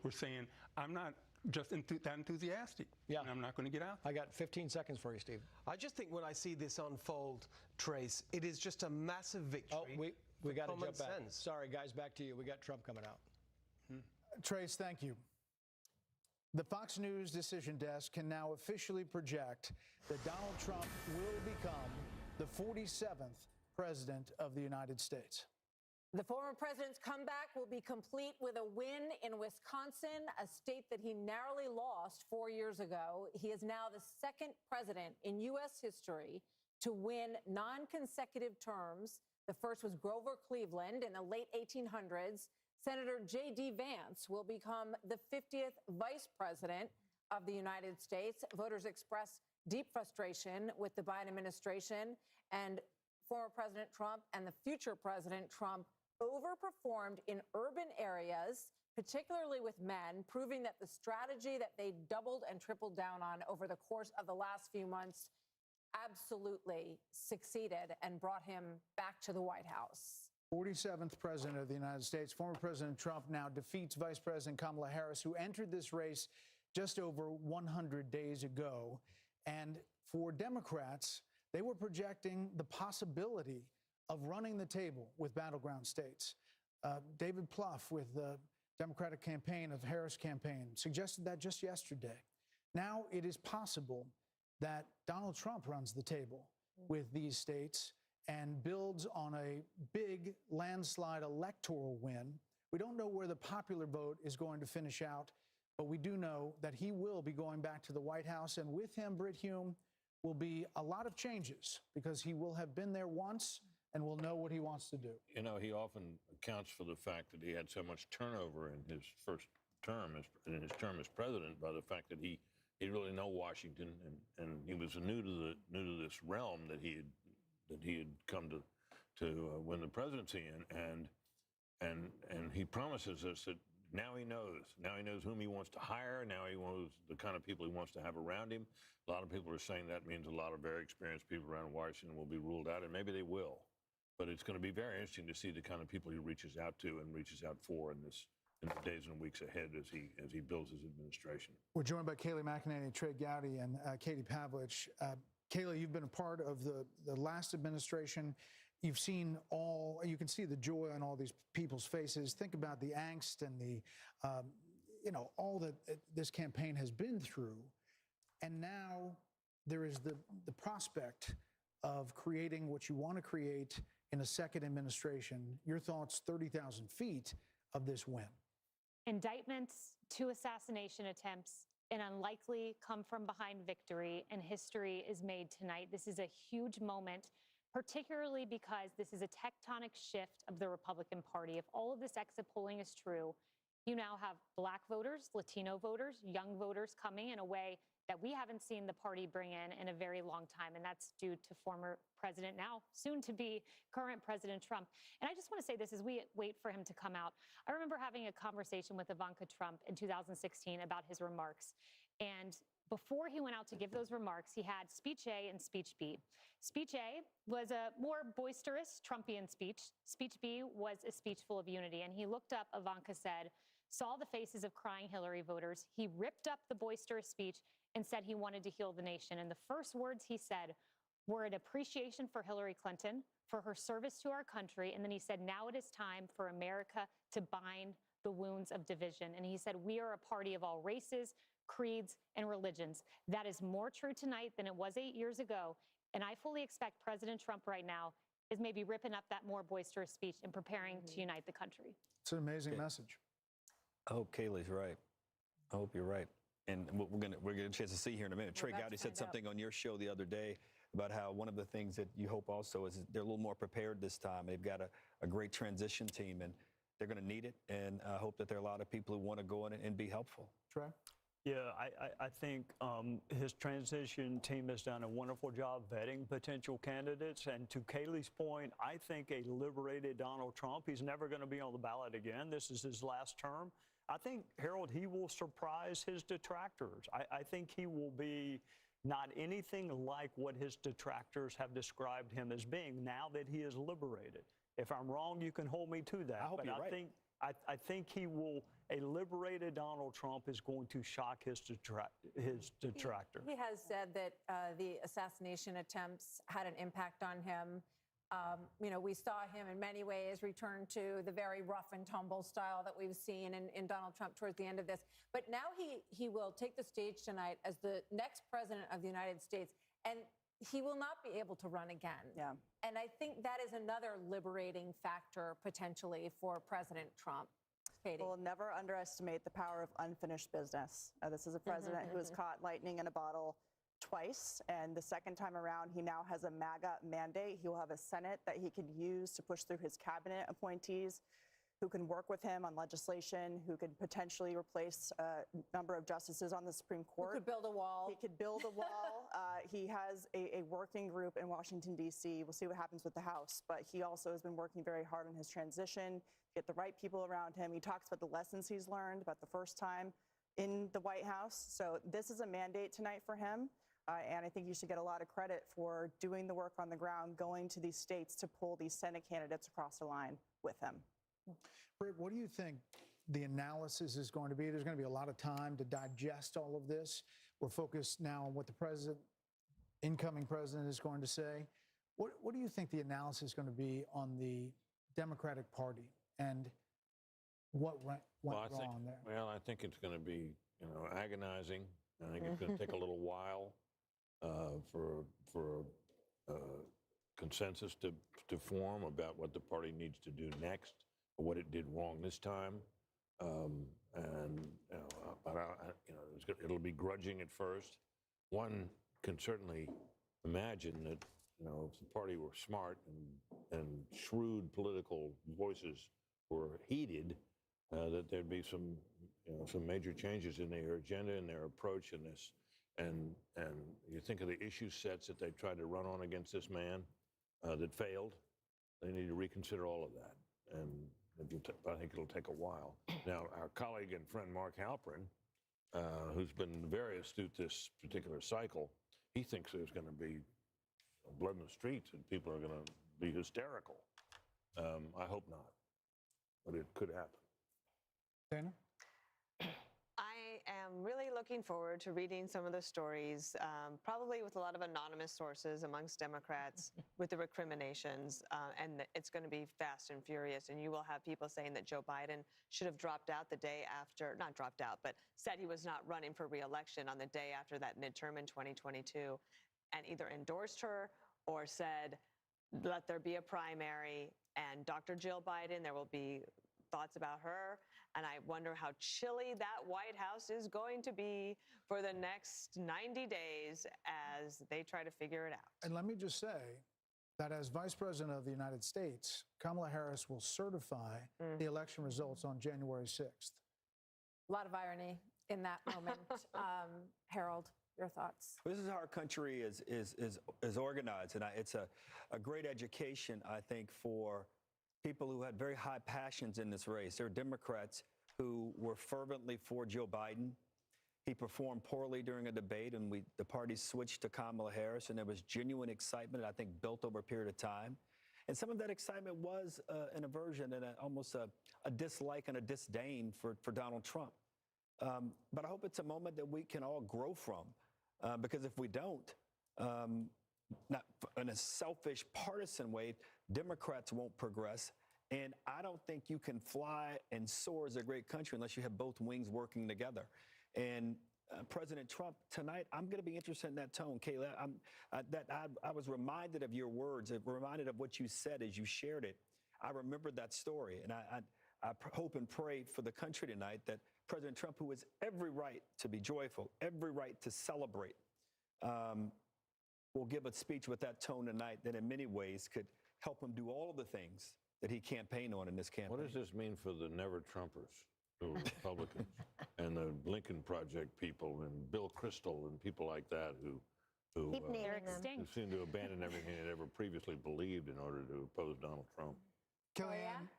were saying, I'm not just that enthusiastic. Yeah. And I'm not going to get out. I got 15 seconds for you, Steve. I just think when I see this unfold, Trace, it is just a massive victory. Oh, we got to jump back. Sense. Sorry, guys, back to you. We got Trump coming out. Trace, thank you. The Fox News decision desk can now officially project that Donald Trump will become the 47th president of the United States. The former president's comeback will be complete with a win in Wisconsin, a state that he narrowly lost 4 years ago. He is now the second president in U.S. history to win non-consecutive terms. The first was Grover Cleveland in the late 1800s. Senator J.D. Vance will become the 50th vice president of the United States. Voters express deep frustration with the Biden administration, and former President Trump and the future President Trump overperformed in urban areas, particularly with men, proving that the strategy that they doubled and tripled down on over the course of the last few months absolutely succeeded and brought him back to the White House. 47th president of the United States. Former President Trump now defeats Vice President Kamala Harris, who entered this race just over 100 days ago. And for Democrats, they were projecting the possibility of running the table with battleground states. David Plouffe with the Democratic campaign of Harris campaign suggested that just yesterday. Now it is possible that Donald Trump runs the table with these states and builds on a big landslide electoral win. We don't know where the popular vote is going to finish out, but we do know that he will be going back to the White House, and with him, Britt Hume, will be a lot of changes because he will have been there once and will know what he wants to do. You know, he often accounts for the fact that he had so much turnover in his first term, in his term as president, by the fact that he didn't really know Washington, and he was new to this realm that he had come to win the presidency in, and he promises us that now he knows whom he wants to hire, now he knows the kind of people he wants to have around him. A lot of people are saying that means a lot of very experienced people around Washington will be ruled out, and maybe they will. But it's going to be very interesting to see the kind of people he reaches out to and reaches out for in the days and weeks ahead as he builds his administration. We're joined by Kayleigh McEnany, Trey Gowdy, and Katie Pavlich. Kayleigh, you've been a part of the last administration. you've seen you can see the joy on all these people's faces. Think about the angst and the, all that this campaign has been through. And now there is the prospect of creating what you want to create in a second administration. Your thoughts, 30,000 feet of this win? Indictments, 2 assassination attempts, an unlikely come-from-behind victory, and history is made tonight. This is a huge moment, particularly because this is a tectonic shift of the Republican Party. If all of this exit polling is true, you now have Black voters, Latino voters, young voters coming in a way that we haven't seen the party bring in a very long time, and that's due to former President, now soon-to-be current President Trump. And I just want to say this as we wait for him to come out. I remember having a conversation with Ivanka Trump in 2016 about his remarks. And before he went out to give those remarks, he had speech A and speech B. Speech A was a more boisterous Trumpian speech. Speech B was a speech full of unity. And he looked up, Ivanka said, saw the faces of crying Hillary voters. He ripped up the boisterous speech and said he wanted to heal the nation. And the first words he said were an appreciation for Hillary Clinton, for her service to our country. And then he said, now it is time for America to bind the wounds of division. And he said, we are a party of all races, creeds, and religions. That is more true tonight than it was 8 years ago. And I fully expect President Trump right now is maybe ripping up that more boisterous speech and preparing to unite the country. It's an amazing message. I hope Kayleigh's right. I hope you're right. And we're gonna get a chance to see here in a minute. Trey Gowdy said something on your show the other day about how one of the things that you hope also is they're a little more prepared this time. They've got a great transition team, and they're going to need it. And I hope that there are a lot of people who want to go in and be helpful. Trey? Yeah, I think his transition team has done a wonderful job vetting potential candidates. And to Kayleigh's point, I think a liberated Donald Trump, he's never going to be on the ballot again. This is his last term. I think, Harold, he will surprise his detractors. I think he will be not anything like what his detractors have described him as being now that he is liberated. If I'm wrong, you can hold me to that. I hope you're right. I think he will. A liberated Donald Trump is going to shock his detractors. He has said that the assassination attempts had an impact on him. We saw him in many ways return to the very rough and tumble style that we've seen in Donald Trump towards the end of this. But now he will take the stage tonight as the next president of the United States, and he will not be able to run again. Yeah. And I think that is another liberating factor potentially for President Trump. Katie. We'll never underestimate the power of unfinished business. This is a president who has caught lightning in a bottle twice, and the second time around, he now has a MAGA mandate. He will have a Senate that he can use to push through his cabinet appointees, who can work with him on legislation, who could potentially replace a number of justices on the Supreme Court. Who could build a wall. He could build a wall. He has a working group in Washington, D.C. We'll see what happens with the House, but he also has been working very hard on his transition, get the right people around him. He talks about the lessons he's learned about the first time in the White House. So this is a mandate tonight for him. And I think you should get a lot of credit for doing the work on the ground, going to these states to pull these Senate candidates across the line with him. Britt, what do you think the analysis is going to be? There's going to be a lot of time to digest all of this. We're focused now on what the incoming president is going to say. What do you think the analysis is going to be on the Democratic Party and what went wrong there? Well, I think it's going to be, agonizing. I think it's going to take a little while for consensus to form about what the party needs to do next, or what it did wrong this time. It'll be grudging at first. One can certainly imagine that, if the party were smart and shrewd political voices were heeded, that there'd be some major changes in their agenda and their approach in this. And you think of the issue sets that they tried to run on against this man that failed. They need to reconsider all of that. And I think it'll take a while. Now, our colleague and friend Mark Halperin, who's been very astute this particular cycle, he thinks there's going to be blood in the streets and people are going to be hysterical. I hope not, but it could happen. Dana? I am really looking forward to reading some of the stories, probably with a lot of anonymous sources amongst Democrats with the recriminations, and it's going to be fast and furious. And you will have people saying that Joe Biden should have dropped out the day after, not dropped out, but said he was not running for re-election on the day after that midterm in 2022, and either endorsed her or said, let there be a primary, and Dr. Jill Biden, there will be thoughts about her. And I wonder how chilly that White House is going to be for the next 90 days as they try to figure it out. And let me just say that as Vice President of the United States, Kamala Harris will certify the election results on January 6th. A lot of irony in that moment. Harold, your thoughts? This is how our country is organized, and it's a great education, I think, for people who had very high passions in this race. There are Democrats who were fervently for Joe Biden. He performed poorly during a debate, and the party switched to Kamala Harris, and there was genuine excitement, I think, built over a period of time. And some of that excitement was an aversion and almost a dislike and a disdain for Donald Trump. But I hope it's a moment that we can all grow from, because if we don't, not in a selfish, partisan way, Democrats won't progress. And I don't think you can fly and soar as a great country unless you have both wings working together. And President Trump, tonight, I'm going to be interested in that tone, Kayla. I was reminded of your words, reminded of what you said as you shared it. I remembered that story, and I hope and pray for the country tonight that President Trump, who has every right to be joyful, every right to celebrate, will give a speech with that tone tonight that in many ways could help him do all of the things that he campaigned on in this campaign. What does this mean for the never-Trumpers, the Republicans, and the Lincoln Project people, and Bill Kristol, and people like that who seem to abandon everything they'd ever previously believed in order to oppose Donald Trump? Kellyanne?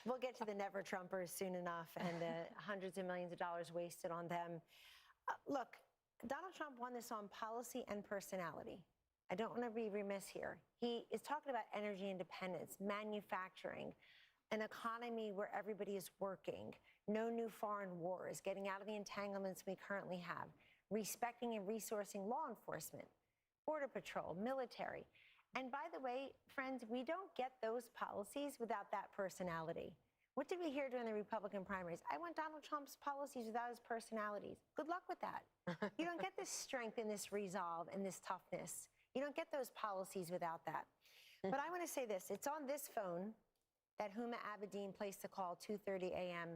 We'll get to the never-Trumpers soon enough, and the hundreds of millions of dollars wasted on them. Look, Donald Trump won this on policy and personality. I don't want to be remiss here. He is talking about energy independence, manufacturing, an economy where everybody is working, no new foreign wars, getting out of the entanglements we currently have, respecting and resourcing law enforcement, border patrol, military. And by the way, friends, we don't get those policies without that personality. What did we hear during the Republican primaries? I want Donald Trump's policies without his personalities. Good luck with that. You don't get this strength and this resolve and this toughness. You don't get those policies without that. But I want to say this. It's on this phone that Huma Abedin placed the call 2:30 a.m.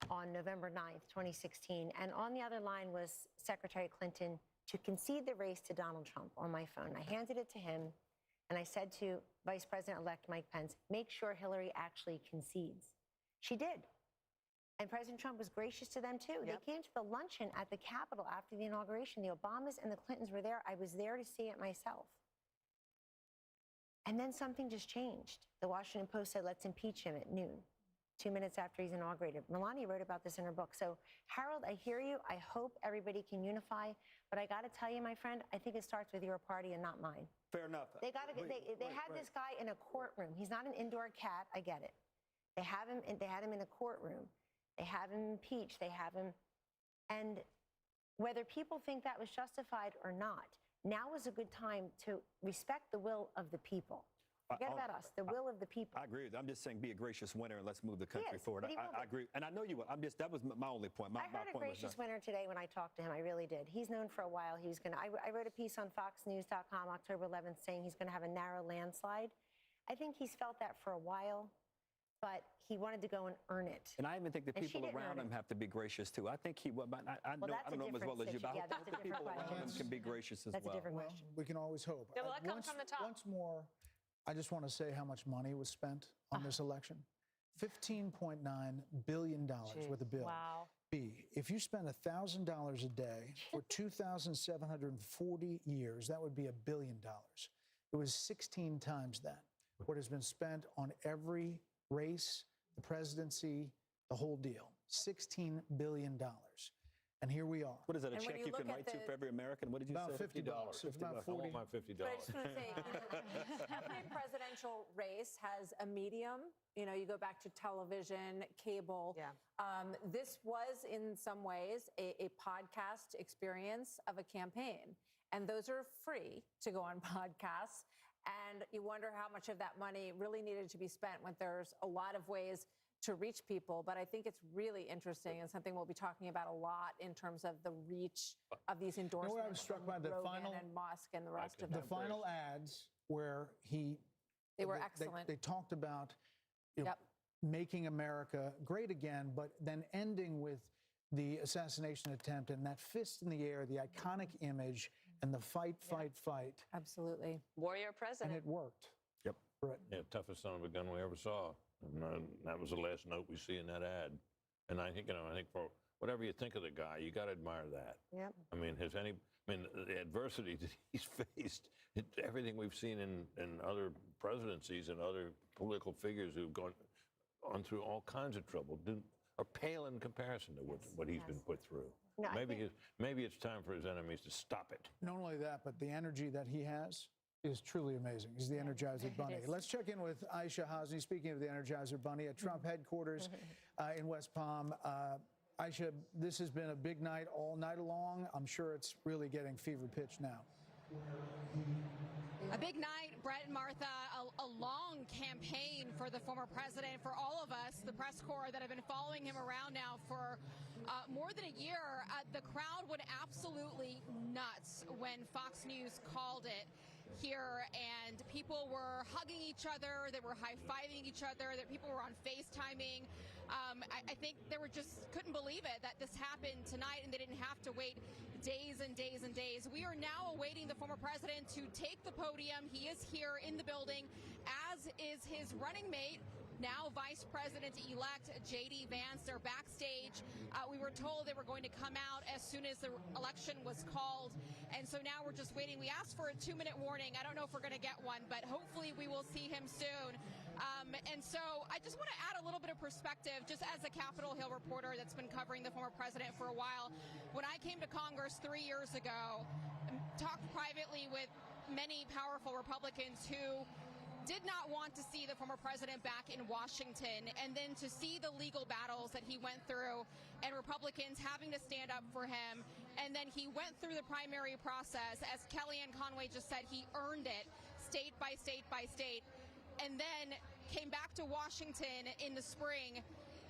on November 9th, 2016. And on the other line was Secretary Clinton to concede the race to Donald Trump on my phone. I handed it to him, and I said to Vice President-elect Mike Pence, make sure Hillary actually concedes. She did. And President Trump was gracious to them, too. They came to the luncheon at the Capitol after the inauguration. The Obamas and the Clintons were there. I was there to see it myself. And then something just changed. The Washington Post said, let's impeach him at noon, 2 minutes after he's inaugurated. Melania wrote about this in her book. So, Harold, I hear you. I hope everybody can unify. But I got to tell you, my friend, I think it starts with your party and not mine. Fair enough. They had this guy in a courtroom. He's not an indoor cat. I get it. They had him in a courtroom. They have him impeached. They have him. And whether people think that was justified or not, now is a good time to respect the will of the people. Forget about us, the will of the people. I agree with you. I'm just saying be a gracious winner and let's move the country forward. I agree. And I know you will. That was my only point. I heard a gracious winner today when I talked to him. I really did. He's known for a while. He was going to, I wrote a piece on FoxNews.com October 11th saying he's going to have a narrow landslide. I think he's felt that for a while, but he wanted to go and earn it. And I even think the people around him have to be gracious too. I think he would. I don't know him as well as you, but I hope the people around him can be gracious as well. That's a different question. We can always hope. Yeah, well, that comes from the top. Once more, I just want to say how much money was spent on this election. $15.9 billion with the bill. Wow. If you spend $1,000 a day for 2,740 years, that would be $1 billion. It was 16 times that. What has been spent on every race, the presidency, the whole deal. $16 billion. And here we are. What is that, a And when check you you can look at write to the- for every American? What did you About say? $50. About 40. I want my $50. But I just want to say, every presidential race has a medium. You know, you go back to television, cable. Yeah. This was, in some ways, a podcast experience of a campaign. And those are free to go on podcasts. And you wonder how much of that money really needed to be spent when there's a lot of ways to reach people. But I think it's really interesting and something we'll be talking about a lot in terms of the reach of these endorsements. I was struck by the Rogan final and Musk and the rest of them. The final ads where They were excellent. They talked about making America great again, but then ending with the assassination attempt and that fist in the air, the iconic image, and the fight. Absolutely. Warrior And president. it worked. Yep. Right. Yeah, toughest son of a gun we ever saw. And that was the last note we see in that ad. And I think, for whatever you think of the guy, you got to admire that. Yep. I mean, the adversity that he's faced, everything we've seen in other presidencies and other political figures who've gone through all kinds of trouble are pale in comparison to what he's been put through. No, maybe it's time for his enemies to stop it. Not only that, but the energy that he has is truly amazing. He's the Energizer Bunny. Let's check in with Aisha Hasni, speaking of the Energizer Bunny, at Trump headquarters in West Palm. Aisha, this has been a big night all night long. I'm sure it's really getting fever pitch now. A big night, Brett and Martha, a long campaign for the former president, for all of us, the press corps that have been following him around now for more than a year. The crowd went absolutely nuts when Fox News called it here, and people were hugging each other, they were high-fiving each other, that people were on FaceTiming. I think they couldn't believe it that this happened tonight and they didn't have to wait days and days and days. We are now awaiting the former president to take the podium. He is here in the building, as is his running mate, now Vice President-elect J.D. Vance. They're backstage. We were told they were going to come out as soon as the election was called, and so now we're just waiting. We asked for a 2-minute warning. I don't know if we're going to get one, but hopefully we will see him soon. And so I just want to add a little bit of perspective, just as a Capitol Hill reporter that's been covering the former president for a while. When I came to Congress 3 years ago, talked privately with many powerful Republicans who did not want to see the former president back in Washington, and then to see the legal battles that he went through and Republicans having to stand up for him. And then he went through the primary process. As Kellyanne Conway just said, he earned it state by state by state, and then came back to Washington in the spring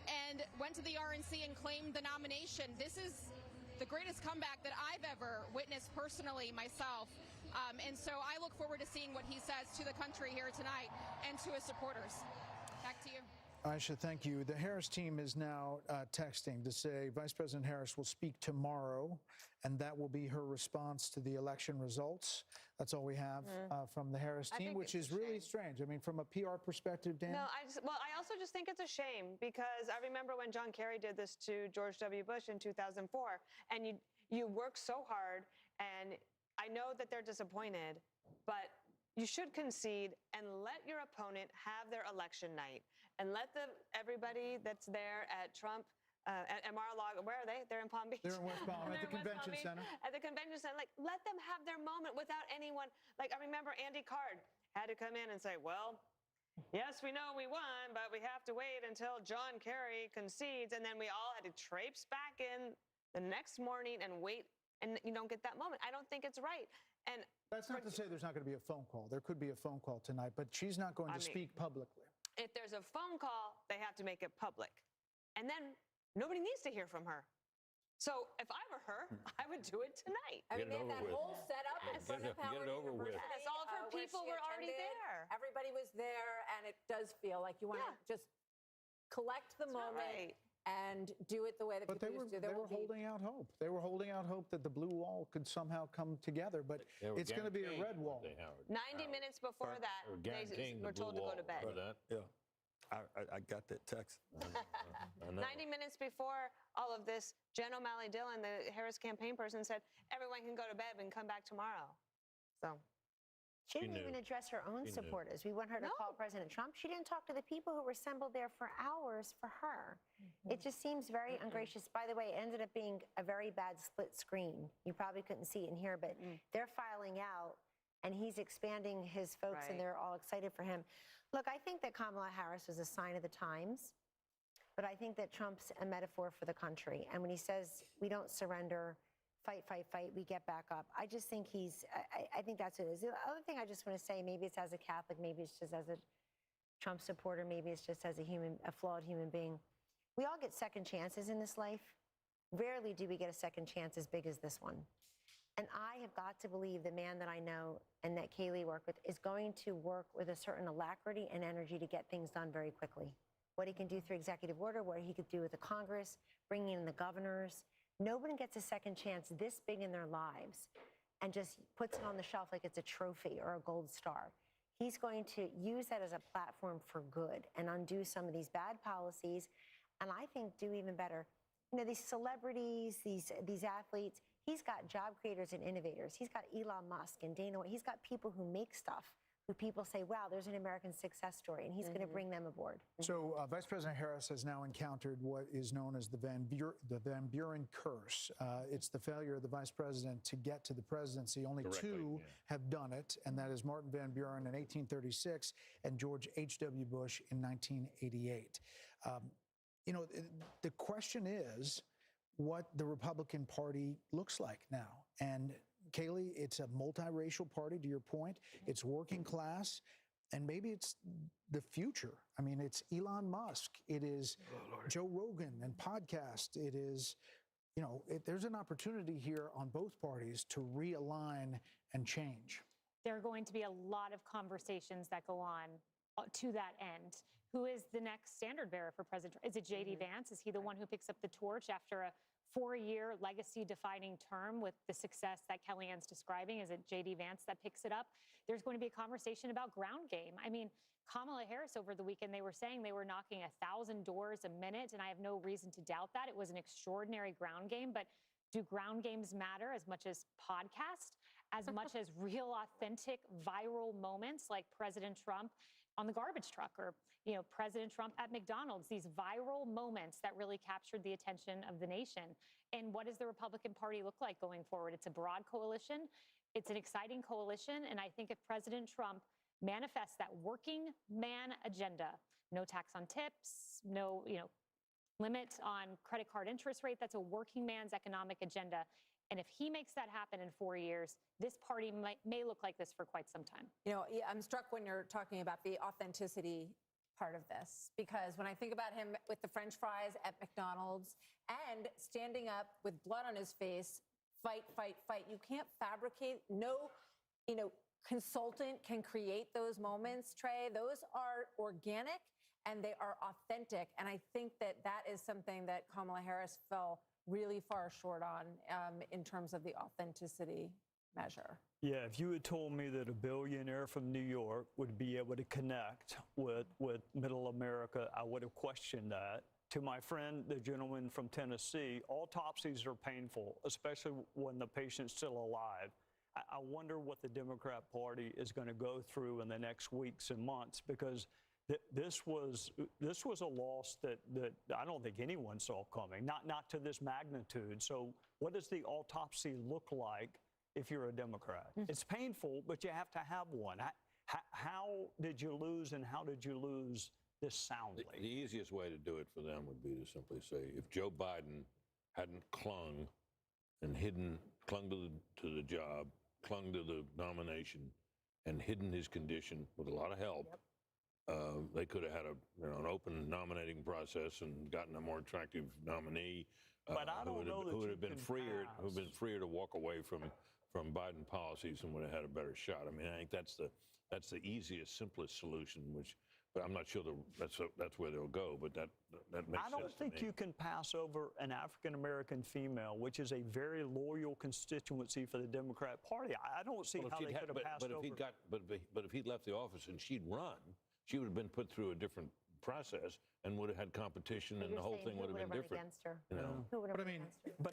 and went to the RNC and claimed the nomination. This is the greatest comeback that I've ever witnessed personally myself. And so I look forward to seeing what he says to the country here tonight and to his supporters. Back to you. Aisha, thank you. The Harris team is now texting to say Vice President Harris will speak tomorrow, and that will be her response to the election results. That's all we have from the Harris team, which is really strange. I mean, from a PR perspective, Dan? No, I also just think it's a shame, because I remember when John Kerry did this to George W. Bush in 2004, and you work so hard, and I know that they're disappointed, but you should concede and let your opponent have their election night, and let everybody that's there at Trump, at Mar-a-Lago, where are they? They're in Palm Beach. They're in West Palm, at the convention center. At the convention center, let them have their moment without anyone. I remember Andy Card had to come in and say, well, yes, we know we won, but we have to wait until John Kerry concedes, and then we all had to traipse back in the next morning and wait, and you don't get that moment. I don't think it's right. And that's not to say there's not going to be a phone call. There could be a phone call tonight, but she's not going to speak publicly. If there's a phone call, they have to make it public. And then nobody needs to hear from her. So if I were her, I would do it tonight. I mean, they had that whole setup in front of Howard University. Yes, all of her people were already there. Everybody was there, and it does feel like you want to just collect the moment and do it the way that people used to. They were holding out hope. They were holding out hope that the blue wall could somehow come together, but it's going to be a red wall. 90 minutes before that, they were told to go to bed. Yeah. I got that text. 90 minutes before all of this, Jen O'Malley Dillon, the Harris campaign person, said, everyone can go to bed and come back tomorrow. So She didn't even address her own supporters. We want her to call President Trump. She didn't talk to the people who were assembled there for hours for her. It just seems very ungracious. By the way, it ended up being a very bad split screen. You probably couldn't see it in here, but they're filing out, and he's expanding his folks, and they're all excited for him. Look, I think that Kamala Harris was a sign of the times, but I think that Trump's a metaphor for the country. And when he says, we don't surrender, fight, fight, fight, we get back up. I just think I think that's what it is. The other thing I just want to say, maybe it's as a Catholic, maybe it's just as a Trump supporter, maybe it's just as a flawed human being. We all get second chances in this life. Rarely do we get a second chance as big as this one. And I have got to believe the man that I know and that Kayleigh worked with is going to work with a certain alacrity and energy to get things done very quickly. What he can do through executive order, what he could do with the Congress, bringing in the governors. Nobody gets a second chance this big in their lives and just puts it on the shelf like it's a trophy or a gold star. He's going to use that as a platform for good and undo some of these bad policies, and I think do even better. You know, these celebrities, these athletes, he's got job creators and innovators. He's got Elon Musk and Dana. He's got people who make stuff, who people say, wow, there's an American success story, and he's going to bring them aboard. So Vice President Harris has now encountered what is known as the Van Buren curse. It's the failure of the vice president to get to the presidency. Only two have done it, and that is Martin Van Buren in 1836 and George H.W. Bush in 1988. You know, the question is what the Republican Party looks like now. And Kayleigh, it's a multiracial party, to your point. It's working class, and maybe it's the future. I mean, it's Elon Musk. It is Joe Rogan and podcast. It is, you know, there's an opportunity here on both parties to realign and change. There are going to be a lot of conversations that go on to that end. Who is the next standard bearer for President Trump? Is it J.D. Vance? Is he the one who picks up the torch after a 4-year legacy-defining term with the success that Kellyanne's describing? Is it J.D. Vance that picks it up? There's going to be a conversation about ground game. I mean, Kamala Harris over the weekend, they were saying they were knocking 1,000 doors a minute, and I have no reason to doubt that. It was an extraordinary ground game, but do ground games matter as much as podcasts, as much as real, authentic, viral moments like President Trump on the garbage truck or, you know, President Trump at McDonald's, these viral moments that really captured the attention of the nation? And what does the Republican Party look like going forward? It's a broad coalition. It's an exciting coalition. And I think if President Trump manifests that working man agenda, no tax on tips, no, you know, limit on credit card interest rate, that's a working man's economic agenda. And if he makes that happen in 4 years, this party may look like this for quite some time. You know, I'm struck when you're talking about the authenticity part of this, because when I think about him with the French fries at McDonald's and standing up with blood on his face, fight, fight, fight, you can't fabricate. No, you know, consultant can create those moments, Trey. Those are organic and they are authentic. And I think that that is something that Kamala Harris fell really far short on in terms of the authenticity measure. Yeah, if you had told me that a billionaire from New York would be able to connect with middle America, I would have questioned that. To my friend, the gentleman from Tennessee, autopsies are painful, especially when the patient's still alive. I wonder what the Democrat Party is going to go through in the next weeks and months, because this was a loss that I don't think anyone saw coming, not to this magnitude. So what does the autopsy look like if you're a Democrat? It's painful, but you have to have one. How did you lose, and how did you lose this soundly? The easiest way to do it for them would be to simply say, if Joe Biden hadn't clung to the job, clung to the nomination, and hidden his condition with a lot of help, they could have had an open nominating process and gotten a more attractive nominee who would have been freer to walk away from Biden policies and would have had a better shot. I mean, I think that's the easiest, simplest solution. But I'm not sure that's where they'll go. But that makes sense. I don't think you can pass over an African American female, which is a very loyal constituency for the Democrat Party. I don't see how they could have passed over. But if he'd left the office and she'd run, she would have been put through a different process and would have had competition, and the whole thing would have been different. But I mean,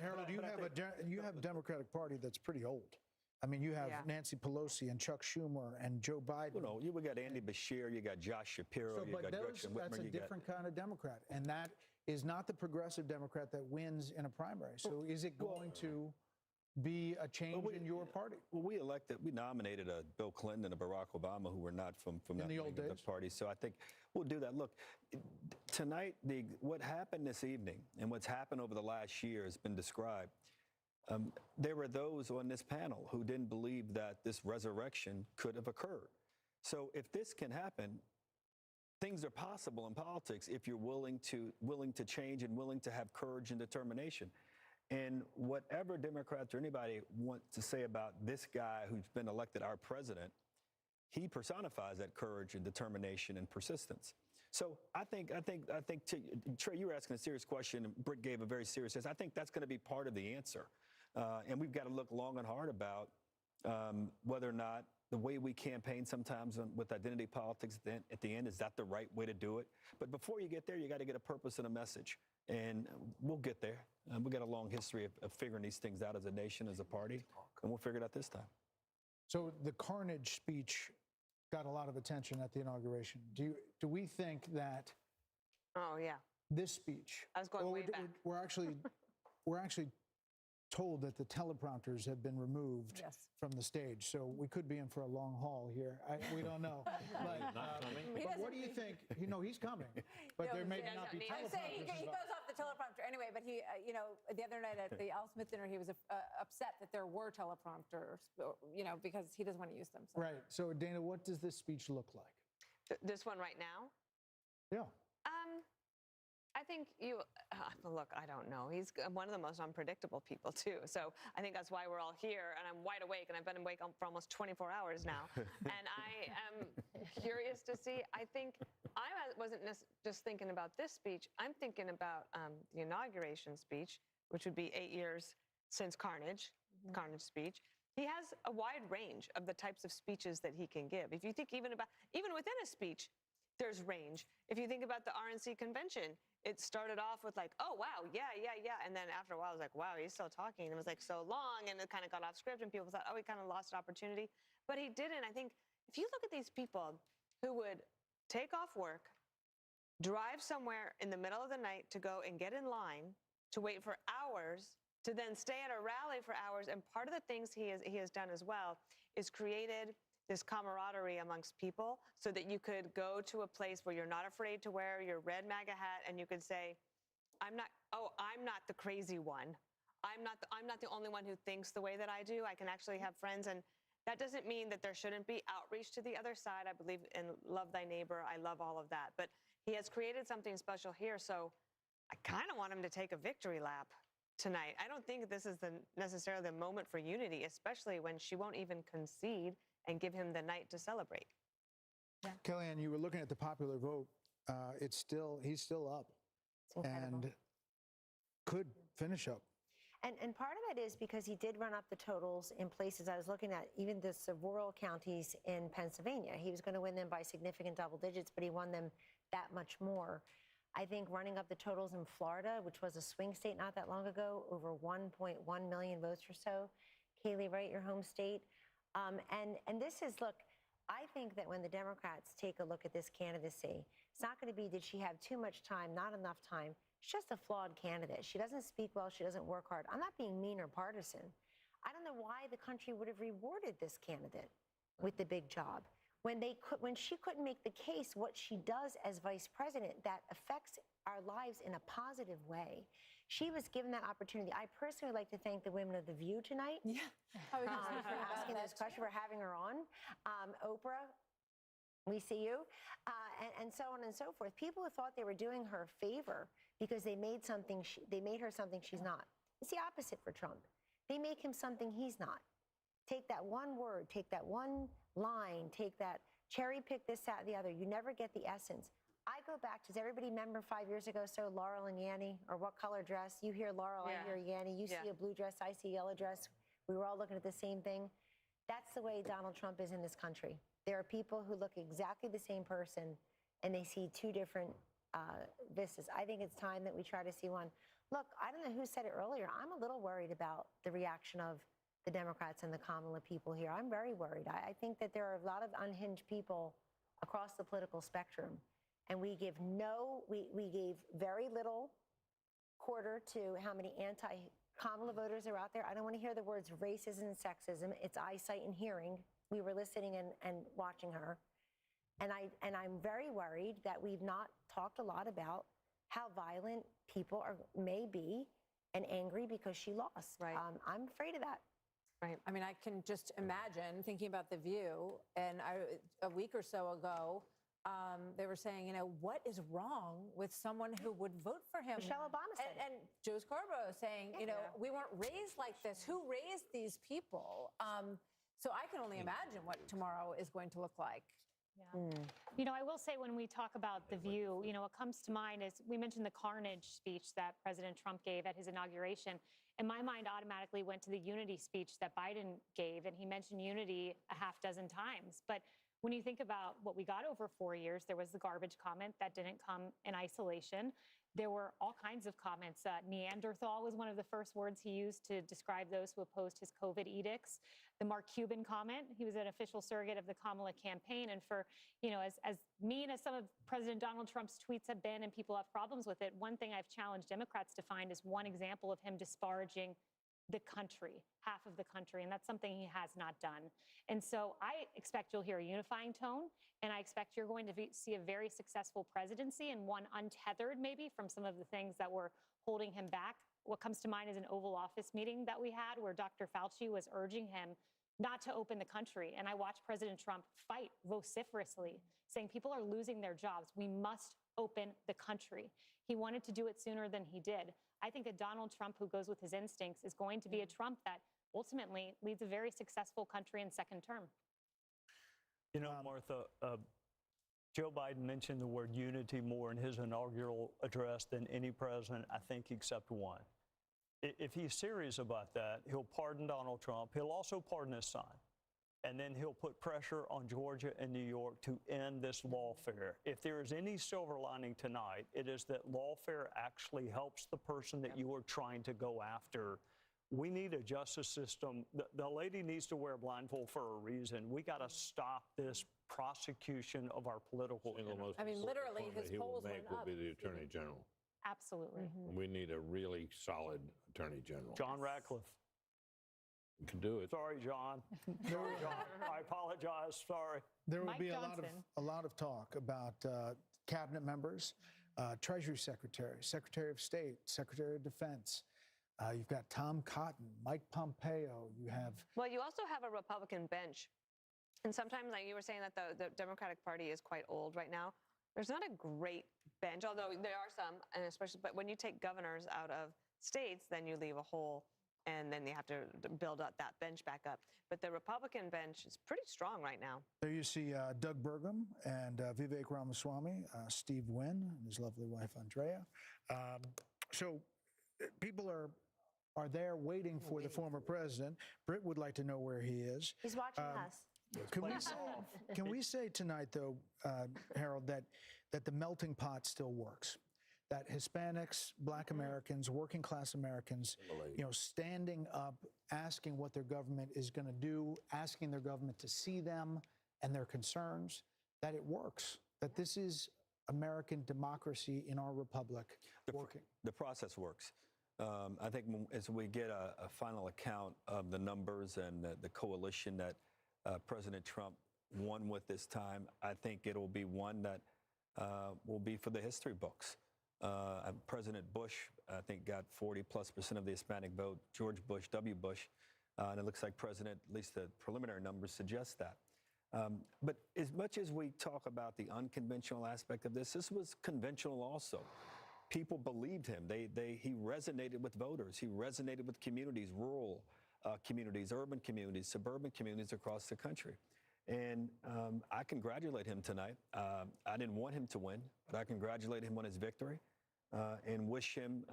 Harold, you have a Democratic Party that's pretty old. I mean, you have Nancy Pelosi and Chuck Schumer and Joe Biden. You know, we got Andy Beshear, you got Josh Shapiro, you got Gretchen Whitmer. That's a different kind of Democrat, and that is not the progressive Democrat that wins in a primary. So is it going to be a change in your party? Well, we nominated a Bill Clinton and a Barack Obama who were not from that the old days. party. So I think we'll do that. Look, tonight, what happened this evening and what's happened over the last year has been described. There were those on this panel who didn't believe that this resurrection could have occurred. So if this can happen, things are possible in politics if you're willing to change and willing to have courage and determination. And whatever Democrats or anybody want to say about this guy who's been elected our president, he personifies that courage and determination and persistence. So I think, Trey, you were asking a serious question, and Britt gave a very serious answer. I think that's going to be part of the answer. And we've got to look long and hard about whether or not the way we campaign sometimes with identity politics at the end, is that the right way to do it? But before you get there, you got to get a purpose and a message. And we'll get there. We've got a long history of figuring these things out as a nation, as a party, and we'll figure it out this time. So the carnage speech got a lot of attention at the inauguration. Do we think that this speech, I was going way back. we're actually told that the teleprompters have been removed from the stage, so we could be in for a long haul here. We don't know. But what do you think? You know, he's coming, but there may not be teleprompters. I'm saying he goes off the teleprompter anyway. But he, the other night at the Al Smith dinner, he was upset that there were teleprompters, because he doesn't want to use them. So. Right. So Dana, what does this speech look like? This one right now? Yeah. I think look, I don't know. He's one of the most unpredictable people, too. So I think that's why we're all here, and I'm wide awake, and I've been awake for almost 24 hours now. And I am curious to see. I think I wasn't just thinking about this speech. I'm thinking about the inauguration speech, which would be 8 years since Carnage speech. He has a wide range of the types of speeches that he can give. If you think even within a speech, there's range. If you think about the RNC convention, it started off with like, oh, wow, yeah. And then after a while, it was like, wow, he's still talking. And it was like so long, and it kind of got off script, and people thought, oh, he kind of lost an opportunity. But he didn't. I think if you look at these people who would take off work, drive somewhere in the middle of the night to go and get in line, to wait for hours, to then stay at a rally for hours. And part of the things he has done as well is created this camaraderie amongst people so that you could go to a place where you're not afraid to wear your red MAGA hat, and you could say, I'm not the crazy one. I'm not the only one who thinks the way that I do. I can actually have friends. And that doesn't mean that there shouldn't be outreach to the other side. I believe in love thy neighbor. I love all of that. But he has created something special here. So I kind of want him to take a victory lap tonight. I don't think this is necessarily the moment for unity, especially when she won't even concede and give him the night to celebrate. Yeah. Kellyanne, you were looking at the popular vote. He's still up, and could finish up. And part of it is because he did run up the totals in places I was looking at, even the rural counties in Pennsylvania. He was going to win them by significant double digits, but he won them that much more. I think running up the totals in Florida, which was a swing state not that long ago, over 1.1 million votes or so. Kaylee, right, your home state. And this is, look, I think that when the Democrats take a look at this candidacy, it's not going to be, did she have too much time, not enough time? She's just a flawed candidate. She doesn't speak well. She doesn't work hard. I'm not being mean or partisan. I don't know why the country would have rewarded this candidate with the big job. When she couldn't make the case what she does as vice president that affects our lives in a positive way. She was given that opportunity. I personally would like to thank the women of The View tonight. Yeah. For asking this question, for having her on. Oprah, we see you. And so on and so forth. People who thought they were doing her a favor because they made her something she's not. It's the opposite for Trump. They make him something he's not. Take that one word, take that one line, take that cherry pick this, that, the other. You never get the essence. I go back, does everybody remember 5 years ago, so Laurel and Yanny, or what color dress? You hear Laurel, I hear Yanny. You see a blue dress, I see a yellow dress. We were all looking at the same thing. That's the way Donald Trump is in this country. There are people who look exactly the same person, and they see two different vistas. I think it's time that we try to see one. Look, I don't know who said it earlier. I'm a little worried about the reaction of the Democrats and the Kamala people here. I'm very worried. I think that there are a lot of unhinged people across the political spectrum, and we gave very little quarter to how many anti-Kamala voters are out there. I don't want to hear the words racism and sexism. It's eyesight and hearing. We were listening and watching her. And I'm very worried that we've not talked a lot about how violent people may be and angry because she lost. Right. I'm afraid of that. Right. I mean, I can just imagine thinking about The View, and a week or so ago, they were saying, what is wrong with someone who would vote for him? Michelle Obama said. And Joe Scarborough saying, we weren't raised like this. Who raised these people? So I can only imagine what tomorrow is going to look like. Yeah. I will say when we talk about The View, what comes to mind is we mentioned the carnage speech that President Trump gave at his inauguration. And my mind automatically went to the unity speech that Biden gave. And he mentioned unity a half dozen times. But when you think about what we got over 4 years, there was the garbage comment that didn't come in isolation. There were all kinds of comments. Neanderthal was one of the first words he used to describe those who opposed his COVID edicts. The Mark Cuban comment, he was an official surrogate of the Kamala campaign. And for, as mean as some of President Donald Trump's tweets have been and people have problems with it, one thing I've challenged Democrats to find is one example of him disparaging the country, half of the country, and that's something he has not done. And so I expect you'll hear a unifying tone, and I expect you're going to see a very successful presidency and one untethered maybe from some of the things that were holding him back. What comes to mind is an Oval Office meeting that we had where Dr. Fauci was urging him not to open the country. And I watched President Trump fight vociferously, saying people are losing their jobs. We must open the country. He wanted to do it sooner than he did. I think that Donald Trump, who goes with his instincts, is going to be a Trump that ultimately leads a very successful country in second term. Martha, Joe Biden mentioned the word unity more in his inaugural address than any president, I think, except one. If he's serious about that, he'll pardon Donald Trump. He'll also pardon his son. And then he'll put pressure on Georgia and New York to end this lawfare. If there is any silver lining tonight, it is that lawfare actually helps the person that you are trying to go after. We need a justice system. The lady needs to wear a blindfold for a reason. We got to stop this prosecution of our political enemies. I mean, literally, his polls went up. Will be the Attorney General. Absolutely. We need a really solid Attorney General. John Ratcliffe. You can do it. Sorry, John. Sorry, John. I apologize. Sorry. There will be a lot of talk about cabinet members, Treasury Secretary, Secretary of State, Secretary of Defense. You've got Tom Cotton, Mike Pompeo. You have. Well, you also have a Republican bench. And sometimes, like you were saying, that the Democratic Party is quite old right now. There's not a great bench, although there are some, and especially, but when you take governors out of states, then you leave a hole. And then they have to build up that bench back up. But the Republican bench is pretty strong right now. There you see Doug Burgum and Vivek Ramaswamy, Steve Wynn, and his lovely wife, Andrea. So people are there waiting for the former president. Britt would like to know where he is. He's watching us. Can we say tonight, though, Harold, that the melting pot still works? That Hispanics, Black Americans, working class Americans, standing up, asking what their government is going to do, asking their government to see them and their concerns, that it works, that this is American democracy in our republic working. The process works. I think as we get a final account of the numbers and the coalition that President Trump won with this time, I think it'll be one that will be for the history books. President Bush, I think, got 40+% of the Hispanic vote. George Bush, W. Bush, and it looks like President, at least the preliminary numbers suggest that. But as much as we talk about the unconventional aspect of this was conventional also. People believed him. He resonated with voters. He resonated with communities, rural communities, urban communities, suburban communities across the country. And I congratulate him tonight. I didn't want him to win, but I congratulate him on his victory and wish him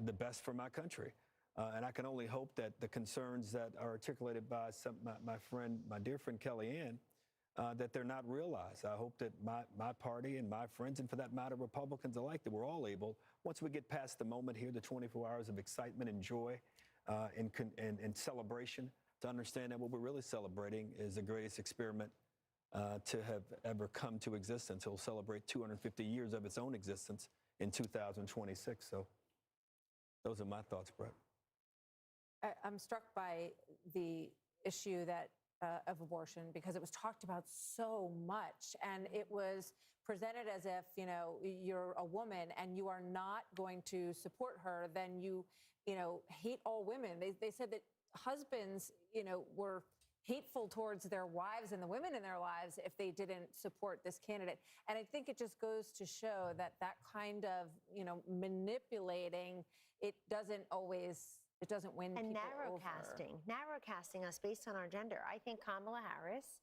the best for my country. And I can only hope that the concerns that are articulated by my dear friend Kellyanne, that they're not realized. I hope that my party and my friends, and for that matter, Republicans alike, that we're all able, once we get past the moment here, the 24 hours of excitement and joy in celebration, to understand that what we're really celebrating is the greatest experiment to have ever come to existence. It'll celebrate 250 years of its own existence in 2026. So those are my thoughts, Brett. I'm struck by the issue that of abortion because it was talked about so much, and it was presented as if, you know, you're a woman and you are not going to support her, then you hate all women. They said that husbands, were hateful towards their wives and the women in their lives if they didn't support this candidate. And I think it just goes to show that that kind of, manipulating, it doesn't win and people narrow casting us based on our gender. I think Kamala Harris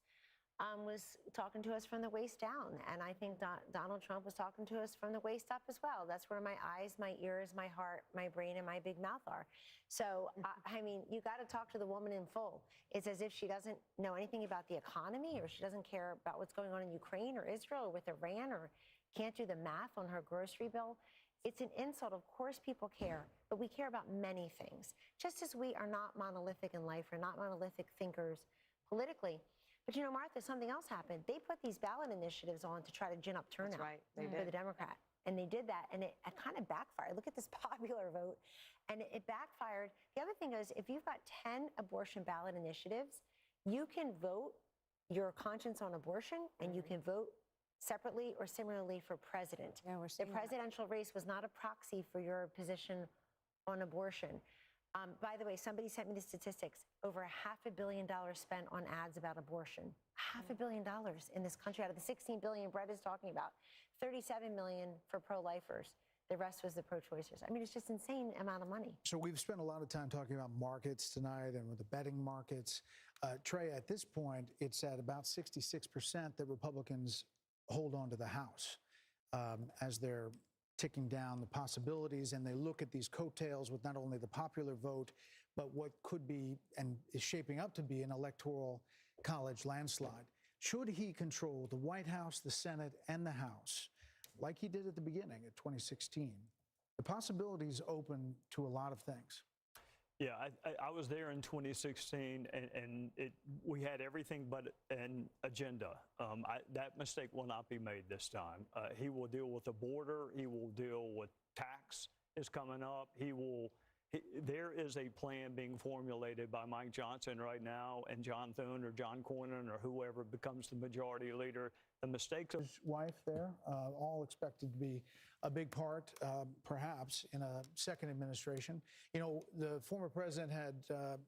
was talking to us from the waist down, and I think Donald Trump was talking to us from the waist up as well. That's where my eyes, my ears, my heart, my brain, and my big mouth are. So, I mean, you got to talk to the woman in full. It's as if she doesn't know anything about the economy, or she doesn't care about what's going on in Ukraine or Israel or with Iran, or can't do the math on her grocery bill. It's an insult. Of course people care, but we care about many things. Just as we are not monolithic in life, we're not monolithic thinkers politically. But Martha, something else happened. They put these ballot initiatives on to try to gin up turnout for the Democrat. And they did that, and it kind of backfired. Look at this popular vote. And it backfired. The other thing is, if you've got 10 abortion ballot initiatives, you can vote your conscience on abortion, and you can vote separately or similarly for president. Yeah, the presidential race was not a proxy for your position on abortion. By the way, somebody sent me the statistics. Over $500 million spent on ads about abortion. $500 million in this country out of the $16 billion Brett is talking about. $37 million for pro-lifers. The rest was the pro-choicers. I mean, it's just insane amount of money. So we've spent a lot of time talking about markets tonight and with the betting markets. Trey, at this point, it's at about 66% that Republicans hold on to the House as they're ticking down the possibilities, and they look at these coattails with not only the popular vote, but what could be and is shaping up to be an electoral college landslide. Should he control the White House, the Senate, and the House, like he did at the beginning of 2016, the possibilities open to a lot of things. Yeah, I was there in 2016, and we had everything but an agenda. That mistake will not be made this time. He will deal with the border. He will deal with tax is coming up. There is a plan being formulated by Mike Johnson right now, and John Thune or John Cornyn or whoever becomes the majority leader. The mistakes of his wife there, all expected to be a big part, perhaps, in a second administration. The former president had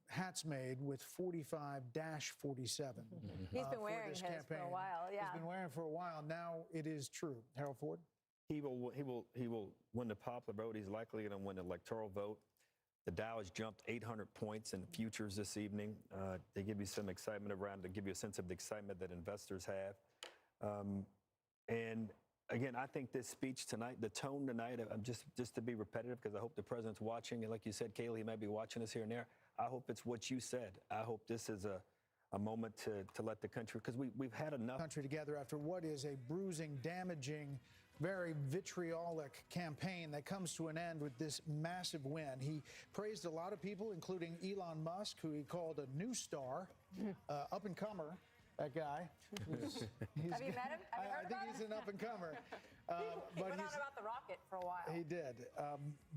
hats made with 45-47. He's been wearing his for a while, yeah. He's been wearing for a while. Now it is true. Harold Ford? He will win the popular vote. He's likely going to win the electoral vote. The Dow has jumped 800 points in futures this evening. They give you some excitement around, to give you a sense of the excitement that investors have. And again, I think this speech tonight, the tone tonight, just to be repetitive, because I hope the president's watching, and like you said, Kayla, he might be watching us here and there. I hope it's what you said. I hope this is a moment to let the country, because we've had enough. Country together after what is a bruising, damaging, very vitriolic campaign that comes to an end with this massive win. He praised a lot of people, including Elon Musk, who he called a new star, up-and-comer. That guy. Have you met him? Have you heard I think he's an up-and-comer. He went on about the rocket for a while. He did.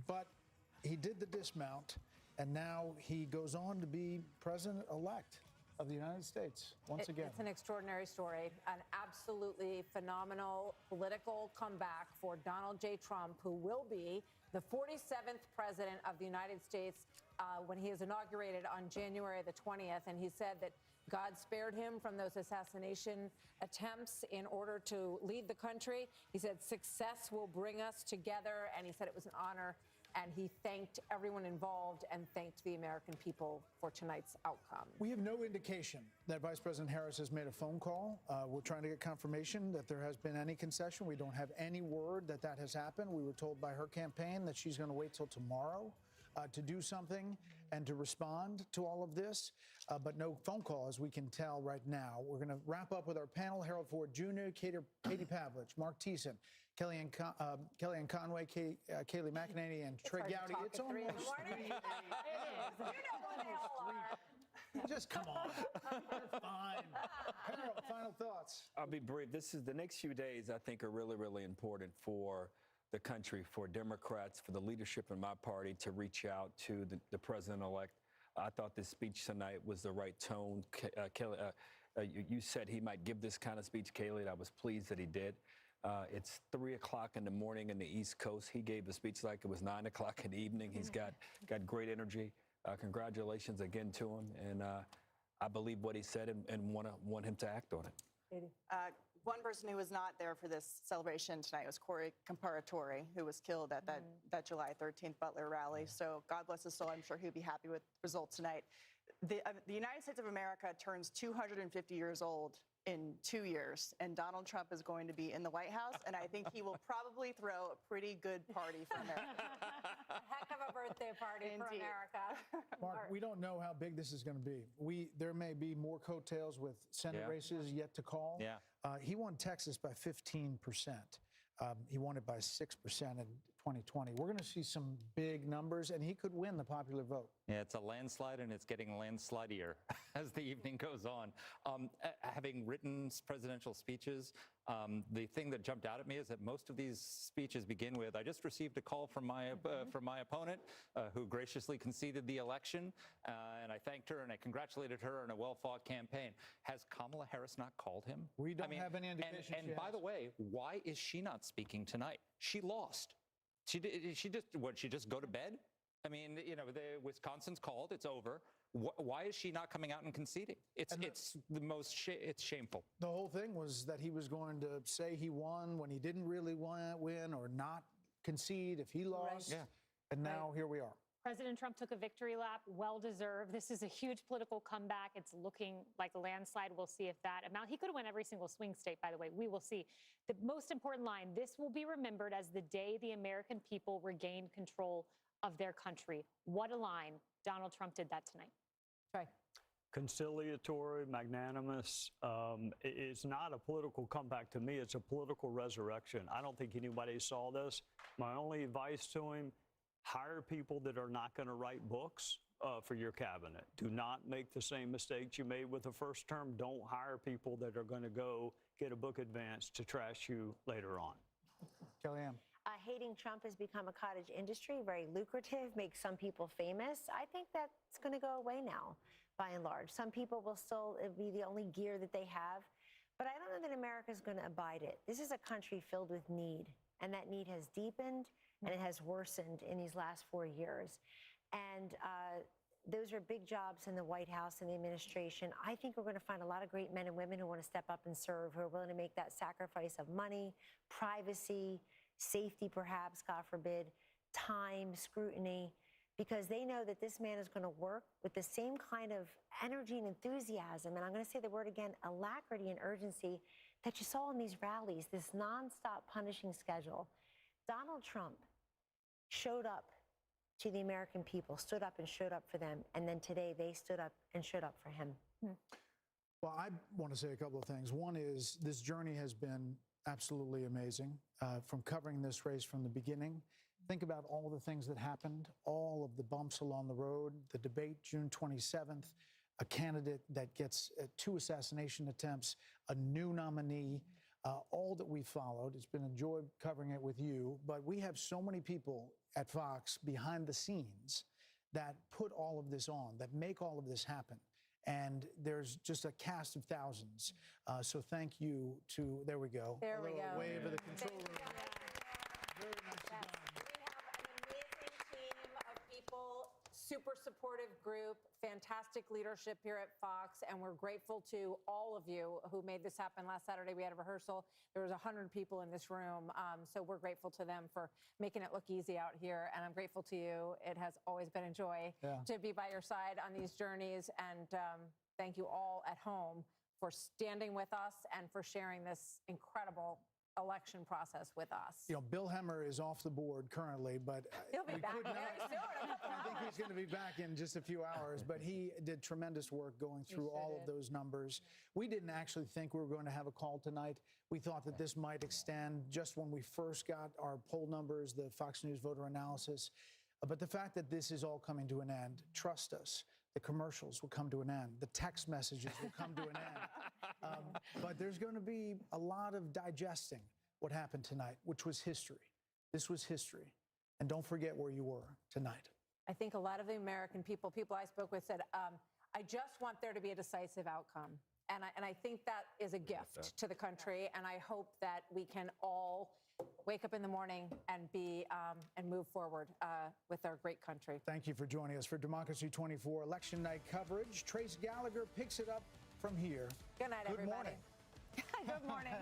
But he did the dismount, and now he goes on to be president-elect of the United States once again. It's an extraordinary story, an absolutely phenomenal political comeback for Donald J. Trump, who will be the 47th president of the United States when he is inaugurated on January the 20th. And he said that God spared him from those assassination attempts in order to lead the country. He said success will bring us together, and he said it was an honor. And he thanked everyone involved and thanked the American people for tonight's outcome. We have no indication that Vice President Harris has made a phone call. We're trying to get confirmation that there has been any concession. We don't have any word that that has happened. We were told by her campaign that she's going to wait till tomorrow to do something and to respond to all of this, but no phone call, as we can tell right now. We're going to wrap up with our panel: Harold Ford Jr., Katie Pavlich, Mark Thiessen, Kellyanne Conway, Kayleigh McEnany, and Trey Gowdy. It's almost 3 You know what they all are. Just come on. You're fine. Harold, final thoughts. I'll be brief. The next few days, I think, are really, really important for the country, for Democrats, for the leadership in my party to reach out to the president-elect. I thought this speech tonight was the right tone. Kelly, you said he might give this kind of speech, Kayleigh, and I was pleased that he did. It's 3 o'clock in the morning in the East Coast. He gave the speech like it was 9 o'clock in the evening. He's got great energy. Congratulations again to him, and I believe what he said and want him to act on it. One person who was not there for this celebration tonight was Corey Comparatore, who was killed at that July 13th Butler rally. So God bless his soul. I'm sure he'll be happy with the result tonight. The United States of America turns 250 years old in 2 years, and Donald Trump is going to be in the White House, and I think he will probably throw a pretty good party for America. A heck of a birthday party for America. Mark, we don't know how big this is going to be. There may be more coattails with Senate races yet to call. Yeah. He won Texas by 15%. He won it by 6% in 2020. We're going to see some big numbers, and he could win the popular vote. Yeah, it's a landslide, and it's getting landslidier as the evening goes on. Having written presidential speeches, the thing that jumped out at me is that most of these speeches begin with, I just received a call from my opponent who graciously conceded the election, and I thanked her and I congratulated her on a well-fought campaign. Has Kamala Harris not called him? We don't have any indication. And by the way, why is she not speaking tonight? She lost. She just go to bed? I mean, Wisconsin's called. It's over. Why is she not coming out and conceding? It's shameful. The whole thing was that he was going to say he won when he didn't really win, or not concede if he lost. Yeah. And now here we are. President Trump took a victory lap, well-deserved. This is a huge political comeback. It's looking like a landslide. We'll see if that amount. He could have won every single swing state, by the way. We will see. The most important line, this will be remembered as the day the American people regained control of their country. What a line. Donald Trump did that tonight. Right. Conciliatory, magnanimous. It's not a political comeback to me. It's a political resurrection. I don't think anybody saw this. My only advice to him, hire people that are not going to write books for your cabinet. Do not make the same mistakes you made with the first term. Don't hire people that are going to go get a book advance to trash you later on. Kellyanne. Hating Trump has become a cottage industry, very lucrative, makes some people famous. I think that's going to go away now, by and large. Some people will still be the only gear that they have, but I don't know that America's going to abide it. This is a country filled with need, and that need has deepened and it has worsened in these last 4 years. And those are big jobs in the White House and the administration. I think we're going to find a lot of great men and women who want to step up and serve, who are willing to make that sacrifice of money, privacy, safety perhaps, God forbid, time, scrutiny, because they know that this man is going to work with the same kind of energy and enthusiasm, and I'm going to say the word again, alacrity and urgency that you saw in these rallies, this nonstop punishing schedule. Donald Trump showed up to the American people, stood up and showed up for them, and then today they stood up and showed up for him. Well, I want to say a couple of things. One is this journey has been absolutely amazing, from covering this race from the beginning. Think about all the things that happened, all of the bumps along the road, the debate June 27th, a candidate that gets 2 assassination attempts, a new nominee, all that we followed. It's been a joy covering it with you, but we have so many people at Fox behind the scenes that put all of this on, that make all of this happen. And there's just a cast of thousands. So thank you to, there we go. There we go. Wave of the control room. Very nicely done. We have an amazing team of people, super supportive group, fantastic leadership here at Fox, and we're grateful to all of you who made this happen. Last Saturday we had a rehearsal. There was 100 people in this room, so we're grateful to them for making it look easy out here, and I'm grateful to you. It has always been a joy to be by your side on these journeys, and thank you all at home for standing with us and for sharing this incredible election process with us. You know, Bill Hemmer is off the board currently, but He'll be we back could very not- soon. I think he's going to be back in just a few hours, but he did tremendous work going through all of those numbers. We didn't actually think we were going to have a call tonight. We thought that this might extend just when we first got our poll numbers, the Fox News voter analysis. But the fact that this is all coming to an end, trust us, the commercials will come to an end. The text messages will come to an end. But there's going to be a lot of digesting what happened tonight, which was history. This was history. And don't forget where you were tonight. I think a lot of the American people I spoke with said, I just want there to be a decisive outcome. And I think that is a gift to the country. And I hope that we can all wake up in the morning and be and move forward with our great country. Thank you for joining us for Democracy 24 Election Night coverage. Trace Gallagher picks it up from here. Good night, everybody. Morning. Good morning.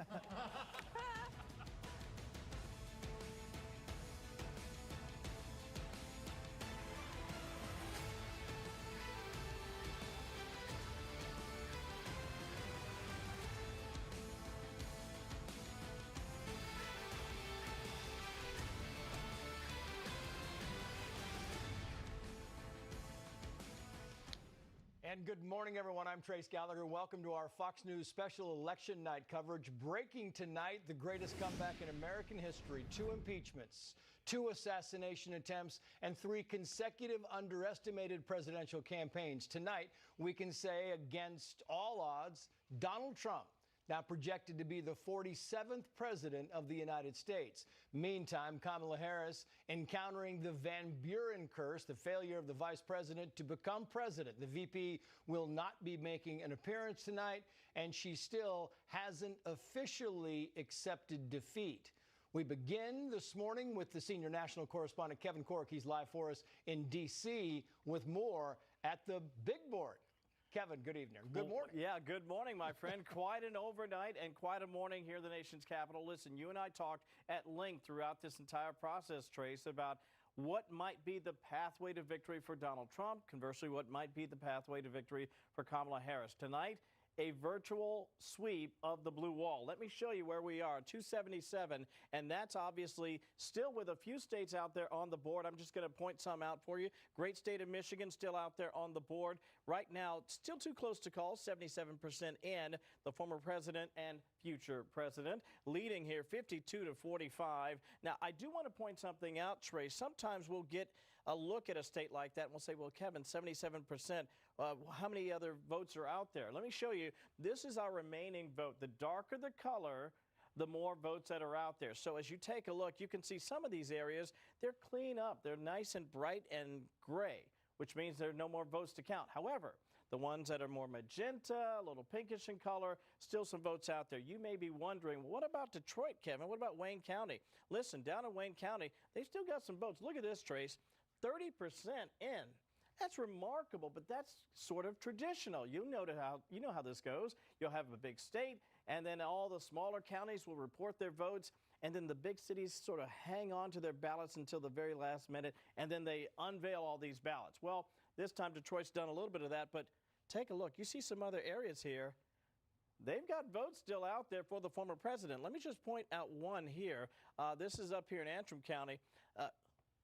And good morning, everyone. I'm Trace Gallagher. Welcome to our Fox News special election night coverage. Breaking tonight, the greatest comeback in American history. 2 impeachments, 2 assassination attempts, and 3 consecutive underestimated presidential campaigns. Tonight, we can say against all odds, Donald Trump, now projected to be the 47th president of the United States. Meantime, Kamala Harris encountering the Van Buren curse, the failure of the vice president to become president. The VP will not be making an appearance tonight, and she still hasn't officially accepted defeat. We begin this morning with the senior national correspondent Kevin Corke. He's live for us in D.C. with more at the big board. Kevin, good evening. Good morning. Yeah, good morning, my friend. Quite an overnight and quite a morning here in the nation's capital. Listen, you and I talked at length throughout this entire process, Trace, about what might be the pathway to victory for Donald Trump. Conversely, what might be the pathway to victory for Kamala Harris. Tonight, a virtual sweep of the blue wall. Let me show you where we are, 277, and that's obviously still with a few states out there on the board. I'm just going to point some out for you. Great state of Michigan still out there on the board. Right now, still too close to call, 77% in. The former president and future president leading here, 52 to 45. Now, I do want to point something out, Trace. Sometimes we'll get a look at a state like that and we'll say, well, Kevin, 77%, how many other votes are out there? Let me show you. This is our remaining vote. The darker the color, the more votes that are out there. So as you take a look, you can see some of these areas, they're clean up. They're nice and bright and gray, which means there are no more votes to count. However, the ones that are more magenta, a little pinkish in color, still some votes out there. You may be wondering, what about Detroit, Kevin? What about Wayne County? Listen, down in Wayne County, they've still got some votes. Look at this, Trace, 30% in. That's remarkable, but that's sort of traditional. You know how this goes. You'll have a big state, and then all the smaller counties will report their votes, and then the big cities sort of hang on to their ballots until the very last minute, and then they unveil all these ballots. Well, this time Detroit's done a little bit of that, but take a look. You see some other areas here. They've got votes still out there for the former president. Let me just point out one here. This is up here in Antrim County.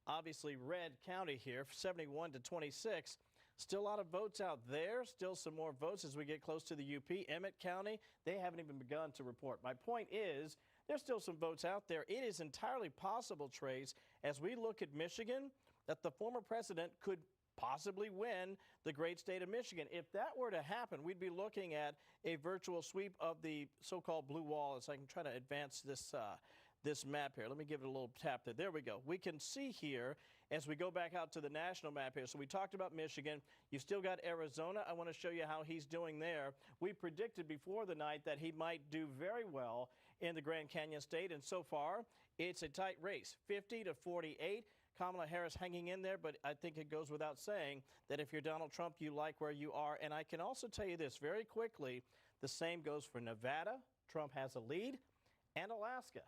Obviously red county here, 71 to 26. Still a lot of votes out there. Still some more votes as we get close to the UP. Emmett County, they haven't even begun to report. My point is, there's still some votes out there. It is entirely possible, Trace, as we look at Michigan, that the former president could possibly win the great state of Michigan. If that were to happen, we'd be looking at a virtual sweep of the so-called blue wall. As I can try to advance this map here. Let me give it a little tap there. There we go. We can see here as we go back out to the national map here. So we talked about Michigan. You still got Arizona. I want to show you how he's doing there. We predicted before the night that he might do very well in the Grand Canyon State, and so far it's a tight race, 50 to 48. Kamala Harris hanging in there, but I think it goes without saying that if you're Donald Trump, you like where you are. And I can also tell you this very quickly, the same goes for Nevada. Trump has a lead, and Alaska.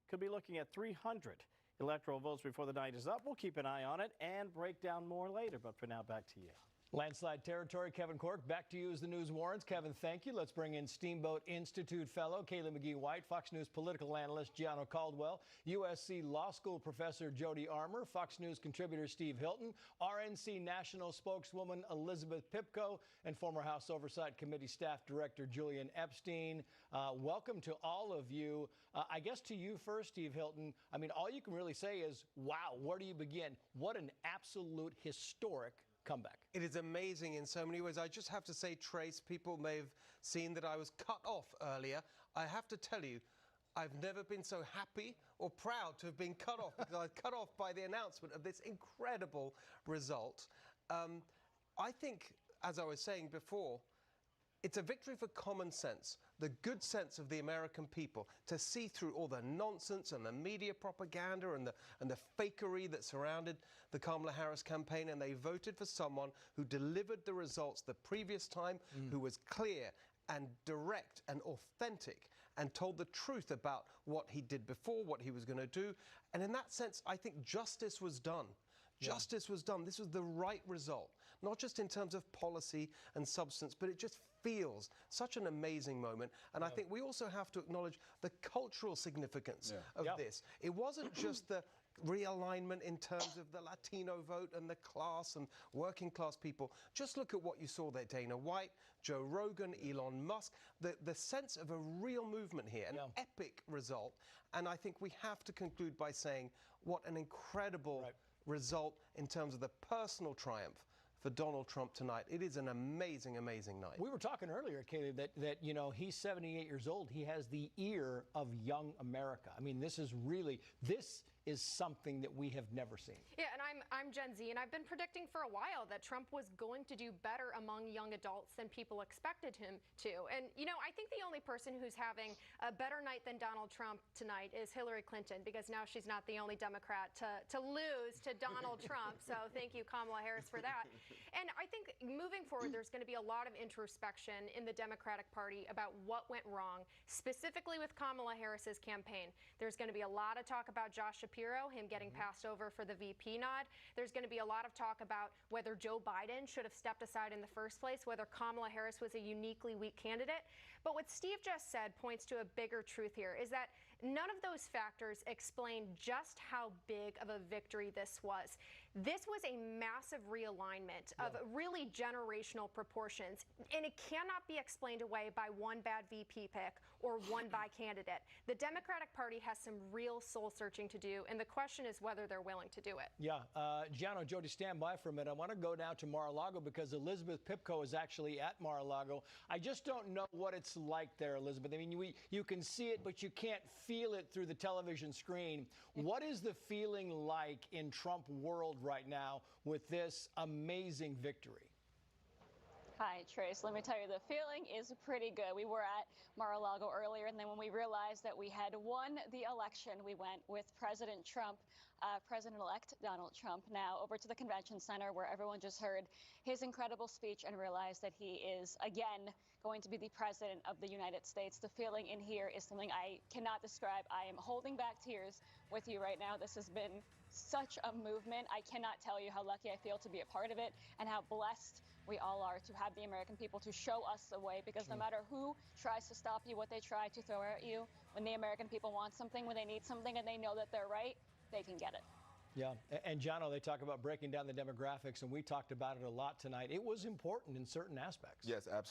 Could be looking at 300 electoral votes before the night is up. We'll keep an eye on it and break down more later. But for now, back to you. Landslide territory, Kevin Cork, back to you as the news warrants. Kevin, thank you. Let's bring in Steamboat Institute fellow Kayla McGee-White, Fox News political analyst Gianno Caldwell, USC Law School professor Jody Armour, Fox News contributor Steve Hilton, RNC national spokeswoman Elizabeth Pipko, and former House Oversight Committee staff director Julian Epstein. Welcome to all of you. I guess to you first, Steve Hilton. I mean, all you can really say is, wow, where do you begin? What an absolute historic comeback. It is amazing in so many ways. I just have to say, Trace, people may have seen that I was cut off earlier. I have to tell you, I've never been so happy or proud to have been cut off because I was cut off by the announcement of this incredible result. I think, as I was saying before, it's a victory for common sense, the good sense of the American people, to see through all the nonsense and the media propaganda and the fakery that surrounded the Kamala Harris campaign, and they voted for someone who delivered the results the previous time, who was clear and direct and authentic and told the truth about what he did before, what he was going to do. And in that sense, I think justice was done. Justice was done. This was the right result, not just in terms of policy and substance, but it just feels such an amazing moment. And I think we also have to acknowledge the cultural significance of this. It wasn't just the realignment in terms of the Latino vote and the class and working class people. Just look at what you saw there, Dana White, Joe Rogan, Elon Musk, the sense of a real movement here, an epic result. And I think we have to conclude by saying what an incredible result in terms of the personal triumph for Donald Trump tonight. It is an amazing, amazing night. We were talking earlier, Kaylee, that you know, he's 78 years old. He has the ear of young America. I mean, this is something that we have never seen. Yeah, and I'm Gen Z, and I've been predicting for a while that Trump was going to do better among young adults than people expected him to. And, you know, I think the only person who's having a better night than Donald Trump tonight is Hillary Clinton, because now she's not the only Democrat to lose to Donald Trump. So thank you, Kamala Harris, for that. And I think moving forward, there's going to be a lot of introspection in the Democratic Party about what went wrong, specifically with Kamala Harris's campaign. There's going to be a lot of talk about Josh Shapiro, him getting passed over for the VP nod. There's going to be a lot of talk about whether Joe Biden should have stepped aside in the first place, whether Kamala Harris was a uniquely weak candidate. But what Steve just said points to a bigger truth here, is that none of those factors explain just how big of a victory this was. This was a massive realignment of really generational proportions, and it cannot be explained away by one bad VP pick or one bad candidate. The Democratic Party has some real soul searching to do, and the question is whether they're willing to do it. Yeah, Gianno, Jody, stand by for a minute. I want to go now to Mar-a-Lago because Elizabeth Pipko is actually at Mar-a-Lago. I just don't know what it's like there, Elizabeth. I mean, you can see it, but you can't feel it through the television screen. What is the feeling like in Trump world right now with this amazing victory? Hi, Trace. Let me tell you, the feeling is pretty good. We were at Mar-a-Lago earlier, and then when we realized that we had won the election, we went with President Trump, President-elect Donald Trump, now over to the convention center where everyone just heard his incredible speech and realized that he is, again, going to be the president of the United States. The feeling in here is something I cannot describe. I am holding back tears with you right now. This has been such a movement. I cannot tell you how lucky I feel to be a part of it and how blessed we all are to have the American people to show us the way, because no matter who tries to stop you, what they try to throw at you, when the American people want something, when they need something and they know that they're right, they can get it. Yeah, and Gianno, they talk about breaking down the demographics, and we talked about it a lot tonight. It was important in certain aspects. Yes, absolutely.